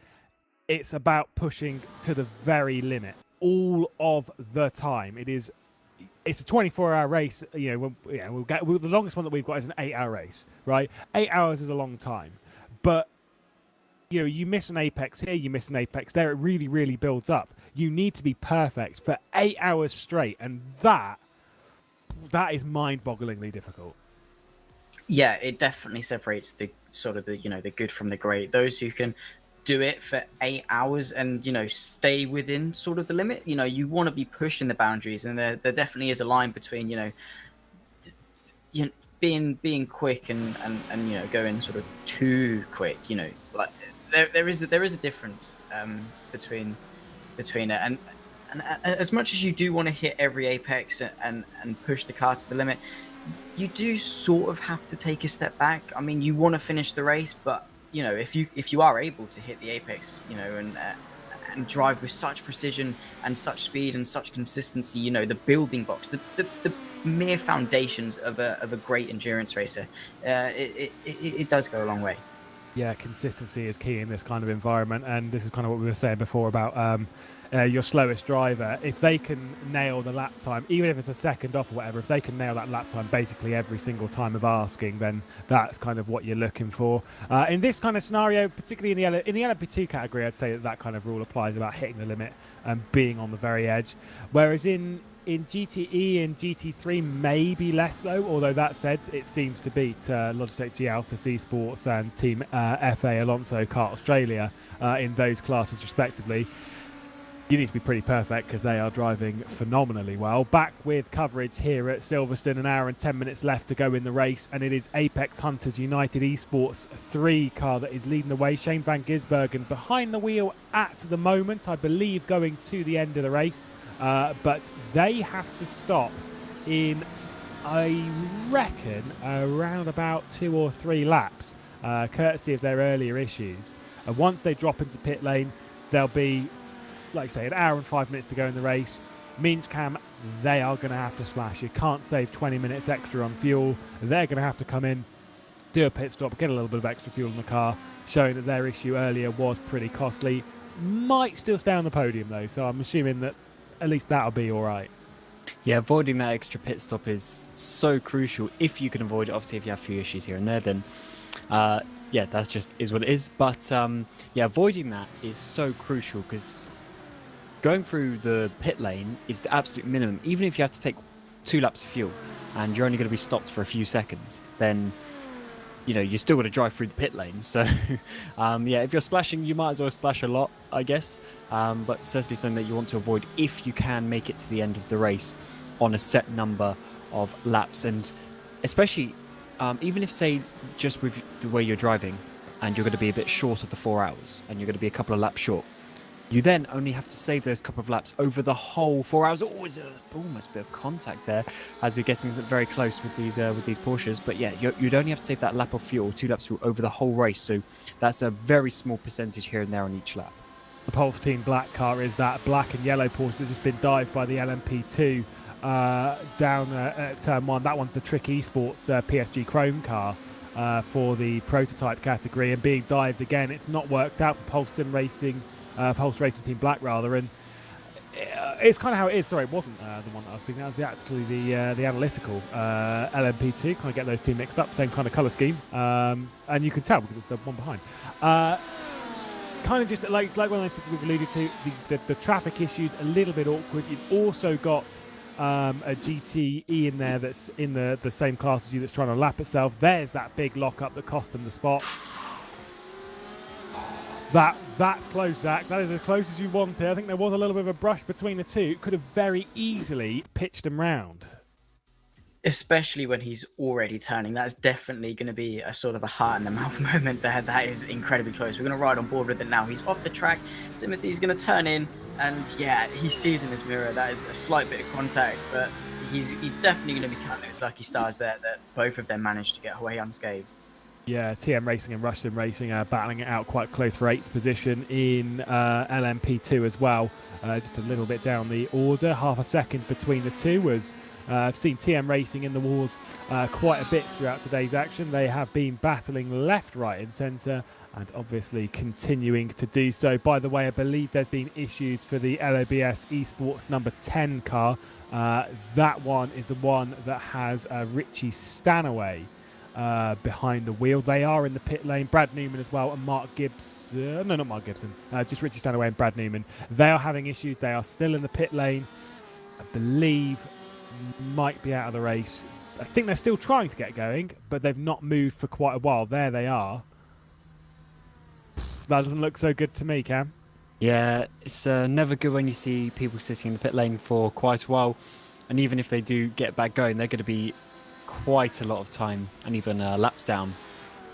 it's about pushing to the very limit all of the time. It's a 24-hour race. The longest one that we've got is an 8-hour race, right? 8 hours is a long time, but you miss an apex here, you miss an apex there. It really, really builds up. You need to be perfect for 8 hours straight, and that is mind-bogglingly difficult. Yeah, it definitely separates the sort of the good from the great. Those who can do it for 8 hours and stay within sort of the limit. You want to be pushing the boundaries, and there definitely is a line between being quick and going sort of too quick. Like there is a difference between it, and as much as you do want to hit every apex and push the car to the limit, you do sort of have to take a step back. I mean, you want to finish the race, but if you are able to hit the apex, and drive with such precision and such speed and such consistency, the building blocks, the mere foundations of a great endurance racer, it does go a long way. Yeah, consistency is key in this kind of environment, and this is kind of what we were saying before about your slowest driver. If they can nail the lap time, even if it's a second off or whatever, if they can nail that lap time basically every single time of asking, then that's kind of what you're looking for. In this kind of scenario, particularly in the LMP2 category, I'd say that kind of rule applies about hitting the limit and being on the very edge. Whereas in GTE and GT3, maybe less so, although that said, it seems to beat Logitech G Altus eSports and Team FA Alonso Kart Australia in those classes respectively. You need to be pretty perfect, because they are driving phenomenally well. Back with coverage here at Silverstone, an hour and 10 minutes left to go in the race, and it is Apex Hunters United eSports 3 car that is leading the way. Shane van Gisbergen behind the wheel at the moment, I believe going to the end of the race. But they have to stop in, I reckon, around about 2 or 3 laps, courtesy of their earlier issues. And once they drop into pit lane, they'll be like I say, an hour and 5 minutes to go in the race, means, Cam, they are going to have to splash. You can't save 20 minutes extra on fuel. They're going to have to come in, do a pit stop, get a little bit of extra fuel in the car, showing that their issue earlier was pretty costly. Might still stay on the podium, though, so I'm assuming that at least that'll be all right. Yeah, avoiding that extra pit stop is so crucial. If you can avoid it, obviously, if you have a few issues here and there, then yeah, that's just is what it is. But yeah, avoiding that is so crucial because going through the pit lane is the absolute minimum. Even if you have to take 2 laps of fuel and you're only going to be stopped for a few seconds, then you know you're still going to drive through the pit lane. So yeah, if you're splashing, you might as well splash a lot, I guess. But certainly something that you want to avoid if you can make it to the end of the race on a set number of laps. And especially even if, say, just with the way you're driving and you're going to be a bit short of the 4 hours and you're going to be a couple of laps short, you then only have to save those couple of laps over the whole 4 hours. Always almost a bit of contact there, as we're getting very close with these Porsches. But yeah, you'd only have to save that lap of fuel, 2 laps of fuel over the whole race. So that's a very small percentage here and there on each lap. The Pulse Team Black car is that black and yellow Porsche that's just been dived by the LMP2 down at turn 1. That one's the Trick eSports PSG Chrome car for the prototype category, and being dived again. It's not worked out for Pulse Racing Team Black, rather, and it's kind of how it is. Sorry, it wasn't the one that I was speaking of. That was the analytical LMP2. Kind of get those two mixed up. Same kind of colour scheme, and you can tell because it's the one behind. Kind of just like when I said we've alluded to the traffic issues, a little bit awkward. You've also got a GTE in there that's in the same class as you that's trying to lap itself. There's that big lock-up that cost them the spot. That's close, Zach. That is as close as you wanted. I think there was a little bit of a brush between the two. Could have very easily pitched them round. Especially when he's already turning. That's definitely going to be a sort of a heart in the mouth moment there. That is incredibly close. We're going to ride on board with it now. He's off the track. Timothy's going to turn in. And yeah, he sees in his mirror that is a slight bit of contact. But he's definitely going to be counting his lucky stars there that both of them managed to get away unscathed. Yeah, TM Racing and Rushton Racing are battling it out quite close for 8th position in LMP2 as well. Just a little bit down the order, half a second between the two. As I've seen TM Racing in the wars quite a bit throughout today's action. They have been battling left, right and centre, and obviously continuing to do so. By the way, I believe there's been issues for the LOBS eSports number 10 car. That one is the one that has Richie Stanaway behind the wheel. They are in the pit lane. Brad Newman as well, and Mark Gibson. No, not Mark Gibson. Just Richie Stanaway and Brad Newman. They are having issues. They are still in the pit lane. I believe might be out of the race. I think they're still trying to get going, but they've not moved for quite a while. There they are. That doesn't look so good to me, Cam. Yeah, it's never good when you see people sitting in the pit lane for quite a while. And even if they do get back going, they're going to be quite a lot of time and even laps down,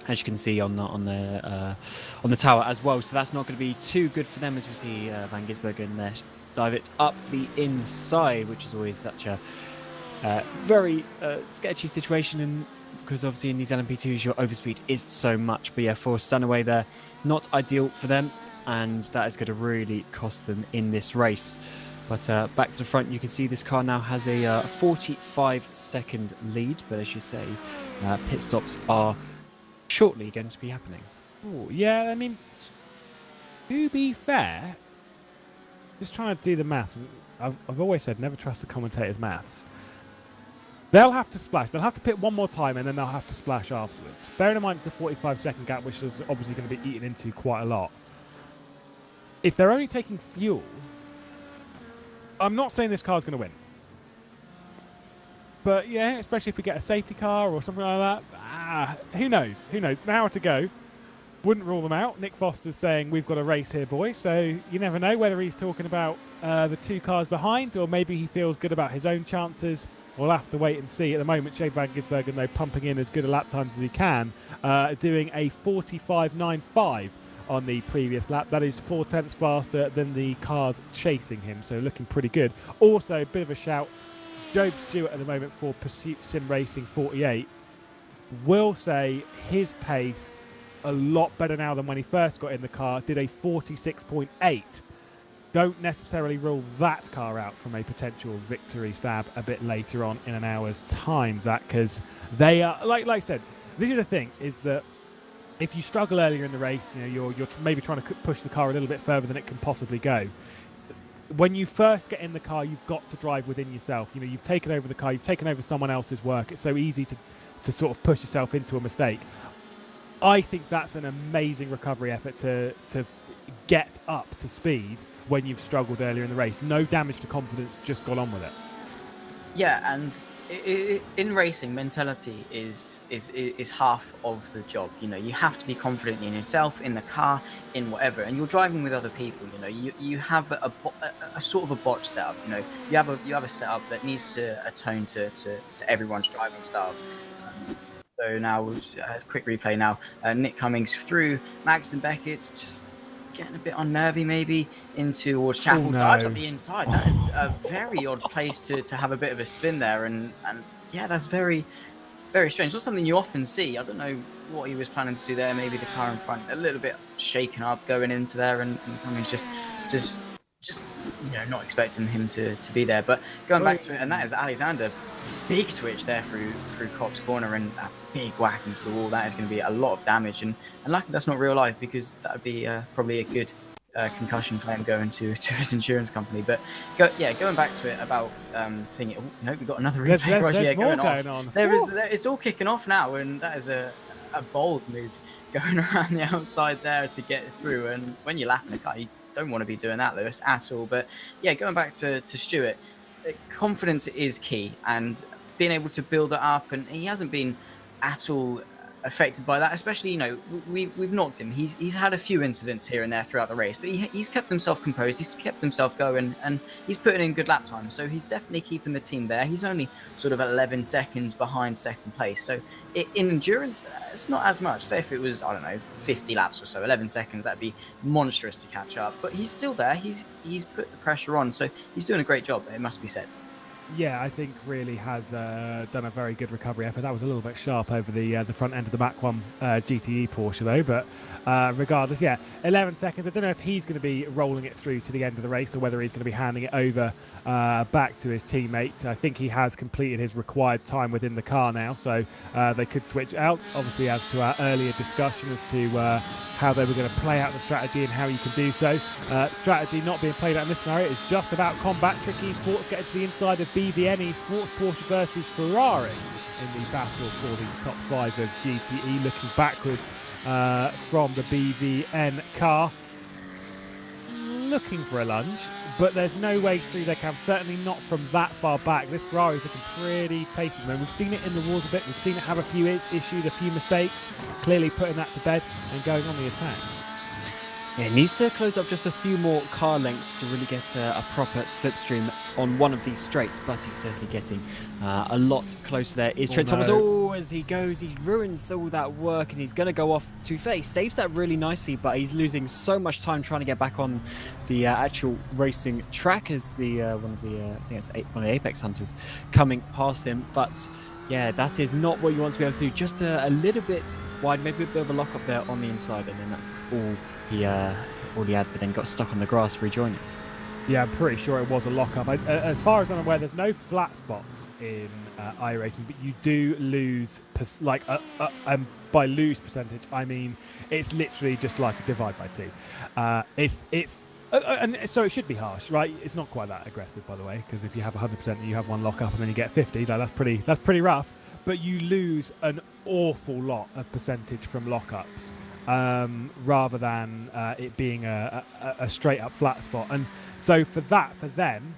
as you can see on the tower as well. So that's not going to be too good for them, as we see Van Gisbergen there dive it up the inside, which is always such a very sketchy situation, and because obviously in these LMP2s your overspeed is so much. But yeah, for Stanaway there, not ideal for them, and that is going to really cost them in this race. But back to the front, you can see this car now has a 45-second lead. But as you say, pit stops are shortly going to be happening. Oh, yeah, I mean, to be fair, just trying to do the maths. I've always said never trust the commentator's maths. They'll have to splash. They'll have to pit one more time, and then they'll have to splash afterwards. Bearing in mind it's a 45-second gap, which is obviously going to be eaten into quite a lot. If they're only taking fuel, I'm not saying this car's going to win. But yeah, especially if we get a safety car or something like that. Who knows? Who knows? An hour to go. Wouldn't rule them out. Nick Foster's saying, we've got a race here, boys. So you never know whether he's talking about the two cars behind, or maybe he feels good about his own chances. We'll have to wait and see. At the moment, Shane Van Gisbergen, though, pumping in as good a lap times as he can, doing a 45.95 on the previous lap. That is 4/10 faster than the cars chasing him, so looking pretty good. Also, a bit of a shout, Job Stewart at the moment for Pursuit Sim Racing 48. Will say his pace a lot better now than when he first got in the car. Did a 46.8 don't necessarily rule that car out from a potential victory stab a bit later on in an hour's time, Zach, because they are, like I said, this is the thing, is that if you struggle earlier in the race, you're maybe trying to push the car a little bit further than it can possibly go. When you first get in the car, you've got to drive within yourself. You've taken over the car, you've taken over someone else's work. It's so easy to sort of push yourself into a mistake. I think that's an amazing recovery effort to get up to speed when you've struggled earlier in the race. No damage to confidence, just got on with it. Yeah, and in racing, mentality is half of the job. You have to be confident in yourself, in the car, in whatever. And you're driving with other people. You have a sort of a botch setup. You have a setup that needs to atone to everyone's driving style. So now, quick replay now. Nick Cummings through Max and Beckett, just getting a bit unnervy maybe into towards Chapel. Dives up the inside. That is a very odd place to have a bit of a spin there, and yeah, that's very, very strange. Not something you often see. I don't know what he was planning to do there. Maybe the car in front a little bit shaken up going into there, and Cummings just not expecting him to be there. But going back to it, and that is Alexander, big switch there through Cox corner, and a big whack into the wall. That is going to be a lot of damage, and luckily that's not real life, because that would be probably a good concussion claim going to his insurance company. But going back to it about thinking, we've got another replay. There's more going on. It's all kicking off now, and that is a bold move going around the outside there to get through. And when you're lapping the car, you don't want to be doing that, Lewis, at all. But yeah, going back to Stuart, confidence is key, and being able to build it up, and he hasn't been at all affected by that, especially we've knocked him. He's had a few incidents here and there throughout the race, but he's kept himself composed, he's kept himself going, and he's putting in good lap time, so he's definitely keeping the team there. He's only sort of 11 seconds behind second place, so in endurance it's not as much. Say if it was, I don't know, 50 laps or so, 11 seconds, that'd be monstrous to catch up, but he's still there. He's put the pressure on, so he's doing a great job, it must be said. Yeah, I think really has done a very good recovery effort. That was a little bit sharp over the front end of the Mach 1 GTE Porsche though, but regardless, 11 seconds. I don't know if he's going to be rolling it through to the end of the race or whether he's going to be handing it over back to his teammate. I think he has completed his required time within the car now, so they could switch out. Obviously, as to our earlier discussion as to how they were going to play out the strategy and how you can do so. Strategy not being played out in this scenario is just about combat. Trick eSports getting to the inside of BVN eSports, Porsche versus Ferrari in the battle for the top 5 of GTE. Looking backwards from the BVN car, looking for a lunge, but there's no way through their cam, certainly not from that far back. This Ferrari is looking pretty tasty at the moment. We've seen it in the walls a bit, we've seen it have a few issues, a few mistakes, clearly putting that to bed and going on the attack. Yeah, it needs to close up just a few more car lengths to really get a proper slipstream on one of these straights, but he's certainly getting a lot closer there. Is Trent Thomas. Oh, as he goes, he ruins all that work, and he's going to go off too fast. He saves that really nicely, but he's losing so much time trying to get back on the actual racing track as the one of the Apex Hunters coming past him. But yeah, that is not what you want to be able to do. Just a little bit wide, maybe a bit of a lock up there on the inside, and then that's all he had, but then got stuck on the grass rejoining. Yeah, I'm pretty sure it was a lock-up. As far as I'm aware, there's no flat spots in iRacing, but you do lose, and by lose percentage, I mean it's literally just like a divide by 2. And so it should be harsh, right? It's not quite that aggressive, by the way, because if you have 100% and you have one lock-up and then you get 50, that's pretty rough. But you lose an awful lot of percentage from lock-ups. Rather than it being a straight up flat spot. And so for them,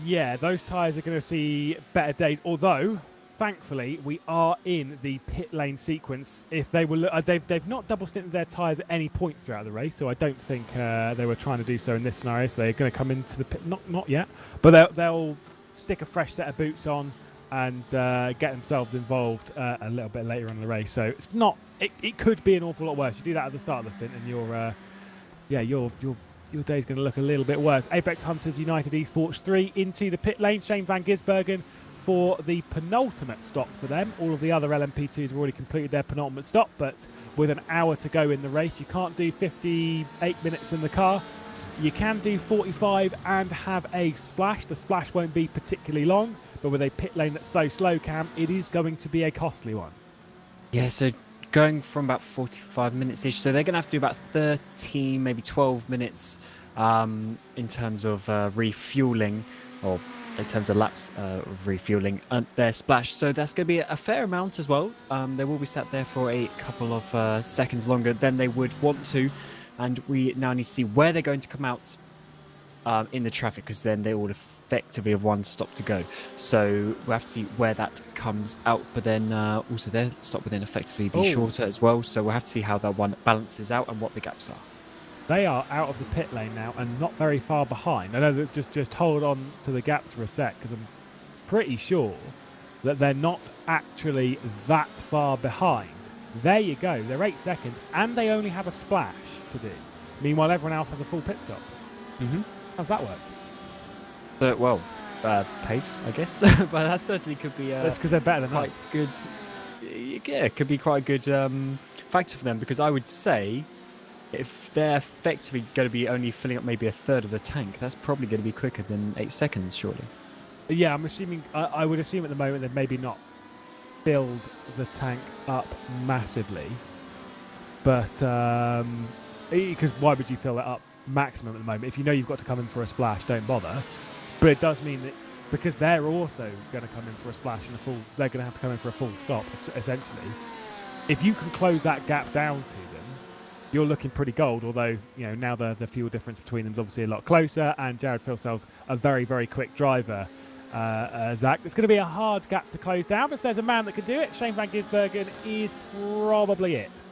yeah, those tyres are going to see better days, although thankfully we are in the pit lane sequence. If they were they've not double stinted their tyres at any point throughout the race, so I don't think they were trying to do so in this scenario, so they're going to come into the pit, not yet, but they'll stick a fresh set of boots on and get themselves involved a little bit later on in the race. So it's not. It could be an awful lot worse. You do that at the start of the stint, and your day's going to look a little bit worse. Apex Hunters United Esports 3 into the pit lane. Shane van Gisbergen for the penultimate stop for them. All of the other LMP2s have already completed their penultimate stop, but with an hour to go in the race, you can't do 58 minutes in the car. You can do 45 and have a splash. The splash won't be particularly long, but with a pit lane that's so slow, Cam, it is going to be a costly one. Yeah, so going from about 45 minutes ish, so they're going to have to do about 13, maybe 12 minutes in terms of refueling, or in terms of laps of refueling their splash. So that's going to be a fair amount as well. They will be sat there for a couple of seconds longer than they would want to. And we now need to see where they're going to come out in the traffic, because then they all effectively have one stop to go. So we'll have to see where that comes out. But then also their stop will then effectively be shorter as well. So we'll have to see how that one balances out and what the gaps are. They are out of the pit lane now and not very far behind. I know that just hold on to the gaps for a sec, because I'm pretty sure that they're not actually that far behind. There you go. They're 8 seconds, and they only have a splash to do. Meanwhile, everyone else has a full pit stop. How's that worked? Well, pace, I guess. But that certainly could be that's because they're better than quite us. Good. Yeah, it could be quite a good factor for them, because I would say if they're effectively going to be only filling up maybe a third of the tank, that's probably going to be quicker than 8 seconds, surely. Yeah, I'm assuming. I would assume at the moment they've maybe not filled the tank up massively, but because why would you fill it up maximum at the moment if you know you've got to come in for a splash? Don't bother. But it does mean that because they're also going to come in for a splash and they're going to have to come in for a full stop essentially. If you can close that gap down to them, you're looking pretty gold. Although now the fuel difference between them is obviously a lot closer, and Jared Filsell's a very, very quick driver. Zach, it's going to be a hard gap to close down, but if there's a man that can do it, Shane van Gisbergen is probably it.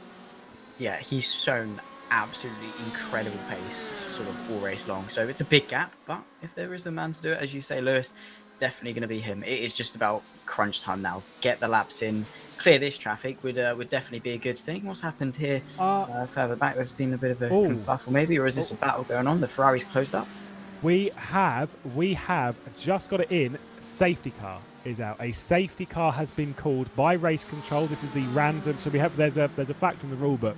Yeah, he's shown absolutely incredible pace sort of all race long. So it's a big gap, but if there is a man to do it, as you say, Lewis, definitely going to be him. It is just about crunch time now. Get the laps in, clear this traffic would definitely be a good thing. What's happened here further back? There's been a bit of a kerfuffle maybe, or is this a battle going on? The Ferrari's closed up? We have just got it in. Safety car is out. A safety car has been called by race control. This is the random. So there's a fact in the rule book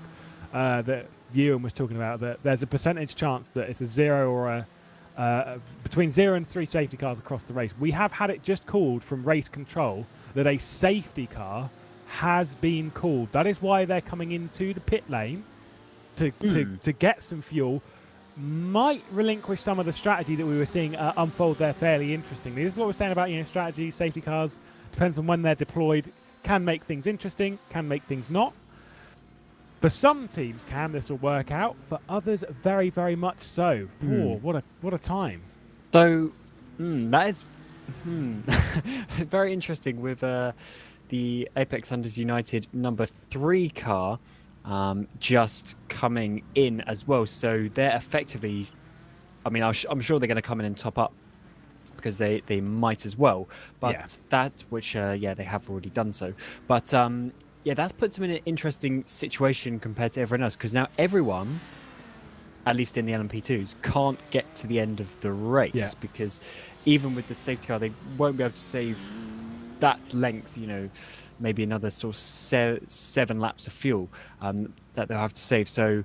that Ewan was talking about, that there's a percentage chance that it's a 0 or between 0 and 3 safety cars across the race. We have had it just called from race control that a safety car has been called. That is why they're coming into the pit lane to get some fuel. Might relinquish some of the strategy that we were seeing unfold there fairly interestingly. This is what we're saying about strategy. Safety cars, depends on when they're deployed, can make things interesting, can make things not. For some teams, this will work out. For others, very, very much so. What a time. So that is very interesting with the Apex Hunters United number 3 car just coming in as well. So they're effectively, I'm sure they're going to come in and top up, because they might as well. But that, which they have already done so. But that puts them in an interesting situation compared to everyone else, because now everyone, at least in the LMP2s, can't get to the end of the race, because even with the safety car, they won't be able to save that length, maybe another sort of 7 laps of fuel that they'll have to save. So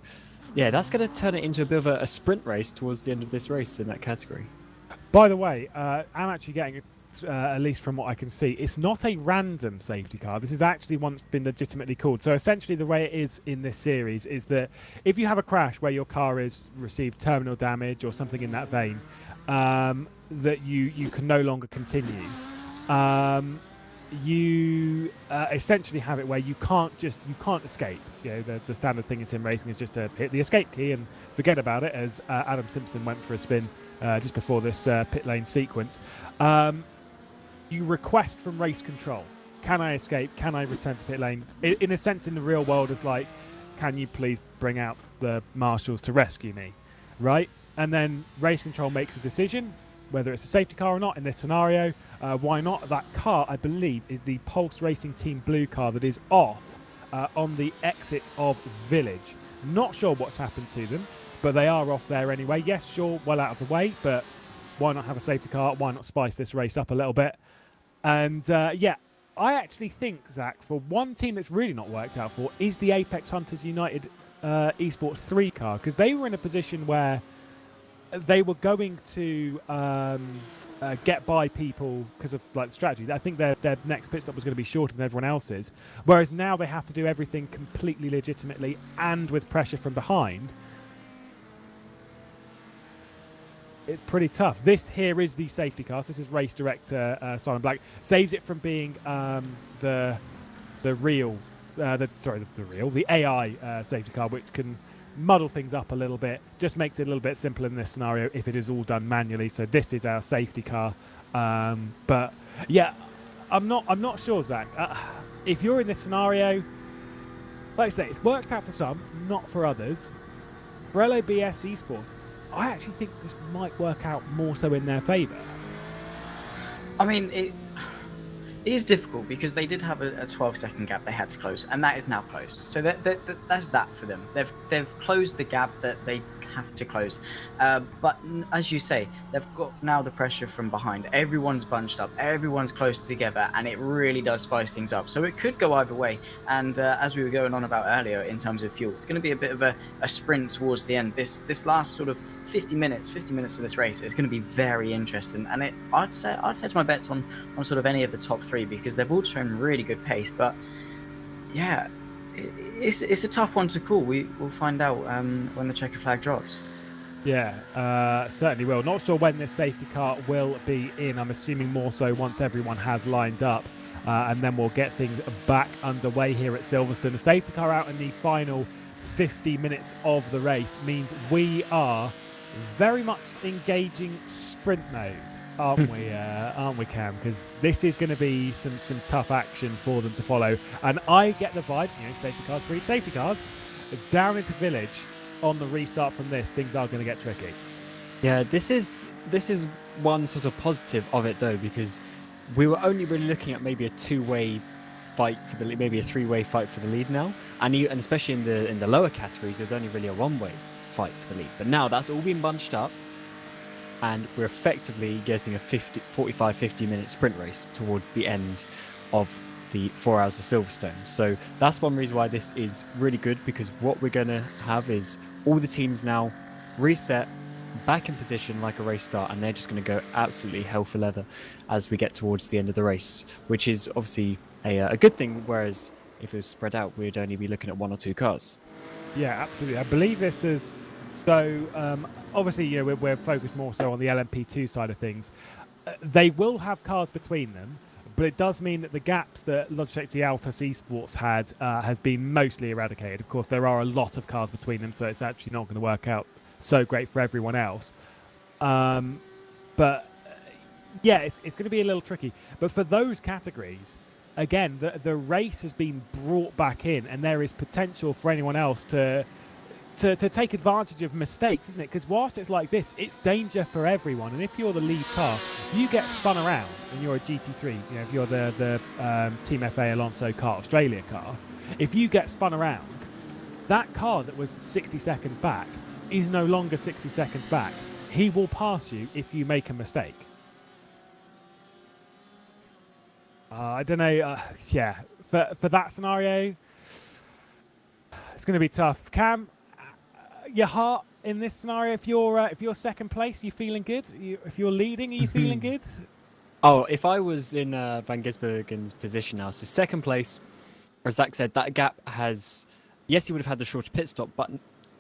that's going to turn it into a bit of a sprint race towards the end of this race in that category. By the way, I'm actually getting, at least from what I can see, it's not a random safety car. This is actually one that's been legitimately called. So essentially the way it is in this series is that if you have a crash where your car has received terminal damage or something in that vein, that you can no longer continue. You essentially have it where you can't escape. The standard thing in sim racing is just to hit the escape key and forget about it, as Adam Simpson went for a spin just before this pit lane sequence. You request from race control, can I escape? Can I return to pit lane? In a sense, in the real world, it's like, can you please bring out the marshals to rescue me, right? And then race control makes a decision, whether it's a safety car or not in this scenario. Why not? That car, I believe, is the Pulse Racing Team Blue car that is off on the exit of Village. Not sure what's happened to them, but they are off there anyway. Yes, sure, well out of the way, but why not have a safety car? Why not spice this race up a little bit? And I actually think, Zach, for one team that's really not worked out for is the Apex Hunters United eSports 3 car, because they were in a position where they were going to get by people because of like strategy. I think their next pit stop was going to be shorter than everyone else's, whereas now they have to do everything completely legitimately and with pressure from behind. It's pretty tough. This here is the safety car. This is race director Simon Black. Saves it from being the AI safety car, which can muddle things up a little bit. Just makes it a little bit simpler in this scenario if it is all done manually. So this is our safety car. But yeah, I'm not sure, Zach. If you're in this scenario, like I say, it's worked out for some, not for others. For LOBS eSports, I actually think this might work out more so in their favour. I mean, it is difficult because they did have a 12-second gap they had to close, and that is now closed. So that's that for them. They've closed the gap that they have to close. But as you say, they've got now the pressure from behind. Everyone's bunched up, everyone's close together, and it really does spice things up. So it could go either way. And as we were going on about earlier in terms of fuel, it's going to be a bit of a sprint towards the end. This last sort of 50 minutes of this race is going to be very interesting, and I'd hedge my bets on sort of any of the top three because they've all shown really good pace. But yeah, it's a tough one to call. We'll find out when the checker flag drops. Yeah, certainly will. Not sure when this safety car will be in. I'm assuming more so once everyone has lined up, and then we'll get things back underway here at Silverstone. The safety car out in the final 50 minutes of the race means we are very much engaging sprint mode, aren't we, Cam? Because this is going to be some tough action for them to follow. And I get the vibe, safety cars breed safety cars. Down into village on the restart from this, things are going to get tricky. Yeah, this is one sort of positive of it though, because we were only really looking at maybe a two-way fight for the lead, maybe a three-way fight for the lead now, and especially in the lower categories, there's only really a one-way fight for the lead. But now that's all been bunched up, and we're effectively getting a 45-50 minute sprint race towards the end of the 4 hours of Silverstone. So that's one reason why this is really good, because what we're going to have is all the teams now reset back in position like a race start, and they're just going to go absolutely hell for leather as we get towards the end of the race, which is obviously a good thing, whereas if it was spread out we'd only be looking at one or two cars. Yeah, absolutely. I believe this is so obviously we're focused more so on the LMP2 side of things. They will have cars between them, but it does mean that the gaps that Logitech G Altus eSports had has been mostly eradicated. Of course, there are a lot of cars between them, so it's actually not going to work out so great for everyone else. But yeah, it's going to be a little tricky. But for those categories, again, the race has been brought back in, and there is potential for anyone else to take advantage of mistakes, isn't it? Because whilst it's like this, it's danger for everyone. And if you're the lead car, if you get spun around and you're a GT3, if you're the Team FA Alonso Kart Australia car, if you get spun around, that car that was 60 seconds back is no longer 60 seconds back. He will pass you if you make a mistake. I don't know. Yeah, for that scenario, it's going to be tough. Cam, your heart in this scenario, if you're second place, you feeling good? If you're leading, are you feeling good? Oh, if I was in Van Gisbergen's position now, so second place, as Zach said, that gap has, yes, he would have had the shorter pit stop, but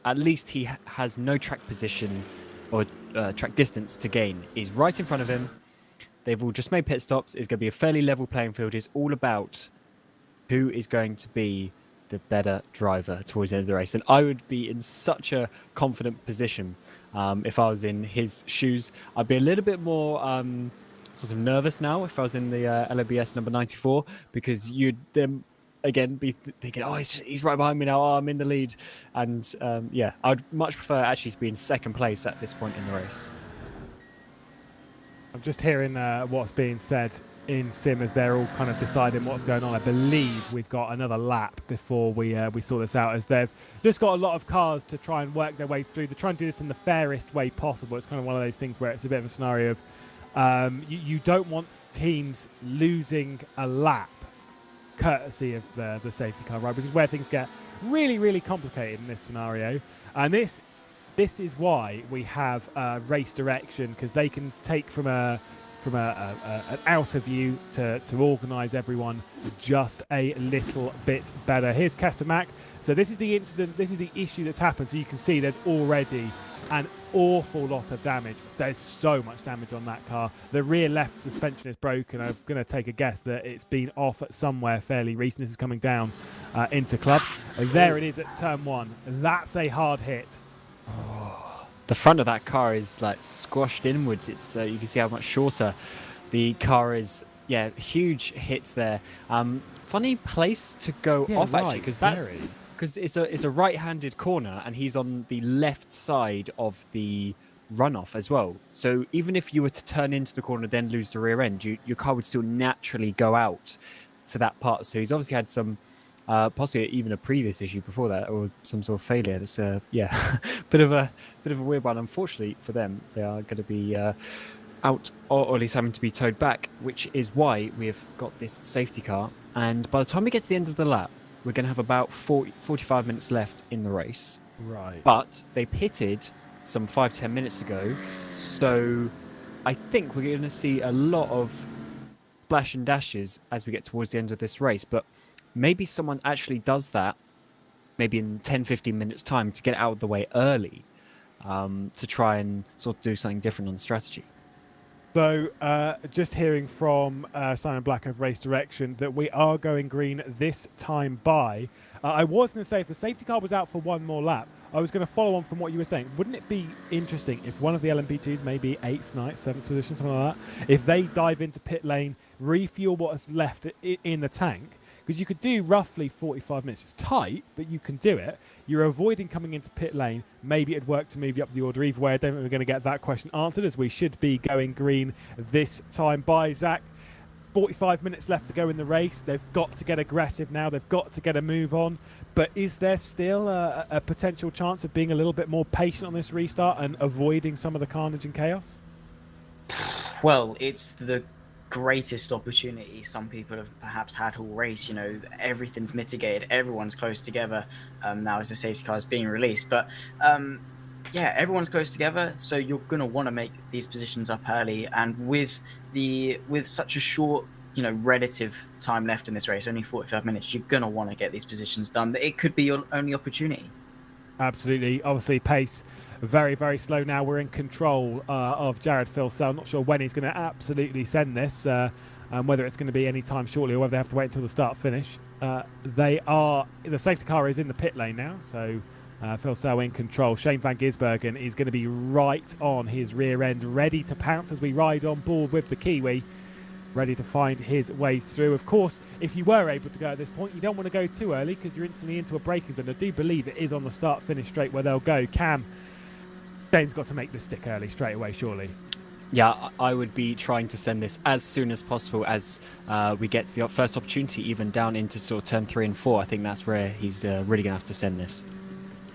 at least he has no track position or track distance to gain. He's right in front of him. They've all just made pit stops. It's going to be a fairly level playing field. It's all about who is going to be the better driver towards the end of the race. And I would be in such a confident position if I was in his shoes. I'd be a little bit more sort of nervous now if I was in the LOBS number 94, because you'd then again be thinking, oh, he's right behind me now. Oh, I'm in the lead. And yeah, I'd much prefer actually to be in second place at this point in the race. I'm just hearing what's being said in Sim as they're all kind of deciding what's going on. I believe we've got another lap before we sort this out, as they've just got a lot of cars to try and work their way through. They're trying to do this in the fairest way possible. It's kind of one of those things where it's a bit of a scenario of you don't want teams losing a lap courtesy of the safety car, right? Which is where things get really, really complicated in this scenario. And this this is why we have race direction, because they can take from an outer view to organise everyone just a little bit better. Here's Kester-Mack. So this is the incident, this is the issue that's happened. So you can see there's already an awful lot of damage. There's so much damage on that car. The rear left suspension is broken. I'm going to take a guess that it's been off at somewhere fairly recent. This is coming down into club. And there it is at turn 1. That's a hard hit. The front of that car is like squashed inwards. It's you can see how much shorter the car is. Yeah, huge hits there. Funny place to go off actually, because it's a right-handed corner and he's on the left side of the runoff as well. So even if you were to turn into the corner then lose the rear end, your car would still naturally go out to that part. So he's obviously had some possibly even a previous issue before that, or some sort of failure. That's yeah, bit of a weird one. Unfortunately for them, they are going to be out, or at least having to be towed back, which is why we've got this safety car. And by the time we get to the end of the lap, we're going to have about 45 minutes left in the race. Right. But they pitted some 5-10 minutes ago, so I think we're going to see a lot of splash and dashes as we get towards the end of this race. But maybe someone actually does that maybe in 10-15 minutes time to get out of the way early, to try and sort of do something different on the strategy. So just hearing from Simon Black of Race Direction that we are going green this time by. I was going to say if the safety car was out for one more lap, I was going to follow on from what you were saying. Wouldn't it be interesting if one of the LMP2s, maybe 8th, 9th, 7th position, something like that, if they dive into pit lane, refuel what is left in the tank? Because you could do roughly 45 minutes. It's tight, but you can do it. You're avoiding coming into pit lane. Maybe it'd work to move you up the order. Either way, I don't think we're going to get that question answered, as we should be going green this time by. Zach, 45 minutes left to go in the race. They've got to get aggressive now. They've got to get a move on. But is there still a potential chance of being a little bit more patient on this restart and avoiding some of the carnage and chaos? Well, it's the greatest opportunity some people have perhaps had all race. You know, everything's mitigated, everyone's close together now as the safety car is being released, but yeah, everyone's close together, so you're going to want to make these positions up early. And with such a short, you know, relative time left in this race, only 45 minutes, you're going to want to get these positions done. It could be your only opportunity. Absolutely. Obviously, pace very, very slow now. We're in control of Jared Filsell. Not sure when he's going to absolutely send this, whether it's going to be any time shortly or whether they have to wait until the start-finish. The safety car is in the pit lane now, so Filsell in control. Shane van Gisbergen is going to be right on his rear end, ready to pounce as we ride on board with the Kiwi, ready to find his way through. Of course, if you were able to go at this point, you don't want to go too early because you're instantly into a braking zone. I do believe it is on the start-finish straight where they'll go. Cam, Dane's got to make this stick early straight away, surely. Yeah, I would be trying to send this as soon as possible as we get the first opportunity, even down into sort of turn 3 and 4. I think that's where he's really going to have to send this.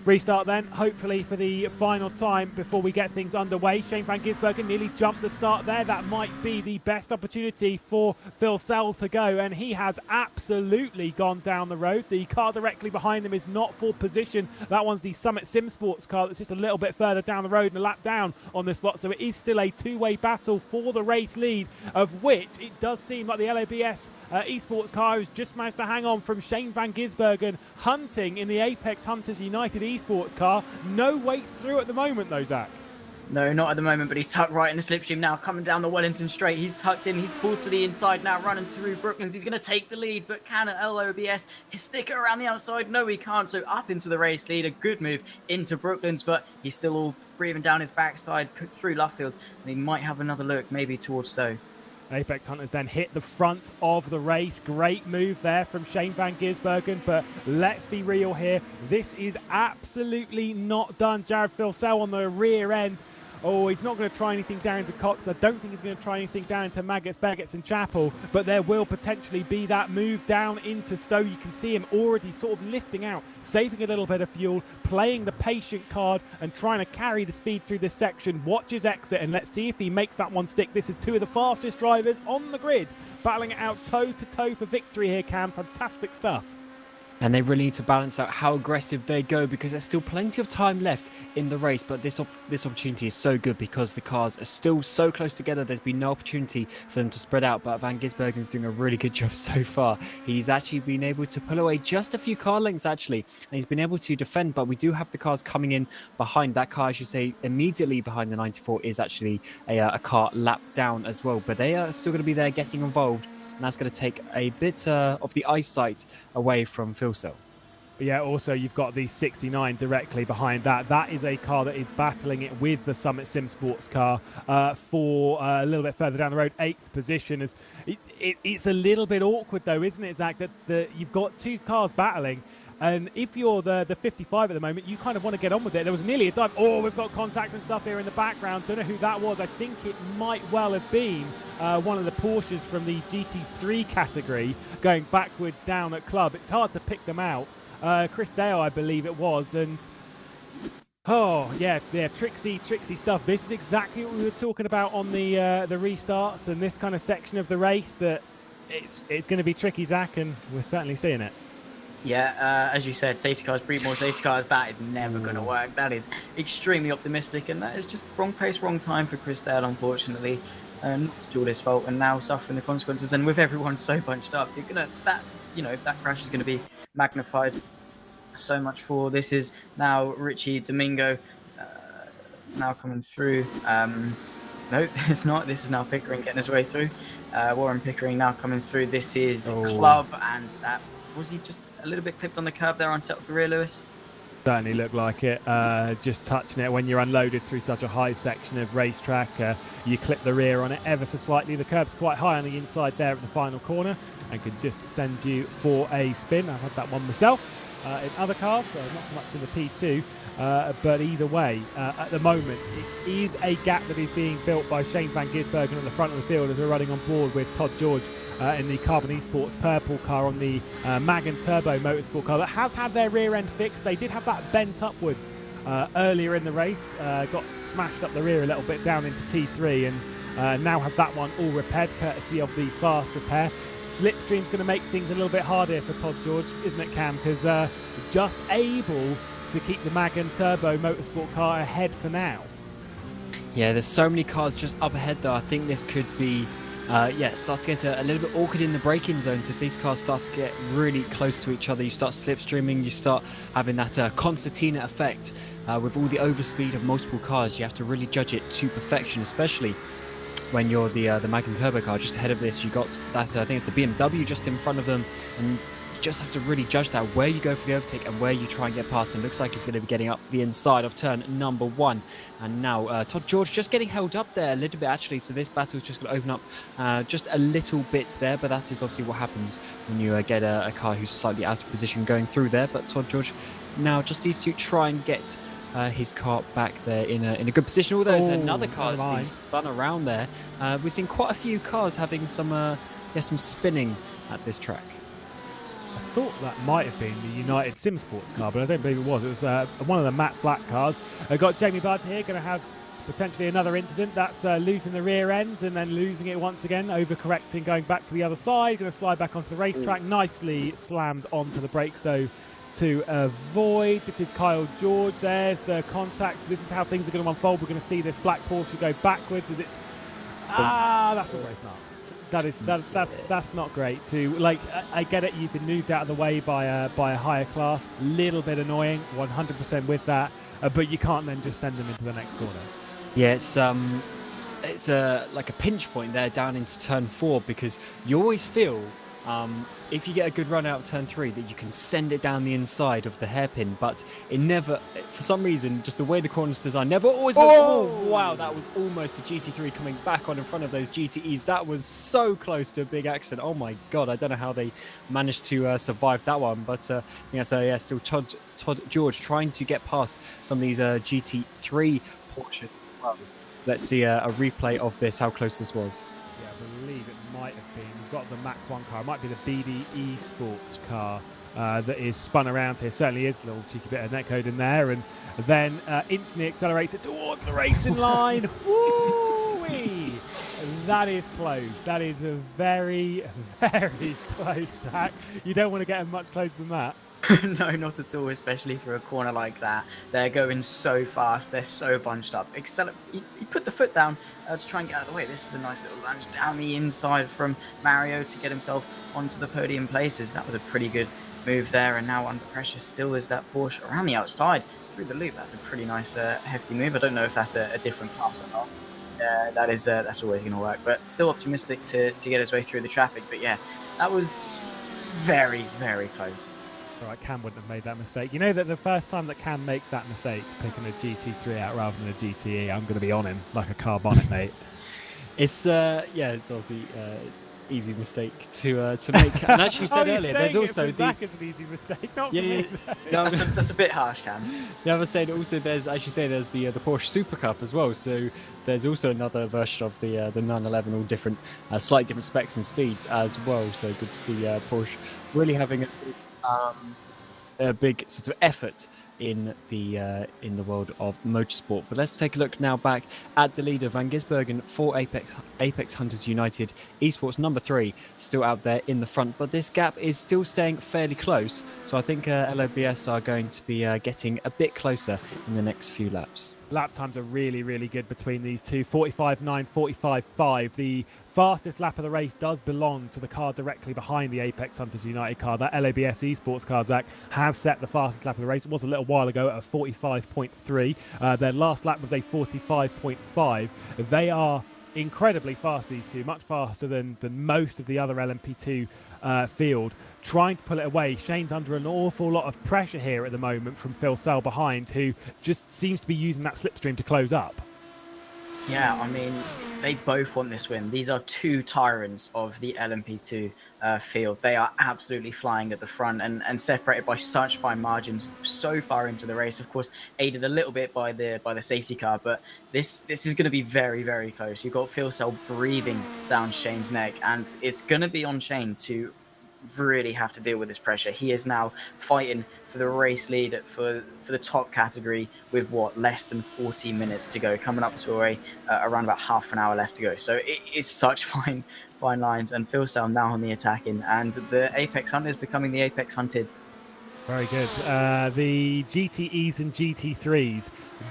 Restart then, hopefully for the final time before we get things underway. Shane van Gisbergen nearly jumped the start there. That might be the best opportunity for Filsell to go, and he has absolutely gone down the road. The car directly behind them is not for position. That one's the Summit Sim Sports car that's just a little bit further down the road and a lap down on this lot. So it is still a two-way battle for the race lead, of which it does seem like the LABS eSports car has just managed to hang on from Shane van Gisbergen, hunting in the Apex Hunters United eSports car. No way through at the moment though, Zach. No, not at the moment, but he's tucked right in the slipstream now, coming down the Wellington straight. He's tucked in, he's pulled to the inside now, running through Brooklands. He's going to take the lead, but can LOBS stick it around the outside? No, he can't, so up into the race lead. A good move into Brooklands, but he's still all breathing down his backside through Luffield, and he might have another look, maybe towards Stowe. Apex Hunters then hit the front of the race. Great move there from Shane van Gisbergen, but let's be real here. This is absolutely not done. Jared Filsell on the rear end. Oh, he's not going to try anything down into Cox. I don't think he's going to try anything down into Maggots, Baggots and Chapel, but there will potentially be that move down into Stowe. You can see him already sort of lifting out, saving a little bit of fuel, playing the patient card and trying to carry the speed through this section. Watch his exit and let's see if he makes that one stick. This is two of the fastest drivers on the grid, battling it out toe-to-toe for victory here, Cam. Fantastic stuff. And they really need to balance out how aggressive they go, because there's still plenty of time left in the race. But this opportunity is so good because the cars are still so close together. There's been no opportunity for them to spread out. But Van Gisbergen's doing a really good job so far. He's actually been able to pull away just a few car lengths, actually. And he's been able to defend. But we do have the cars coming in behind. That car, I should say, immediately behind the 94 is actually a car lap down as well. But they are still going to be there getting involved. And that's going to take a bit of the eyesight away from Phil. But yeah, also you've got the 69 directly behind that. That is a car that is battling it with the Summit Sim Sports car for a little bit further down the road, 8th position. It's a little bit awkward though, isn't it, Zach, that you've got two cars battling. And if you're the 55 at the moment, you kind of want to get on with it. There was nearly a dive. Oh, we've got contact and stuff here in the background. Don't know who that was. I think it might well have been one of the Porsches from the GT3 category going backwards down at club. It's hard to pick them out. Chris Dale, I believe it was. And oh, yeah, tricksy stuff. This is exactly what we were talking about on the restarts and this kind of section of the race, that it's going to be tricky, Zach, and we're certainly seeing it. Yeah, as you said, safety cars, breed more safety cars. That is never going to work. That is extremely optimistic, and that is just wrong place, wrong time for Chris Dale, unfortunately. Not all his fault, and now suffering the consequences. And with everyone so bunched up, that crash is gonna be magnified so much for. This is now Richie Domingo now coming through. No, it's not. This is now Pickering getting his way through. Warren Pickering now coming through. This is Club, and that was he just a little bit clipped on the curb there, unsettled the rear, Lewis? Certainly looked like it, just touching it. When you're unloaded through such a high section of racetrack, you clip the rear on it ever so slightly. The curb's quite high on the inside there at the final corner and can just send you for a spin. I've had that one myself in other cars, not so much in the P2, but either way, at the moment, it is a gap that is being built by Shane Van Gisbergen at the front of the field as we're running on board with Todd George in the Carbon Esports purple car on the Magan Turbo Motorsport car that has had their rear end fixed. They did have that bent upwards earlier in the race, got smashed up the rear a little bit down into T3, and now have that one all repaired courtesy of the fast repair. Slipstream's going to make things a little bit harder for Todd George, isn't it, Cam? Because just able to keep the Magan Turbo Motorsport car ahead for now. Yeah, there's so many cars just up ahead though. I think this could be start to get a little bit awkward in the braking zones. If these cars start to get really close to each other, you start slipstreaming, you start having that concertina effect with all the overspeed of multiple cars. You have to really judge it to perfection, especially when you're the Magan Turbo car. Just ahead of this, you got that, I think it's the BMW just in front of them, and you just have to really judge that, where you go for the overtake and where you try and get past. And looks like he's going to be getting up the inside of turn number 1. And now Todd George just getting held up there a little bit, actually. So this battle is just going to open up just a little bit there. But that is obviously what happens when you get a car who's slightly out of position going through there. But Todd George now just needs to try and get his car back there in a good position. Although there's another car that's been spun around there. We've seen quite a few cars having some spinning at this track. I thought that might have been the United Sim Sports car, but I don't believe it was. It was one of the matte black cars. Got Jamie Budd here, going to have potentially another incident. That's losing the rear end and then losing it once again, overcorrecting, going back to the other side, going to slide back onto the racetrack. Nicely slammed onto the brakes though to avoid. This is Kyle George. There's the contacts. This is how things are going to unfold. We're going to see this black Porsche go backwards as it's that's not very smart. That's not great. I get it, you've been moved out of the way by a higher class, little bit annoying, 100% with that, but you can't then just send them into the next corner. Yeah, it's like a pinch point there down into turn 4, because you always feel if you get a good run out of turn 3 that you can send it down the inside of the hairpin, but it never, for some reason, just the way the corner's designed, never always went. Oh wow, that was almost a GT3 coming back on in front of those GTEs. That was so close to a big accident. Oh my god, I don't know how they managed to survive that one, but still Todd George trying to get past some of these GT3 Porsches. Well, let's see a replay of this, how close this was. Yeah, I believe it might have been. We've got the Mach 1 car. It might be the BD eSports car that is spun around here. Certainly is a little cheeky bit of netcode in there. And then instantly accelerates it towards the racing line. Woo-wee! That is close. That is a very, very close, Zach. You don't want to get much closer than that. No, not at all, especially through a corner like that. They're going so fast, they're so bunched up. He put the foot down to try and get out of the way. This is a nice little lunge down the inside from Mario to get himself onto the podium places. That was a pretty good move there, and now under pressure still is that Porsche around the outside through the loop. That's a pretty nice, hefty move. I don't know if that's a different class or not. That's always going to work, but still optimistic to get his way through the traffic. But yeah, that was very, very close. All right, Cam wouldn't have made that mistake. You know that the first time that Cam makes that mistake, picking a GT3 out rather than a GTE, I'm going to be on him like a car bonnet, mate. It's it's obviously easy mistake to make. And actually, you said earlier, there's also Zach is an easy mistake, not for me. That's a bit harsh, Cam. Yeah, I was saying also there's, as you say, there's the Porsche Super Cup as well. So there's also another version of the 911, all different, slightly different specs and speeds as well. So good to see Porsche really having a big sort of effort in the world of motorsport. But let's take a look now back at the leader, Van Gisbergen for Apex Hunters United eSports, number 3, still out there in the front, but this gap is still staying fairly close. So I think LOBS are going to be getting a bit closer in the next few laps. Lap times are really, really good between these two. 45.9, 45.5. The fastest lap of the race does belong to the car directly behind the Apex Hunters United car. That LABS eSports car, Zach, has set the fastest lap of the race. It was a little while ago at a 45.3. Their last lap was a 45.5. They are incredibly fast, these two, much faster than most of the other LMP2 field, trying to pull it away. Shane's under an awful lot of pressure here at the moment from Phil Sell behind, who just seems to be using that slipstream to close up. Yeah, I mean, they both want this win. These are two tyrants of the LMP2 field. They are absolutely flying at the front and separated by such fine margins so far into the race. Of course, aided a little bit by the safety car, but this is going to be very, very close. You've got Phil Sell breathing down Shane's neck, and it's going to be on Shane to really have to deal with this pressure. He is now fighting for the race lead for the top category with less than 40 minutes to go, coming up to around about half an hour left to go. So it's such fine lines, and Phil Sell now on the attacking, and the Apex Hunters becoming the Apex Hunted. Very good. The GTEs and GT3s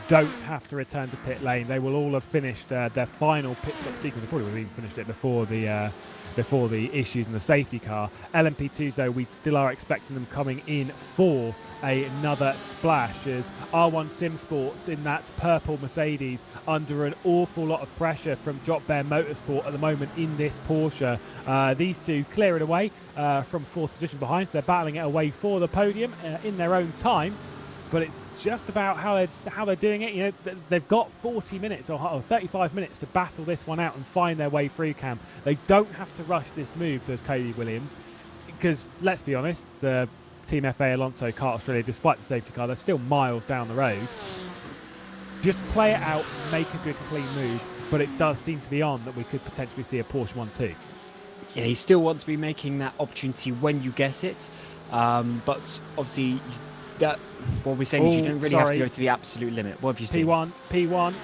don't have to return to pit lane. They will all have finished their final pit stop sequence. They probably would have even finished it before the issues in the safety car. LMP2s, though, we still are expecting them coming in for another splash, as R1 Sim Sports in that purple Mercedes under an awful lot of pressure from Drop Bear Motorsport at the moment in this Porsche. These two clear it away from 4th position behind, so they're battling it away for the podium in their own time. But it's just about how they're doing it. You know, they've got 40 minutes or 35 minutes to battle this one out and find their way through, Cam. They don't have to rush this move, does Cody Williams, because let's be honest, the Team FA Alonso Kart Australia, despite the safety car, they're still miles down the road. Just play it out, make a good clean move, but it does seem to be on that we could potentially see a Porsche 1-2. Yeah, you still want to be making that opportunity when you get it, but obviously what we're saying is you don't really have to go to the absolute limit. What have you seen? P1.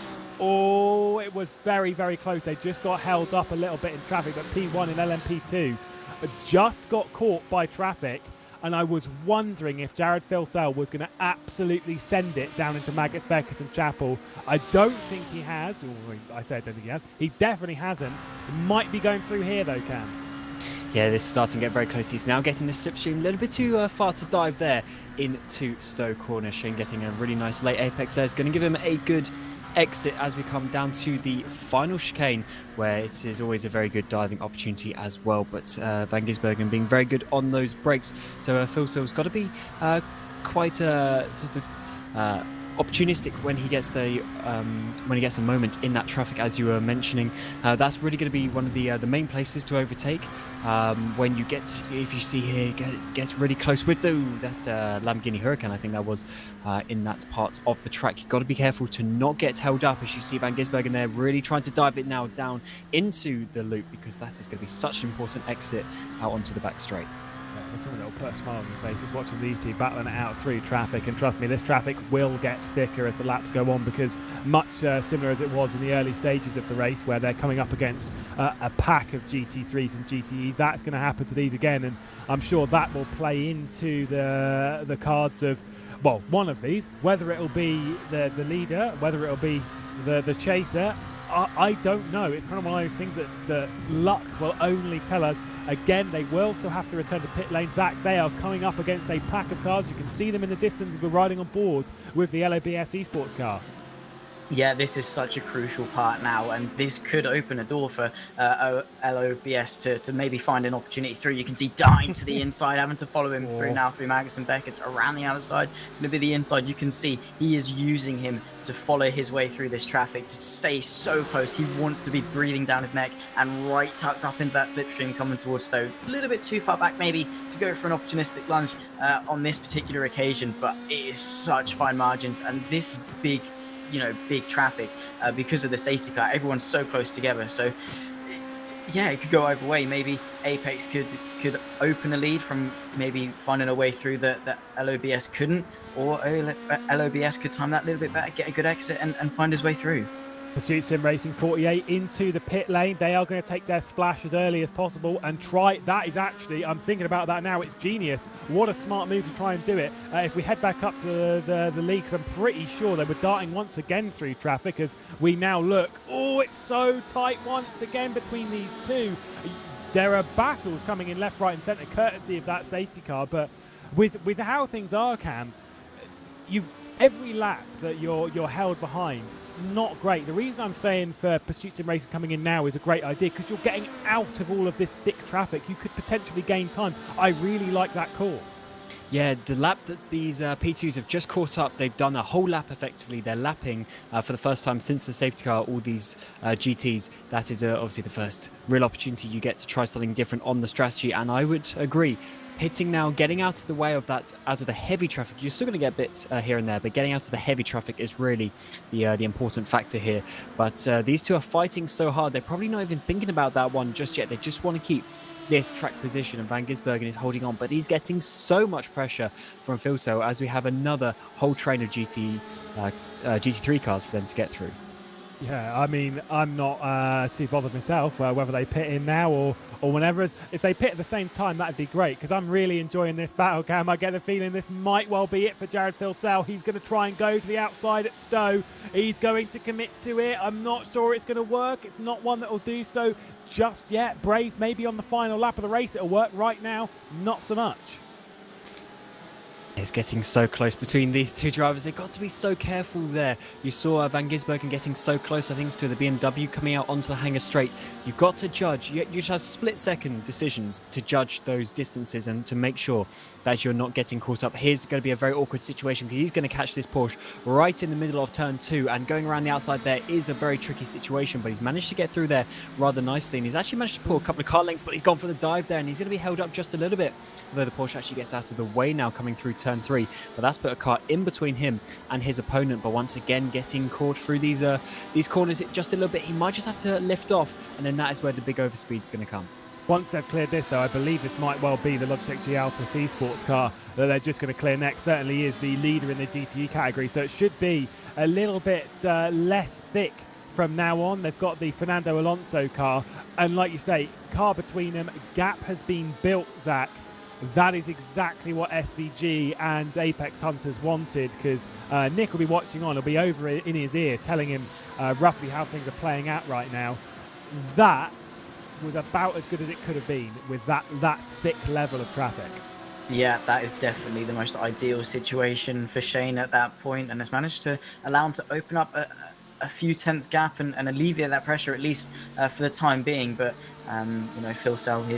Oh, it was very, very close. They just got held up a little bit in traffic, but P1 in LMP2 just got caught by traffic, and I was wondering if Jared Filsell was going to absolutely send it down into Maggots, Beckers and Chapel. I don't think he has. I say I don't think he has. He definitely hasn't. He might be going through here, though, Cam. Yeah, this is starting to get very close. He's now getting the slipstream a little bit too far to dive there into Stowe Corner. Shane getting a really nice late apex there. It's going to give him a good exit as we come down to the final chicane, where it is always a very good diving opportunity as well. But Van Gisbergen being very good on those brakes. So Phil Sill's got to be quite sort of opportunistic when he gets the moment in that traffic, as you were mentioning. That's really going to be one of the main places to overtake. When you get, if you see here, gets really close with that Lamborghini Huracan, I think that was in that part of the track. You've got to be careful to not get held up, as you see Van Gisbergen there really trying to dive it now down into the loop, because that is going to be such an important exit out onto the back straight. There's someone that will put a smile on your face is watching these two battling it out through traffic, and trust me, this traffic will get thicker as the laps go on, because much similar as it was in the early stages of the race where they're coming up against a pack of GT3s and GTEs, that's going to happen to these again, and I'm sure that will play into the cards of, well, one of these, whether it'll be the leader, whether it'll be the chaser. I don't know. It's kind of one of those things that luck will only tell us. Again, they will still have to return to pit lane. Zach, they are coming up against a pack of cars. You can see them in the distance as we're riding on board with the LOBS eSports car. Yeah, this is such a crucial part now, and this could open a door for LOBS to maybe find an opportunity through. You can see dying to the inside, having to follow him through now through Magnus and Beckett's around the outside. Going to be the inside. You can see he is using him to follow his way through this traffic, to stay so close. He wants to be breathing down his neck and right tucked up into that slipstream coming towards Stowe. A little bit too far back maybe to go for an opportunistic lunge on this particular occasion, but it is such fine margins, and this big traffic because of the safety car, everyone's so close together. So yeah, it could go either way. Maybe Apex could open a lead from maybe finding a way through that LOBS couldn't, or LOBS could time that a little bit better, get a good exit and find his way through. Pursuit Sim Racing 48 into the pit lane. They are going to take their splash as early as possible and try. That is actually, I'm thinking about that now, it's genius. What a smart move to try and do it. If we head back up to the lead, because I'm pretty sure they were darting once again through traffic as we now look. Oh, it's so tight once again between these two. There are battles coming in left, right and centre courtesy of that safety car, but with how things are, Cam, every lap that you're held behind, not great. The reason I'm saying for Pursuit Sim Racing coming in now is a great idea, because you're getting out of all of this thick traffic. You could potentially gain time. I really like that call. Yeah, the lap that these P2s have just caught up, they've done a whole lap effectively. They're lapping for the first time since the safety car, all these GTs. That is obviously the first real opportunity you get to try something different on the strategy, and I would agree. Pitting now, getting out of the way of that, out of the heavy traffic. You're still going to get bits here and there, but getting out of the heavy traffic is really the important factor here. But these two are fighting so hard, they're probably not even thinking about that one just yet. They just want to keep this track position, and Van Gisbergen is holding on, but he's getting so much pressure from Philso as we have another whole train of GT3 cars for them to get through. Yeah, I mean, I'm not too bothered myself whether they pit in now or whenever. If they pit at the same time, that'd be great, because I'm really enjoying this battle, Cam. I get the feeling this might well be it for Jared Philsell. He's going to try and go to the outside at Stowe. He's going to commit to it. I'm not sure it's going to work. It's not one that will do so just yet. Brave, maybe on the final lap of the race it'll work. Right now, not so much. It's getting so close between these two drivers. They've got to be so careful there. You saw Van Gisbergen getting so close, I think, to the BMW coming out onto the hangar straight. You've got to judge. You just have split-second decisions to judge those distances and to make sure that you're not getting caught up. Here's going to be a very awkward situation, because he's going to catch this Porsche right in the middle of turn 2, and going around the outside there is a very tricky situation, but he's managed to get through there rather nicely, and he's actually managed to pull a couple of car lengths, but he's gone for the dive there, and he's going to be held up just a little bit, although the Porsche actually gets out of the way now coming through turn 3, but that's put a car in between him and his opponent. But once again, getting caught through these corners just a little bit, he might just have to lift off, and then that is where the big overspeed is going to come. Once they've cleared this, though, I believe this might well be the Logitech G Altus eSports car that they're just going to clear next. Certainly is the leader in the GTE category, so it should be a little bit less thick from now on. They've got the Fernando Alonso car, and like you say, car between them. Gap has been built, Zach. That is exactly what SVG and Apex Hunters wanted, because Nick will be watching on. He'll be over in his ear telling him roughly how things are playing out right now. That was about as good as it could have been with that thick level of traffic. Yeah, that is definitely the most ideal situation for Shane at that point, and has managed to allow him to open up a few tenths gap and alleviate that pressure, at least for the time being. But Philsell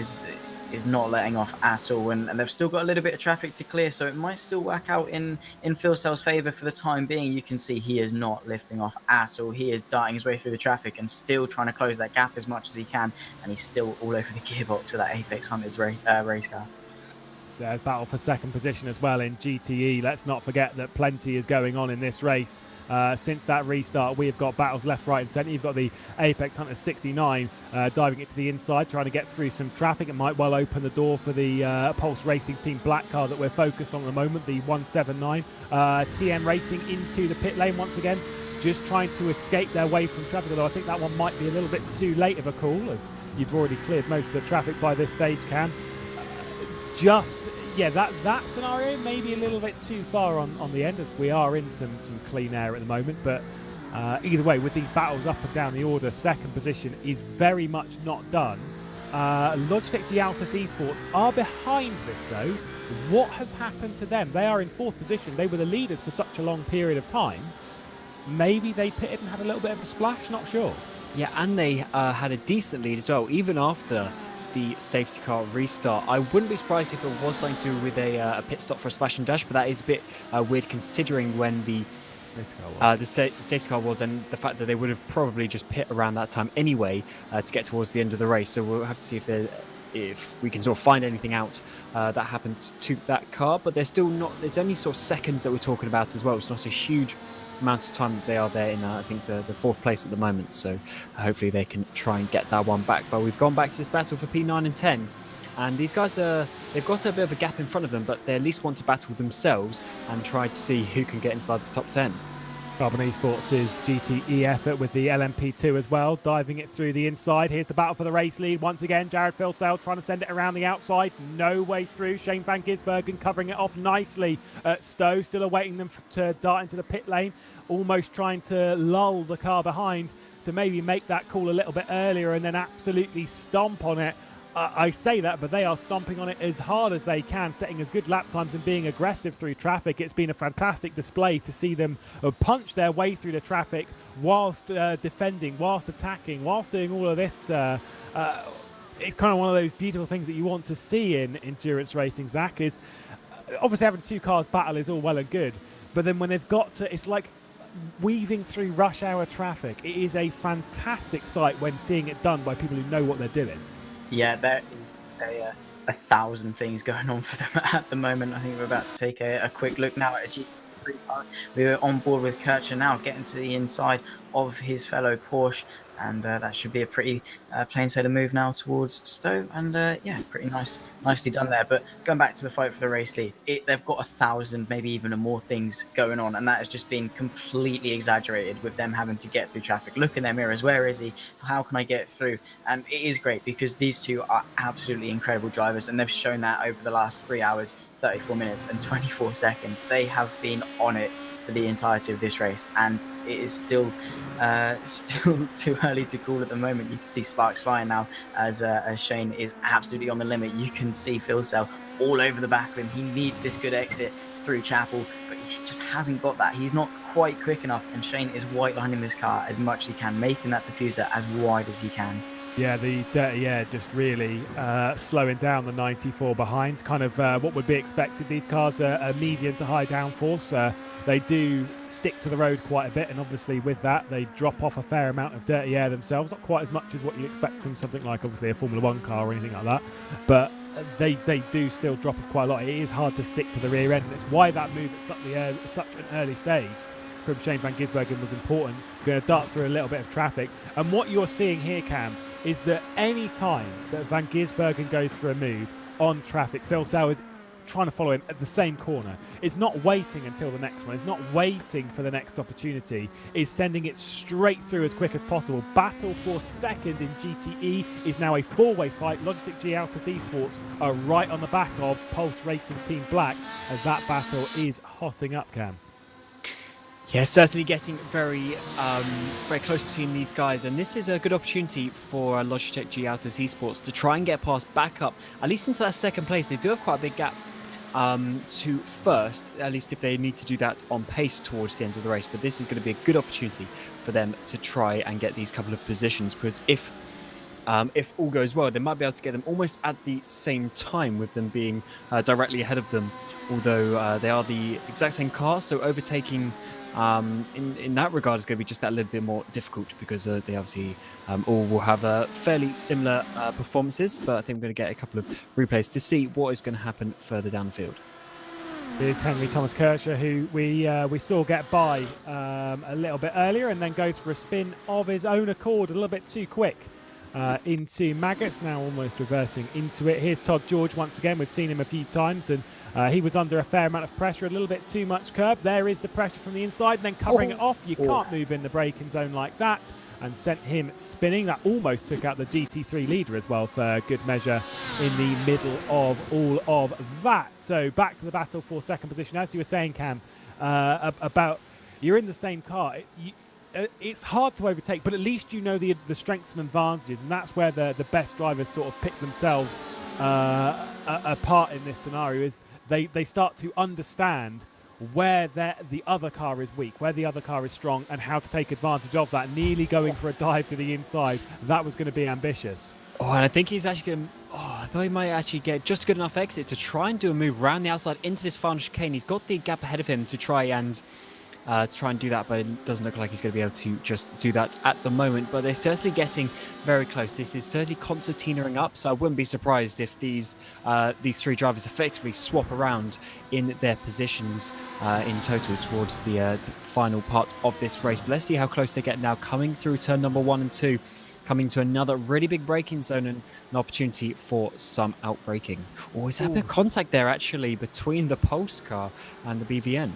is not letting off at all, and they've still got a little bit of traffic to clear, so it might still work out in Philsell's favour for the time being. You can see he is not lifting off at all. He is darting his way through the traffic and still trying to close that gap as much as he can, and he's still all over the gearbox of that Apex Hunters race car. There's battle for second position as well in GTE. Let's not forget that plenty is going on in this race. Since that restart, we have got battles left, right and centre. You've got the Apex Hunters 69 diving it to the inside, trying to get through some traffic. It might well open the door for the Pulse Racing Team Black car that we're focused on at the moment, the 179. TM Racing into the pit lane once again, just trying to escape their way from traffic, although I think that one might be a little bit too late of a call, as you've already cleared most of the traffic by this stage, Cam. That scenario maybe a little bit too far on the end, as we are in some clean air at the moment, but either way, with these battles up and down the order, second position is very much not done. Logitech Gialtas eSports are behind this though. What has happened to them? They are in fourth position. They were the leaders for such a long period of time. Maybe they pitted and had a little bit of a splash, not sure. Yeah, and they had a decent lead as well, even after the safety car restart. I wouldn't be surprised if it was something to do with a pit stop for a splash and dash, but that is a bit weird considering when the safety car was, and the fact that they would have probably just pit around that time anyway to get towards the end of the race. So we'll have to see if we can sort of find anything out that happened to that car. But there's still not. There's only sort of seconds that we're talking about as well. It's not a huge amount of time that they are there in, I think it's the fourth place at the moment, so hopefully they can try and get that one back. But we've gone back to this battle for P9 and 10, and these guys they've got a bit of a gap in front of them, but they at least want to battle themselves and try to see who can get inside the top 10. Carbon Esports' GTE effort with the LMP2 as well, diving it through the inside. Here's the battle for the race lead. Once again, Jared Filsdale trying to send it around the outside. No way through. Shane van Gisbergen covering it off nicely at Stowe, still awaiting them to dart into the pit lane, almost trying to lull the car behind to maybe make that call a little bit earlier and then absolutely stomp on it. I say that, but they are stomping on it as hard as they can, setting as good lap times and being aggressive through traffic. It's been a fantastic display to see them punch their way through the traffic whilst defending, whilst attacking, whilst doing all of this. It's kind of one of those beautiful things that you want to see in endurance racing, Zach, is obviously having two cars battle is all well and good, but then when they've got to, it's like weaving through rush hour traffic. It is a fantastic sight when seeing it done by people who know what they're doing. Yeah, there is a thousand things going on for them at the moment. I think we're about to take a quick look now at a GT3 car. We were on board with Kircher now, getting to the inside of his fellow Porsche, and that should be a pretty plain sailing move now towards Stowe, and yeah, pretty nicely done there. But going back to the fight for the race lead, they've got 1,000, maybe even more things going on, and that has just been completely exaggerated with them having to get through traffic. Look in their mirrors, where is he? How can I get through? And it is great because these two are absolutely incredible drivers, and they've shown that over the last 3 hours, 34 minutes and 24 seconds. They have been on it for the entirety of this race, and it is still too early to call at the moment. You can see sparks flying now as Shane is absolutely on the limit. You can see Phil Cell all over the back of him. He needs this good exit through Chapel, but he just hasn't got that. He's not quite quick enough, and Shane is white lining this car as much as he can, making that diffuser as wide as he can. Yeah, the Dirty Air just really slowing down the 94 behind, kind of what would be expected. These cars are medium to high downforce. They do stick to the road quite a bit, and obviously with that, they drop off a fair amount of Dirty Air themselves. Not quite as much as what you expect from something like, obviously, a Formula 1 car or anything like that, but they do still drop off quite a lot. It is hard to stick to the rear end, and it's why that move at such an early stage from Shane van Gisbergen was important. Going to dart through a little bit of traffic, and what you're seeing here, Cam, is that any time that Van Gisbergen goes for a move on traffic, Phil Sell is trying to follow him at the same corner. It's not waiting until the next one. It's not waiting for the next opportunity. It's sending it straight through as quick as possible. Battle for second in GTE is now a four-way fight. Logitech Gialtas eSports are right on the back of Pulse Racing Team Black as that battle is hotting up, Cam. Yeah, certainly getting very close between these guys, and this is a good opportunity for Logitech Gialtas eSports to try and get past back up, at least into that second place. They do have quite a big gap to first, at least if they need to do that on pace towards the end of the race. But this is going to be a good opportunity for them to try and get these couple of positions, because if if all goes well, they might be able to get them almost at the same time, with them being directly ahead of them, although they are the exact same car, so overtaking in that regard is going to be just that little bit more difficult, because they obviously all will have fairly similar performances, but I think we're going to get a couple of replays to see what is going to happen further down the field. Here's Henry Thomas Kircher, who we saw get by a little bit earlier, and then goes for a spin of his own accord a little bit too quick into Maggots, now almost reversing into it. Here's Todd George once again. We've seen him a few times, and he was under a fair amount of pressure, a little bit too much curb. There is the pressure from the inside, and then covering it off. You can't move in the braking zone like that, and sent him spinning. That almost took out the GT3 leader as well, for good measure, in the middle of all of that. So back to the battle for second position. As you were saying, Cam, about you're in the same car. It's hard to overtake, but at least you know the strengths and advantages, and that's where the best drivers sort of pick themselves apart in this scenario. Is they start to understand where the other car is weak, where the other car is strong, and how to take advantage of that. Nearly going for a dive to the inside. That was going to be ambitious. Oh, and I think he's actually going to... Oh, I thought he might actually get just good enough exit to try and do a move around the outside into this final chicane. He's got the gap ahead of him to try and do that, but it doesn't look like he's going to be able to just do that at the moment. But they're certainly getting very close. This is certainly concertinaing up, so I wouldn't be surprised if these three drivers effectively swap around in their positions in total towards the final part of this race. But let's see how close they get now, coming through turn number 1 and 2. Coming to another really big braking zone and an opportunity for some outbraking. Oh, is that a bit of contact there actually between the Pulse car and the BVN?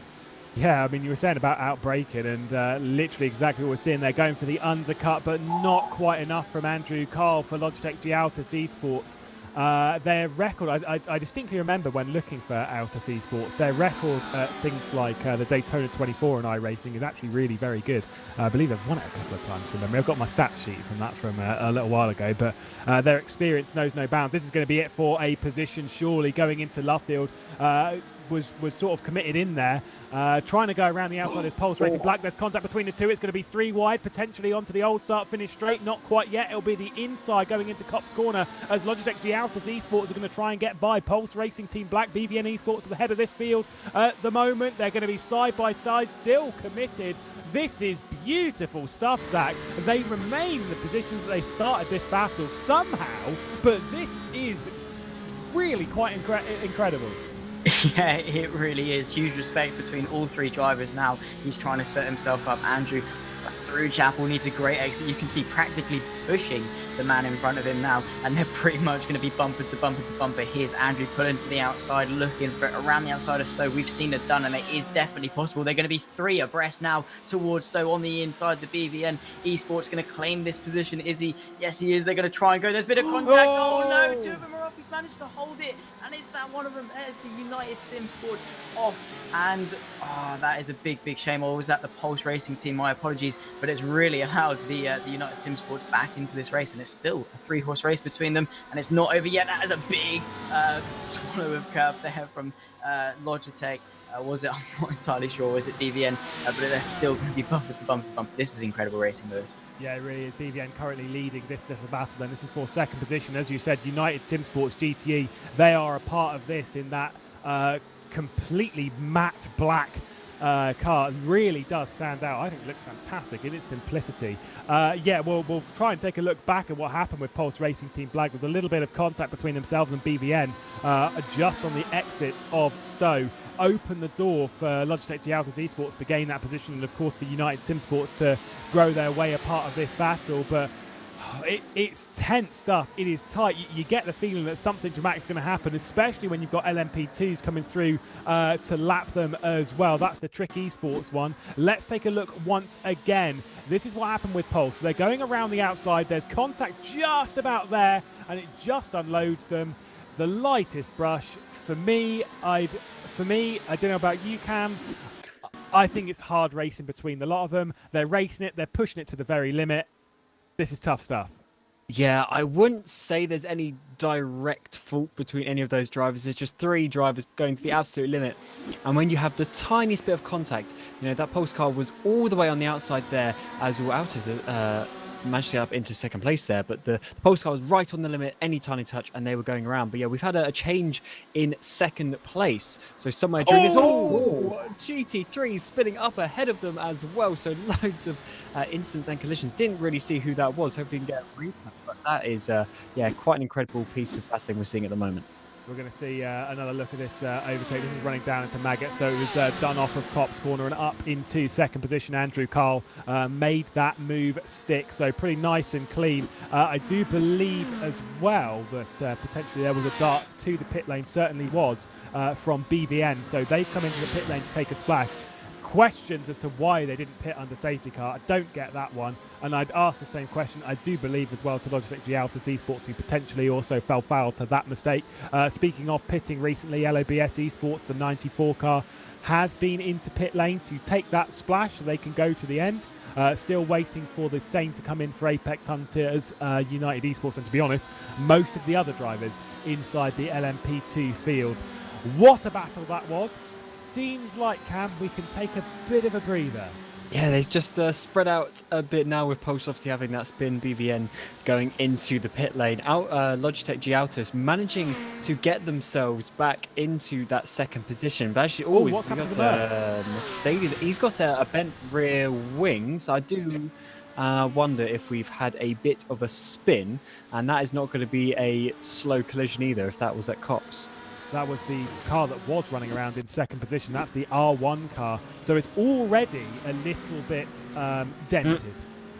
Yeah, I mean, you were saying about outbraking, and literally exactly what we're seeing. They're going for the undercut, but not quite enough from Andrew Carl for Logitech Gialtis eSports. Their record, I distinctly remember when looking for Altus eSports, their record at things like the Daytona 24 and iRacing is actually really very good. I believe they've won it a couple of times from memory. I've got my stats sheet from that from a little while ago, but their experience knows no bounds. This is going to be it for a position, surely, going into Luffield. Was sort of committed in there, trying to go around the outside as Pulse Racing Black. There's contact between the two. It's going to be 3 wide, potentially onto the old start finish straight. Not quite yet. It'll be the inside going into Cop's Corner as Logitech Gialtis eSports are going to try and get by Pulse Racing Team Black. BVN eSports at the head of this field at the moment. They're going to be side by side, still committed. This is beautiful stuff, Zach. They remain in the positions that they started this battle somehow, but this is really quite incredible. Yeah, it really is. Huge respect between all three drivers now. He's trying to set himself up. Andrew through Chapel needs a great exit. You can see practically pushing the man in front of him now, and they're pretty much going to be bumper to bumper to bumper. Here's Andrew pulling to the outside, looking for it around the outside of Stowe. We've seen it done, and it is definitely possible. They're going to be 3 abreast now towards Stowe on the inside. The BVN eSports going to claim this position. Is he? Yes, he is. They're going to try and go. There's a bit of contact. Oh no, 2 of them are off. He's managed to hold it, and it's that one of them. There's the United Sim Sports off, and that is a big shame. Or was that the Pulse Racing team? My apologies, but it's really allowed the United Sim Sports back into this race, and it's still a 3-horse race between them, and it's not over yet. That is a big swallow of curb there from Logitech. Was it? I'm not entirely sure. Was it BVN? But they're still going to be bumper to bumper to bumper. This is incredible racing, Lewis. Yeah, it really is. BVN currently leading this little battle. Then this is for second position, as you said. United Sim Sports GTE. They are a part of this in that completely matte black car. Really does stand out. I think it looks fantastic in its simplicity. Yeah, we'll try and take a look back at what happened with Pulse Racing Team Black. There was a little bit of contact between themselves and BVN just on the exit of Stowe. Open the door for Logitech Gialtis eSports to gain that position, and of course for United Sim Sports to grow their way a part of this battle. But it's tense stuff. It is tight. You get the feeling that something dramatic's going to happen, especially when you've got LMP2s coming through to lap them as well. That's the Trick Esports one. Let's take a look once again. This is what happened with Pulse. They're going around the outside. There's contact just about there, and it just unloads them. The lightest brush. For me, I don't know about you, Cam. I think it's hard racing between the lot of them. They're racing it. They're pushing it to the very limit. This is tough stuff. Yeah, I wouldn't say there's any direct fault between any of those drivers. There's just 3 drivers going to the absolute limit. And when you have the tiniest bit of contact, that Pulse car was all the way on the outside there, as well out as managed to get up into second place there, but the Pulse car was right on the limit, any tiny touch, and they were going around. But yeah, we've had a change in second place. So somewhere during this, GT3 spinning up ahead of them as well. So loads of incidents and collisions. Didn't really see who that was. Hopefully we can get a replay. But that is, quite an incredible piece of battling we're seeing at the moment. We're going to see another look at this overtake. This is running down into Maggot, so it was done off of Cop's corner and up into second position. Andrew Carl made that move stick, so pretty nice and clean. I do believe as well that potentially there was a dart to the pit lane, certainly was, from BVN, so they've come into the pit lane to take a splash. Questions as to why they didn't pit under safety car. I don't get that one. And I'd ask the same question, I do believe as well, to Logitech Gialtis eSports, who potentially also fell foul to that mistake. Speaking of pitting recently, LOBS eSports, the 94 car, has been into pit lane to take that splash so they can go to the end. Still waiting for the same to come in for Apex Hunters United eSports. And to be honest, most of the other drivers inside the LMP2 field. What a battle that was. Seems like, Cam, we can take a bit of a breather. Yeah, they've just spread out a bit now with Pulse obviously having that spin, BVN going into the pit lane. Logitech Gialtis managing to get themselves back into that second position. But actually, what's we happened got to Mercedes. He's got a bent rear wing, so I do wonder if we've had a bit of a spin, and that is not going to be a slow collision either if that was at Cops. That was the car that was running around in second position. That's the R1 car. So it's already a little bit dented,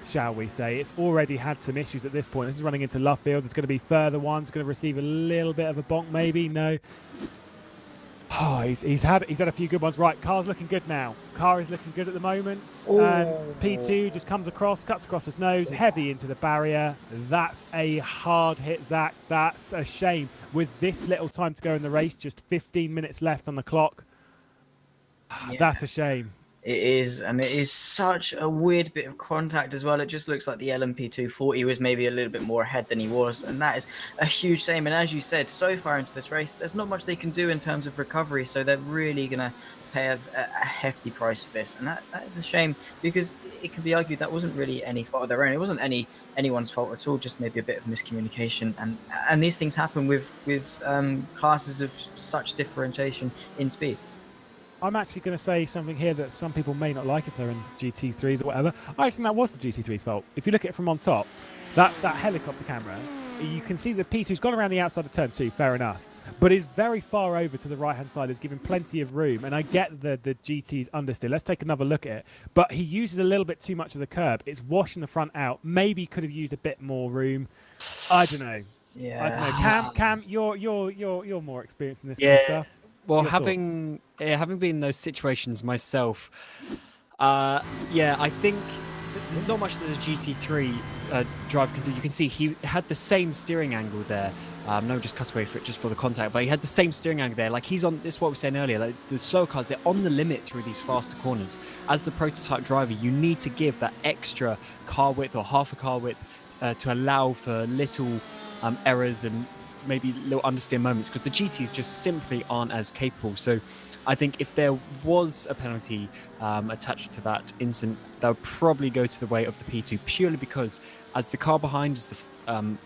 shall we say. It's already had some issues at this point. This is running into Luffield. There's going to be further ones. Going to receive a little bit of a bonk, maybe. No. Oh, he's had a few good ones. Right, car's looking good now. Car is looking good at the moment. Ooh. And P2 just comes across, cuts across his nose, heavy into the barrier. That's a hard hit, Zach. That's a shame. With this little time to go in the race, just 15 minutes left on the clock. Yeah. That's a shame. It is, and it is such a weird bit of contact as well. It just looks like the LMP240 was maybe a little bit more ahead than he was, and that is a huge shame. And as you said, so far into this race, there's not much they can do in terms of recovery, so they're really going to pay a hefty price for this, and that is a shame, because it can be argued that wasn't really any fault of their own. It wasn't anyone's fault at all, just maybe a bit of miscommunication, and these things happen with classes of such differentiation in speed. I'm actually going to say something here that some people may not like if they're in GT3s or whatever. I think that was the GT3's fault. If you look at it from on top, that helicopter camera, you can see the P2's gone around the outside of turn 2, fair enough, but is very far over to the right-hand side, is given plenty of room, and I get the GT's understeer. Let's take another look at it. But he uses a little bit too much of the curb. It's washing the front out. Maybe could have used a bit more room. I don't know. Yeah. I don't know. Cam, you're more experienced in this kind of stuff. Well, having been in those situations myself, I think there's not much that the GT3 driver can do. You can see he had the same steering angle there. No, just cut away for it just for the contact, but he had the same steering angle there. Like, he's on, this is what we were saying earlier, like the slow cars, they're on the limit through these faster corners. As the prototype driver, you need to give that extra car width or half a car width to allow for little errors and maybe little understeer moments, because the GTs just simply aren't as capable. So I think if there was a penalty attached to that incident, that would probably go to the way of the P2, purely because as the car behind is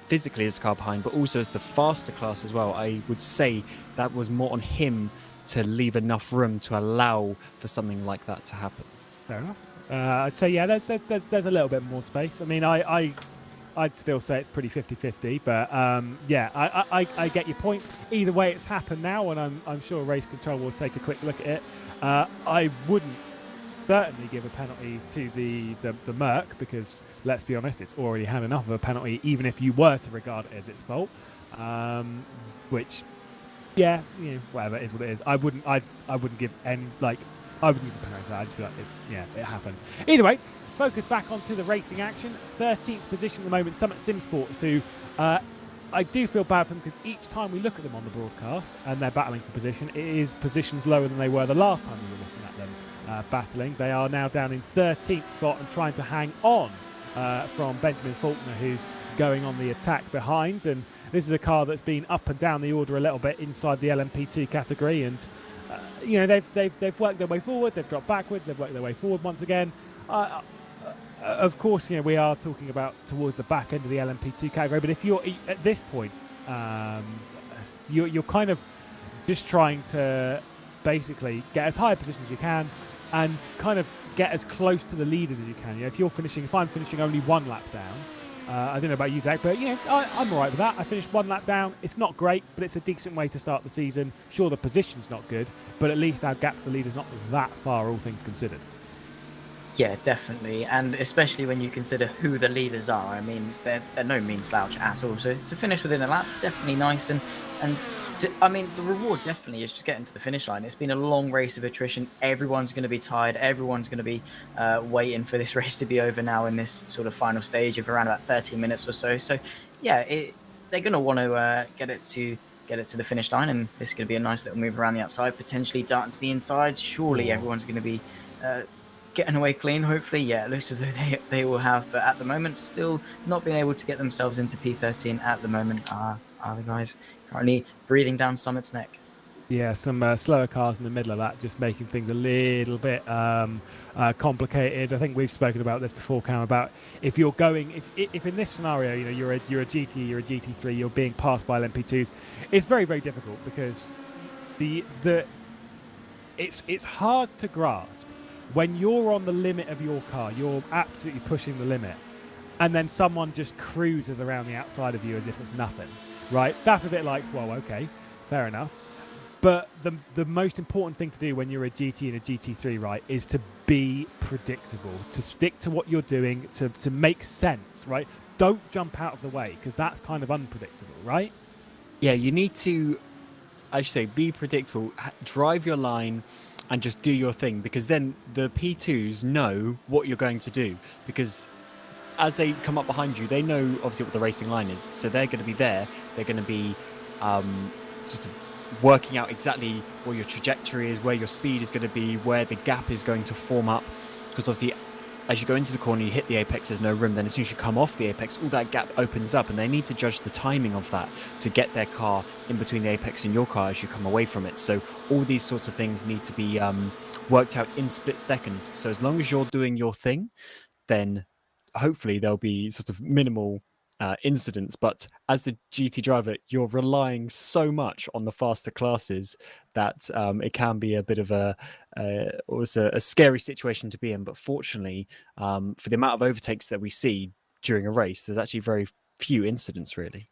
physically as the car behind, but also as the faster class as well, I would say that was more on him to leave enough room to allow for something like that to happen. Fair enough. I'd say, yeah, there's a little bit more space. I mean, I'd still say it's pretty 50-50, but I get your point. Either way, it's happened now, and I'm sure Race Control will take a quick look at it. I wouldn't certainly give a penalty to the Merc, because let's be honest, it's already had enough of a penalty, even if you were to regard it as its fault. Which, yeah, whatever, it is what it is. I wouldn't give any, I wouldn't give a penalty for that. I'd just be like, it happened. Either way. Focus back onto the racing action. 13th position at the moment, Summit Sim Sports, who I do feel bad for them, because each time we look at them on the broadcast and they're battling for position, it is positions lower than they were the last time we were looking at them battling. They are now down in 13th spot and trying to hang on from Benjamin Faulkner, who's going on the attack behind. And this is a car that's been up and down the order a little bit inside the LMP2 category. And they've worked their way forward, they've dropped backwards, they've worked their way forward once again. of course, we are talking about towards the back end of the LMP2 category, but if you're at this point, you're kind of just trying to basically get as high a position as you can and kind of get as close to the leaders as you can. If I'm finishing only one lap down, I don't know about you, Zach, but I'm all right with that. I finished one lap down. It's not great, but it's a decent way to start the season. Sure, the position's not good, but at least our gap to the leader's not that far, all things considered. Yeah, definitely, and especially when you consider who the leaders are. I mean, they're no mean slouch at all. So to finish within a lap, definitely nice, and the reward definitely is just getting to the finish line. It's been a long race of attrition. Everyone's going to be tired. Everyone's going to be waiting for this race to be over now in this sort of final stage of around about 30 minutes or so. So, yeah, they're going to want to get it to the finish line, and this is going to be a nice little move around the outside, potentially darting to the inside. Surely everyone's going to be getting away clean, hopefully. Yeah, it looks as though they will have, but at the moment, still not being able to get themselves into P13 at the moment are the guys currently breathing down Summit's neck. Yeah, some slower cars in the middle of that, just making things a little bit complicated. I think we've spoken about this before, Cam, about if you're going, if in this scenario, you're a GT, you're a GT3, you're being passed by LMP2s, it's very, very difficult because it's hard to grasp when you're on the limit of your car, you're absolutely pushing the limit, and then someone just cruises around the outside of you as if it's nothing, right? That's a bit like, well, okay, fair enough. But the most important thing to do when you're a GT and a GT3, right, is to be predictable, to stick to what you're doing, to make sense, right? Don't jump out of the way, because that's kind of unpredictable, right? Yeah, you need to, I should say, be predictable, drive your line, and just do your thing, because then the P2s know what you're going to do, because as they come up behind you, they know obviously what the racing line is, so they're going to be there. They're going to be sort of working out exactly what your trajectory is, where your speed is going to be, where the gap is going to form up, because obviously as you go into the corner, you hit the apex, there's no room. Then as soon as you come off the apex, all that gap opens up, and they need to judge the timing of that to get their car in between the apex and your car as you come away from it. So all these sorts of things need to be worked out in split seconds. So as long as you're doing your thing, then hopefully there'll be sort of minimal incidents. But as the GT driver, you're relying so much on the faster classes that it can be a bit of a scary situation to be in. But fortunately, for the amount of overtakes that we see during a race, there's actually very few incidents really.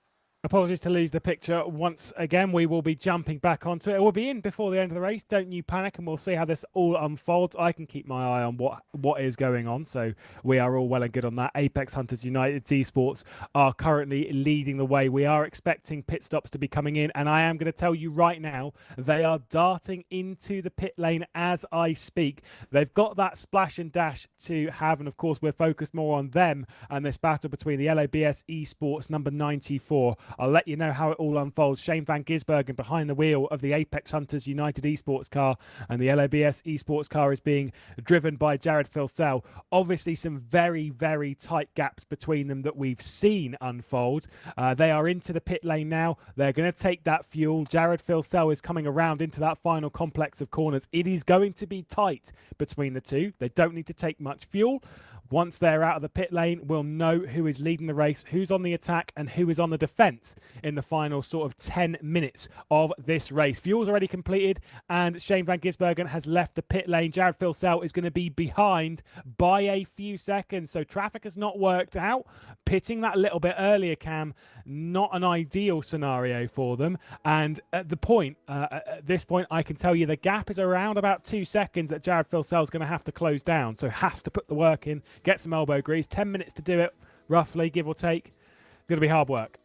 Apologies to lose the picture once again. We will be jumping back onto it. We'll be in before the end of the race. Don't you panic, and we'll see how this all unfolds. I can keep my eye on what is going on, so we are all well and good on that. Apex Hunters United eSports are currently leading the way. We are expecting pit stops to be coming in, and I am going to tell you right now, they are darting into the pit lane as I speak. They've got that splash and dash to have, and of course we're focused more on them and this battle between the LABS eSports number 94. I'll let you know how it all unfolds. Shane van Gisbergen behind the wheel of the Apex Hunters United eSports car, and the LABS eSports car is being driven by Jared Filsell. Obviously some very, very tight gaps between them that we've seen unfold. They are into the pit lane now. They're going to take that fuel. Jared Filsell is coming around into that final complex of corners. It is going to be tight between the two. They don't need to take much fuel. Once they're out of the pit lane, we'll know who is leading the race, who's on the attack, and who is on the defence in the final sort of 10 minutes of this race. Fuel's already completed, and Shane van Gisbergen has left the pit lane. Jared Filsell is going to be behind by a few seconds, so traffic has not worked out. Pitting that little bit earlier, Cam, not an ideal scenario for them. And at this point, I can tell you the gap is around about 2 seconds that Jared Filsell is going to have to close down, so has to put the work in. Get some elbow grease. 10 minutes to do it, roughly, give or take. Going to be hard work.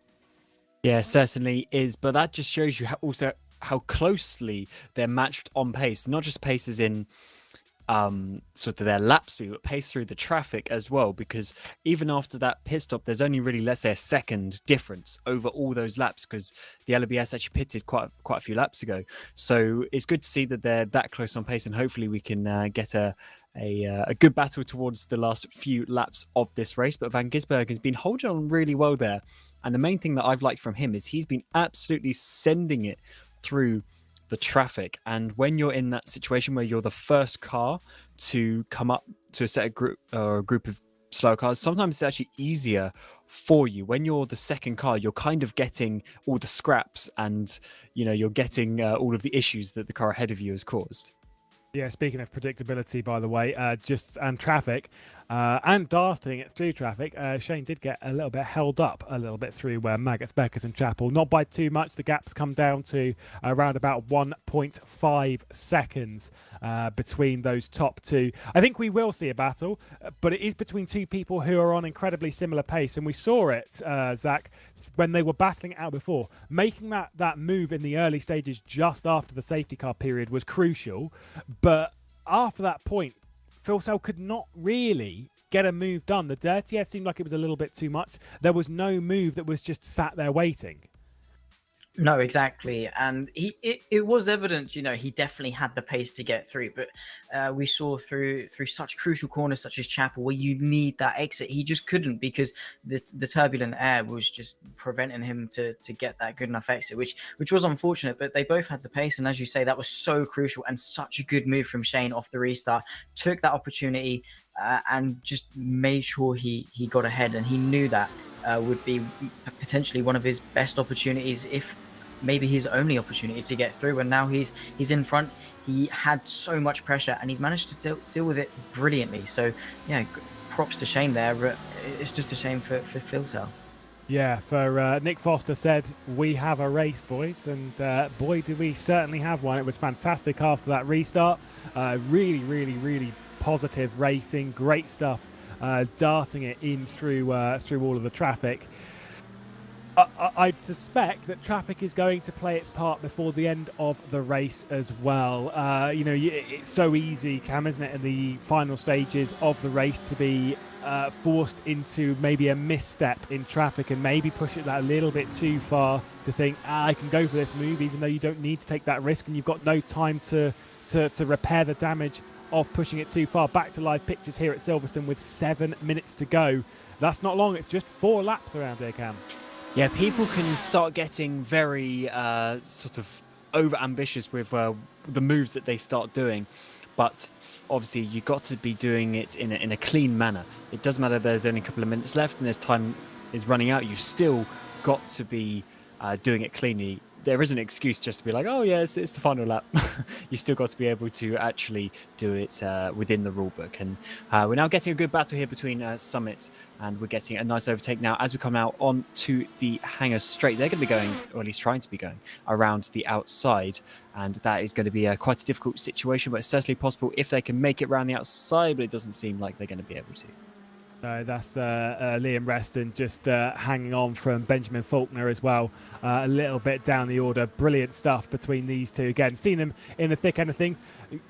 Yeah, certainly is. But that just shows you how closely they're matched on pace. Not just paces in sort of their lap speed, but pace through the traffic as well. Because even after that pit stop, there's only really, let's say, a second difference over all those laps, because the LBS actually pitted quite a few laps ago. So it's good to see that they're that close on pace, and hopefully we can get a good battle towards the last few laps of this race. But Van Gisbergen has been holding on really well there, and the main thing that I've liked from him is he's been absolutely sending it through the traffic. And when you're in that situation where you're the first car to come up to a set of group of slow cars, sometimes it's actually easier for you. When you're the second car, you're kind of getting all the scraps, and you're getting all of the issues that the car ahead of you has caused. Yeah, speaking of predictability, by the way, and traffic, and darting it through traffic, Shane did get a little bit held up a little bit through Maggots, Beckers and Chapel. Not by too much. The gap's come down to around about 1.5 seconds between those top two. I think we will see a battle, but it is between two people who are on incredibly similar pace. And we saw it, Zach, when they were battling it out before. Making that move in the early stages just after the safety car period was crucial. But after that point, Phil Sell could not really get a move done. The dirty air seemed like it was a little bit too much. There was no move that was just sat there waiting. No, exactly. And it was evident, he definitely had the pace to get through. But we saw through such crucial corners such as Chapel, where you need that exit, he just couldn't, because the turbulent air was just preventing him to get that good enough exit, which was unfortunate. But they both had the pace. And as you say, that was so crucial and such a good move from Shane off the restart. Took that opportunity and just made sure he got ahead. And he knew that would be potentially one of his best opportunities, if maybe his only opportunity to get through. And now he's in front. He had so much pressure and he's managed to deal with it brilliantly. So yeah, props to Shane there. But it's just a shame for Phil Sell. Yeah, for Nick Foster said, we have a race, boys. And boy, do we certainly have one. It was fantastic after that restart. Really, really, really positive racing. Great stuff. Darting it in through all of the traffic. I'd suspect that traffic is going to play its part before the end of the race as well. It's so easy, Cam, isn't it, in the final stages of the race to be forced into maybe a misstep in traffic and maybe push it that a little bit too far to think, I can go for this move, even though you don't need to take that risk and you've got no time to repair the damage of pushing it too far. Back to live pictures here at Silverstone with 7 minutes to go. That's not long. It's just 4 laps around here, Cam. Yeah, people can start getting very sort of over-ambitious with the moves that they start doing. But obviously, you've got to be doing it in a clean manner. It doesn't matter if there's only a couple of minutes left and this time is running out. You've still got to be doing it cleanly. There isn't an excuse just to be like, oh, yeah, it's the final lap. You've still got to be able to actually do it within the rule book. And we're now getting a good battle here between Summit, and we're getting a nice overtake now as we come out onto the hangar straight. They're going to be going, or at least trying to be going, around the outside. And that is going to be quite a difficult situation, but it's certainly possible if they can make it around the outside, but it doesn't seem like they're going to be able to. No, that's Liam Reston just hanging on from Benjamin Faulkner as well. A little bit down the order. Brilliant stuff between these two. Again, seen them in the thick end of things.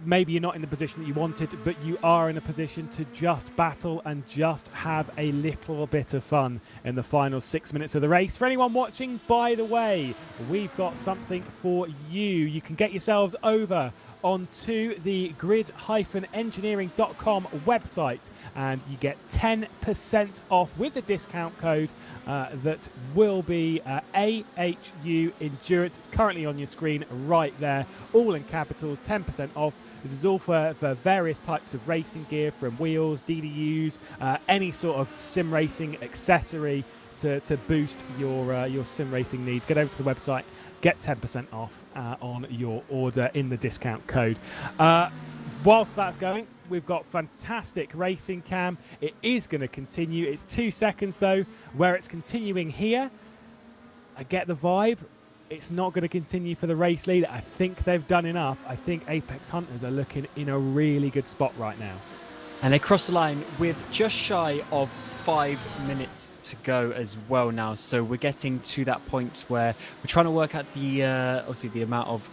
Maybe you're not in the position that you wanted, but you are in a position to just battle and just have a little bit of fun in the final 6 minutes of the race. For anyone watching, by the way, we've got something for you. You can get yourselves over onto the grid-engineering.com website and you get 10% off with the discount code that will be AHU Endurance. It's currently on your screen right there, all in capitals, 10% off. This is all for various types of racing gear, from wheels, DDUs, any sort of sim racing accessory to boost your sim racing needs. Get over to the website, get 10% off on your order in the discount code. Whilst that's going, we've got fantastic racing, Cam. It is going to continue. It's 2 seconds, though, where it's continuing here. I get the vibe. It's not going to continue for the race leader. I think they've done enough. I think Apex Hunters are looking in a really good spot right now. And they cross the line with just shy of 5 minutes to go as well now. So we're getting to that point where we're trying to work out the obviously the amount of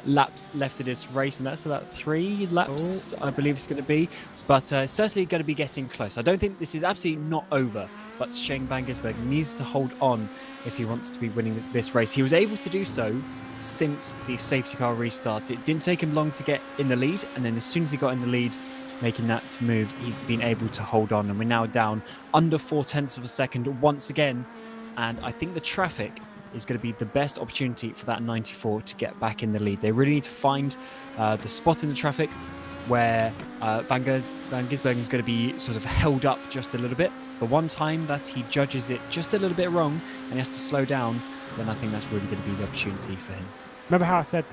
laps left of this race, and that's about 3 laps, I believe it's going to be. But it's certainly going to be getting close. I don't think this is absolutely not over, but Shane van Gisbergen needs to hold on if he wants to be winning this race. He was able to do so since the safety car restart. It didn't take him long to get in the lead, and then as soon as he got in the lead, making that move, he's been able to hold on, and we're now down under 0.4 of a second once again. And I think the traffic is going to be the best opportunity for that 94 to get back in the lead. They really need to find the spot in the traffic where Van Gisbergen is going to be sort of held up just a little bit. The one time that he judges it just a little bit wrong and he has to slow down, then I think that's really going to be the opportunity for him. Remember how I said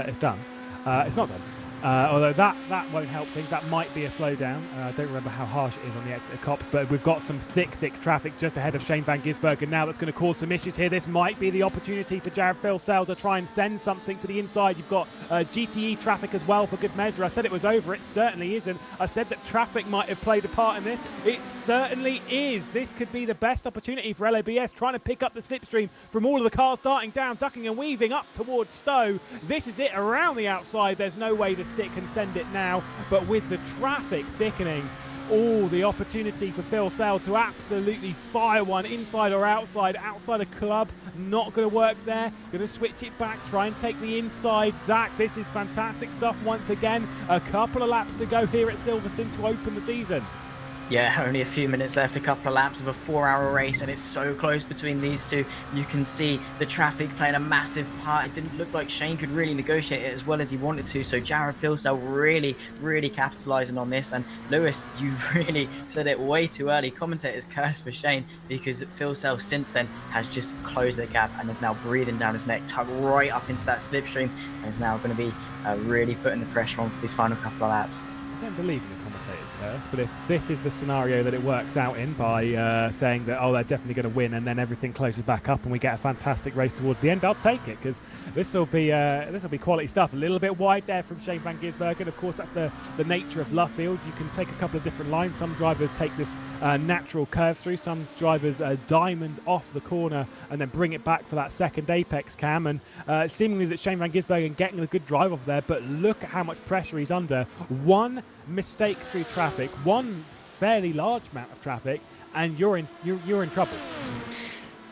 it's done? It's not done. Although that won't help things. That might be a slowdown. I don't remember how harsh it is on the exit of Copse, but we've got some thick traffic just ahead of Shane van Gisbergen now that's going to cause some issues here. This might be the opportunity for Jared Filsell to try and send something to the inside. You've got GTE traffic as well for good measure. I said it was over. It certainly isn't. I said that traffic might have played a part in this. It certainly is. This could be the best opportunity for LABS trying to pick up the slipstream from all of the cars darting down, ducking and weaving up towards Stowe. This is it around the outside. There's no way to stick and send it now, but with the traffic thickening, the opportunity for Phil Sale to absolutely fire one inside or outside a club, not going to work there. Going to switch it back, try and take the inside. Zach, this is fantastic stuff once again. A couple of laps to go here at Silverstone to open the season. Yeah, only a few minutes left, a couple of laps of a 4-hour race, and it's so close between these two. You can see the traffic playing a massive part. It didn't look like Shane could really negotiate it as well as he wanted to, so Jared Filsell really capitalising on this. And Lewis, you really said it way too early. Commentators curse for Shane because Filsell since then has just closed the gap and is now breathing down his neck, tucked right up into that slipstream, and is now going to be really putting the pressure on for these final couple of laps. I don't believe in the commentator's curse, but if this is the scenario that it works out in by saying that, they're definitely going to win and then everything closes back up and we get a fantastic race towards the end, I'll take it, because this will be quality stuff. A little bit wide there from Shane van Gisbergen. Of course, that's the nature of Luffield. You can take a couple of different lines. Some drivers take this natural curve through. Some drivers diamond off the corner and then bring it back for that second apex cam. And seemingly that Shane van Gisbergen getting a good drive off there, but look at how much pressure he's under. One mistake through traffic, one fairly large amount of traffic, and you're in trouble.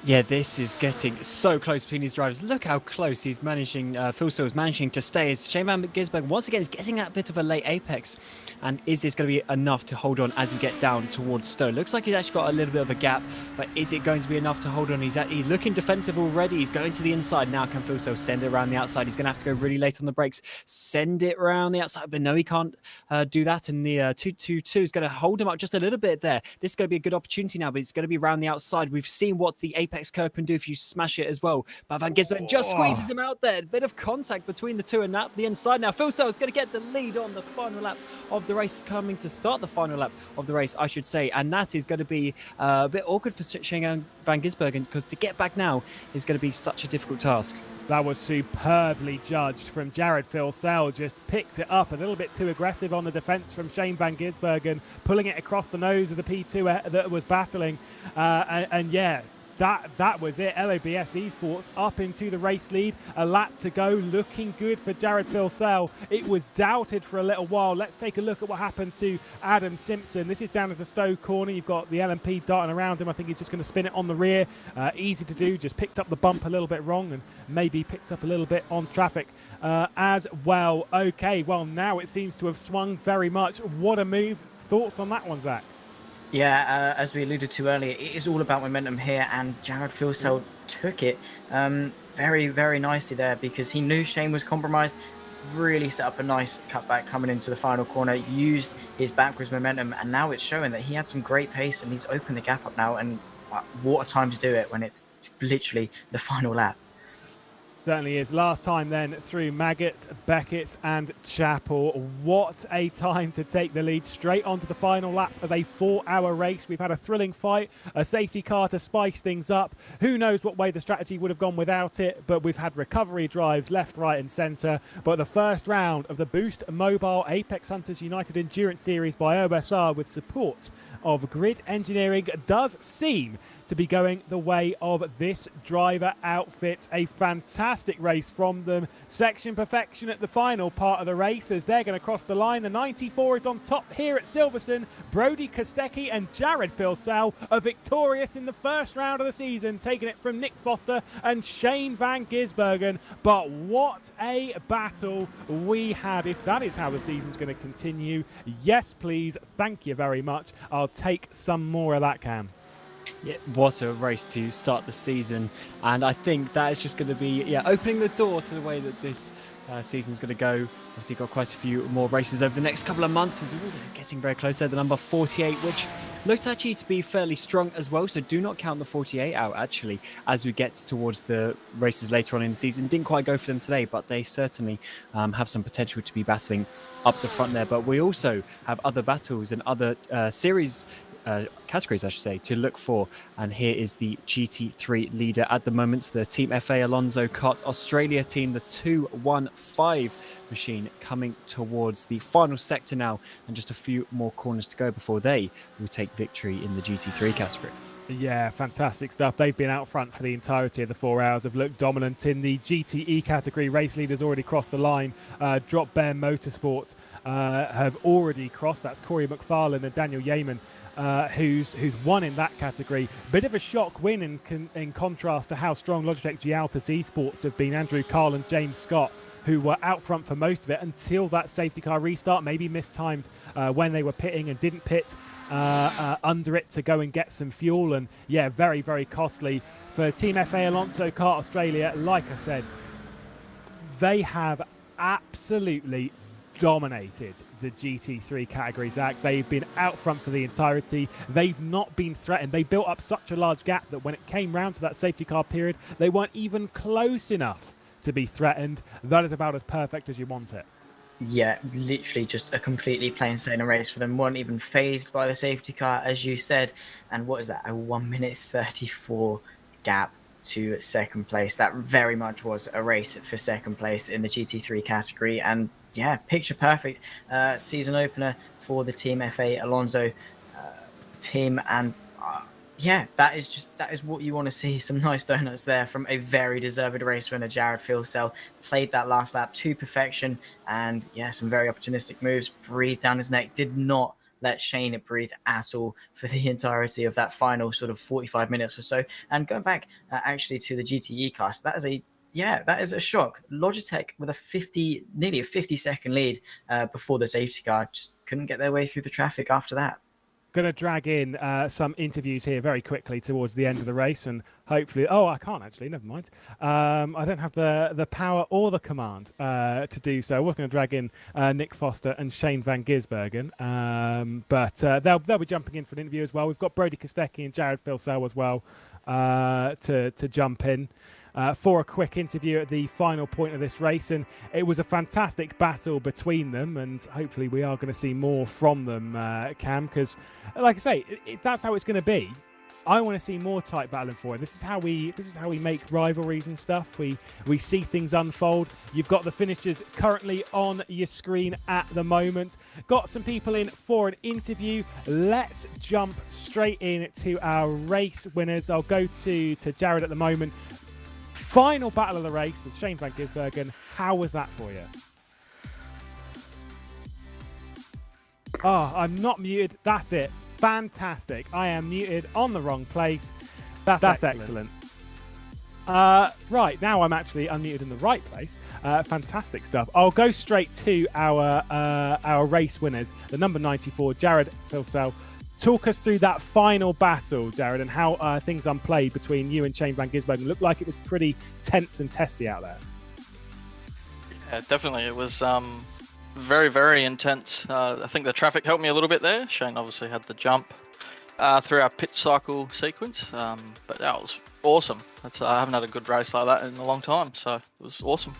Yeah, this is getting so close between these drivers. Look how close he's managing, Filsell is managing to stay. As Shane van Gisbergen once again is getting that bit of a late apex. And is this going to be enough to hold on as we get down towards Stowe? Looks like he's actually got a little bit of a gap, but is it going to be enough to hold on? He's looking defensive already. He's going to the inside. Now can Filsell send it around the outside? He's going to have to go really late on the brakes. Send it around the outside, but no, he can't do that. And the 222 is going to hold him up just a little bit there. This is going to be a good opportunity now, but it's going to be around the outside. We've seen what the apex curve can do if you smash it as well. But Van Gisbergen just squeezes him out there. A bit of contact between the two and now the inside. Now Filsell is going to get the lead on the final lap of the race, coming to start the final lap of the race, I should say. And that is going to be a bit awkward for Shane van Gisbergen, because to get back now is going to be such a difficult task. That was superbly judged from Jared Filsell. Just picked it up a little bit too aggressive on the defence from Shane van Gisbergen, pulling it across the nose of the P2 that was battling. And yeah, that was it. LABS eSports up into the race lead. A lap to go. Looking good for Jared Filsell. It was doubted for a little while. Let's take a look at what happened to Adam Simpson. This is down as the Stowe corner. You've got the LMP darting around him. I think he's just going to spin it on the rear. Easy to do. Just picked up the bump a little bit wrong and maybe picked up a little bit on traffic as well. Okay, well, now it seems to have swung very much. What a move. Thoughts on that one, Zach? Yeah, as we alluded to earlier, it is all about momentum here, and Jared Filsell took it very nicely there, because he knew Shane was compromised, really set up a nice cutback coming into the final corner, used his backwards momentum, and now it's showing that he had some great pace and he's opened the gap up now. And what a time to do it when it's literally the final lap. Certainly is. Last time then through Maggots, Beckett and Chapel. What a time to take the lead straight onto the final lap of a 4-hour race. We've had a thrilling fight, a safety car to spice things up. Who knows what way the strategy would have gone without it, but we've had recovery drives left, right and centre. But the first round of the Boost Mobile Apex Hunters United Endurance Series by OSR, with support of Grid Engineering, does seem to be going the way of this driver outfit. A fantastic race from them. Section perfection at the final part of the race as they're going to cross the line. The 94 is on top here at Silverstone. Brody Kostecki and Jared Filsell are victorious in the first round of the season, taking it from Nick Foster and Shane van Gisbergen. But what a battle we had. If that is how the season's going to continue, yes please, thank you very much. I'll take some more of that, Cam. Yeah, what a race to start the season, and I think that is just going to be opening the door to the way that this season's going to go. Obviously, got quite a few more races over the next couple of months. As we're getting very close there, the number 48, which looks actually to be fairly strong as well. So do not count the 48 out actually as we get towards the races later on in the season. Didn't quite go for them today, but they certainly have some potential to be battling up the front there. But we also have other battles and other series. Categories, I should say, to look for. And here is the GT3 leader at the moment, the Team FA Alonso Kart Australia team, the 215 machine, coming towards the final sector now, and just a few more corners to go before they will take victory in the GT3 category. Yeah, fantastic stuff. They've been out front for the entirety of the 4 hours, have looked dominant in the GTE category. Race leaders already crossed the line. Drop Bear Motorsport have already crossed. That's Corey McFarlane and Daniel Yeaman, who's won in that category. Bit of a shock win in contrast to how strong Logitech Gialtis eSports have been. Andrew Carl and James Scott, who were out front for most of it until that safety car restart, maybe mistimed when they were pitting and didn't pit under it to go and get some fuel. And yeah, very, very costly for Team FA Alonso Kart Australia. Like I said, they have absolutely dominated the GT3 category, Zach. They've been out front for the entirety. They've not been threatened. They built up such a large gap that when it came round to that safety car period, they weren't even close enough to be threatened. That is about as perfect as you want it. Yeah, literally just a completely plain sailing race for them. Weren't even phased by the safety car, as you said. And what is that? A 1:34 gap to second place. That very much was a race for second place in the GT3 category. And yeah, picture perfect season opener for the Team FA Alonso team. And yeah, that is what you want to see. Some nice donuts there from a very deserved race winner, Jared Filsell. Played that last lap to perfection, and yeah, some very opportunistic moves. Breathed down his neck. Did not let Shane breathe at all for the entirety of that final sort of 45 minutes or so. And going back actually to the GTE class, that is a shock. Logitech with nearly a 50-second lead before the safety car, just couldn't get their way through the traffic after that. Going to drag in some interviews here very quickly towards the end of the race, and hopefully, I can't actually, never mind. I don't have the power or the command to do so. We're going to drag in Nick Foster and Shane van Gisbergen, but they'll be jumping in for an interview as well. We've got Brody Kostecki and Jared Filsell as well to jump in for a quick interview at the final point of this race. And it was a fantastic battle between them, and hopefully we are going to see more from them, Cam, because like I say, that's how it's going to be. I want to see more tight battling for it. This is how we make rivalries and stuff. We see things unfold. You've got the finishers currently on your screen at the moment. Got some people in for an interview. Let's jump straight in to our race winners. I'll go to Jared at the moment. Final battle of the race with Shane van Gisbergen. How was that for you? Oh, I'm not muted. That's it. Fantastic. I am muted on the wrong place. That's excellent. Right, now I'm actually unmuted in the right place. Fantastic stuff. I'll go straight to our race winners. The number 94, Jared Filsell. Talk us through that final battle, Jared, and how things unplayed between you and Shane van Gisbergen. Looked like it was pretty tense and testy out there. Yeah, definitely. It was very, very intense. I think the traffic helped me a little bit there. Shane obviously had the jump through our pit cycle sequence, but that was awesome. I haven't had a good race like that in a long time, so it was awesome.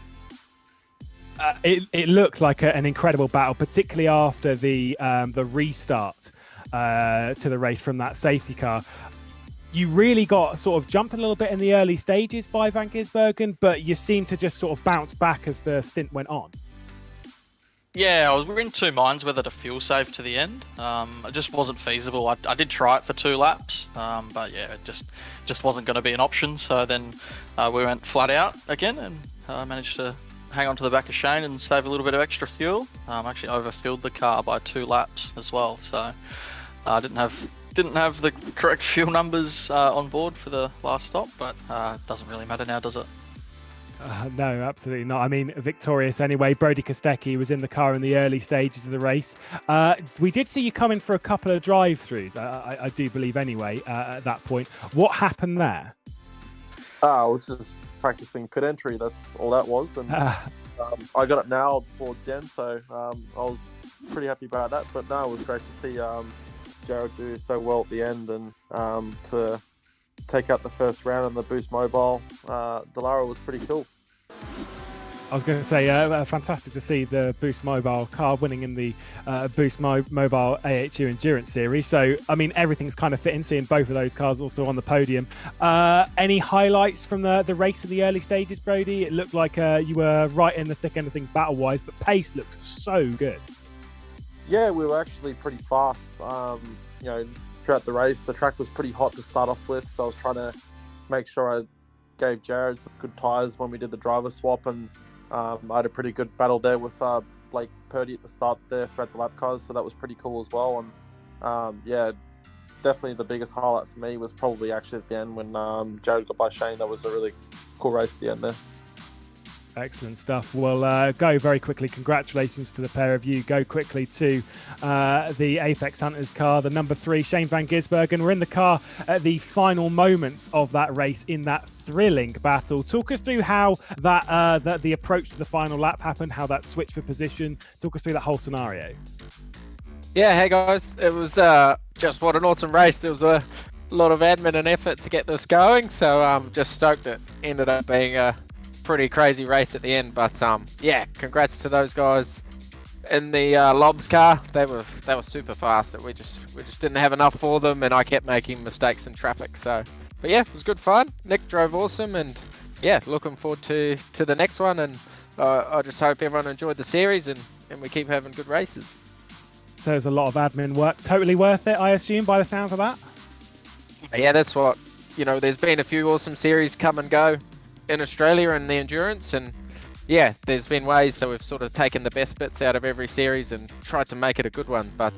It looks like an incredible battle, particularly after the restart to the race from that safety car. You really got sort of jumped a little bit in the early stages by Van Gisbergen, but you seemed to just sort of bounce back as the stint went on. Yeah, I was in two minds whether to fuel save to the end. It just wasn't feasible. I did try it for 2 laps, but yeah, it just wasn't going to be an option. So then we went flat out again, and managed to hang on to the back of Shane and save a little bit of extra fuel. Actually overfilled the car by 2 laps as well, so I didn't have the correct fuel numbers on board for the last stop, but it doesn't really matter now, does it? No, absolutely not. I mean, victorious anyway. Brody Kostecki was in the car in the early stages of the race. We did see you come in for a couple of drive-throughs, I do believe anyway, at that point. What happened there? I was just practicing pit entry. That's all that was. And I got it nailed towards the end, so I was pretty happy about that. But no, it was great to see Jared do so well at the end, and to take out the first round on the Boost Mobile Dallara was pretty cool. I was going to say, fantastic to see the Boost Mobile car winning in the Boost Mobile AHU Endurance Series. So, I mean, everything's kind of fitting, seeing both of those cars also on the podium. Any highlights from the race in the early stages, Brody? It looked like you were right in the thick end of things battle-wise, but pace looked so good. Yeah, we were actually pretty fast. Throughout the race, the track was pretty hot to start off with, so I was trying to make sure I gave Jared some good tyres when we did the driver swap, and I had a pretty good battle there with Blake Purdy at the start there throughout the lap cars, so that was pretty cool as well. And definitely the biggest highlight for me was probably actually at the end when Jared got by Shane. That was a really cool race at the end there. Excellent stuff. Well, go very quickly. Congratulations to the pair of you. Go quickly to the Apex Hunters car, the number 3, Shane van Gisbergen. We're in the car at the final moments of that race in that thrilling battle. Talk us through how that the approach to the final lap happened, how that switch for position. Talk us through that whole scenario. Yeah, hey guys. It was just what an awesome race. There was a lot of admin and effort to get this going, so just stoked it ended up being a pretty crazy race at the end. But congrats to those guys in the Lobs car. They were super fast. We just didn't have enough for them, and I kept making mistakes in traffic. So, but yeah, it was good fun. Nick drove awesome, and yeah, looking forward to the next one. And I just hope everyone enjoyed the series, and we keep having good races. So there's a lot of admin work. Totally worth it, I assume, by the sounds of that. Yeah, that's what there's been a few awesome series come and go in Australia and the endurance, and yeah, there's been ways, so we've sort of taken the best bits out of every series and tried to make it a good one. But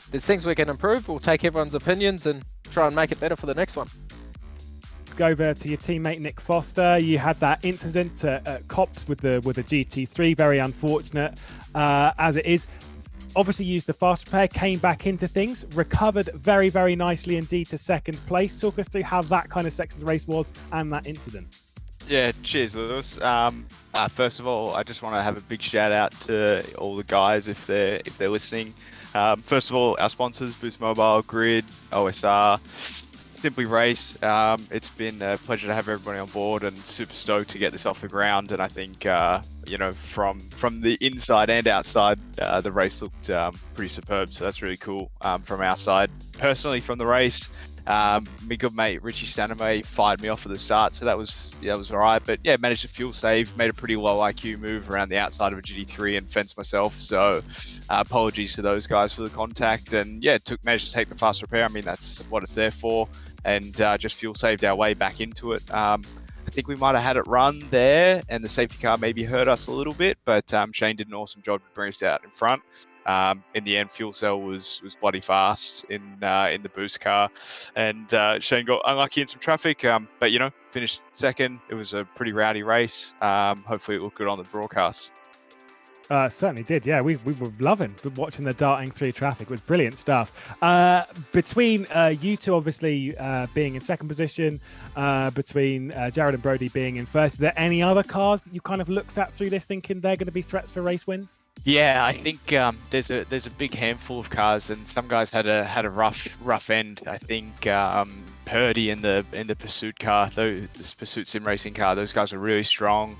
there's things we can improve. We'll take everyone's opinions and try and make it better for the next one. Go over to your teammate Nick Foster. You had that incident at Cops with the GT3. Very unfortunate as it is. Obviously used the fast repair, came back into things, recovered very, very nicely indeed to second place. Talk us through how that kind of section of the race was and that incident. Yeah, cheers, Lewis. First of all, I just want to have a big shout out to all the guys if they're listening. First of all, our sponsors: Boost Mobile, Grid, OSR, Simply Race. It's been a pleasure to have everybody on board, and super stoked to get this off the ground. And I think from the inside and outside, the race looked pretty superb. So that's really cool from our side. Personally, from the race, my good mate Richie Staname fired me off at the start, so that was all right. But yeah, managed to fuel save, made a pretty low IQ move around the outside of a GT3 and fenced myself. So apologies to those guys for the contact, and yeah, managed to take the fast repair. I mean, that's what it's there for, and just fuel saved our way back into it. I think we might have had it run there, and the safety car maybe hurt us a little bit, but Shane did an awesome job to bring us out in front. In the end, fuel cell was bloody fast in the boost car, and Shane got unlucky in some traffic, but finished second. It was a pretty rowdy race. Hopefully it looked good on the broadcast. Certainly did, yeah. We were loving watching the darting through traffic. It was brilliant stuff. Between you two obviously being in second position, between Jared and Brody being in first, is there any other cars that you kind of looked at through this thinking they're going to be threats for race wins? Yeah, I think there's a big handful of cars, and some guys had a rough end. I think Purdy in the Pursuit car, this Pursuit sim racing car, those guys were really strong.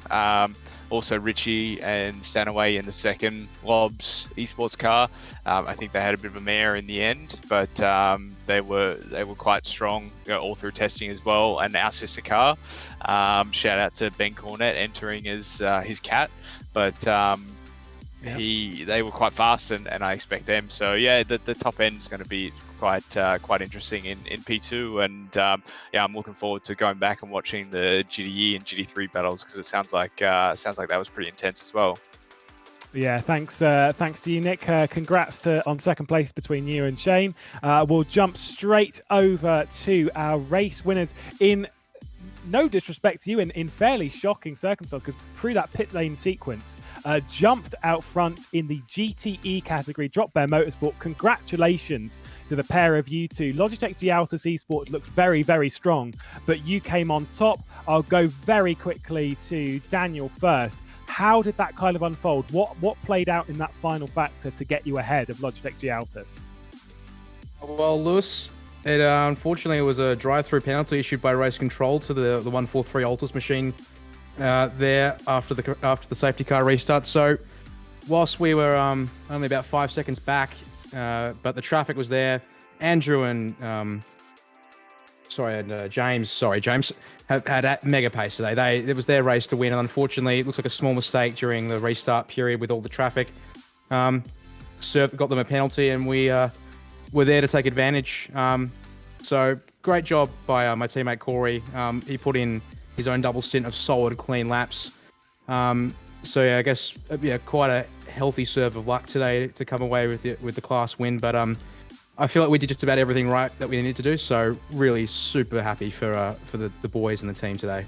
Also Richie and Stanaway in the second Lobs eSports car. I think they had a bit of a mare in the end, but they were quite strong all through testing as well. And our sister car, shout out to Ben Cornett entering as his cat, but they were quite fast, and I expect them. So yeah, the top end is going to be quite interesting in P2, and I'm looking forward to going back and watching the GTE and GT3 battles, because it sounds like that was pretty intense as well. Yeah, thanks to you, Nick. Congrats on second place between you and Shane. We'll jump straight over to our race winners in no disrespect to you, in fairly shocking circumstances, because through that pit lane sequence, jumped out front in the GTE category, Drop Bear Motorsport. Congratulations to the pair of you two. Logitech G Altus eSports looked very, very strong, but you came on top. I'll go very quickly to Daniel first. How did that kind of unfold? What played out in that final factor to get you ahead of Logitech G Altus? Well, Lewis, unfortunately it was a drive-through penalty issued by Race Control to the 143 Altus machine there after the safety car restart. So whilst we were only about 5 seconds back, but the traffic was there, Andrew and James had mega pace today. It was their race to win, and unfortunately, it looks like a small mistake during the restart period with all the traffic got them a penalty, and we were there to take advantage. So great job by my teammate Corey. He put in his own double stint of solid, clean laps. So yeah, I guess quite a healthy serve of luck today to come away with the class win, but I feel like we did just about everything right that we needed to do, so really super happy for the boys and the team today.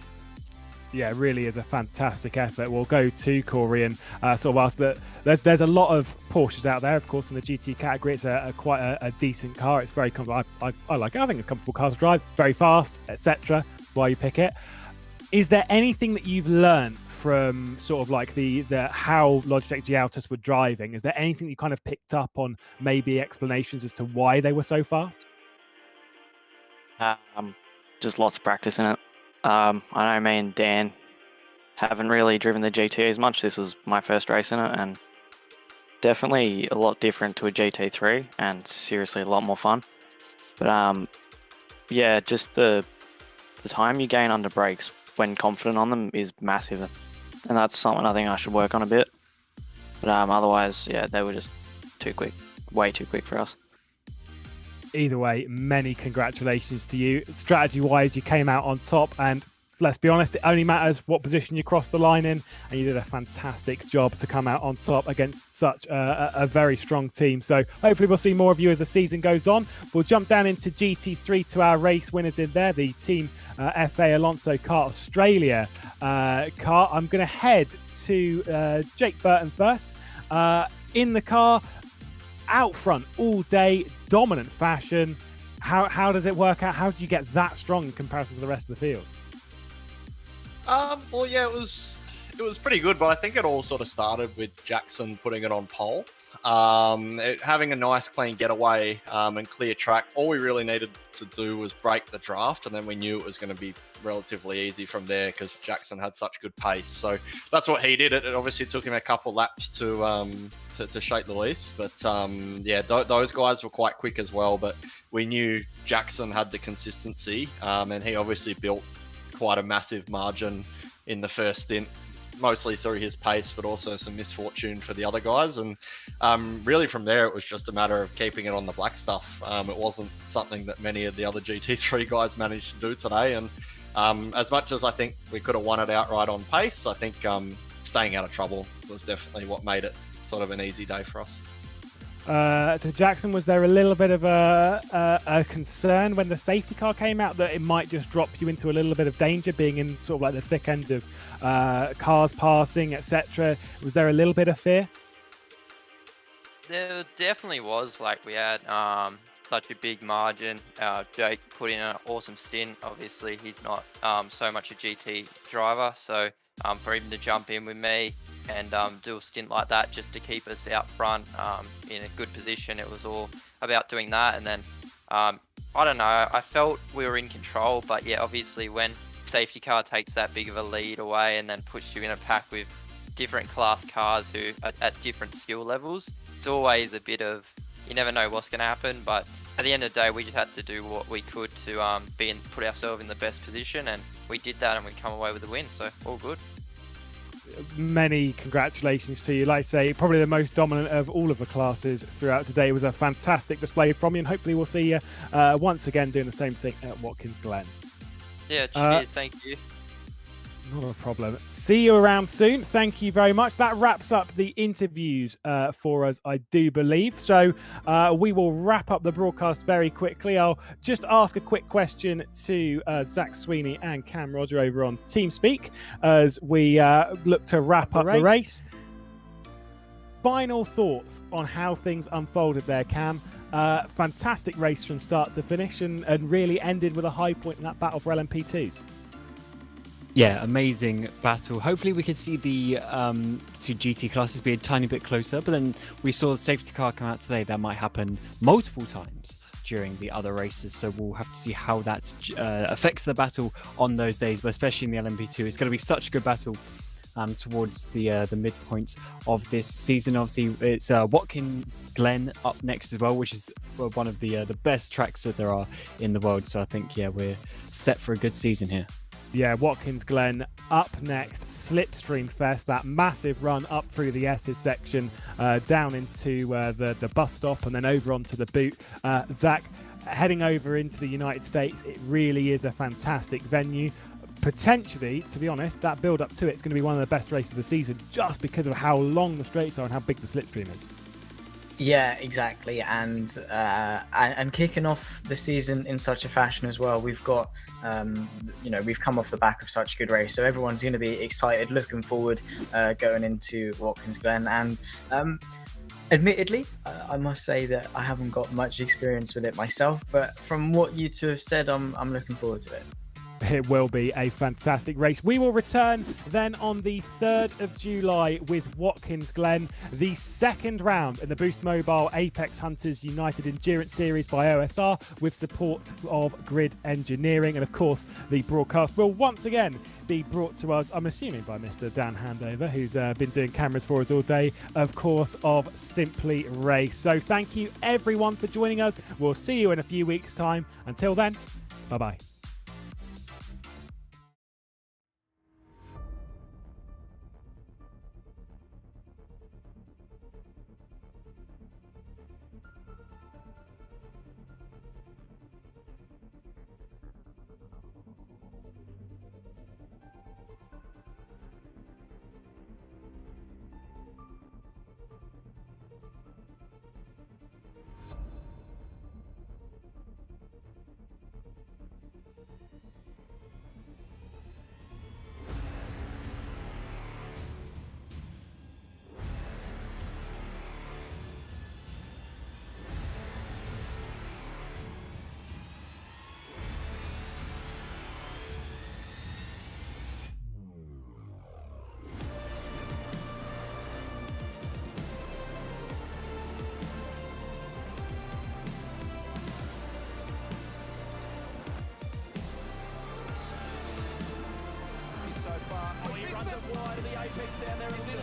Yeah, it really is a fantastic effort. We'll go to Corey and sort of ask that. There's a lot of Porsches out there, of course, in the GT category. It's quite a decent car. It's very comfortable. I like it. I think it's a comfortable car to drive. It's very fast, etc. That's why you pick it. Is there anything that you've learned from sort of like the how Logitech G Altus were driving? Is there anything you kind of picked up on, maybe explanations as to why they were so fast? Just lots of practice in it. I know me and Dan haven't really driven the GT as much. This was my first race in it, and definitely a lot different to a GT3, and seriously a lot more fun. But yeah, just the time you gain under brakes when confident on them is massive, and that's something I think I should work on a bit. But otherwise, yeah, they were just too quick, way too quick for us. Either way, many congratulations to you. Strategy-wise, you came out on top, and let's be honest, it only matters what position you cross the line in, and you did a fantastic job to come out on top against such a very strong team. So hopefully we'll see more of you as the season goes on. We'll jump down into GT3 to our race winners in there, the Team FA Alonso Kart Australia car. I'm going to head to Jake Burton first. In the car, out front all day, dominant fashion. How does it work out? How did you get that strong in comparison to the rest of the field? Well, yeah, it was pretty good, but I think it all sort of started with Jackson putting it on pole. Having a nice clean getaway and clear track. All we really needed to do was break the draft, and then we knew it was going to be relatively easy from there because Jackson had such good pace. So that's what he did. It obviously took him a couple laps to shake the lease, but yeah, those guys were quite quick as well. But we knew Jackson had the consistency, and he obviously built quite a massive margin in the first stint, mostly through his pace, but also some misfortune for the other guys. And really from there, it was just a matter of keeping it on the black stuff. It wasn't something that many of the other GT3 guys managed to do today. And as much as I think we could have won it outright on pace, I think staying out of trouble was definitely what made it sort of an easy day for us. To Jackson, was there a little bit of a concern when the safety car came out that it might just drop you into a little bit of danger, being in sort of like the thick end of cars passing, etc.? Was there a little bit of fear? There definitely was. Like, we had such a big margin. Jake put in an awesome stint. Obviously, he's not so much a GT driver, so for him to jump in with me and do a stint like that just to keep us out front in a good position, it was all about doing that. And then I don't know, I felt we were in control, but yeah, obviously when safety car takes that big of a lead away and then puts you in a pack with different class cars who are at different skill levels, it's always a bit of, you never know what's going to happen. But at the end of the day, we just had to do what we could to put ourselves in the best position, and we did that, and we come away with a win, so all good. Many congratulations to you. Like I say, probably the most dominant of all of the classes throughout today. It was a fantastic display from you, and hopefully we'll see you once again doing the same thing at Watkins Glen. Yeah, cheers, thank you. Not a problem. See you around soon. Thank you very much. That wraps up the interviews for us, I do believe. So we will wrap up the broadcast very quickly. I'll just ask a quick question to Zach Sweeney and Cam Roger over on TeamSpeak as we look to wrap up the race. Final thoughts on how things unfolded there, Cam. Fantastic race from start to finish and really ended with a high point in that battle for LMP2s. Yeah, amazing battle. Hopefully we could see the two GT classes be a tiny bit closer, but then we saw the safety car come out today. That might happen multiple times during the other races, so we'll have to see how that affects the battle on those days, but especially in the LMP2. It's going to be such a good battle towards the midpoint of this season. Obviously, it's Watkins Glen up next as well, which is one of the best tracks that there are in the world. So I think, yeah, we're set for a good season here. Yeah, Watkins Glen up next. Slipstream Fest, that massive run up through the S's section, down into the bus stop and then over onto the boot. Zach, heading over into the United States, it really is a fantastic venue. Potentially, to be honest, that build up to it's going to be one of the best races of the season just because of how long the straights are and how big the slipstream is. Yeah, exactly, and kicking off the season in such a fashion as well. We've got, we've come off the back of such a good race, so everyone's going to be excited, looking forward, going into Watkins Glen. And admittedly, I must say that I haven't got much experience with it myself, but from what you two have said, I'm looking forward to it. It will be a fantastic race. We will return then on the 3rd of July with Watkins Glen, the second round in the Boost Mobile Apex Hunters United Endurance Series by OSR with support of Grid Engineering. And of course, the broadcast will once again be brought to us, I'm assuming, by Mr. Dan Handover, who's been doing cameras for us all day, of course, of Simply Race. So thank you everyone for joining us. We'll see you in a few weeks' time. Until then, bye-bye. So far, he runs it wide of the apex down there. He's in